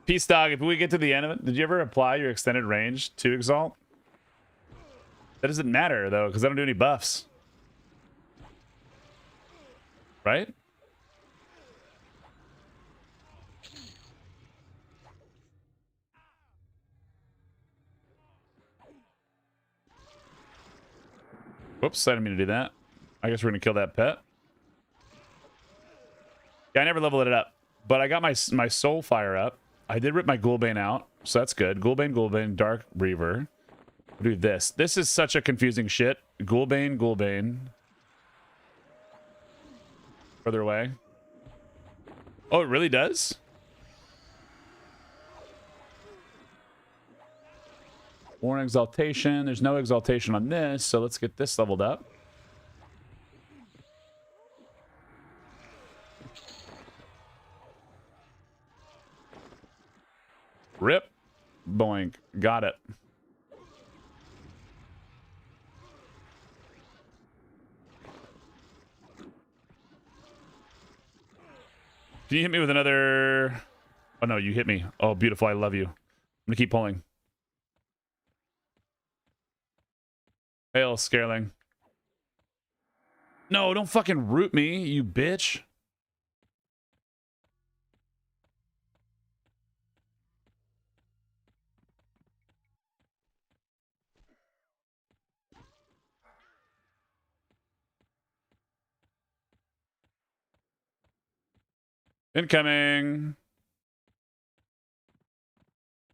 Peace, dog. If we get to the end of it, did you ever apply your extended range to Exalt? That doesn't matter, though, because I don't do any buffs. Right? Whoops, I didn't mean to do that. I guess we're going to kill that pet. Yeah, I never leveled it up, but I got my soul fire up. I did rip my Ghoulbane out, so that's good. Ghoulbane, Dark Reaver. Do this. This is such a confusing shit. Ghoulbane. Further away. Oh, it really does? More exaltation. There's no exaltation on this, so let's get this leveled up. Rip. Boink. Got it. Can you hit me with another... Oh, no, you hit me. Oh, beautiful. I love you. I'm going to keep pulling. Hail, Scareling. No, don't fucking root me, you bitch. Incoming.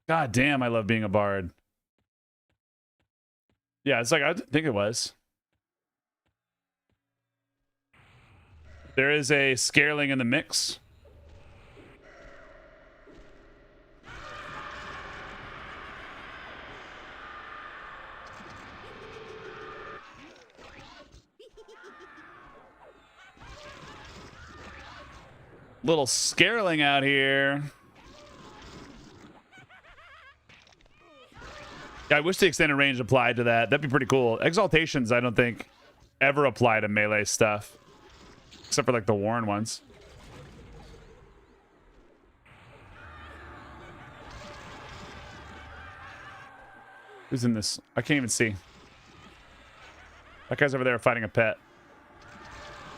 God damn, I love being a bard. Yeah, it's like, I didn't think it was. There is a Scareling in the mix. Little Scareling out here. Yeah, I wish the extended range applied to that. That'd be pretty cool. Exaltations, I don't think, ever apply to melee stuff. Except for, like, the Warren ones. Who's in this? I can't even see. That guy's over there fighting a pet.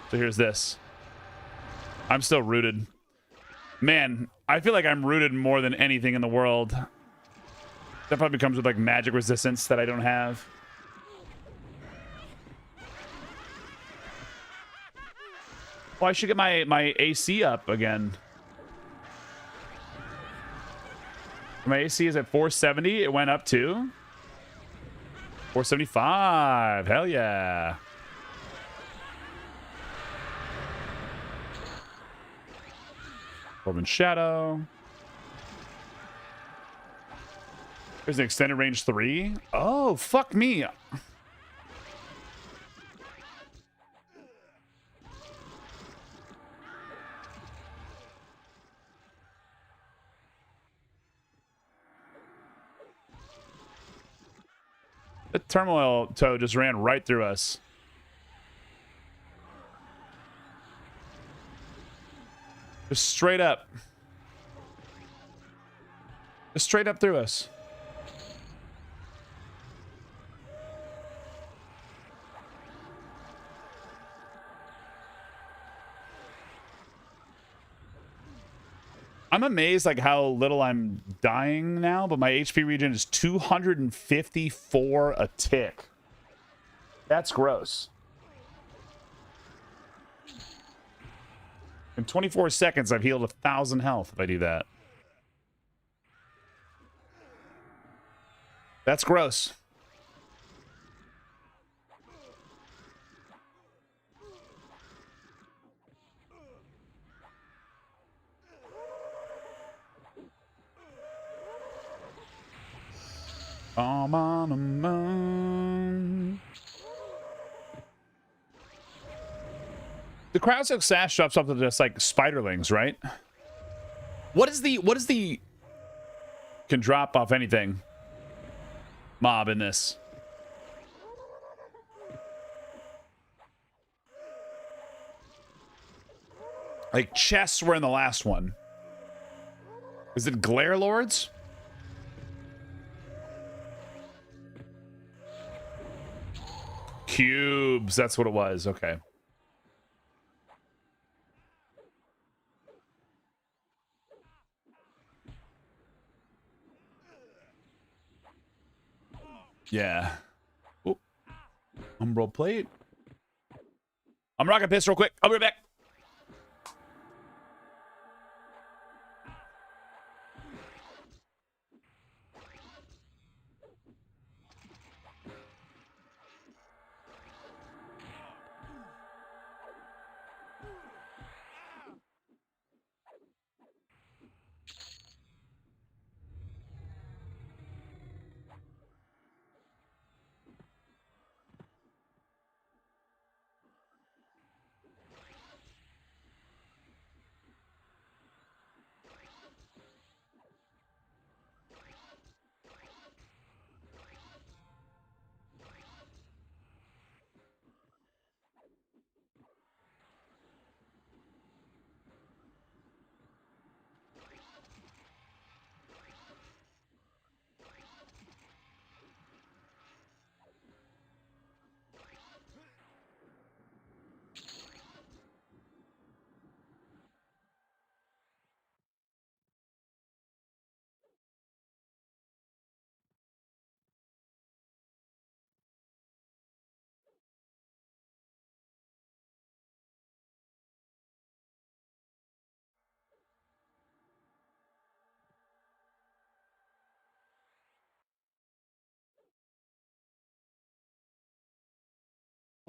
So here's this. I'm still rooted. Man, I feel like I'm rooted more than anything in the world. That probably comes with, like, magic resistance that I don't have. Oh, I should get my AC up again. My AC is at 470. It went up to 475. Hell yeah. Golden Shadow. There's an extended range 3. Oh, fuck me. The turmoil toe just ran right through us. Just straight up. Just straight up through us. I'm amazed like how little I'm dying now, but my HP regen is 254 a tick. That's gross. In 24 seconds, I've healed 1,000 health if I do that. That's gross. I'm on a moon. The Crowdsoak Sash drops something just like spiderlings, right? What is the can drop off anything mob in this? Like chests were in the last one. Is it Glare Lords? Cubes, that's what it was. Okay. Yeah. Oh. Umbral plate. I'm rocking piss real quick. I'll be right back.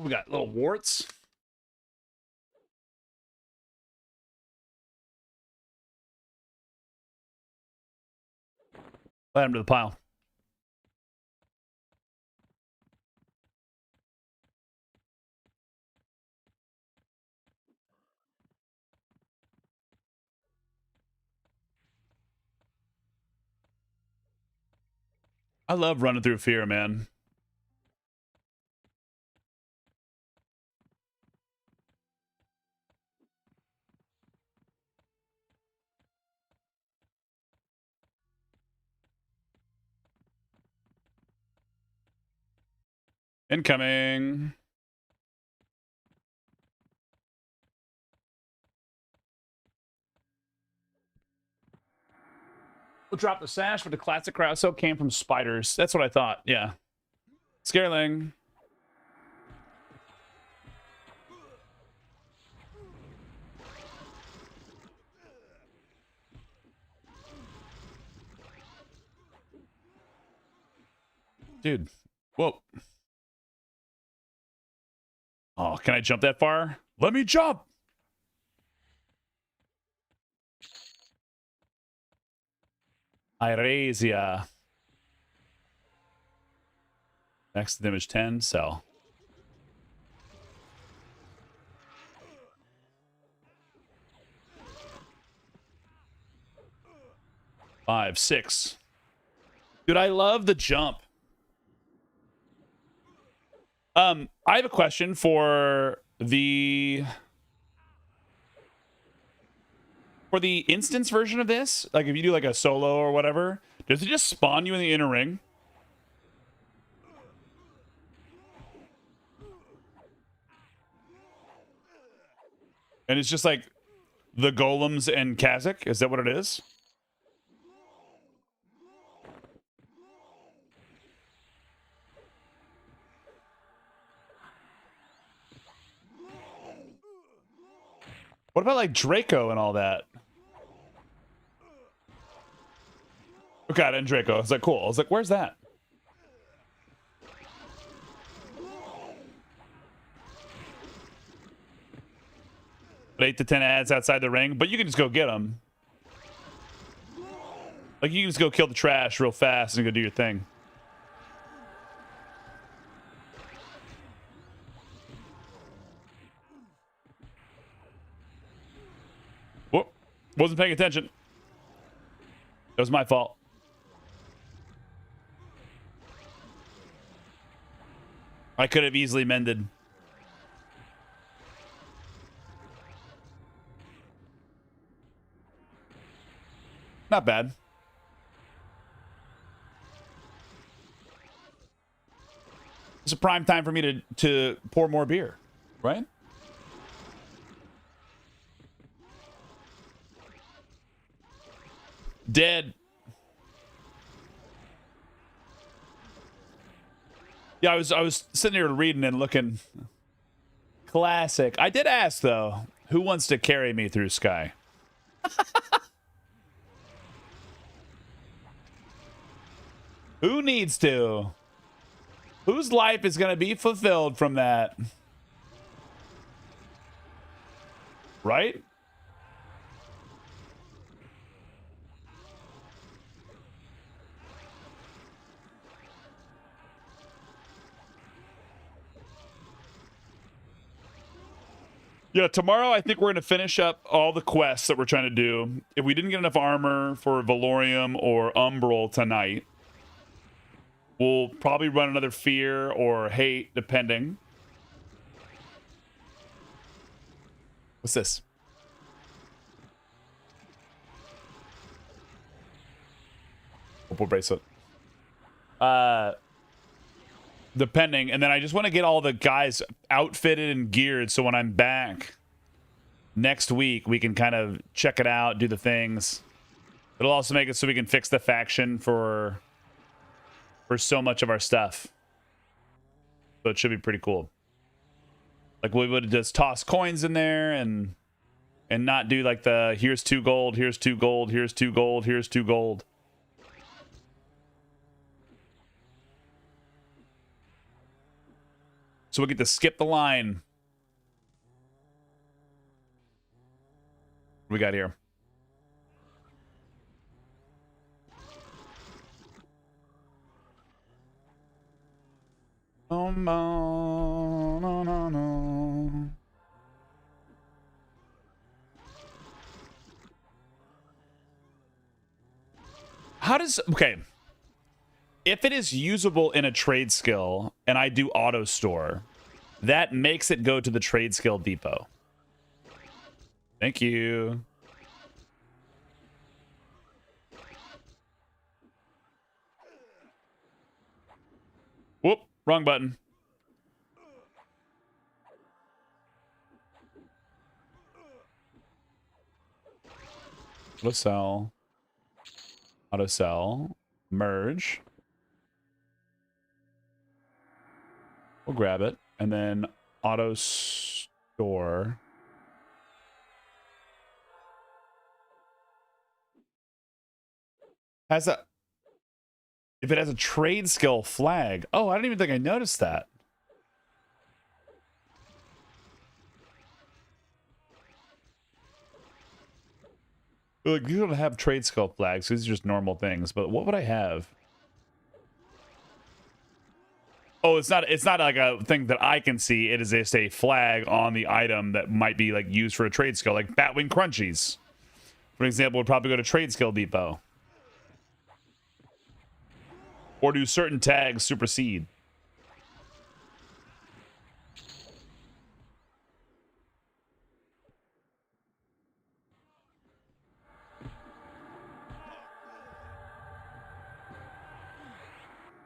We got little warts. Add them to the pile. I love running through fear, man. Incoming. We'll drop the sash, but the classic crowd soap came from spiders. That's what I thought. Yeah. Scareling. Dude. Whoa. Oh, can I jump that far? Let me jump. Iresia. Next damage 10, sell. Five, six. Dude, I love the jump. I have a question for the instance version of this. Like if you do like a solo or whatever, does it just spawn you in the inner ring? And it's just like the golems and Kazakh? Is that what it is? What about like Draco and all that? Okay, and Draco. I was like, cool. I was like, where's that? But 8 to 10 ads outside the ring, but you can just go get them. Like you can just go kill the trash real fast and go do your thing. Whoop. Wasn't paying attention. That was my fault. I could have easily mended. Not bad. It's a prime time for me to pour more beer, right? Dead. Yeah, I was sitting here reading and looking. Classic. I did ask though, who wants to carry me through Sky? Who needs to? Whose life is going to be fulfilled from that? Right? Yeah, tomorrow I think we're going to finish up all the quests that we're trying to do. If we didn't get enough armor for Valorium or Umbral tonight, we'll probably run another Fear or Hate, depending. What's this? Opal bracelet. Depending, and then I just want to get all the guys outfitted and geared so when I'm back next week we can kind of check it out, do the things. It'll also make it so we can fix the faction for so much of our stuff, so it should be pretty cool. Like we would just toss coins in there and not do like the here's 2 gold, here's 2 gold, here's 2 gold, here's 2 gold. So we get to skip the line. What we got here? Oh, no, no, no, no. How does... Okay. If it is usable in a trade skill and I do auto store, that makes it go to the trade skill depot. Thank you. Whoop, wrong button. Auto sell. Auto sell. Merge. We'll grab it. And then auto store. Has a... If it has a trade skill flag. Oh, I don't even think I noticed that. Look, you don't have trade skill flags. These are just normal things. But what would I have? Oh, it's not like a thing that I can see. It is just a flag on the item that might be like used for a trade skill, like Batwing Crunchies. For example, would probably go to Trade Skill Depot. Or do certain tags supersede?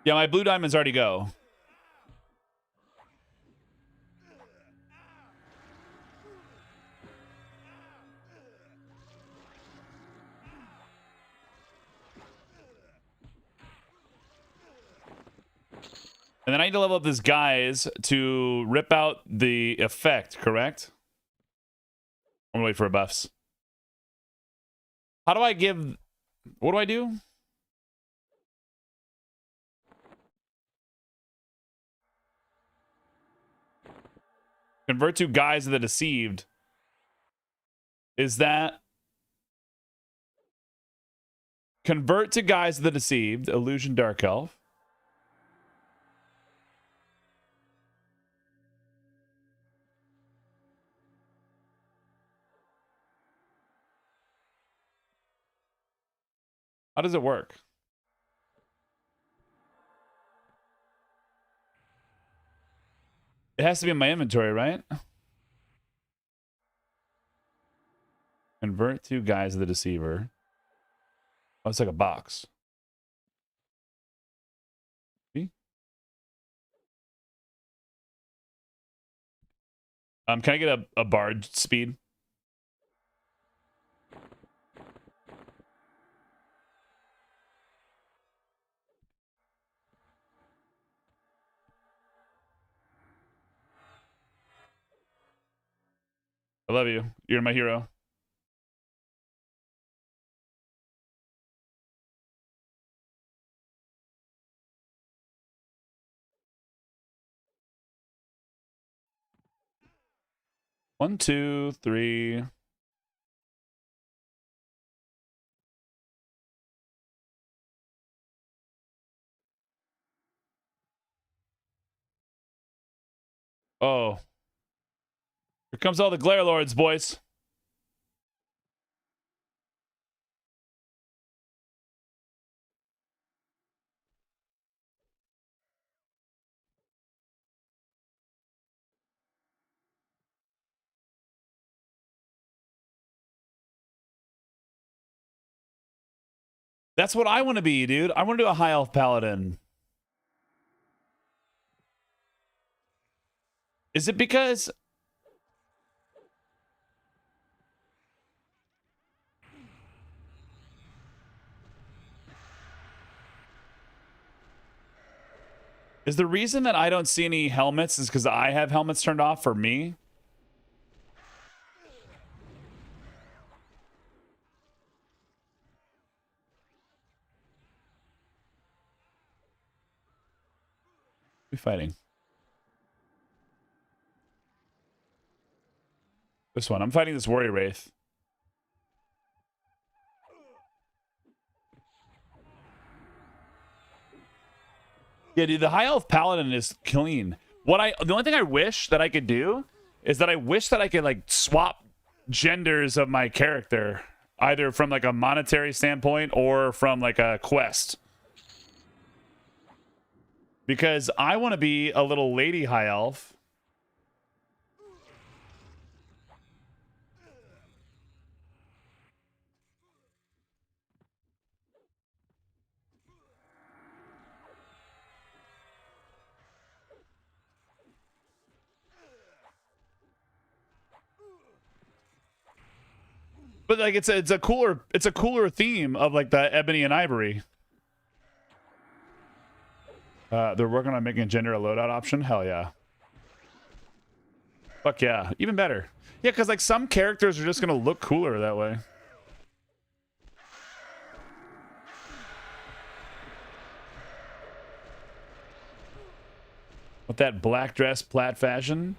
Yeah, my blue diamonds already go. And then I need to level up this guys to rip out the effect, correct? I'm gonna wait for buffs. How do I give... What do I do? Convert to Guise of the Deceived. Is that... Convert to Guise of the Deceived. Illusion Dark Elf. How does it work? It has to be in my inventory, right? Convert to Guise of the Deceiver. Oh, it's like a box. See? Can I get a bard speed? I love you. You're my hero. One, two, three. Oh. Here comes all the Glare Lords, boys. That's what I want to be, dude. I want to do a high elf paladin. Is it because... Is the reason that I don't see any helmets is because I have helmets turned off for me? Who are we fighting? This one. I'm fighting this warrior wraith. Yeah, dude, the high elf paladin is clean. The only thing I wish that I could do is that I wish that I could like swap genders of my character, either from like a monetary standpoint or from like a quest. Because I want to be a little lady high elf. But like it's a cooler theme of like the ebony and ivory. They're working on making gender a loadout option. Hell yeah. Fuck yeah. Even better. Yeah, because like some characters are just gonna look cooler that way. With that black dress, plaid fashion.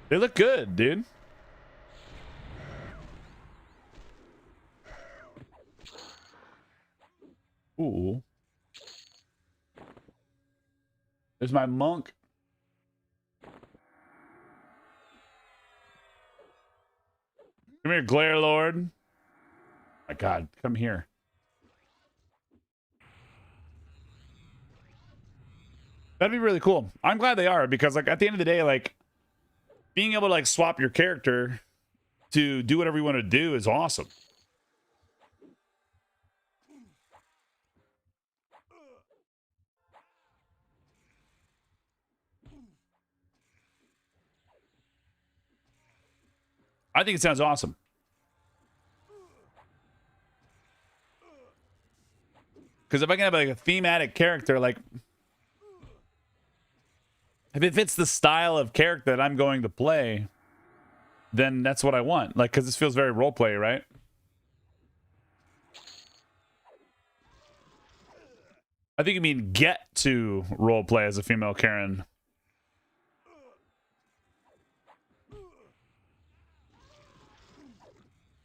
They look good, dude. Ooh. There's my monk. Come here, Glare Lord. My God, come here. That'd be really cool. I'm glad they are, because like at the end of the day, like being able to like swap your character to do whatever you want to do is awesome. I think it sounds awesome. Because if I can have like a thematic character, like if it fits the style of character that I'm going to play, then that's what I want. Like, because this feels very roleplay, right? I think you mean get to roleplay as a female Karen.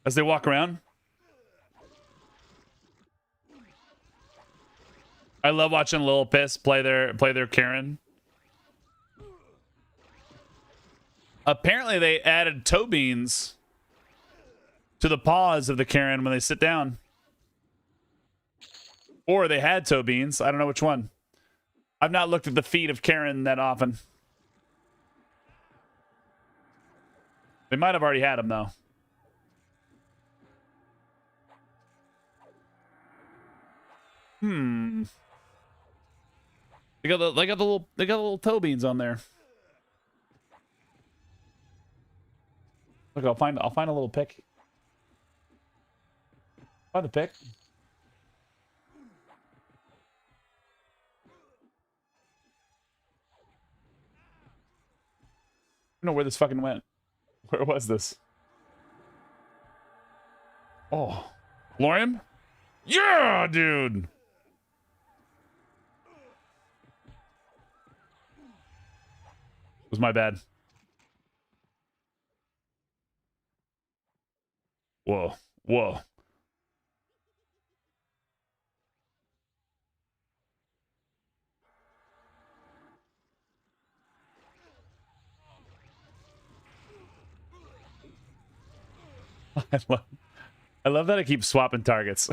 As they walk around. I love watching Lil Piss play their Karen. Apparently they added toe beans to the paws of the Karen when they sit down. Or they had toe beans. I don't know which one. I've not looked at the feet of Karen that often. They might have already had them though. They got the little toe beans on there. Look, I'll find a little pic. Find the pic. I don't know where this fucking went. Where was this? Oh, Lorian? Yeah, dude. It was my bad. Whoa, whoa. I love that I keep swapping targets.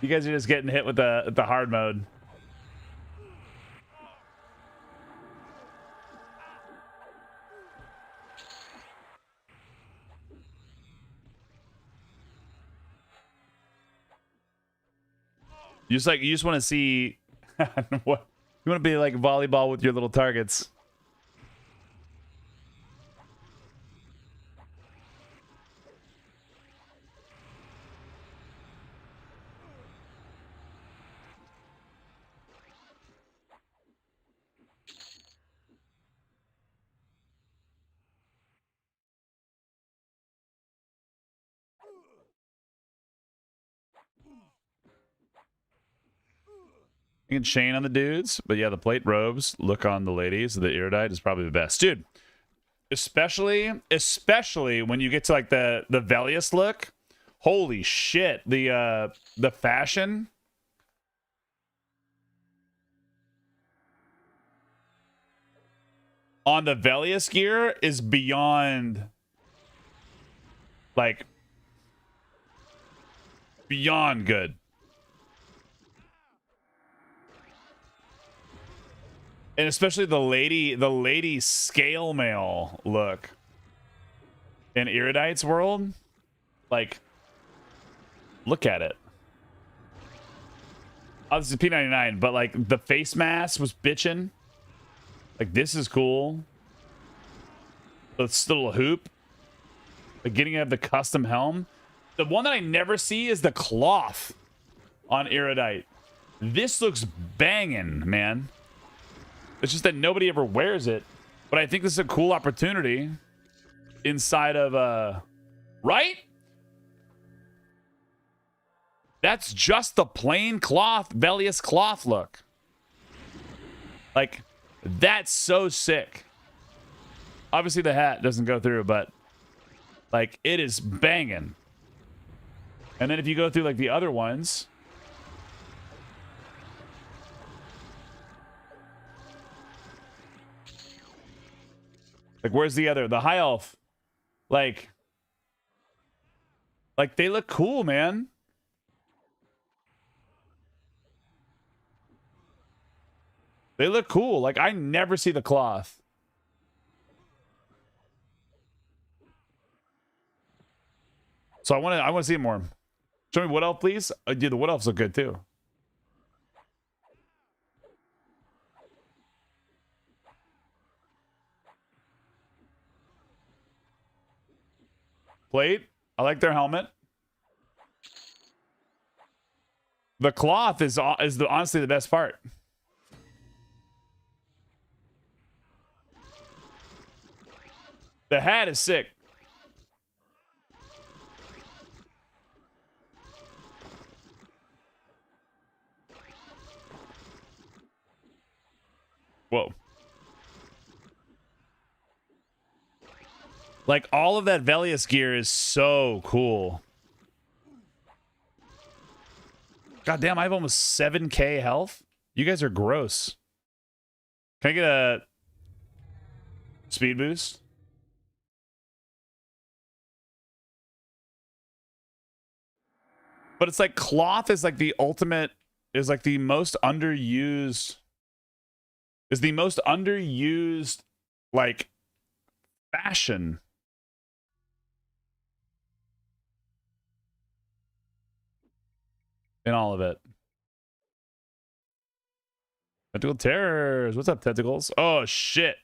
You guys are just getting hit with the hard mode. You just want to see what you want to be like volleyball with your little targets. You can chain on the dudes, but yeah, the plate robes look on the ladies. The iridite is probably the best, dude. Especially when you get to like the Velius look. Holy shit, the fashion. On the Velius gear is beyond, like, beyond good. And especially the lady scale mail look in Erudite's world. Like, look at it. Oh, this is P99, but like the face mask was bitching. Like, this is cool. It's little hoop. Like, getting out of the custom helm. The one that I never see is the cloth on Erudite. This looks banging, man. It's just that nobody ever wears it. But I think this is a cool opportunity inside of, right? That's just the plain cloth, Velius cloth look. Like, that's so sick. Obviously the hat doesn't go through, but like, it is banging. And then if you go through like the other ones, like, where's the high elf? Like they look cool, man. They look cool. Like, I never see the cloth. So I want to see it more. Show me wood elf, please. Dude, the wood elves look good too. Plate. I like their helmet. The cloth is honestly the best part. The hat is sick. Whoa. Like, all of that Velius gear is so cool. God damn, I have almost 7k health. You guys are gross. Can I get a speed boost? But it's like, cloth is like the ultimate, is like the most underused, like, fashion. In all of it. Tentacle terrors. What's up, tentacles? Oh, shit.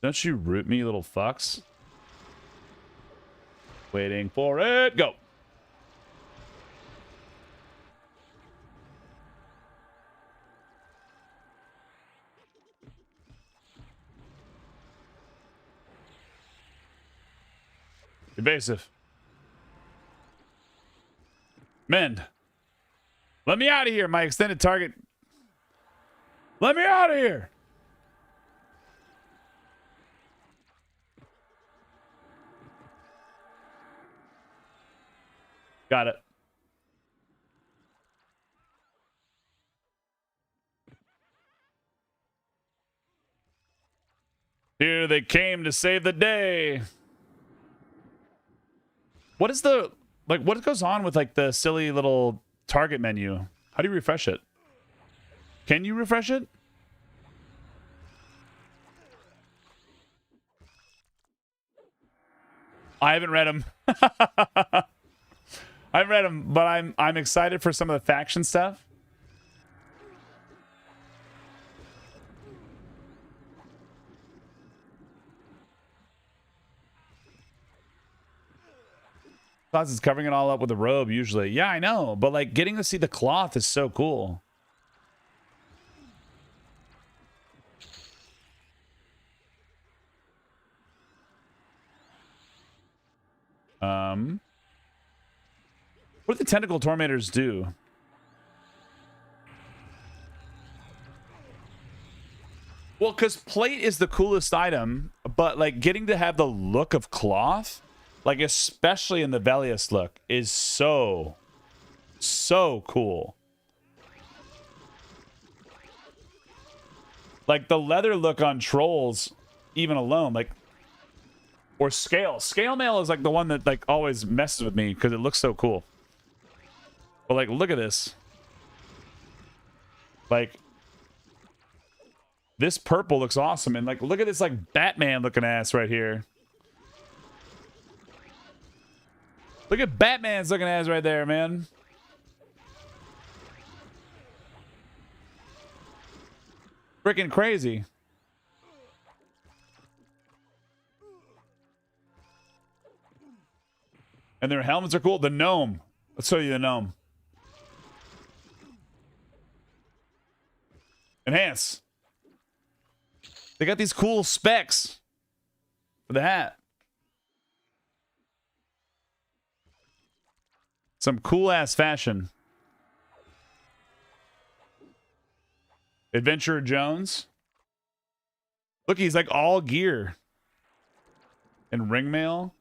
Don't you root me, little fucks. Waiting for it. Go. Evasive. Mend. Let me out of here, my extended target. Let me out of here. Got it. Here they came to save the day. What is the, like, what goes on with like the silly little target menu? How do you refresh it? Can you refresh it? I haven't read them. I haven't read them, but I'm excited for some of the faction stuff. Cloth is covering it all up with a robe usually. Yeah, I know, but like, getting to see the cloth is so cool. What do the tentacle tormentors do? Well, because plate is the coolest item, but like getting to have the look of cloth, like especially in the Velius look, is so cool. Like the leather look on trolls, even alone, like, or scale. Scale mail is like the one that like always messes with me because it looks so cool. But like, look at this. Like, this purple looks awesome. And like, look at this like Batman looking ass right here. Look at Batman's looking ass right there, man. Freaking crazy. And their helmets are cool. The gnome. Let's show you the gnome. Enhance. They got these cool specs for the hat. Some cool ass fashion. Adventurer Jones. Look, he's like all gear. And ringmail.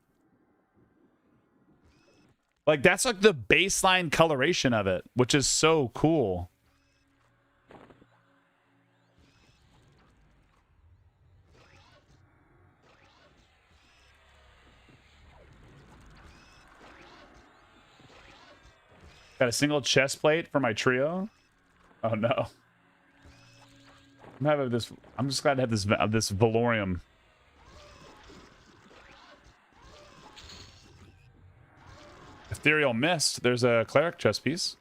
Like, that's like the baseline coloration of it, which is so cool. Got a single chest plate for my trio. Oh no. I'm having this. I'm just glad to have this Valorium. Ethereal Mist. There's a cleric chest piece.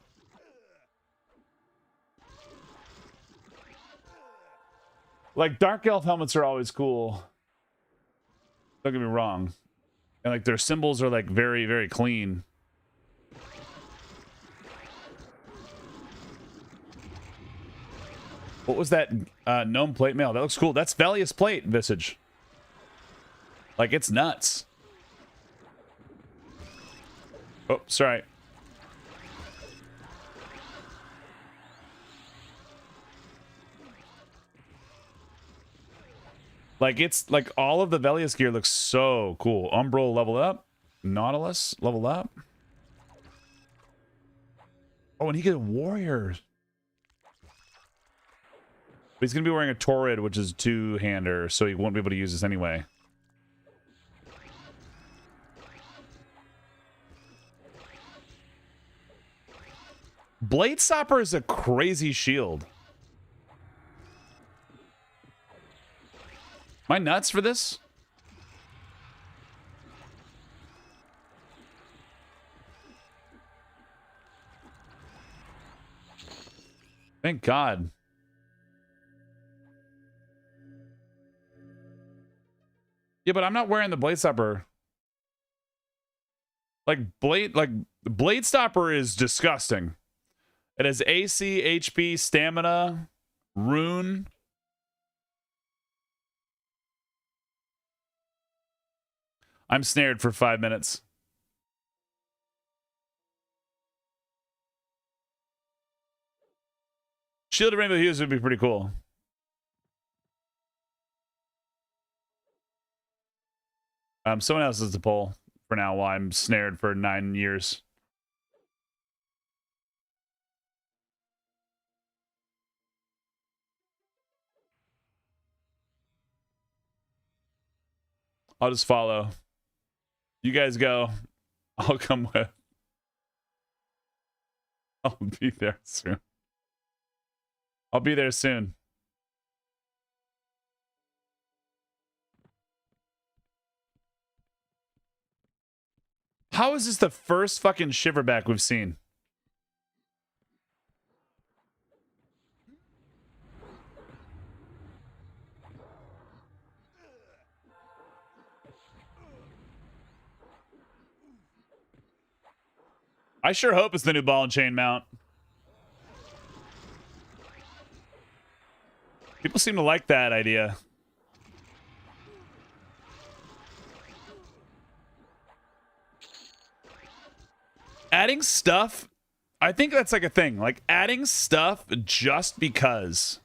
Like, dark elf helmets are always cool. Don't get me wrong. And like their symbols are like very, very clean. What was that gnome plate mail? That looks cool. That's Velius plate visage. Like, it's nuts. Oh, sorry. Like, it's like all of the Velius gear looks so cool. Umbral leveled up. Nautilus leveled up. Oh, and he get warriors. But he's going to be wearing a Torrid, which is a two-hander, so he won't be able to use this anyway. Blade Stopper is a crazy shield. Am I nuts for this? Thank God. Yeah, but I'm not wearing the Blade Stopper. Like, Blade Stopper is disgusting. It has AC, HP, stamina, rune. I'm snared for 5 minutes. Shielded Rainbow Hues would be pretty cool. Someone else is the poll for now while I'm snared for 9 years. I'll just follow. You guys go. I'll come with. I'll be there soon. I'll be there soon. How is this the first fucking shiverback we've seen? I sure hope it's the new ball and chain mount. People seem to like that idea. Adding stuff, I think that's like a thing. Like adding stuff just because.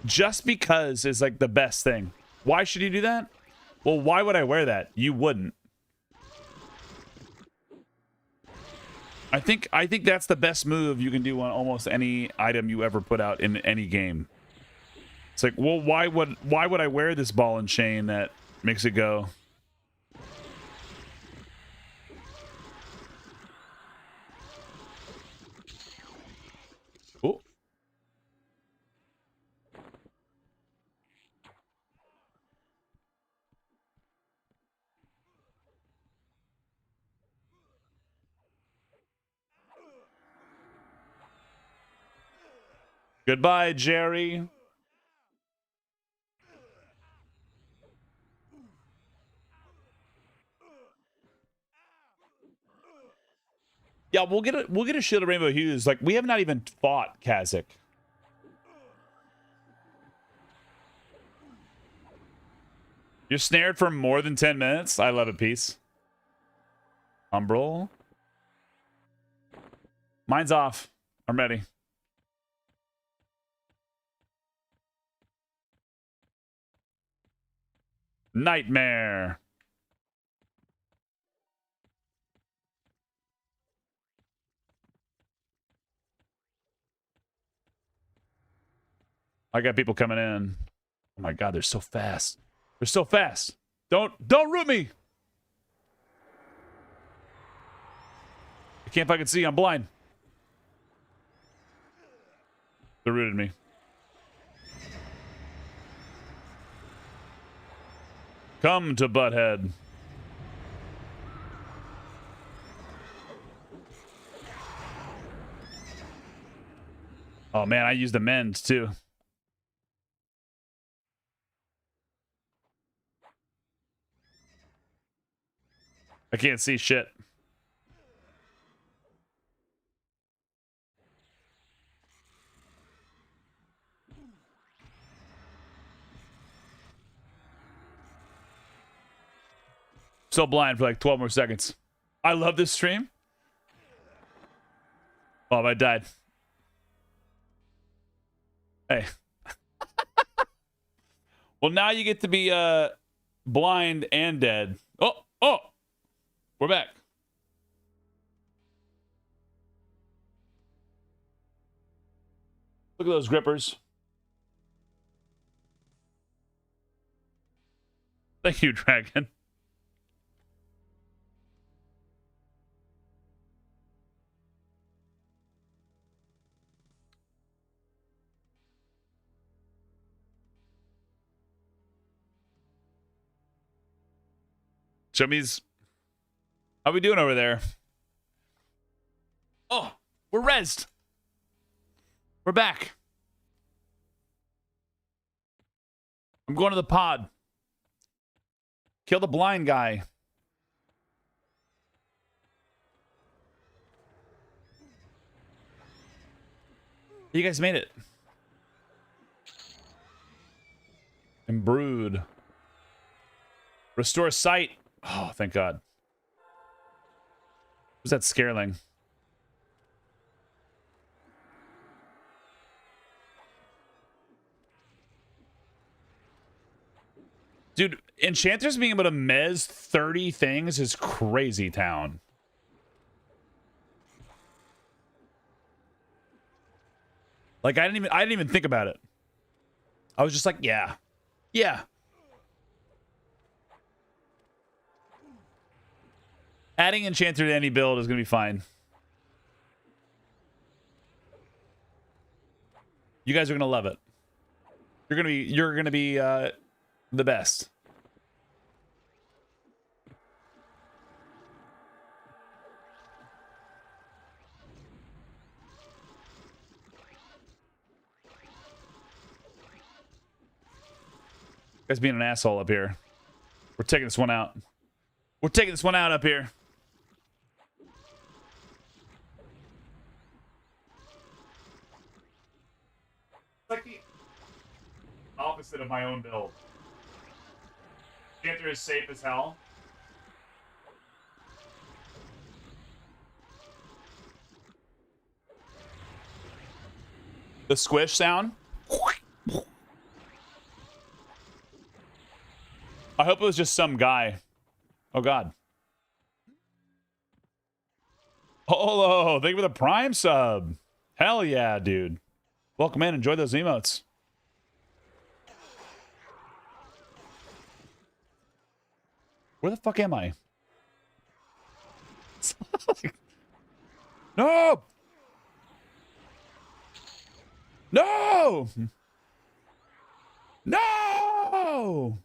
Just because is like the best thing. Why should you do that? Well, why would I wear that? You wouldn't. I think that's the best move you can do on almost any item you ever put out in any game. It's like, well, why would I wear this ball and chain that makes it go? Oh. Goodbye, Jerry. Yeah, we'll get a Shield of Rainbow Hues. Like, we have not even fought Kazakh. You're snared for more than 10 minutes? I love it, peace. Umbral. Mine's off. I'm ready. Nightmare. I got people coming in. Oh my god, they're so fast. They're so fast. Don't root me. I can't fucking see. I'm blind. They rooted me. Come to Butthead. Oh man, I used the mend too. I can't see shit. So blind for like 12 more seconds. I love this stream. Oh, I died. Hey. Well, now you get to be blind and dead. Oh, we're back. Look at those grippers. Thank you, Dragon. Chummies, how we doing over there? Oh, we're rezzed. We're back. I'm going to the pod. Kill the blind guy. You guys made it. Imbrued. Restore sight. Oh, thank God. Who's that scareling? Dude, Enchantress being able to mez 30 things is crazy town. Like I didn't even think about it. I was just like, yeah. Yeah. Adding Enchanter to any build is gonna be fine. You guys are gonna love it. You're gonna be the best. Guys being an asshole up here. We're taking this one out. We're taking this one out up here. Like the opposite of my own build. Panther is safe as hell. The squish sound. I hope it was just some guy. Oh, God. Holo, thank you for the Prime sub. Hell yeah, dude. Welcome in. Enjoy those emotes. Where the fuck am I? No! No! No!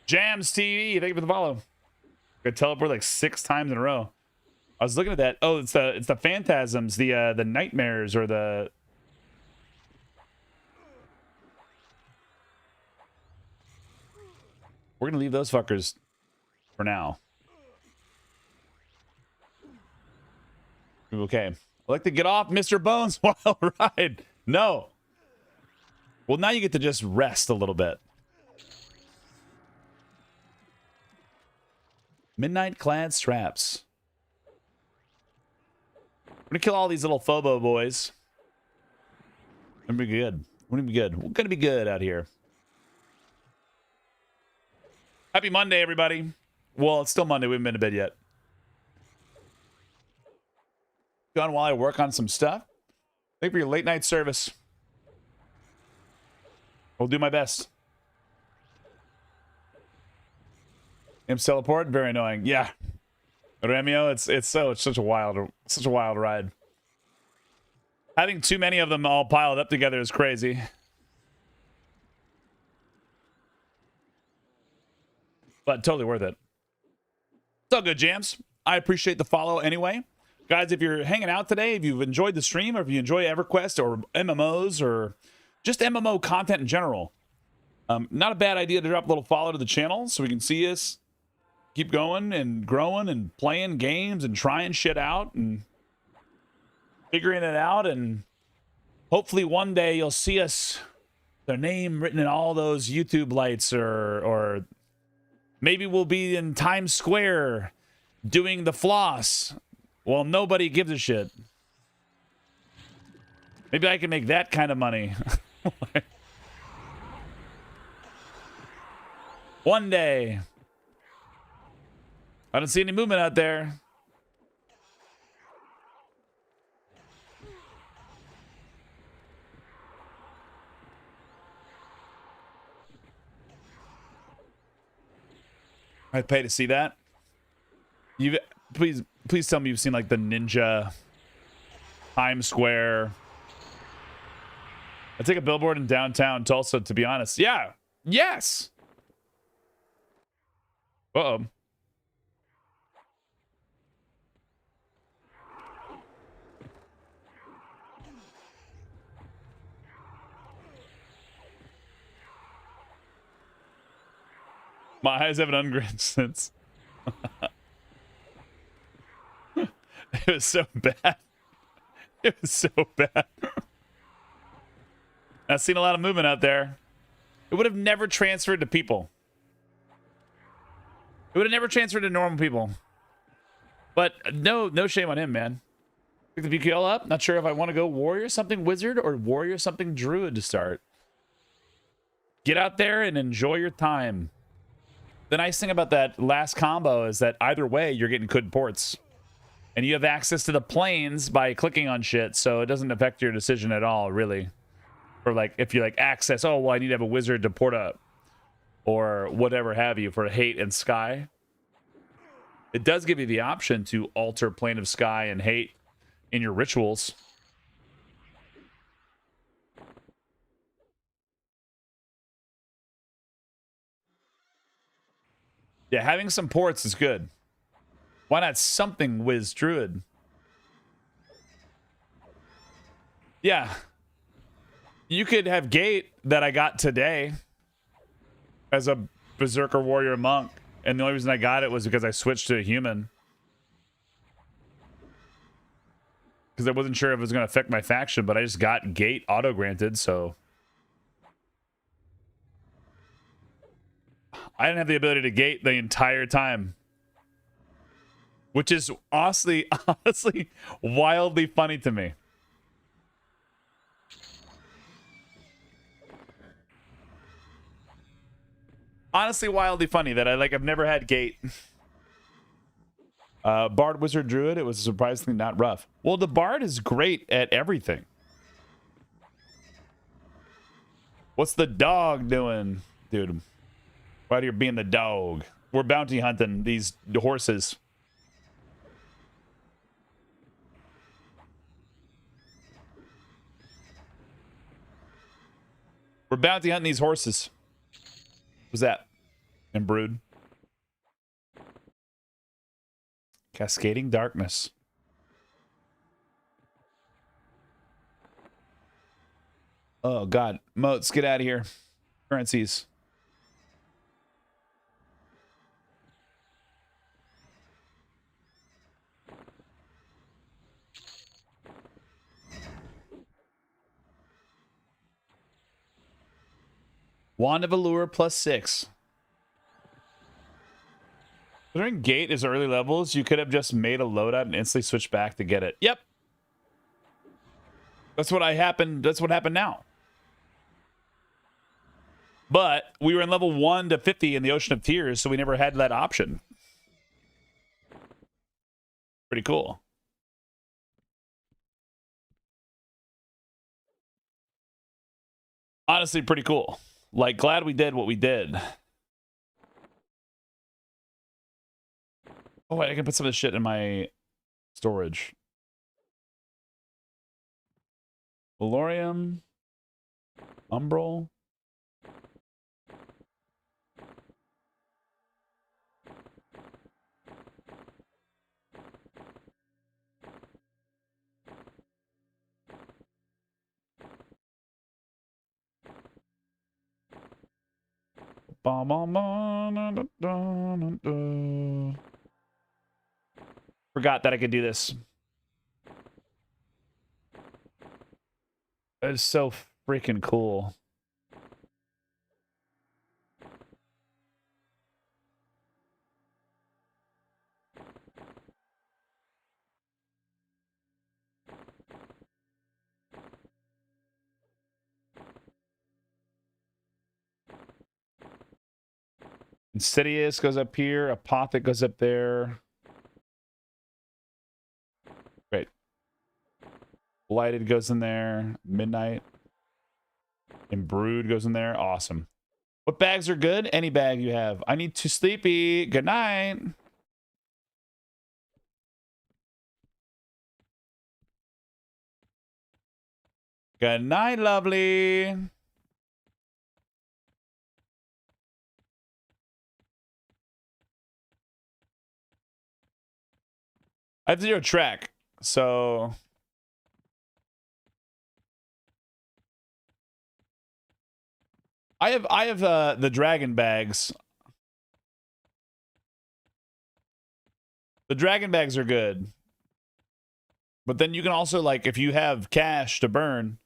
Jams TV, thank you for the follow. I teleport like 6 times in a row. I was looking at that. Oh, it's the phantasms, the nightmares, or the. We're gonna leave those fuckers for now. Okay. I'd like to get off Mr. Bones while ride. No. Well, now you get to just rest a little bit. Midnight clad straps. We're gonna kill all these little Phobo boys. We're gonna be good. We're gonna be good. We're gonna be good out here. Happy Monday, everybody. Well, it's still Monday. We haven't been to bed yet. Gone while I work on some stuff. Thank you for your late night service. I'll do my best. Imps teleport, very annoying. Yeah, Remio, it's such a wild ride. Having too many of them all piled up together is crazy. But totally worth it. It's all good, Jams. I appreciate the follow anyway. Guys, if you're hanging out today, if you've enjoyed the stream, or if you enjoy EverQuest or MMOs or just MMO content in general, not a bad idea to drop a little follow to the channel so we can see us keep going and growing and playing games and trying shit out and figuring it out. And hopefully one day you'll see us, their name written in all those YouTube lights, or maybe we'll be in Times Square doing the floss. Well, nobody gives a shit. Maybe I can make that kind of money. One day. I don't see any movement out there. I'd pay to see that. Please tell me you've seen like the Ninja Times Square. I take a billboard in downtown Tulsa, to be honest. Yeah. Yes. Uh-oh. My eyes haven't ungrinned since. It was so bad. It was so bad. I've seen a lot of movement out there. It would have never transferred to people. It would have never transferred to normal people. But no shame on him, man. Pick the BQL up. Not sure if I want to go warrior something wizard or warrior something druid to start. Get out there and enjoy your time. The nice thing about that last combo is that either way, you're getting good ports. And you have access to the planes by clicking on shit, so it doesn't affect your decision at all, really. Or like, if you like access, oh, well, I need to have a wizard to port up. Or whatever have you for hate and sky. It does give you the option to alter plane of sky and hate in your rituals. Yeah, having some ports is good. Why not something Wiz Druid? Yeah. You could have Gate that I got today as a Berserker Warrior Monk. And the only reason I got it was because I switched to a human. Because I wasn't sure if it was going to affect my faction, but I just got Gate auto-granted, so... I didn't have the ability to gate the entire time, which is honestly wildly funny to me. Honestly, wildly funny that I've never had gate. Bard, Wizard, Druid, it was surprisingly not rough. Well, the Bard is great at everything. What's the dog doing? Dude, why are you being the dog? We're bounty hunting these horses. We're bounty hunting these horses. What's that? And Brood. Cascading Darkness. Oh, God. Moats, get out of here. Currencies. Wand of Allure +6. During gate is early levels, you could have just made a loadout and instantly switched back to get it. Yep. That's what happened now. But we were in level 1 to 50 in the Ocean of Tears, so we never had that option. Pretty cool. Honestly, pretty cool. Like, glad we did what we did. Oh, wait, I can put some of this shit in my storage. Valorium. Umbral. Forgot that I could do this. That is so freaking cool. Insidious goes up here. Apothic goes up there. Great. Blighted goes in there. Midnight. And Brood goes in there. Awesome. What bags are good? Any bag you have. I need to sleepy. Good night. Good night, lovely. I have to do a track, so I have the dragon bags. The dragon bags are good. But then you can also, like, if you have cash to burn,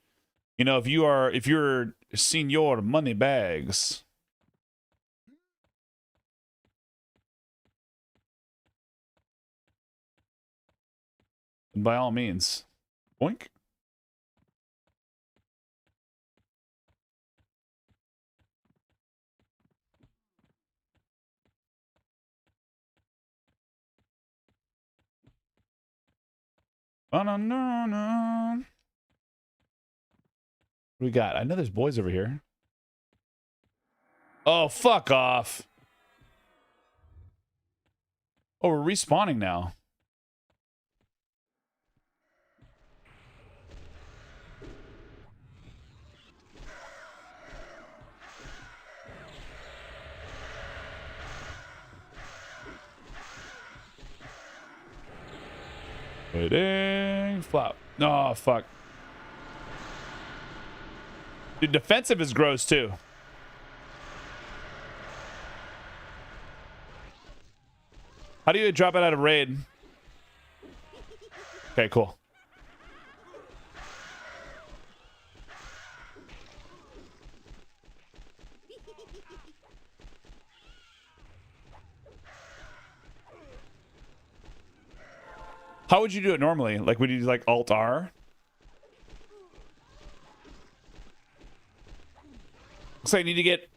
you know, if you're Senor Money Bags. By all means. Boink. What we got? I know there's boys over here. Oh, fuck off. Oh, we're respawning now. Waiting. Flop. Oh, fuck. Dude, defensive is gross, too. How do you drop it out of raid? Okay, cool. How would you do it normally? Like, would you do like Alt R? Looks like I need to get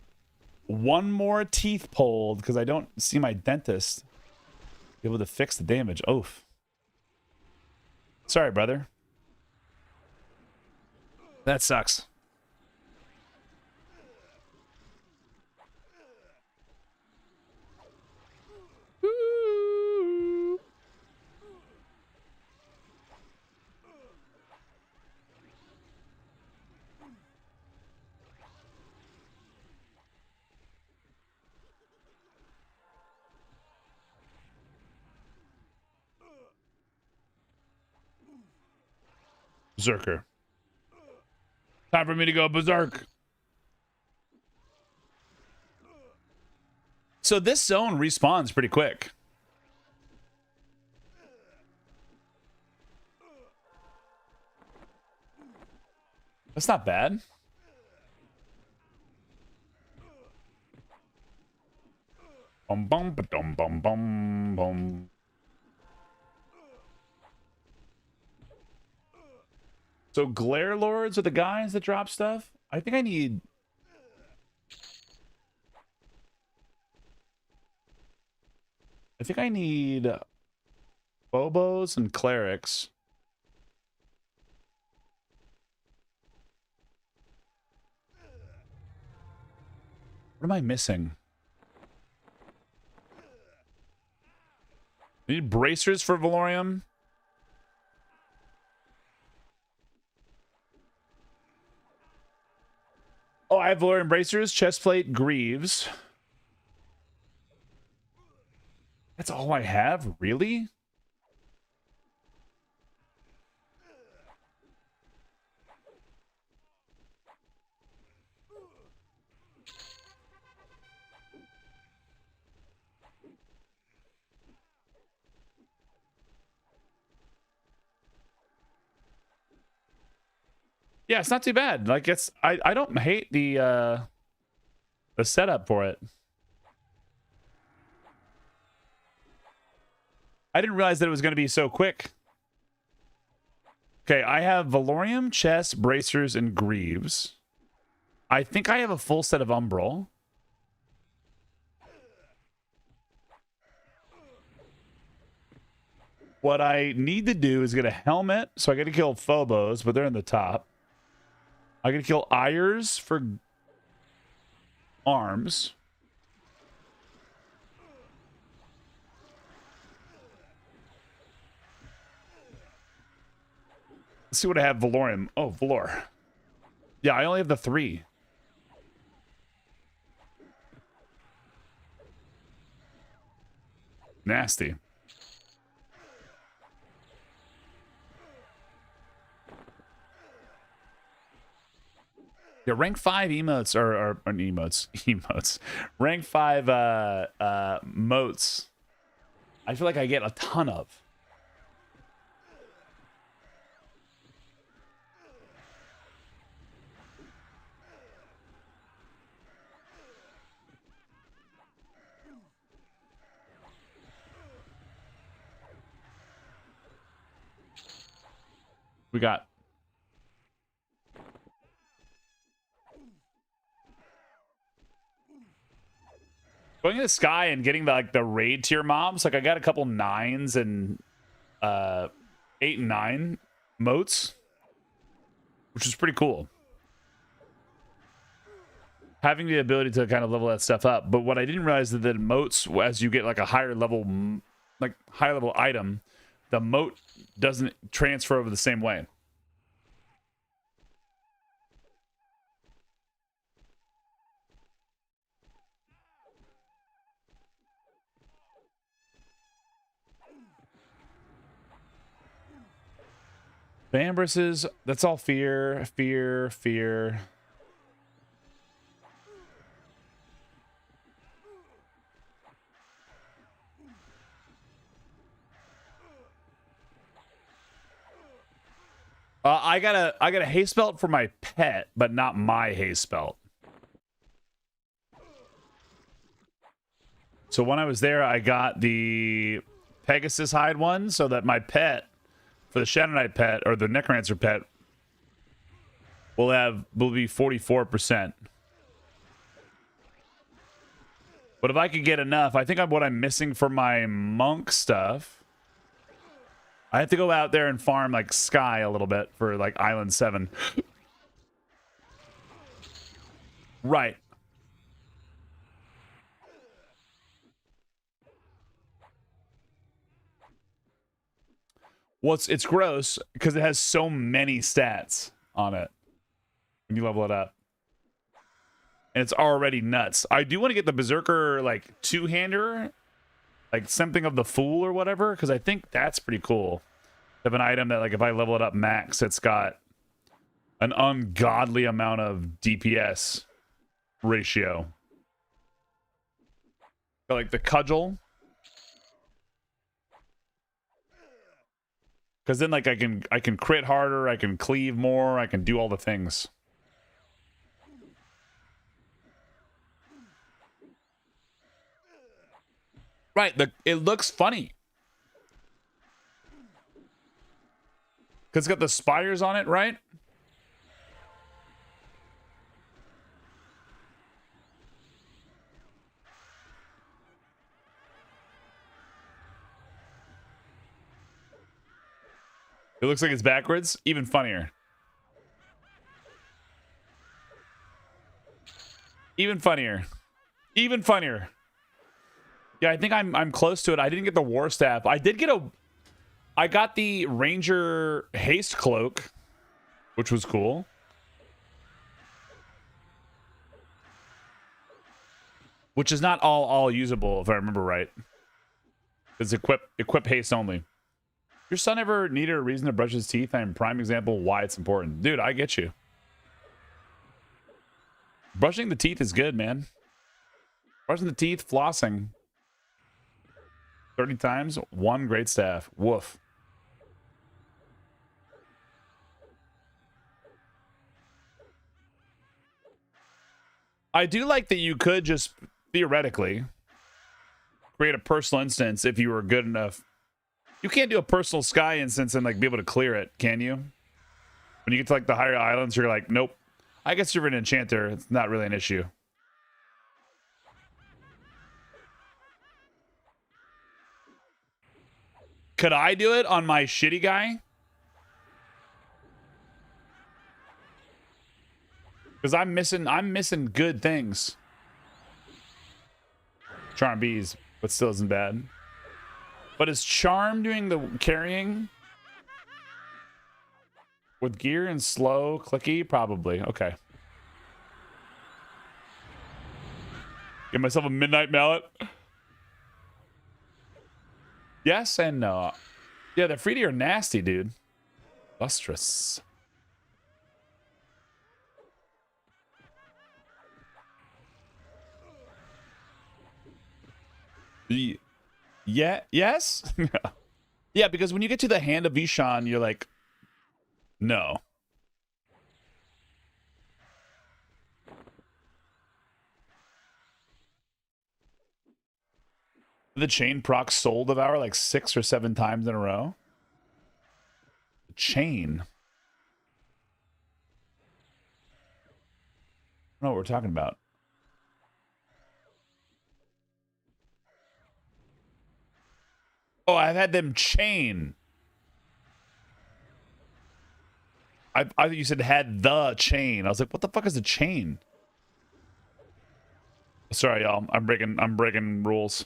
one more teeth pulled because I don't see my dentist be able to fix the damage. Oof. Sorry, brother. That sucks. Ooh. Berserker. Time for me to go berserk. So this zone respawns pretty quick. That's not bad. Bum bum ba-dum bum bum bum. So Glare Lords are the guys that drop stuff? I think I need... Phobos and Clerics. What am I missing? I need bracers for Valorium. Oh, I have Valorium bracers, chestplate, greaves. That's all I have? Really? Yeah, it's not too bad. Like it's I don't hate the setup for it. I didn't realize that it was going to be so quick. Okay, I have Valorium, chest, bracers, and greaves. I think I have a full set of Umbral. What I need to do is get a helmet, so I got to kill Phobos, but they're in the top. I got to kill Ayers for arms. Let's see what I have. Valorium. Oh, Valor. Yeah, I only have the 3. Nasty. Yeah, rank 5 emotes or emotes. Rank 5 motes. I feel like I get a ton of. We got going to the sky and getting the raid tier mobs. Like I got a couple 9s and 8 and 9 motes, which is pretty cool. Having the ability to kind of level that stuff up. But what I didn't realize is that motes, as you get like a higher level item, the mote doesn't transfer over the same way. Vambraces, that's all fear. I got a haste belt for my pet, but not my haste belt. So when I was there, I got the Pegasus hide one so that my pet for the Shadow Knight pet or the Necromancer pet will be 44%. But if I could get enough, I think what I'm missing for my monk stuff, I have to go out there and farm like Sky a little bit for like Island 7. Right. Well, it's gross because it has so many stats on it when you level it up. And it's already nuts. I do want to get the Berserker, like, two-hander, like something of the Fool or whatever, because I think that's pretty cool. Have an item that, like, if I level it up max, it's got an ungodly amount of DPS ratio. Like the Cudgel. Because then, like, I can crit harder, I can cleave more, I can do all the things. Right, it looks funny. Because it's got the spires on it, right? It looks like it's backwards. Even funnier. Even funnier. Even funnier. Yeah, I think I'm close to it. I didn't get the War Staff. I got the Ranger Haste Cloak, which was cool. Which is not all usable, if I remember right. It's equip haste only. Your son ever needed a reason to brush his teeth? I'm prime example why it's important. Dude, I get you. Brushing the teeth is good, man. Brushing the teeth, flossing. 30 times, one great staff. Woof. I do like that you could just, theoretically, create a personal instance if you were good enough. You can't do a personal Sky instance and, like, be able to clear it, can you? When you get to, like, the higher islands, you're like, nope. I guess you're an enchanter. It's not really an issue. Could I do it on my shitty guy? Because I'm missing good things. Charm bees, but still isn't bad. But is Charm doing the carrying? With gear and slow, clicky? Probably. Okay. Get myself a midnight mallet. Yes and no. Yeah, the Freedy are nasty, dude. Lustrous. Yeah, yes? Yeah, because when you get to the Hand of Vishan, you're like, no. The chain proc Soul Devour like 6 or 7 times in a row. The chain. I don't know what we're talking about. Oh, I've had them chain. I you said had the chain. I was like, what the fuck is a chain? Sorry, y'all. I'm breaking rules.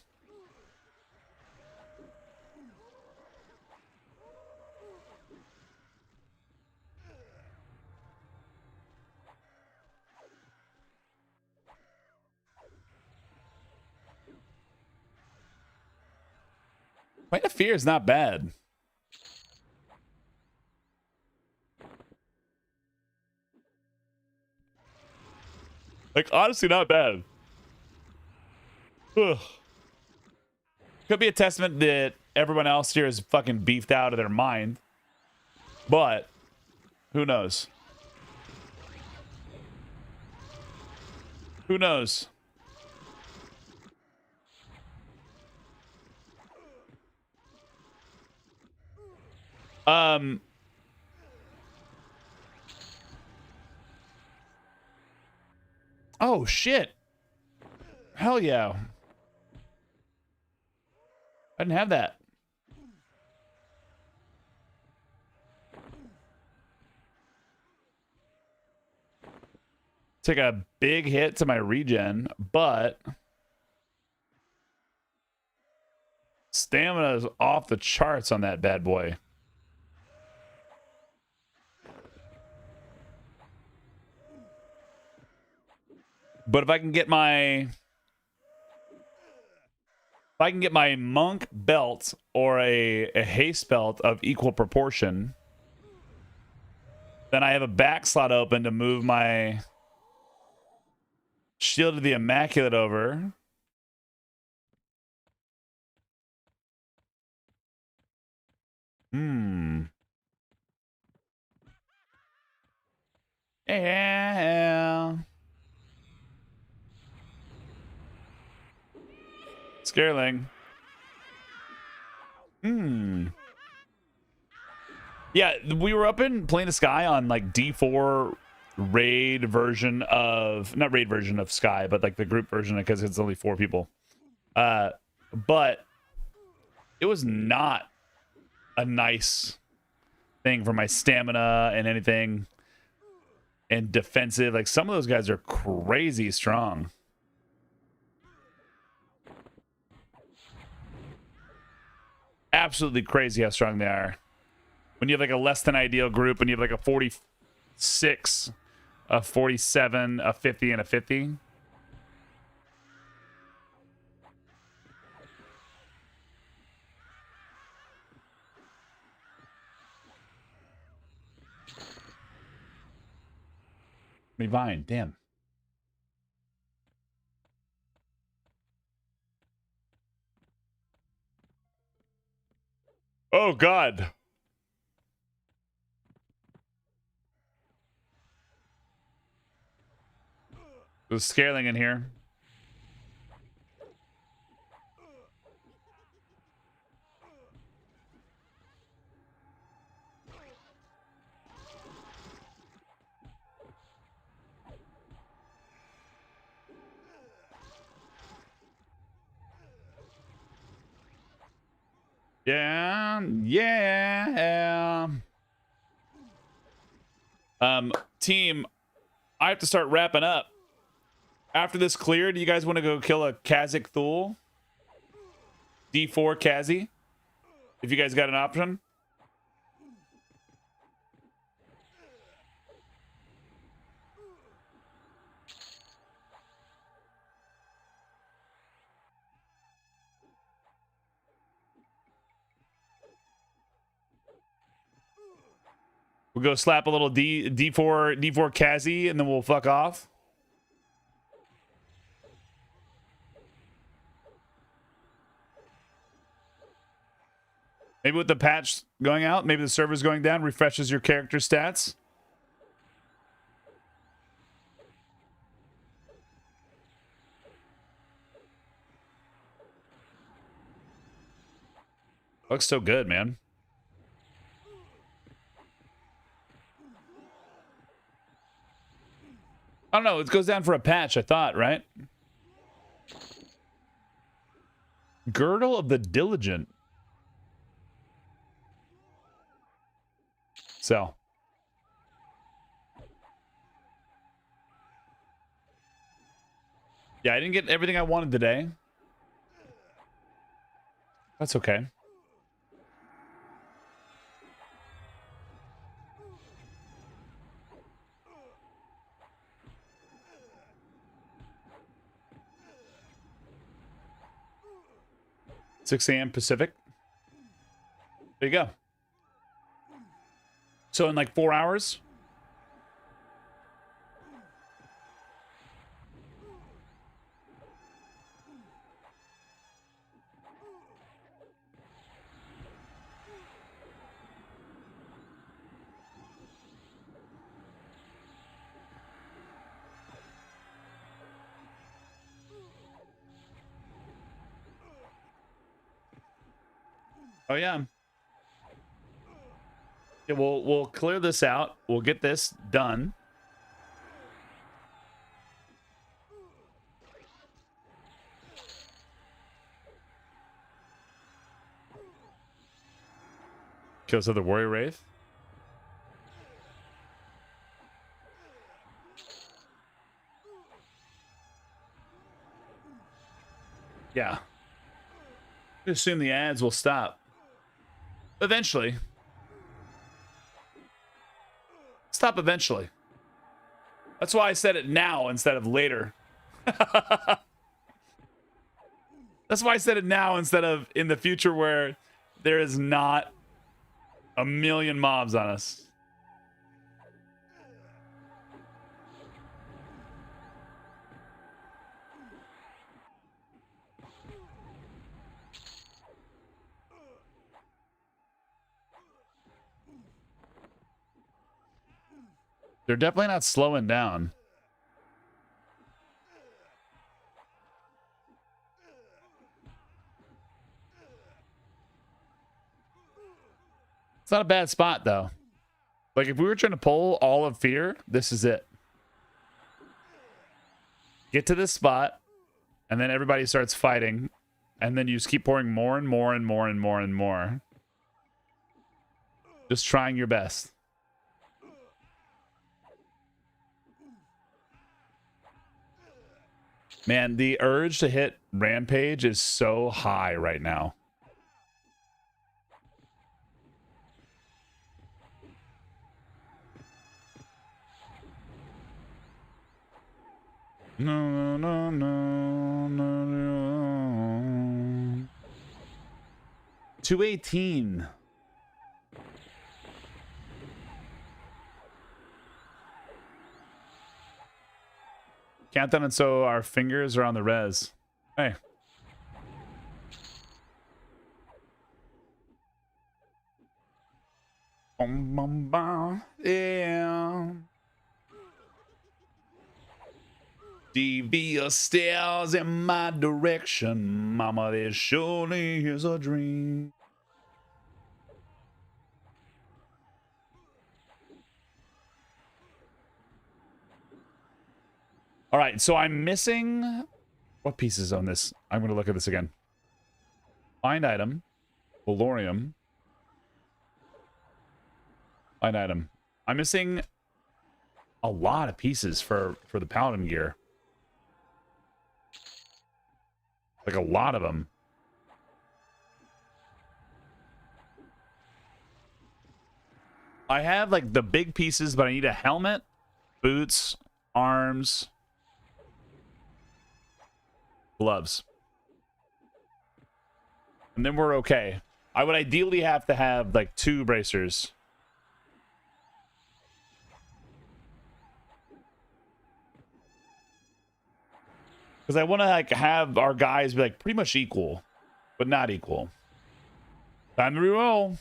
Point of Fear is not bad. Like, honestly, not bad. Ugh. Could be a testament that everyone else here is fucking beefed out of their mind. But, who knows? Who knows? Um. Oh shit! Hell yeah! I didn't have that. Take a big hit to my regen, but stamina is off the charts on that bad boy. But if I can get my monk belt or a haste belt of equal proportion, then I have a back slot open to move my Shield of the Immaculate over. Yeah. Scareling. Yeah, we were up in Plane of Sky on like D4 raid version of, not raid version of Sky, but like the group version because it's only 4 people. But it was not a nice thing for my stamina and anything, and defensive. Like some of those guys are crazy strong. Absolutely crazy how strong they are. When you have like a less than ideal group and you have like a 46, a 47, a 50, and a 50. Vine, damn. Oh God. There's scaling in here. Yeah. Team, I have to start wrapping up. After this clear, do you guys want to go kill a Kazakh Thule? D4 Kazi? If you guys got an option. We'll go slap a little D4 Kazi and then we'll fuck off. Maybe with the patch going out, maybe the server's going down, refreshes your character stats. Looks so good, man. I don't know. It goes down for a patch, I thought, right? Girdle of the Diligent. So. Yeah, I didn't get everything I wanted today. That's okay. $6 a.m. Pacific. There you go. So in like 4 hours. Oh, yeah. Yeah, we'll clear this out. We'll get this done. Kills of the warrior wraith. Yeah. I assume the ads will stop eventually. Stop eventually. That's why I said it now instead of later. That's why I said it now instead of in the future where there is not a million mobs on us. They're definitely not slowing down. It's not a bad spot, though. Like, if we were trying to pull all of Fear, this is it. Get to this spot, and then everybody starts fighting, and then you just keep pouring more and more and more and more and more. Just trying your best. Man, the urge to hit Rampage is so high right now. No, no, no, no, no. 218. Countdown, and so our fingers are on the res. Hey. Bum, bum, bum. Yeah. Devious stares in my direction. Mama, this surely is a dream. All right, so I'm missing... What pieces on this? I'm going to look at this again. Find item. Valorium. Find item. I'm missing a lot of pieces for the Paladin gear. Like a lot of them. I have like the big pieces, but I need a helmet, boots, arms, gloves. And then we're okay. I would ideally have to have like 2 bracers. Because I want to like have our guys be like pretty much equal, but not equal. Time to reroll.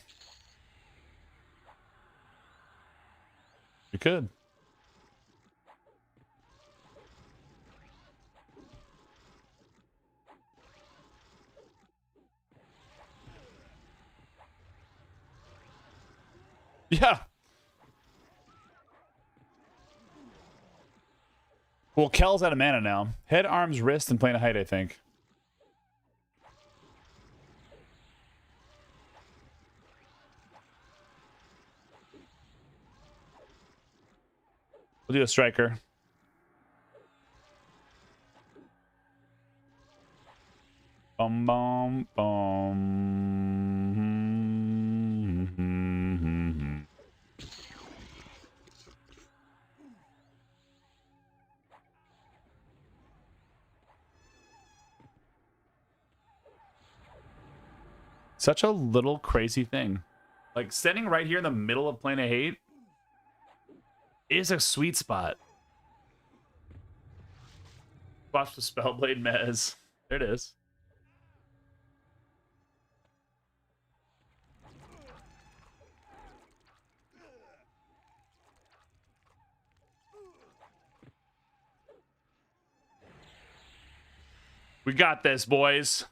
You could. Yeah. Well, Kel's out of mana now. Head, arms, wrist, and plane of height, I think. We'll do a striker. Bum, bum, bum. Such a little crazy thing. Like, standing right here in the middle of Plane of Hate is a sweet spot. Watch the Spellblade Mez. There it is. We got this, boys.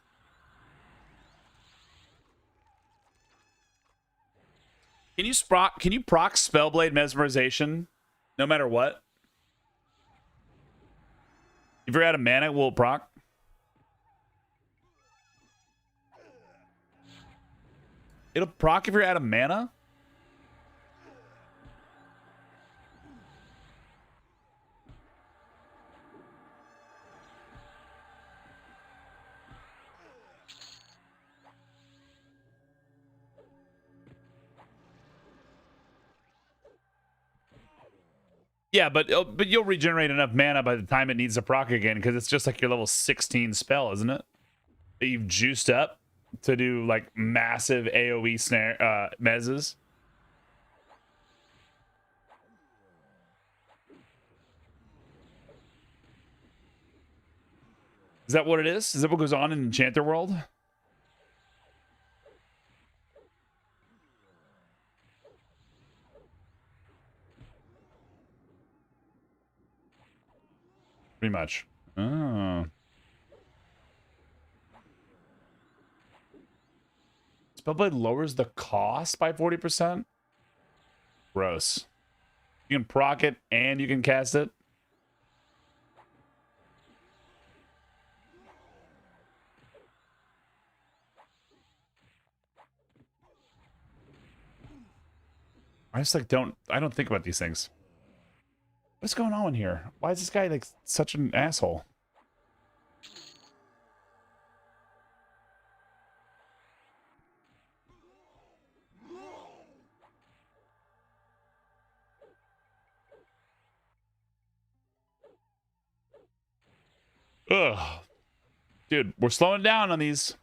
Can you proc Spellblade Mesmerization no matter what? If you're out of mana, will it proc? It'll proc if you're out of mana? Yeah, but you'll regenerate enough mana by the time it needs to proc again, because it's just like your level 16 spell, isn't it? That you've juiced up to do like massive AoE snare mezzes. Is that what it is? Is that what goes on in Enchanter World? Pretty much. Oh. Spellblade lowers the cost by 40%? Gross. You can proc it and you can cast it? I just like I don't think about these things. What's going on here? Why is this guy like such an asshole? Ugh. Dude, we're slowing down on these.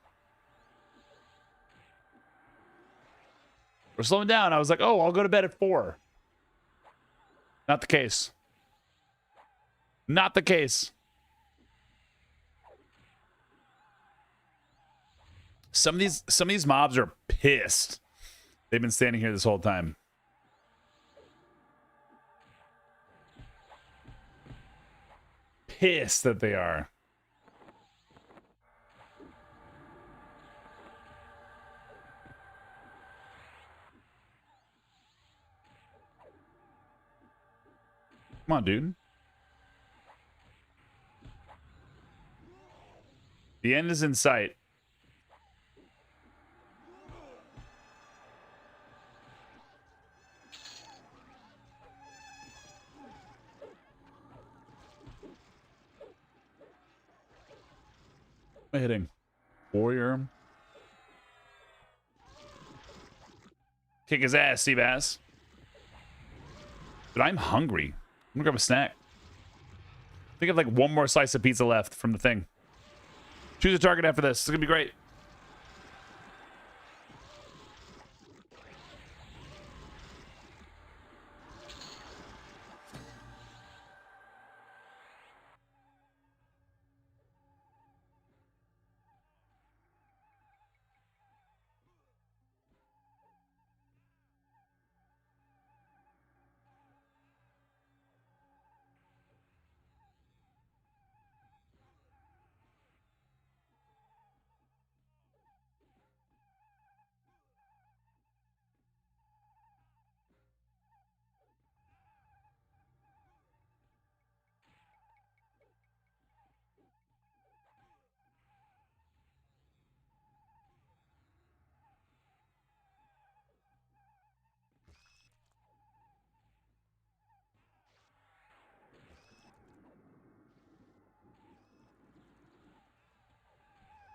We're slowing down. I was like, oh, I'll go to bed at 4. Not the case. Not the case. Some of these mobs are pissed. They've been standing here this whole time. Pissed that they are. Come on, dude. The end is in sight. Am I hitting? Warrior. Kick his ass, Seabass. But I'm hungry. I'm gonna grab a snack. I think I have like one more slice of pizza left from the thing. Choose a target after this. It's gonna be great.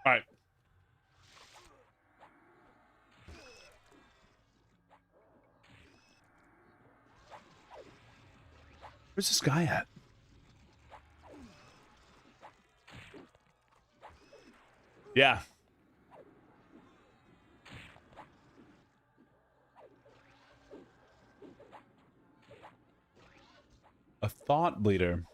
All right. Where's this guy at? Yeah. A thought bleeder.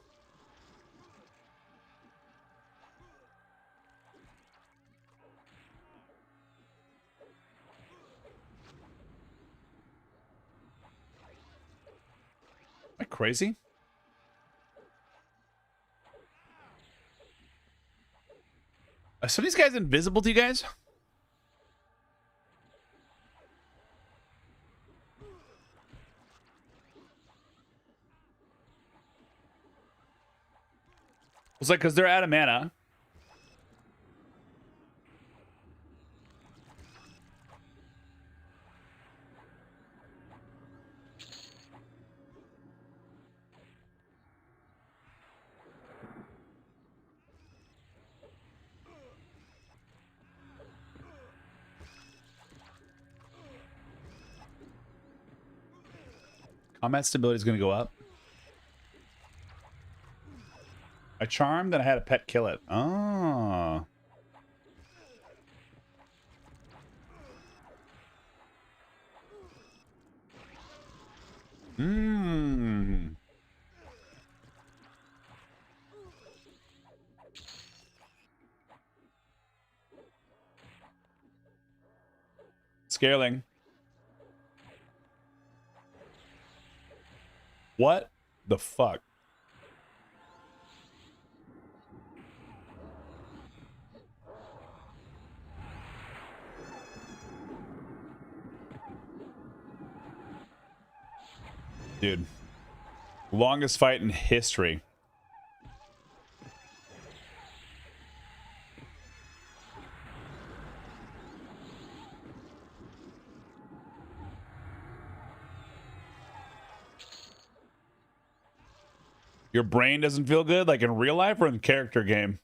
Am I crazy? Are some of these guys invisible to you guys? It's like, because they're out of mana. Combat stability is going to go up. I charmed and I had a pet kill it. Oh. Mmm. Scaling. What the fuck? Dude. Longest fight in history. Your brain doesn't feel good, like in real life or in the character game?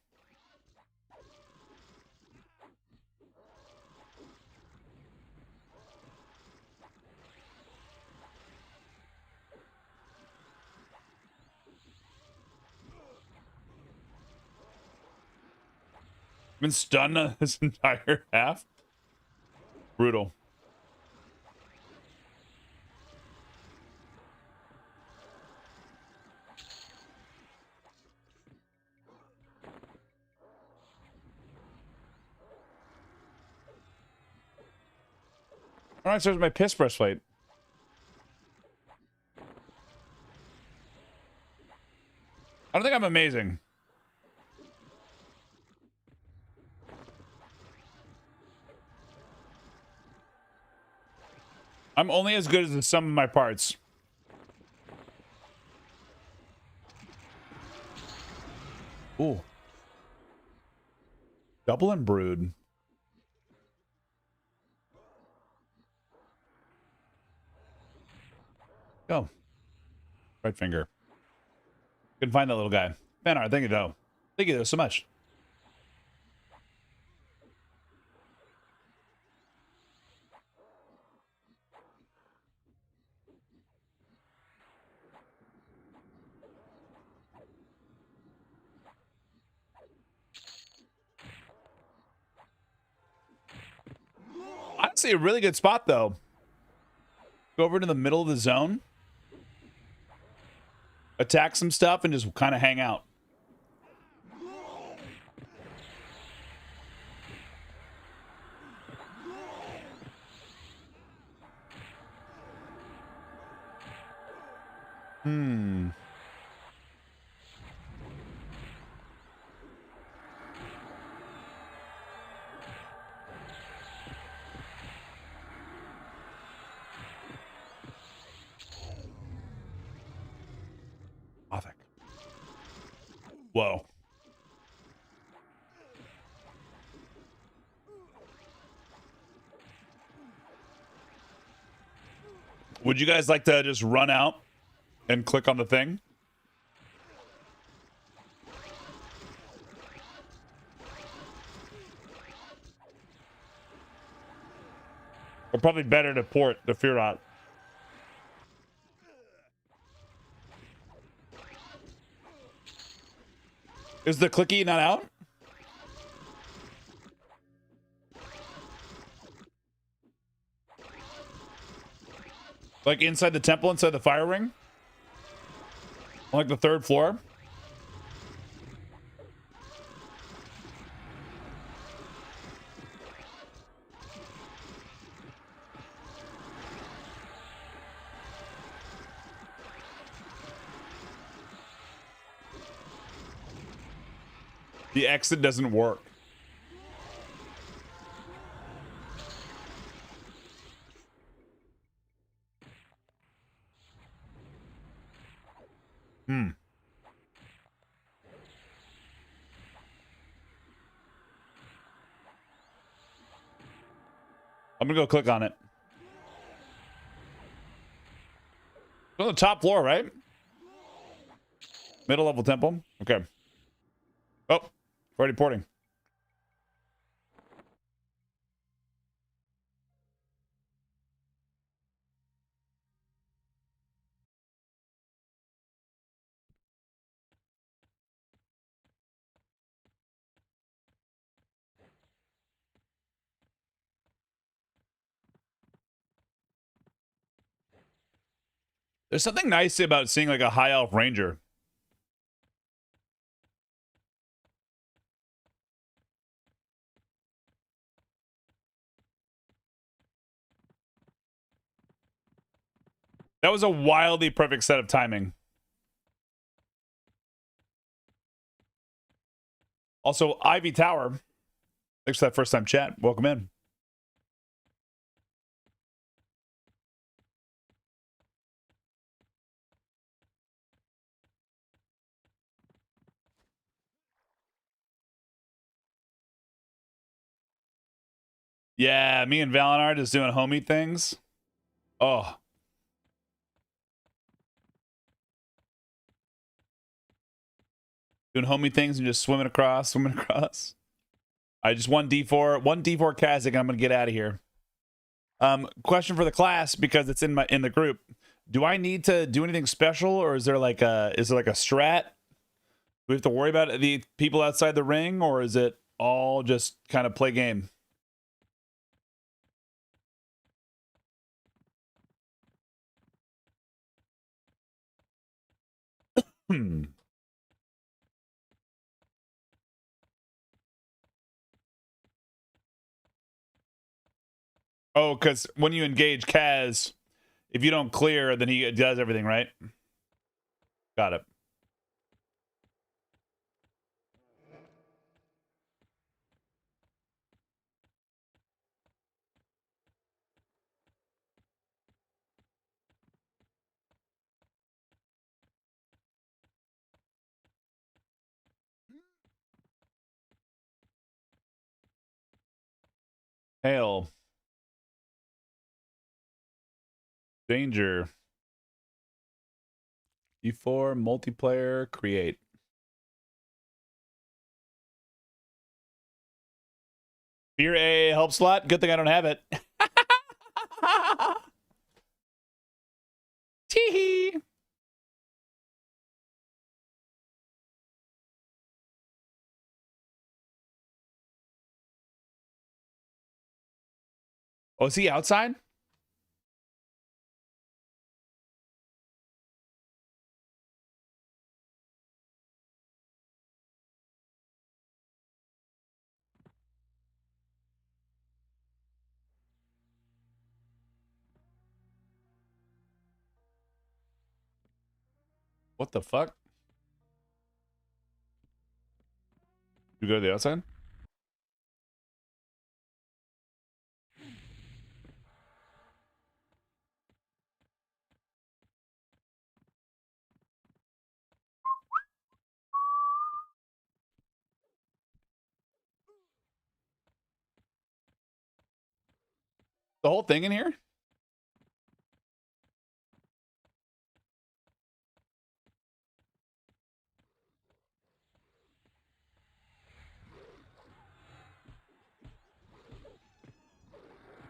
Been stunned on this entire half. Brutal. All right, so there's my piss breastplate. I don't think I'm amazing. I'm only as good as the sum of my parts. Ooh. Double and brood. Go. Right finger. Couldn't find that little guy. Fanar, thank you though. Thank you so much. Honestly, a really good spot though. Go over to the middle of the zone. Attack some stuff and just kind of hang out. Hmm. Gothic. Whoa. Would you guys like to just run out and click on the thing? Or probably better to port the Fear Not. Is the clicky not out? Like inside the temple, inside the fire ring? On like the third floor? The exit doesn't work. Hmm. I'm gonna go click on it. It's on the top floor, right? Middle level temple. Okay. Oh, already porting. There's something nice about seeing like a high elf ranger. That was a wildly perfect set of timing. Also, Ivy Tower. Thanks for that first time chat. Welcome in. Yeah, me and Valinard is doing homie things. Oh. Doing homie things and just swimming across. I just one D4 Kazakh, and I'm gonna get out of here. Question for the class, because it's in the group. Do I need to do anything special, or is there like a strat? Do we have to worry about the people outside the ring, or is it all just kind of play game? Oh, because when you engage Kaz, if you don't clear, then he does everything, right? Got it. Hail. Danger. E4, multiplayer, create. Fear A help slot. Good thing I don't have it. Tee-hee. Oh, is he outside? What the fuck? You go to the outside? The whole thing in here?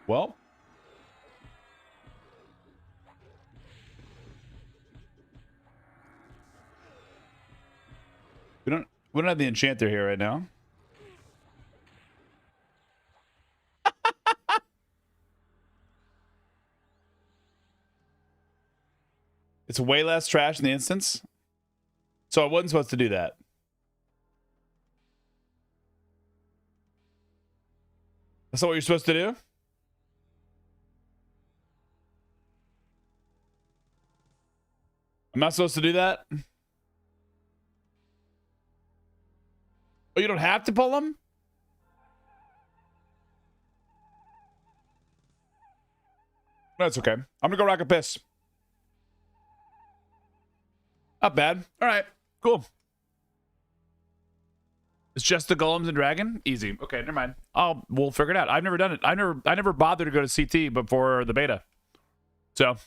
Well, we don't have the enchanter here right now. It's way less trash in the instance. So I wasn't supposed to do that. That's not what you're supposed to do? I'm not supposed to do that? Oh, you don't have to pull them? That's okay. I'm gonna go rock a piss. Not bad. All right, cool. It's just the golems and dragon? Easy. Okay, never mind. We'll figure it out. I've never done it. I never bothered to go to CT before the beta. So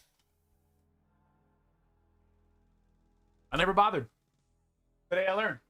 I never bothered. Today I learned.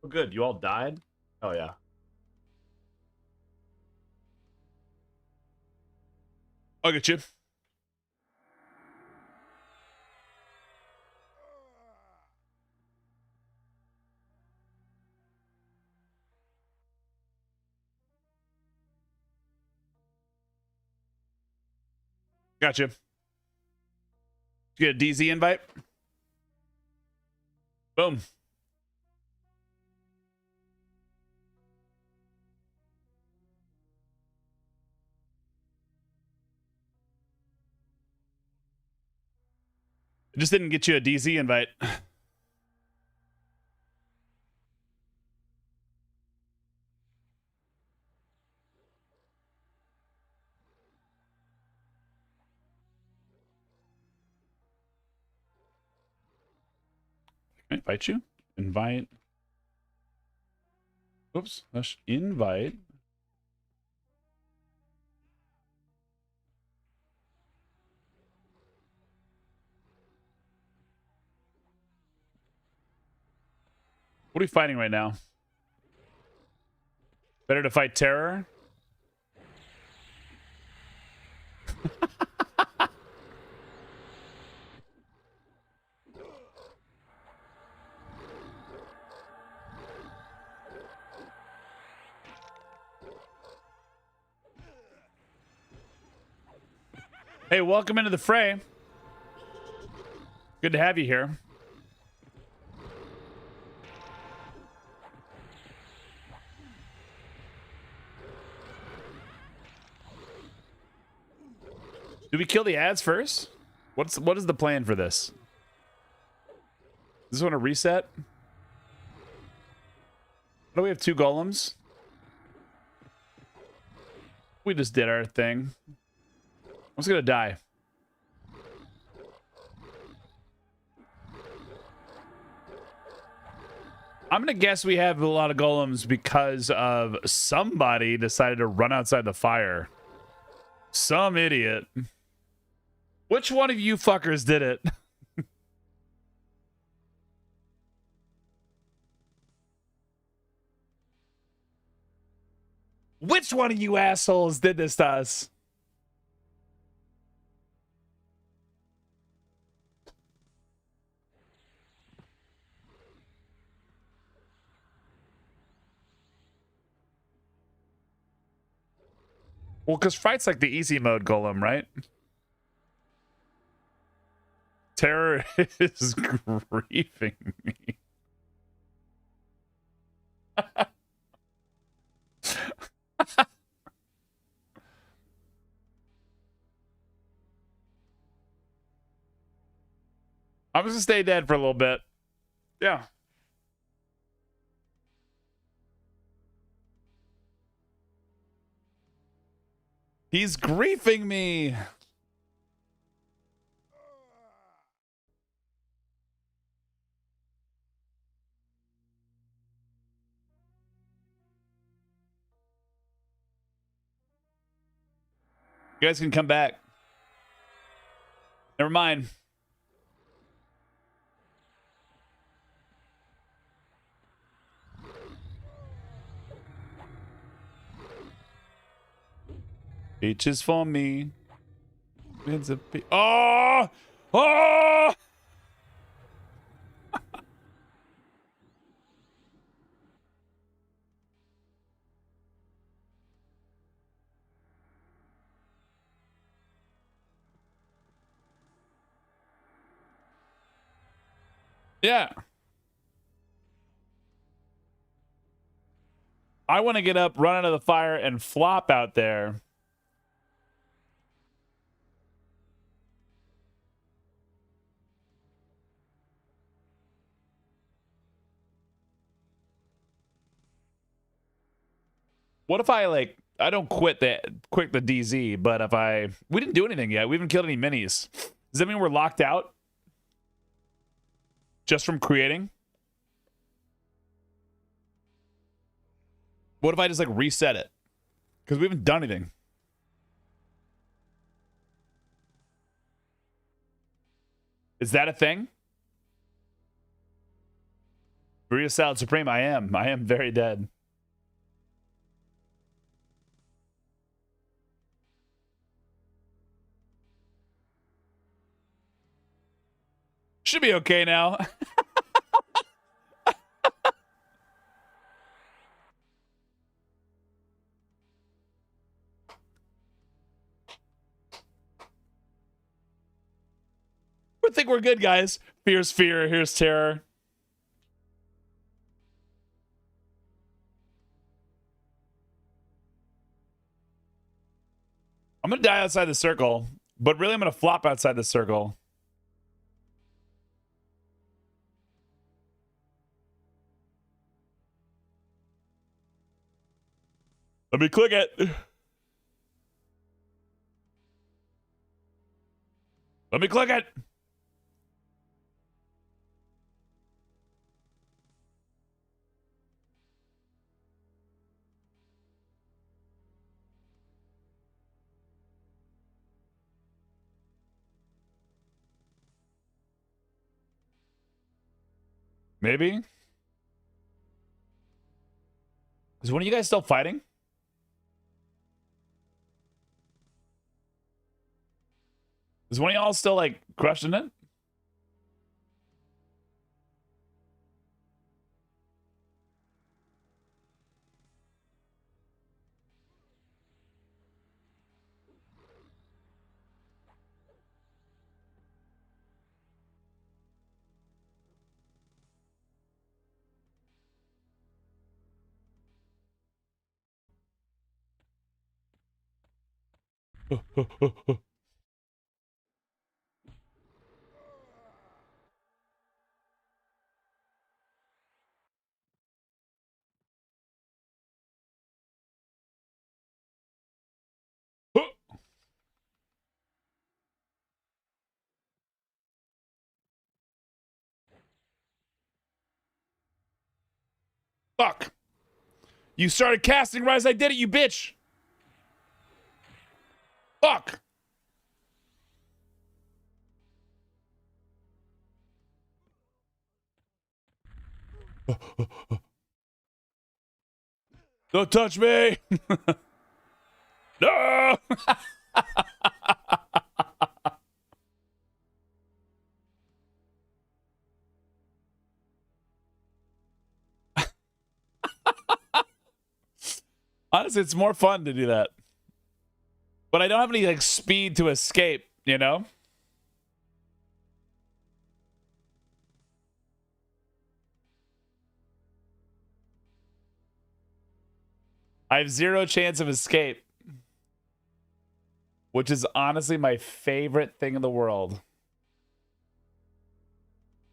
Oh, good. You all died? Oh, yeah. I'll get you. Gotcha. You get a DZ invite? Boom. It just didn't get you a DZ invite. Can I invite you? Invite. Oops. Let's invite. What are we fighting right now? Better to fight terror? Hey, welcome into the fray. Good to have you here. Do we kill the ads first? What is the plan for this? This want to reset? What do we have? 2 golems? We just did our thing. I was gonna die. I'm gonna guess we have a lot of golems because of somebody decided to run outside the fire. Some idiot. Which one of you fuckers did it? Which one of you assholes did this to us? Well, because Fright's like the easy mode golem, right? Terror is grieving me. I'm just gonna stay dead for a little bit. Yeah. He's griefing me. You guys can come back. Never mind. Peaches for me. It's a oh! Oh! Yeah. I want to get up, run out of the fire, and flop out there. What if I like I don't quit the DZ, but if we didn't do anything yet. We haven't killed any minis. Does that mean we're locked out? Just from creating? What if I just like reset it? Because we haven't done anything. Is that a thing? Burrito Salad Supreme, I am. I am very dead. Should be okay now. I think we're good, guys. Fear's fear, here's terror. I'm gonna die outside the circle, but really I'm gonna flop outside the circle. Let me click it. Let me click it. Maybe. Is one of you guys still fighting? Is one of y'all still like crushing it? Fuck. You started casting right as I did it, you bitch. Fuck. Don't touch me. No. Honestly, it's more fun to do that. But I don't have any like speed to escape, you know? I have zero chance of escape. Which is honestly my favorite thing in the world.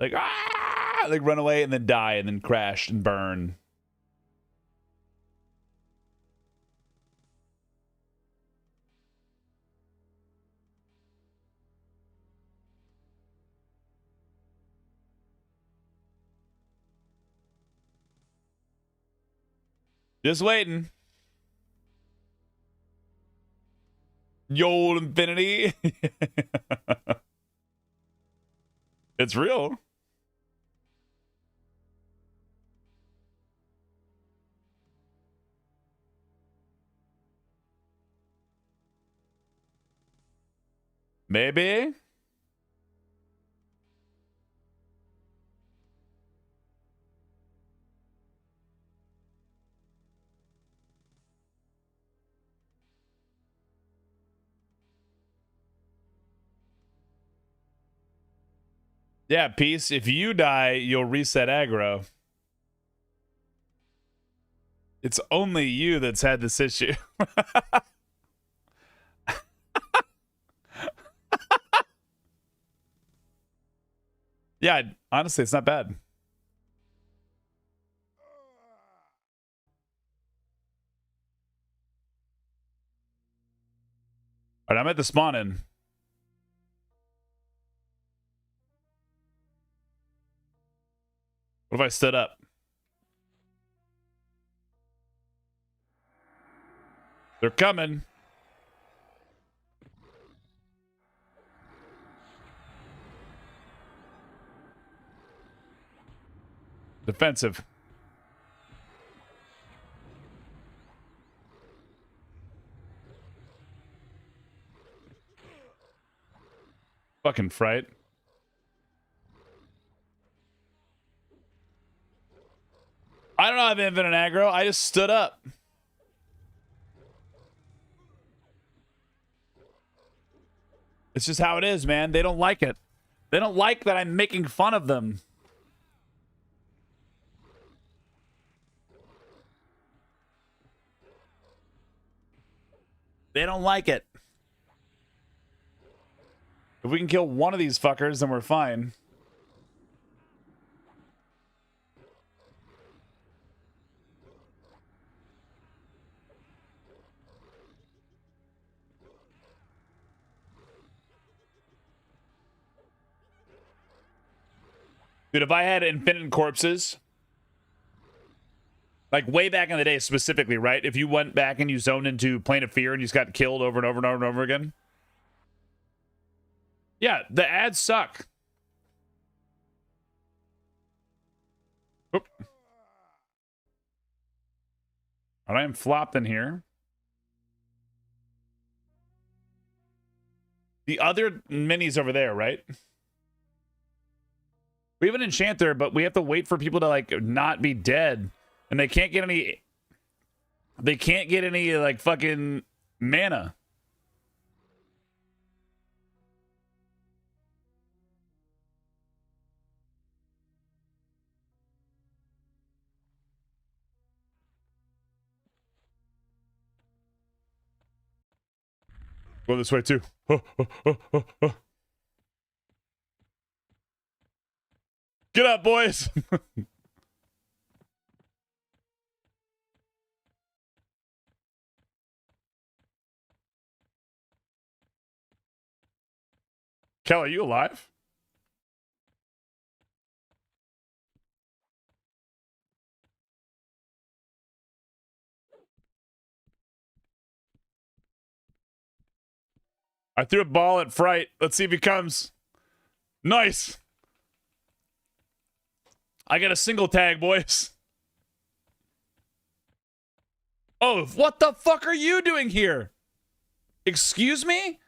Like, ah! Like run away and then die and then crash and burn. Just waiting. Yo, infinity. It's real. Maybe. Yeah, Peace. If you die, you'll reset aggro. It's only you that's had this issue. Yeah, honestly, it's not bad. All right, I'm at the spawn-in. What if I stood up? They're coming. Defensive. Fucking fright. I don't know. I have infinite aggro. I just stood up. It's just how it is, man. They don't like it. They don't like that I'm making fun of them. They don't like it. If we can kill one of these fuckers, then we're fine. Dude, if I had infinite corpses, like way back in the day specifically, right? If you went back and you zoned into Plane of Fear and you just got killed over and over and over and over again. Yeah, the ads suck. Oop. All right, I'm flopped in here. The other minis over there, right? We have an enchanter, but we have to wait for people to like not be dead. And they can't get any like fucking mana. Go this way too. Get up, boys. Kel, are you alive? I threw a ball at Fright. Let's see if he comes. Nice. I got a single tag, boys. Oh, what the fuck are you doing here? Excuse me?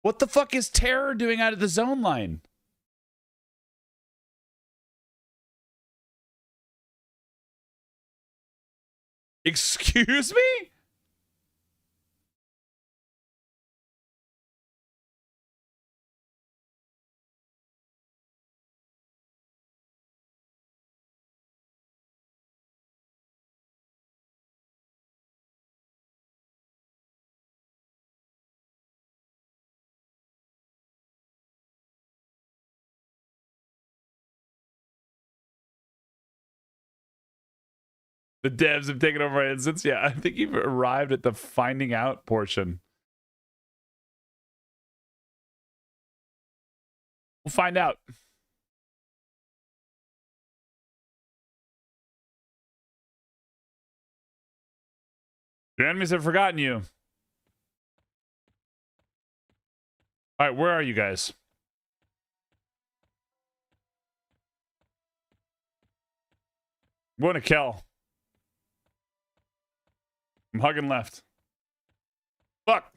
What the fuck is Terror doing out of the zone line? Excuse me? The devs have taken over my instance. Yeah, I think you've arrived at the finding out portion. We'll find out. Your enemies have forgotten you. All right, where are you guys? I'm going to Kel. I'm hugging left. Fuck.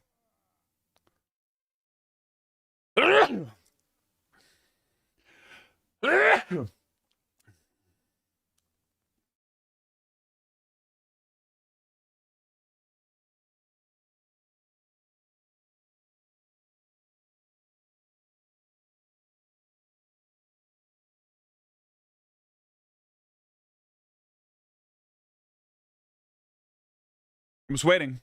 I'm just waiting.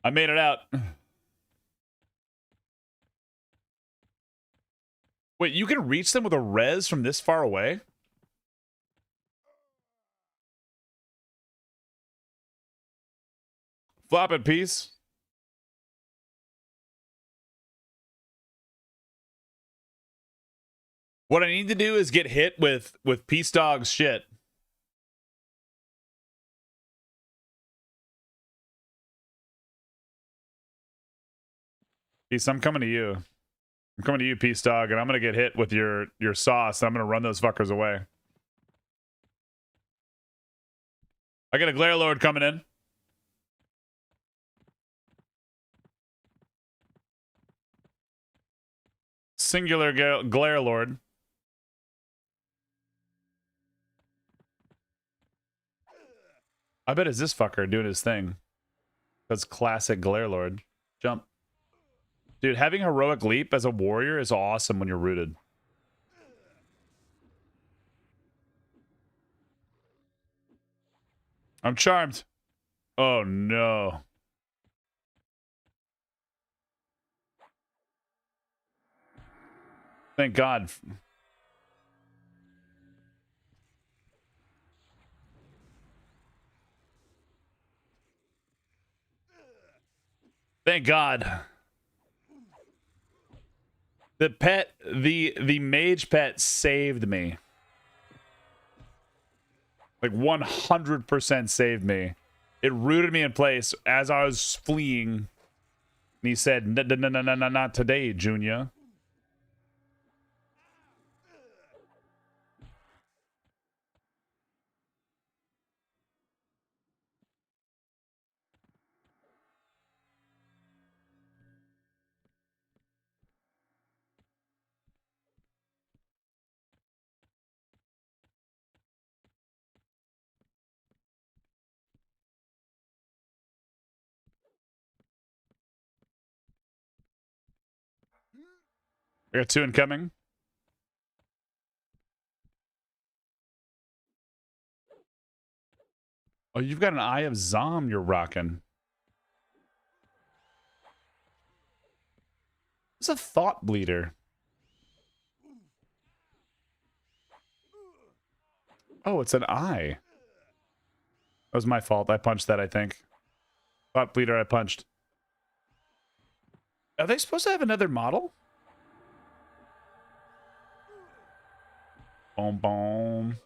I made it out. Wait, you can reach them with a res from this far away? Flop it, piece. What I need to do is get hit with Peace Dog's shit. Peace, I'm coming to you. I'm coming to you, Peace Dog, and I'm gonna get hit with your sauce. I'm gonna run those fuckers away. I got a Glare Lord coming in. Singular Glare Lord. I bet it's this fucker doing his thing. That's classic Glare Lord. Jump. Dude, having Heroic Leap as a warrior is awesome when you're rooted. I'm charmed. Oh, no. Thank God. Thank God. The mage pet saved me. Like 100% saved me. It rooted me in place as I was fleeing. And he said, no, not today, Junior. I got 2 incoming. Oh, you've got an Eye of Zom you're rocking. It's a Thought Bleeder. Oh, it's an eye. That was my fault. I punched that, I think. Thought Bleeder I punched. Are they supposed to have another model? Boom, boom.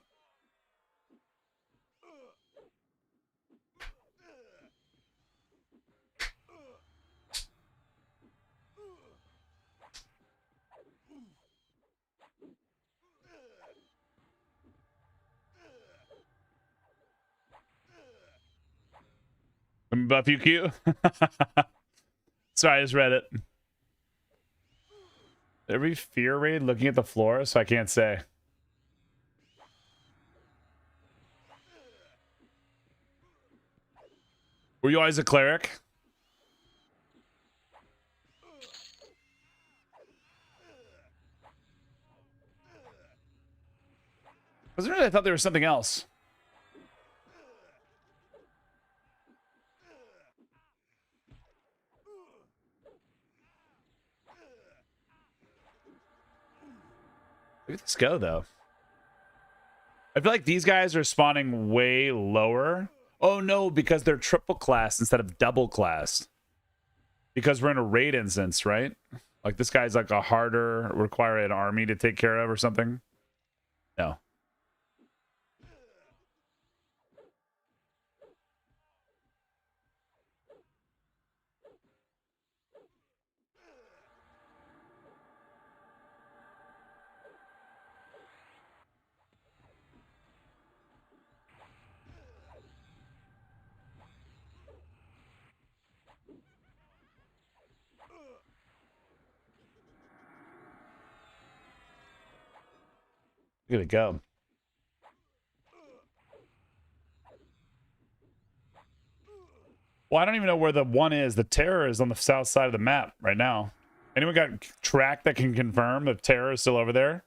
Let me buff you, Q. Sorry, I just read it. Every fear raid looking at the floor, so I can't say. Were you always a cleric? I thought there was something else. Look at this go, though. I feel like these guys are spawning way lower. Oh, no, because they're triple class instead of double class. Because we're in a raid instance, right? Like, this guy's like a harder, require an army to take care of or something. No. Look at it go. Well, I don't even know where the one is. The terror is on the south side of the map right now. Anyone got track that can confirm if terror is still over there?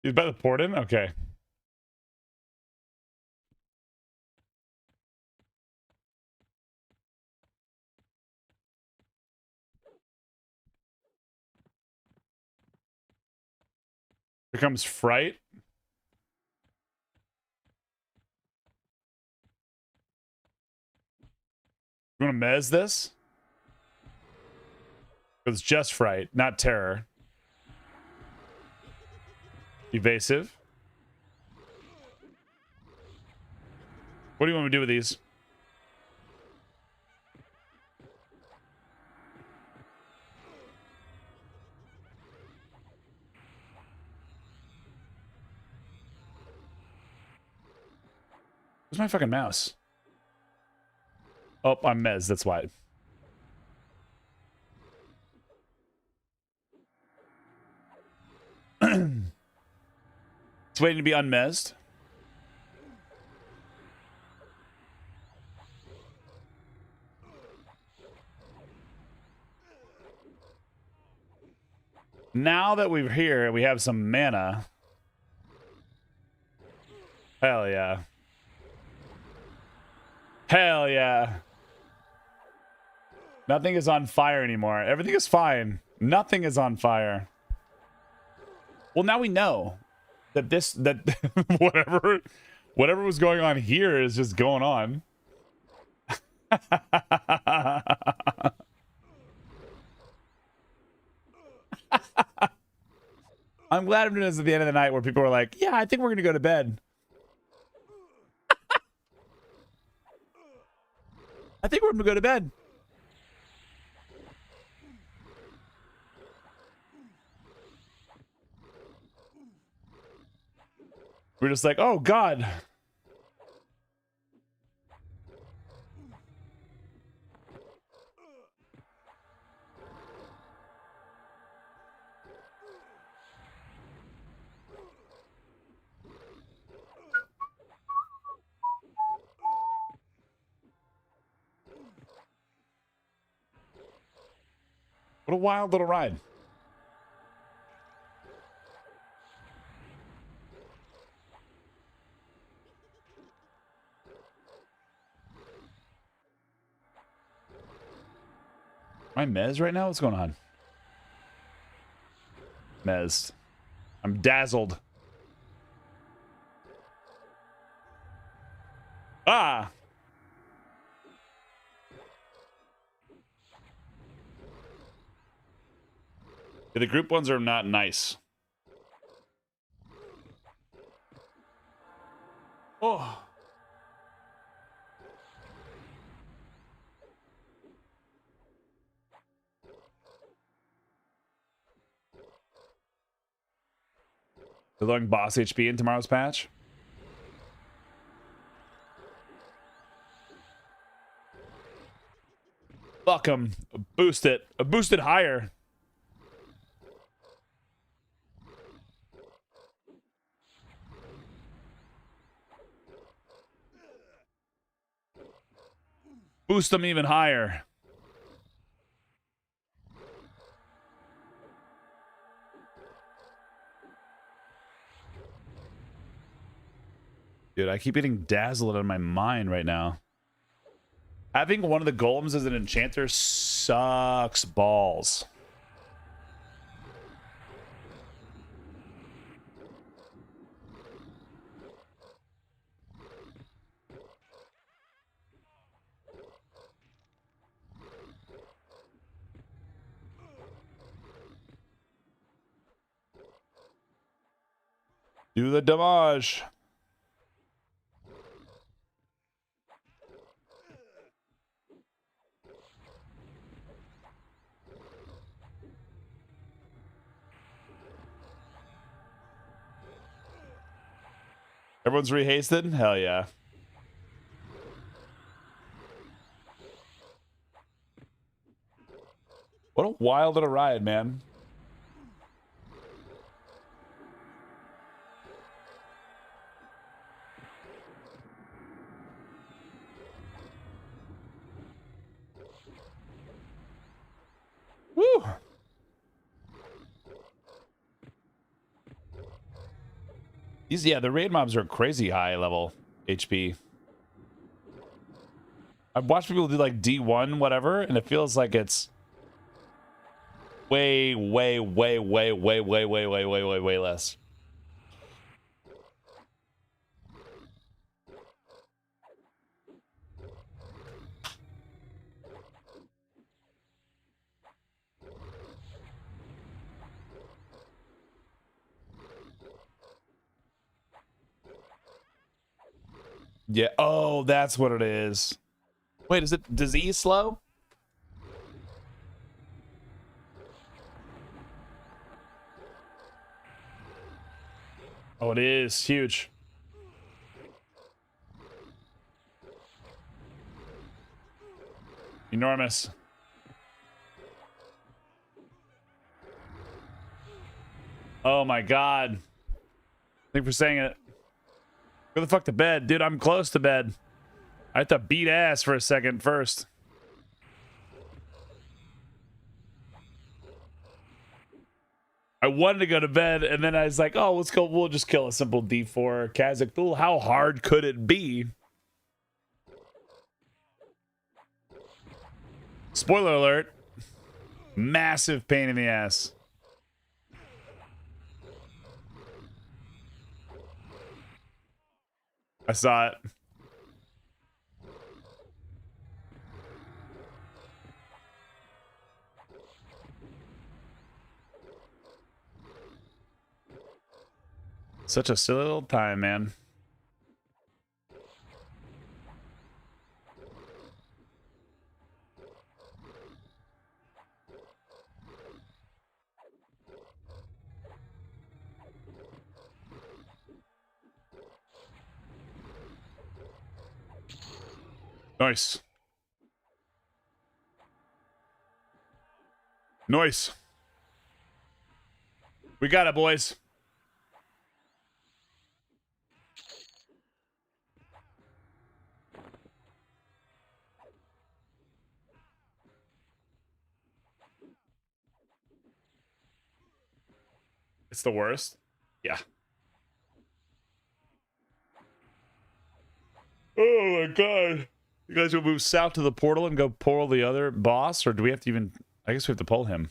He's by the port in? Okay. Here comes Fright. You want to mez this? It's just Fright, not terror. Evasive. What do you want me to do with these? Where's my fucking mouse? Oh, I'm mez, that's why. It's waiting to be unmezzed. Now that we're here, we have some mana. Hell yeah. Hell yeah. Nothing is on fire anymore. Everything is fine. Nothing is on fire. Well, now we know that whatever was going on here is just going on. I'm glad I'm doing this at the end of the night where people are like, yeah, I think we're going to go to bed. I think we're going to go to bed. We're just like, oh, God. What a wild little ride. Am I mez right now? What's going on? Mez. I'm dazzled. Ah! The group ones are not nice. Oh. They're lowering boss HP in tomorrow's patch. Fuck them. Boost it. Boost it higher. Boost them even higher. Dude, I keep getting dazzled in my mind right now. Having one of the golems as an enchanter sucks balls. Do the damage. Everyone's rehasted? Hell yeah. What a wild little ride, man. Woo! These, yeah, the raid mobs are crazy high level HP. I've watched people do like D1, whatever, and it feels like it's way less. Yeah. Oh, that's what it is. Wait, is it disease slow? Oh, it is huge. Enormous. Oh my god. Thank you for saying it. Go the fuck to bed. Dude, I'm close to bed. I have to beat ass for a second first. I wanted to go to bed, and then I was like, oh, let's go. We'll just kill a simple D4 Kazakh Thule. How hard could it be? Spoiler alert. Massive pain in the ass. I saw it. Such a silly little time, man. Nice. Nice. We got it, boys. It's the worst. Yeah. Oh my god. You guys will move south to the portal and go pull the other boss, or do we have to even... I guess we have to pull him.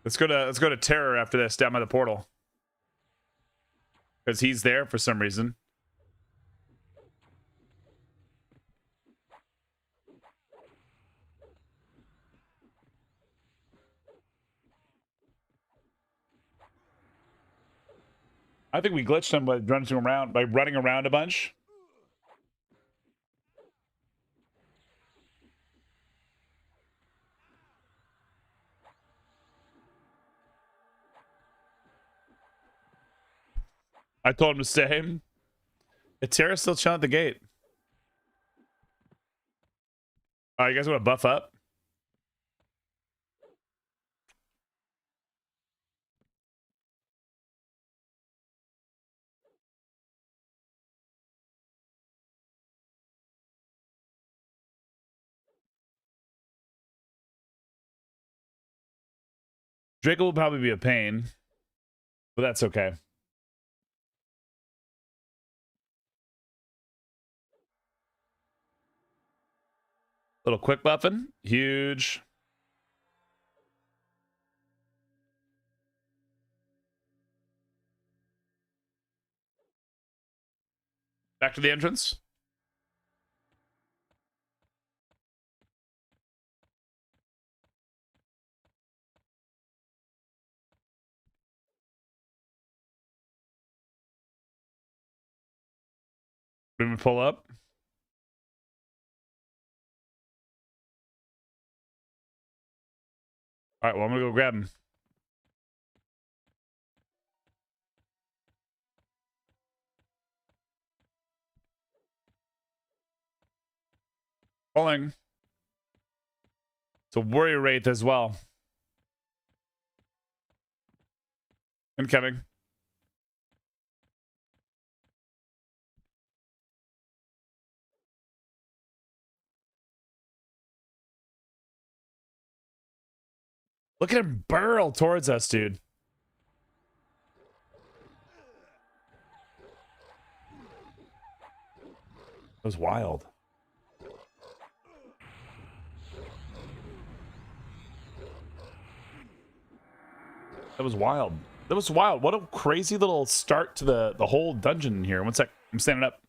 Let's go to Terror after this, down by the portal. Because he's there for some reason. I think we glitched him by running around a bunch. I told him to stay. Terra's still chilling at the gate. You guys want to buff up? Draco will probably be a pain, but that's okay. Little quick buffing. Huge. Back to the entrance. Did we pull up? All right, well, I'm going to go grab him. Falling. It's a warrior wraith as well. Incoming. Look at him burrow towards us, dude. That was wild. That was wild. That was wild. What a crazy little start to the whole dungeon here. One sec. I'm standing up.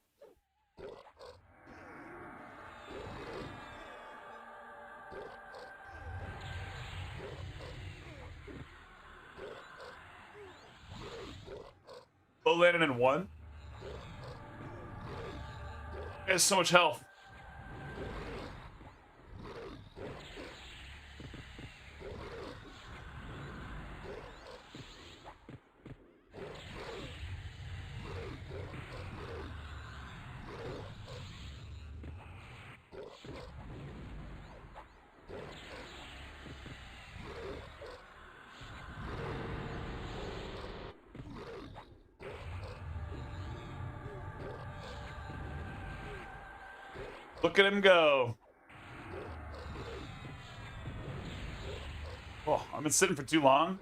Low landing in one. He has so much health. Look at him go. Oh, I've been sitting for too long.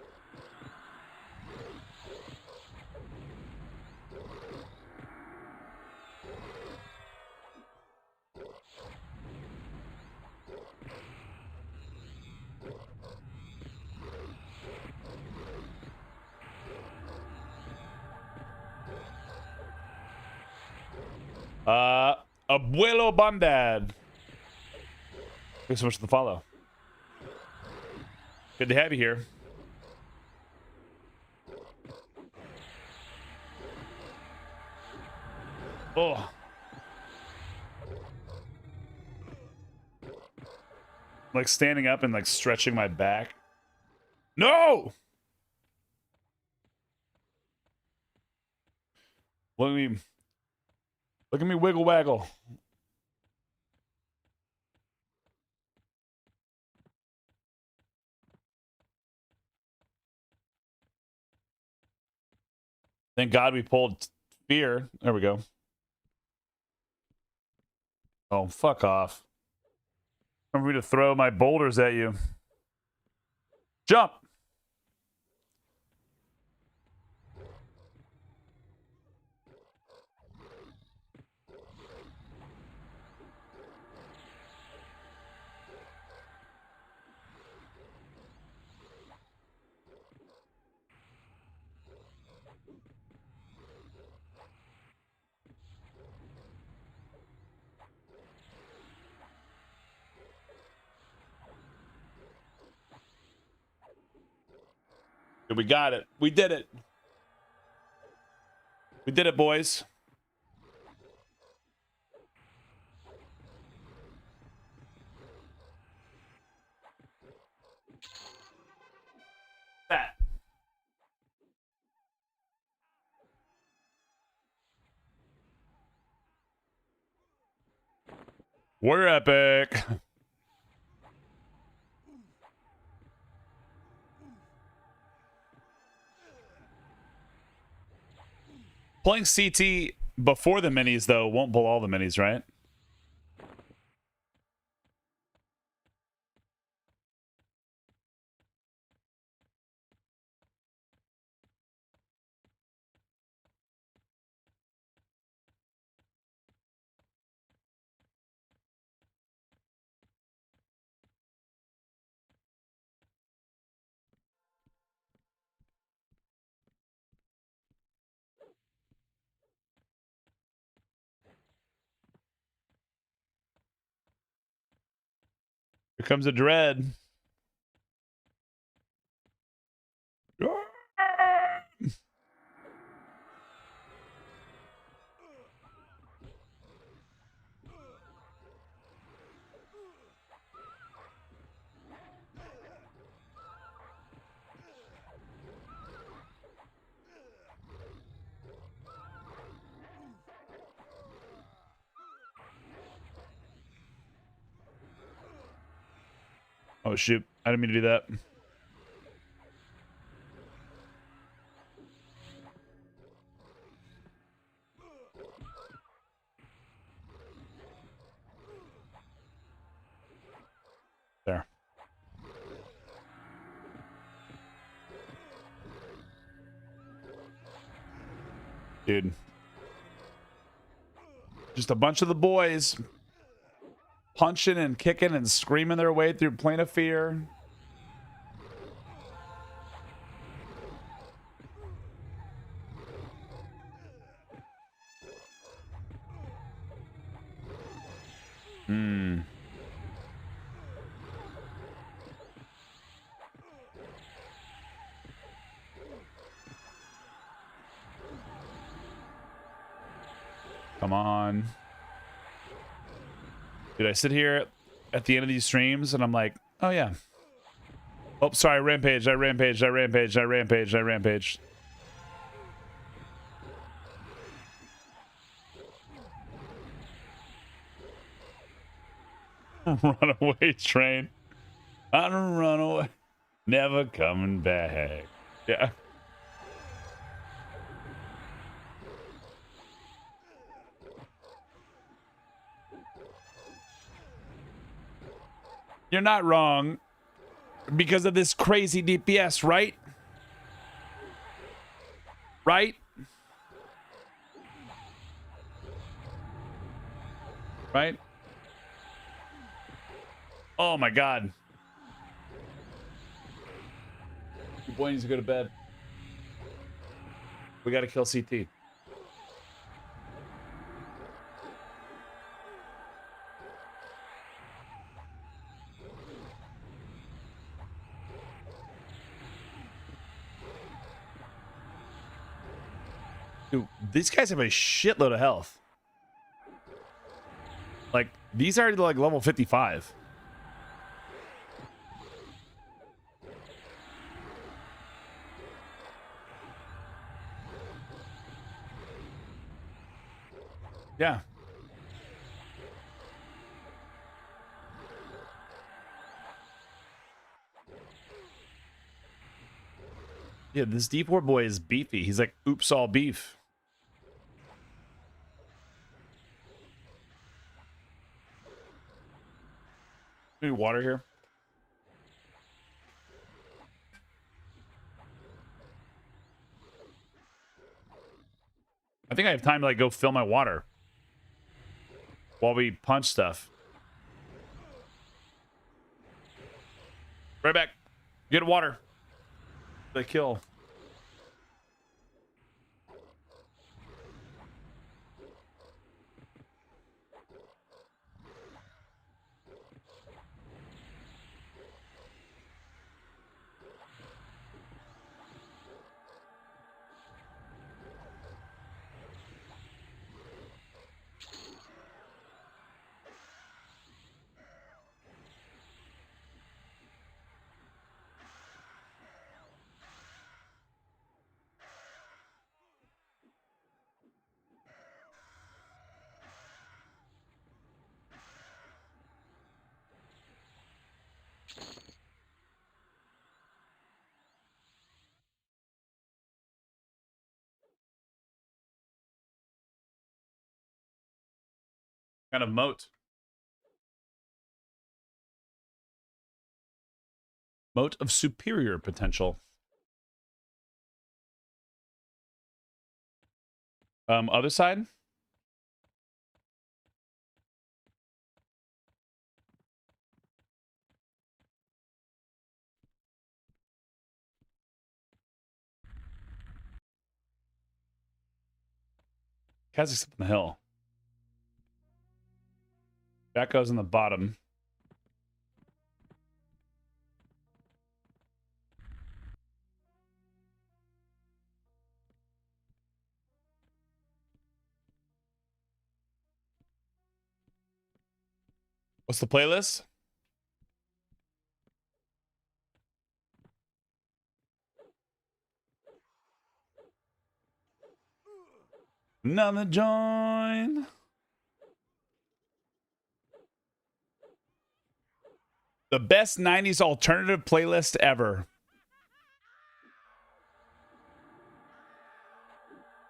Abuelo Bondad. Thanks so much for the follow. Good to have you here. Oh. Like standing up and like stretching my back. No! Look at me wiggle waggle. Thank God we pulled fear. There we go. Oh, fuck off. I'm going to throw my boulders at you. Jump! We got it. We did it. We did it, boys. That. We're epic. Playing CT before the minis, though, won't pull all the minis, right? Here comes a dread. Oh, shoot. I didn't mean to do that. There. Dude. Just a bunch of the boys punching and kicking and screaming their way through Plane of Fear. Hmm. Come on. Dude, I sit here at the end of these streams and I'm like, oh yeah. Oh, sorry, rampage, I rampaged. Runaway train. On a runaway. Never coming back. Yeah. You're not wrong. Because of this crazy DPS, right? Right? Right? Oh my god. Your boy needs to go to bed. We gotta kill CT. Dude, these guys have a shitload of health. Like, these are like level 55. Yeah. Yeah, this D4 boy is beefy. He's like, oops, all beef. Need water here? I think I have time to like go fill my water while we punch stuff. Right back. Get water. They kill. Kind of moat. Moat of superior potential. Other side? Kazakh's up on the hill. Jacko's on the bottom. What's the playlist? Another join. The best 90s alternative playlist ever.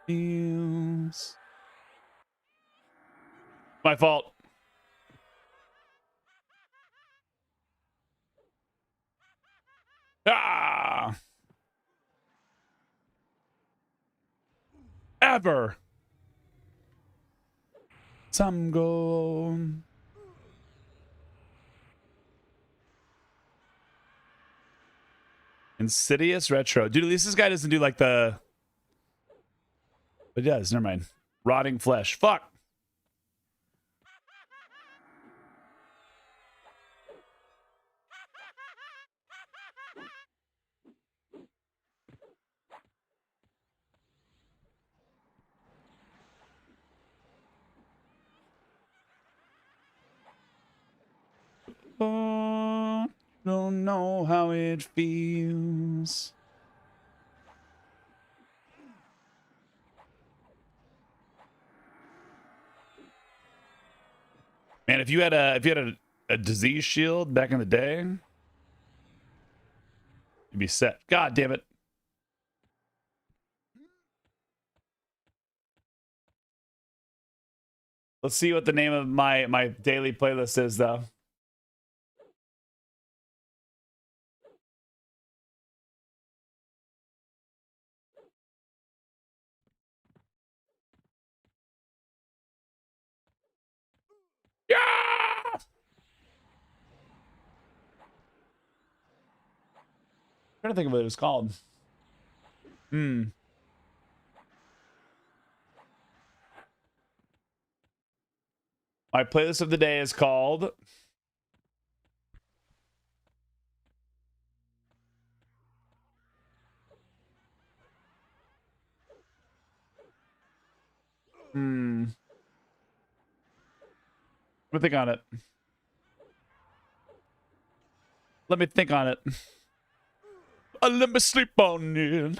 Feels. My fault. Ah! Ever. Some go. Insidious Retro. Dude, at least this guy doesn't do like the. But he does. Never mind. Rotting Flesh. Fuck. Oh, don't know how it feels. Man, if you had a disease shield back in the day, you'd be set. God damn it. Let's see what the name of my daily playlist is though. Yeah! I'm trying to think of what it was called. My playlist of the day is called Let me think on it. Let me think on it. Let me sleep on it.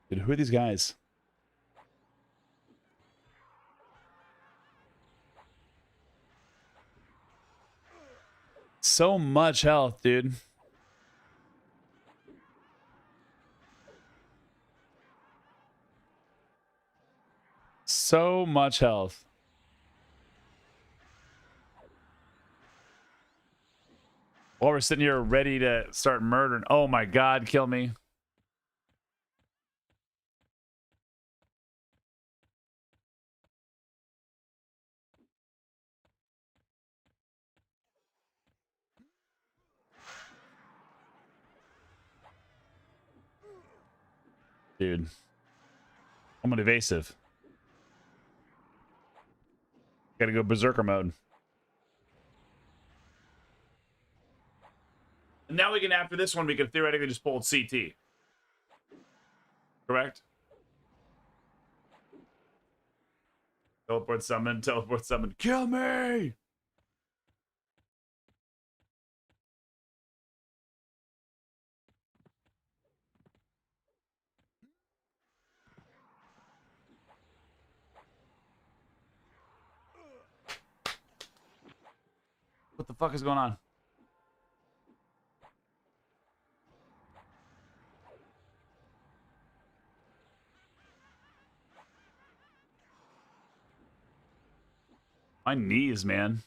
Dude, who are these guys? So much health, dude. So much health. While we're sitting here ready to start murdering. Oh my god, kill me. Dude. I'm an evasive. Gotta go berserker mode. And now we can, after this one, we can theoretically just pull CT. Correct? Teleport summon, teleport summon. Kill me! What the fuck is going on? My knees, man.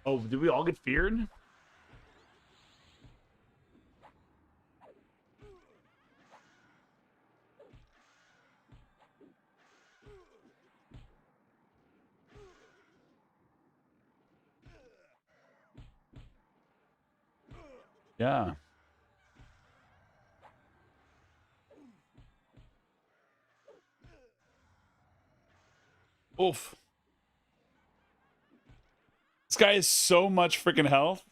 Oh, did we all get feared? Yeah. Oof. This guy has so much freaking health.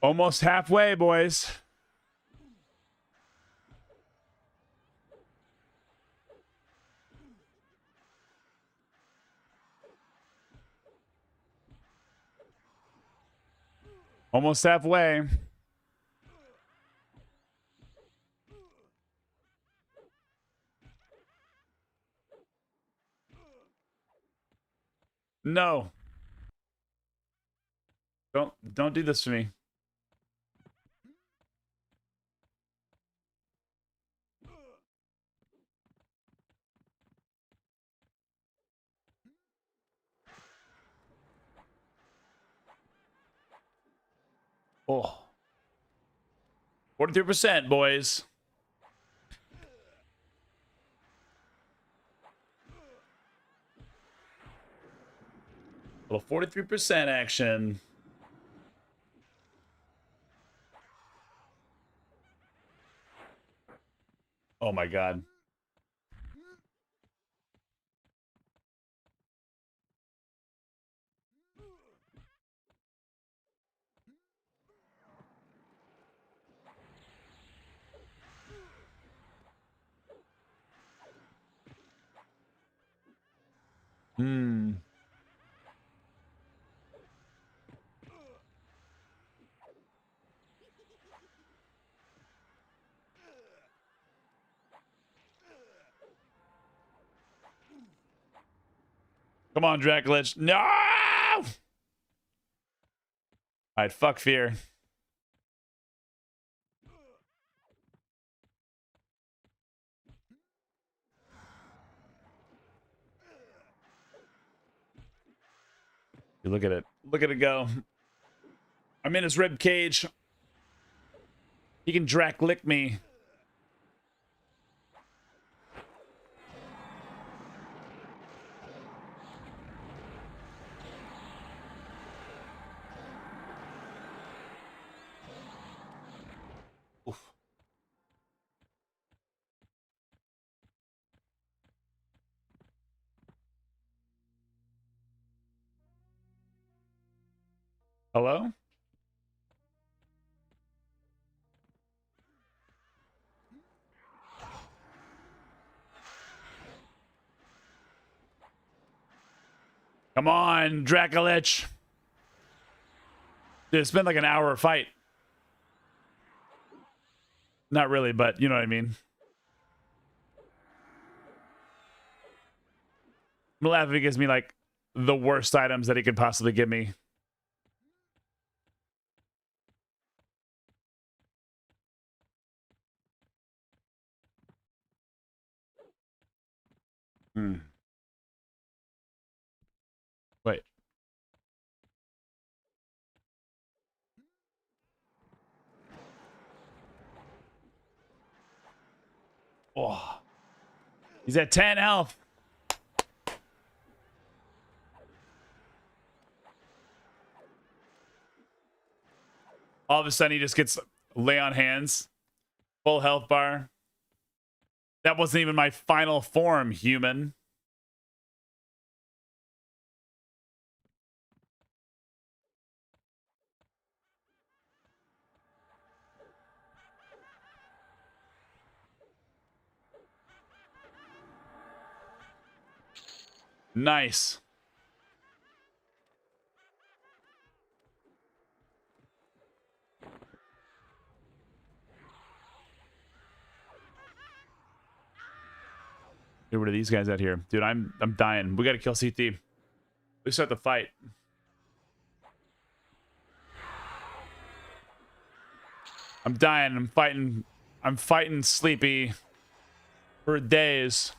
Almost halfway, boys. Almost halfway. No. Don't do this to me. Oh. 43%, boys. A little 43% action. Oh my god. Hmm. Come on, Dracolich. No! All right, fuck fear. Look at it. Look at it go. I'm in his rib cage. He can Drac lick me. Oof. Hello? Come on, Dracolich. Dude, it's been like an hour fight. Not really, but you know what I mean. I'm gonna laugh if he gives me like the worst items that he could possibly give me. Hmm. Wait. Oh. He's at 10 health. All of a sudden, he just gets lay on hands. Full health bar. That wasn't even my final form, human. Nice. Get rid of these guys out here. Dude, I'm dying. We gotta kill CT. We start the fight. I'm dying. I'm fighting. I'm fighting Sleepy for days.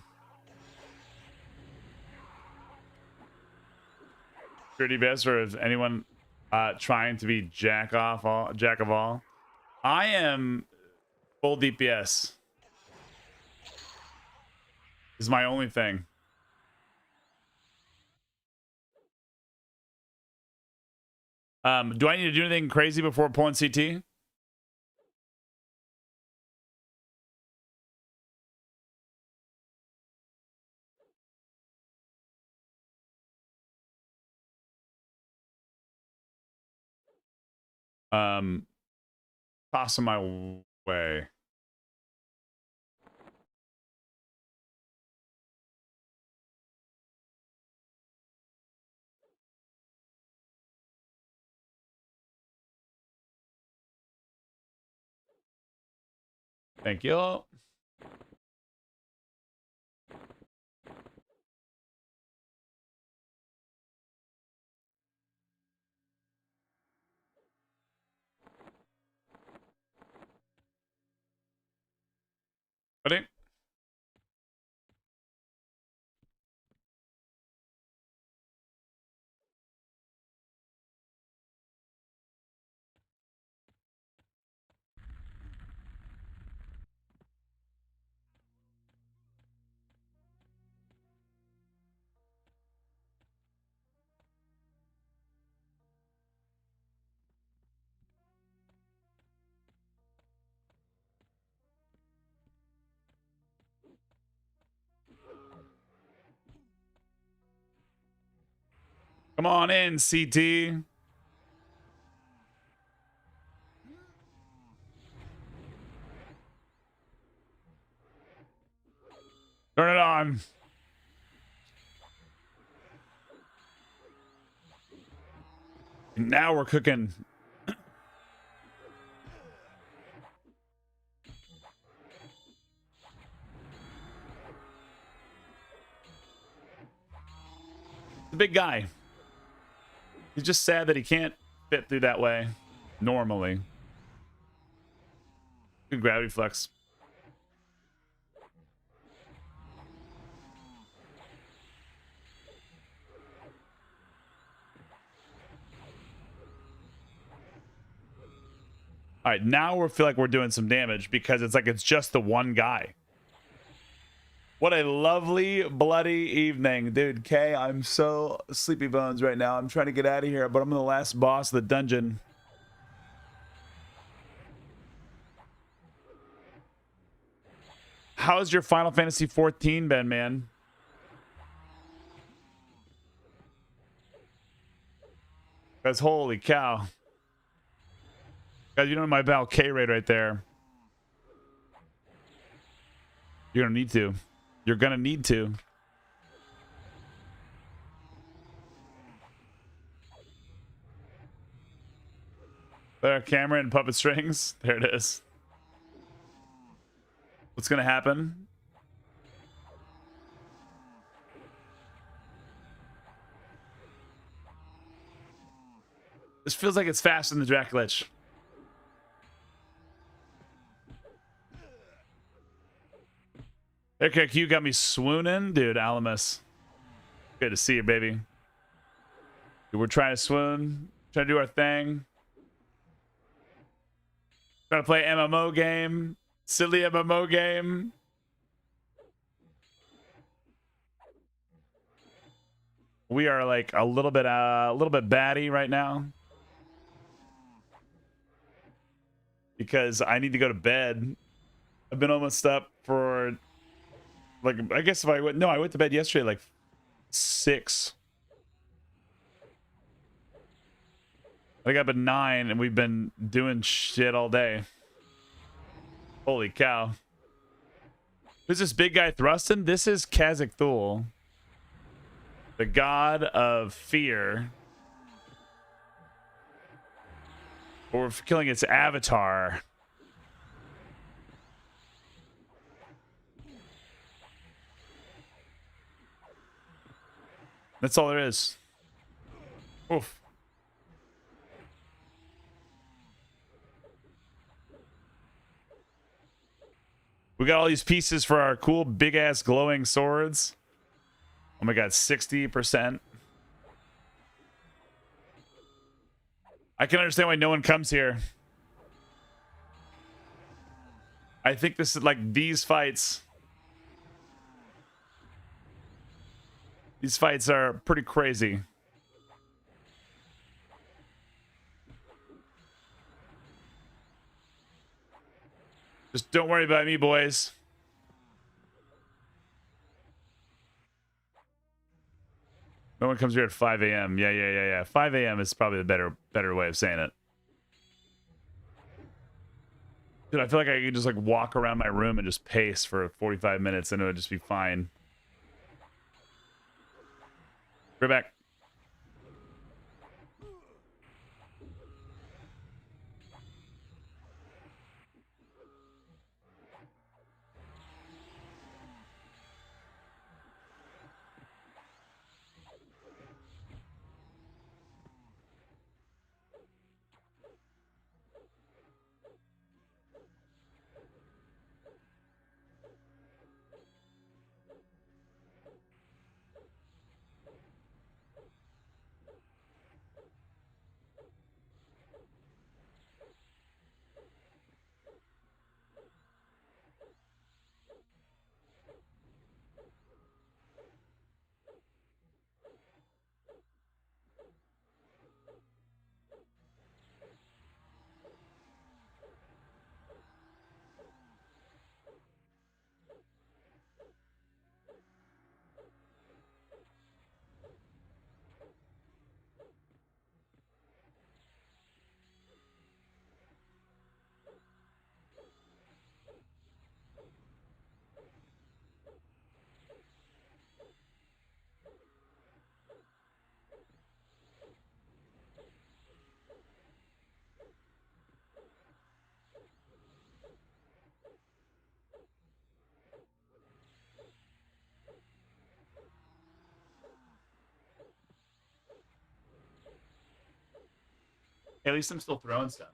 Pretty best, or is anyone trying to be jack of all? I am full DPS. Is my only thing. Do I need to do anything crazy before pulling CT? Toss him my way. Thank you. Ready? Come on in, CT. Turn it on. Now we're cooking. The big guy. He's just sad that he can't fit through that way normally. Good gravity flex. All right, now we feel like we're doing some damage because it's like it's just the one guy. What a lovely bloody evening, dude. Kay, I'm so sleepy bones right now. I'm trying to get out of here, but I'm the last boss of the dungeon. How's your Final Fantasy 14 been, man? Guys, holy cow. Guys, you know my Val K raid right there. You're gonna need to. You're gonna need to. There, camera and puppet strings. There it is. What's gonna happen? This feels like it's faster than the Drac Glitch. Okay, you got me swooning. Dude, Alamus. Good to see you, baby. Dude, we're trying to swoon. Trying to do our thing. Trying to play MMO game. Silly MMO game. We are like a little bit batty right now. Because I need to go to bed. I've been almost up for like, I guess if I went, no, I went to bed yesterday like 6. I got up at 9 and we've been doing shit all day. Holy cow. Who's this big guy thrusting? This is Kazakh Thul, the god of fear. Or killing its avatar. That's all there is. Oof. We got all these pieces for our cool big ass glowing swords. Oh my god, 60%. I can understand why no one comes here. I think this is like these fights. These fights are pretty crazy. Just don't worry about me, boys. No one comes here at 5 a.m. Yeah. 5 a.m. is probably the better way of saying it. Dude, I feel like I could just like walk around my room and just pace for 45 minutes and it would just be fine. Right back. At least I'm still throwing stuff.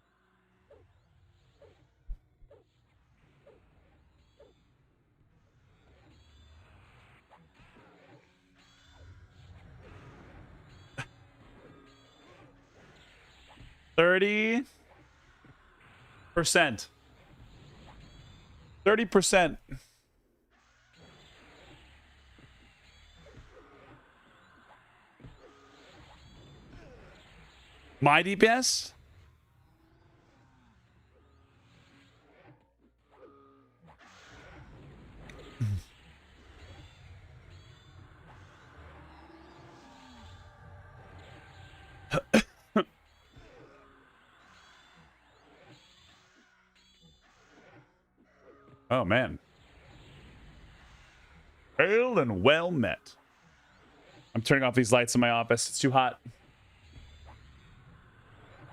$30%. 30%. My DPS? Oh, man. Hail and well met. I'm turning off these lights in my office. It's too hot.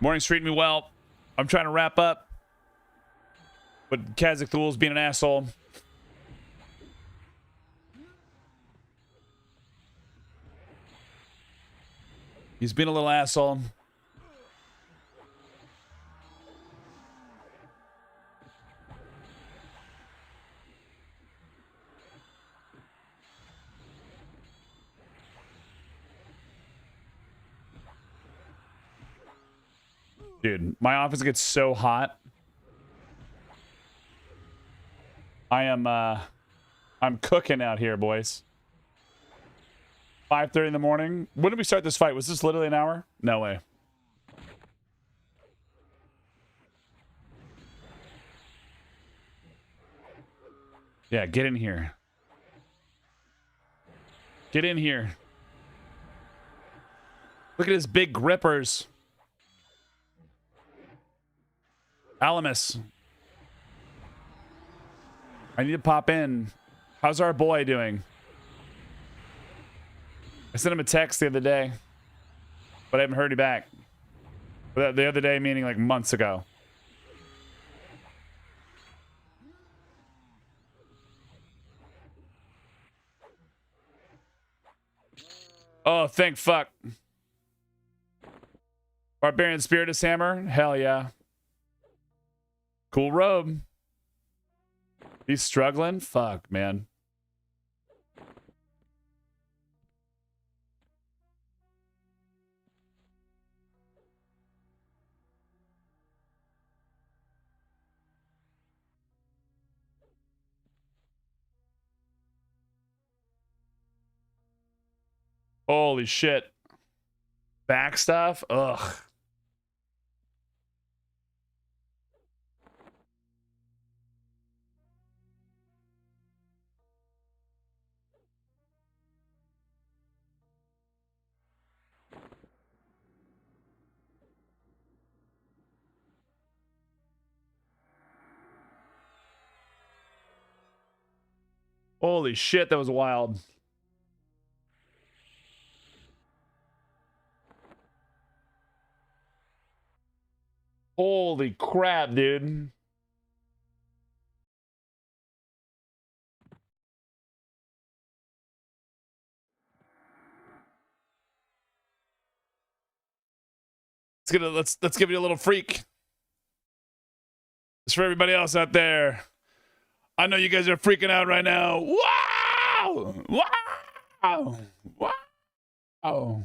Morning's treating me well. I'm trying to wrap up. But Kazakh Thul's being an asshole. He's been a little asshole. Dude, my office gets so hot. I'm cooking out here, boys. 5:30 in the morning. When did we start this fight? Was this literally an hour? No way. Yeah, get in here. Get in here. Look at his big grippers. Alamus. I need to pop in. How's our boy doing? I sent him a text the other day, but I haven't heard him back. The other day, meaning like months ago. Oh, thank fuck. Barbarian Spiritus Hammer? Hell yeah. Cool robe. He's struggling? Fuck, man. Holy shit. Back stuff? Ugh. Holy shit, that was wild. Holy crap, dude. Let's give you a little freak. It's for everybody else out there. I know you guys are freaking out right now. Wow! Wow! Wow!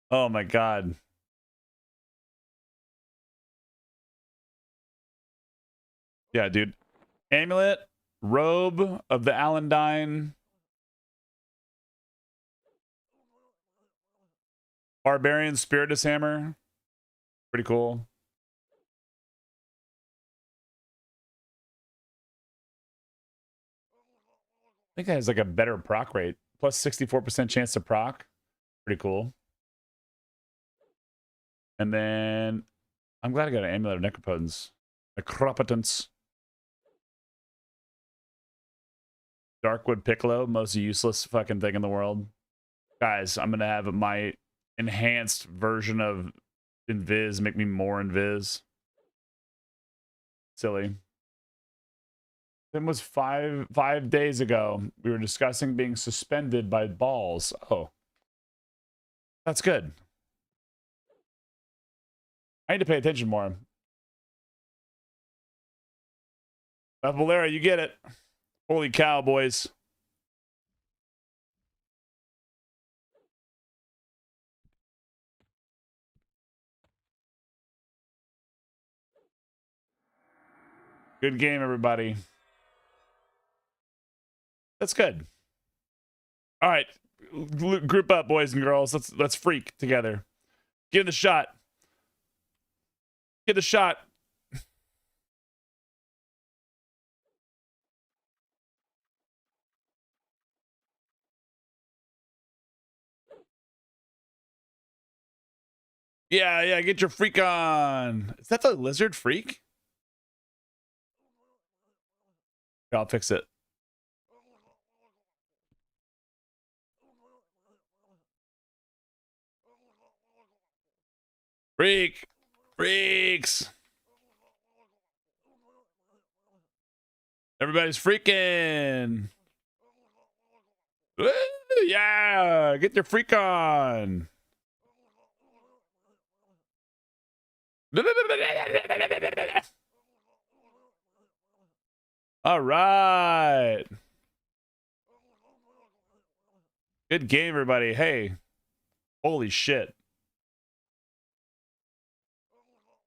Oh my god. Yeah, dude. Amulet, robe of the Allandine, Barbarian Spiritus Hammer. Pretty cool. I think it has like a better proc rate. Plus 64% chance to proc. Pretty cool. And then I'm glad I got an Amulet of Necropotence. Necropotence. Darkwood Piccolo, most useless fucking thing in the world. Guys, I'm gonna have my enhanced version of Invis make me more Invis. Silly. It was five days ago. We were discussing being suspended by balls. Oh. That's good. I need to pay attention more. Valera, you get it. Holy cow, boys. Good game, everybody. That's good. All right. Group up, boys and girls. Let's freak together. Give the shot. Get the shot. Yeah, get your freak on. Is that the lizard freak? I'll fix it. Freak. Freaks. Everybody's freaking. Woo, yeah, get your freak on. All right. Good game, everybody. Hey, holy shit.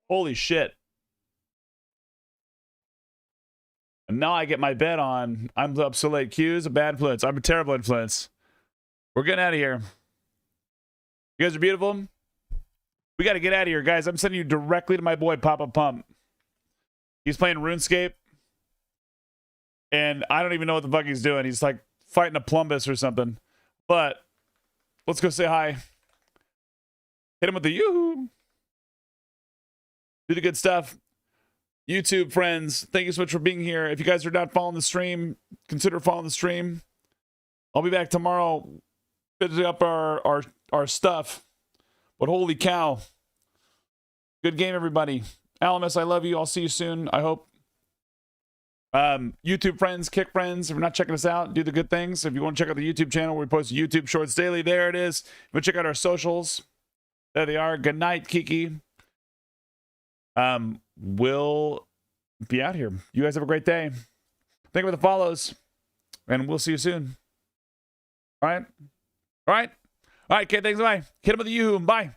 Holy shit. And now I get my bet on. I'm up so late. Q is a bad influence. I'm a terrible influence. We're getting out of here. You guys are beautiful. We got to get out of here, guys. I'm sending you directly to my boy, Papa Pump. He's playing RuneScape. And I don't even know what the fuck he's doing. He's like fighting a plumbus or something. But let's go say hi. Hit him with the yoo-hoo. Do the good stuff. YouTube friends, thank you so much for being here. If you guys are not following the stream, consider following the stream. I'll be back tomorrow finishing up our stuff. But holy cow. Good game, everybody. Alamus, I love you. I'll see you soon, I hope. YouTube friends, Kick friends, if you're not checking us out, do the good things. If you want to check out the YouTube channel, we post YouTube shorts daily. There it is. But check out our socials. There they are. Good night, Kiki. We'll be out here. You guys have a great day. Thank you for the follows, and we'll see you soon. All right? All right? All right, Kid, thanks. Bye. Hit him with a yoo-hoo. Bye.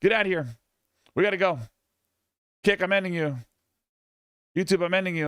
Get out of here. We got to go. Kick, I'm ending you. YouTube, I'm ending you.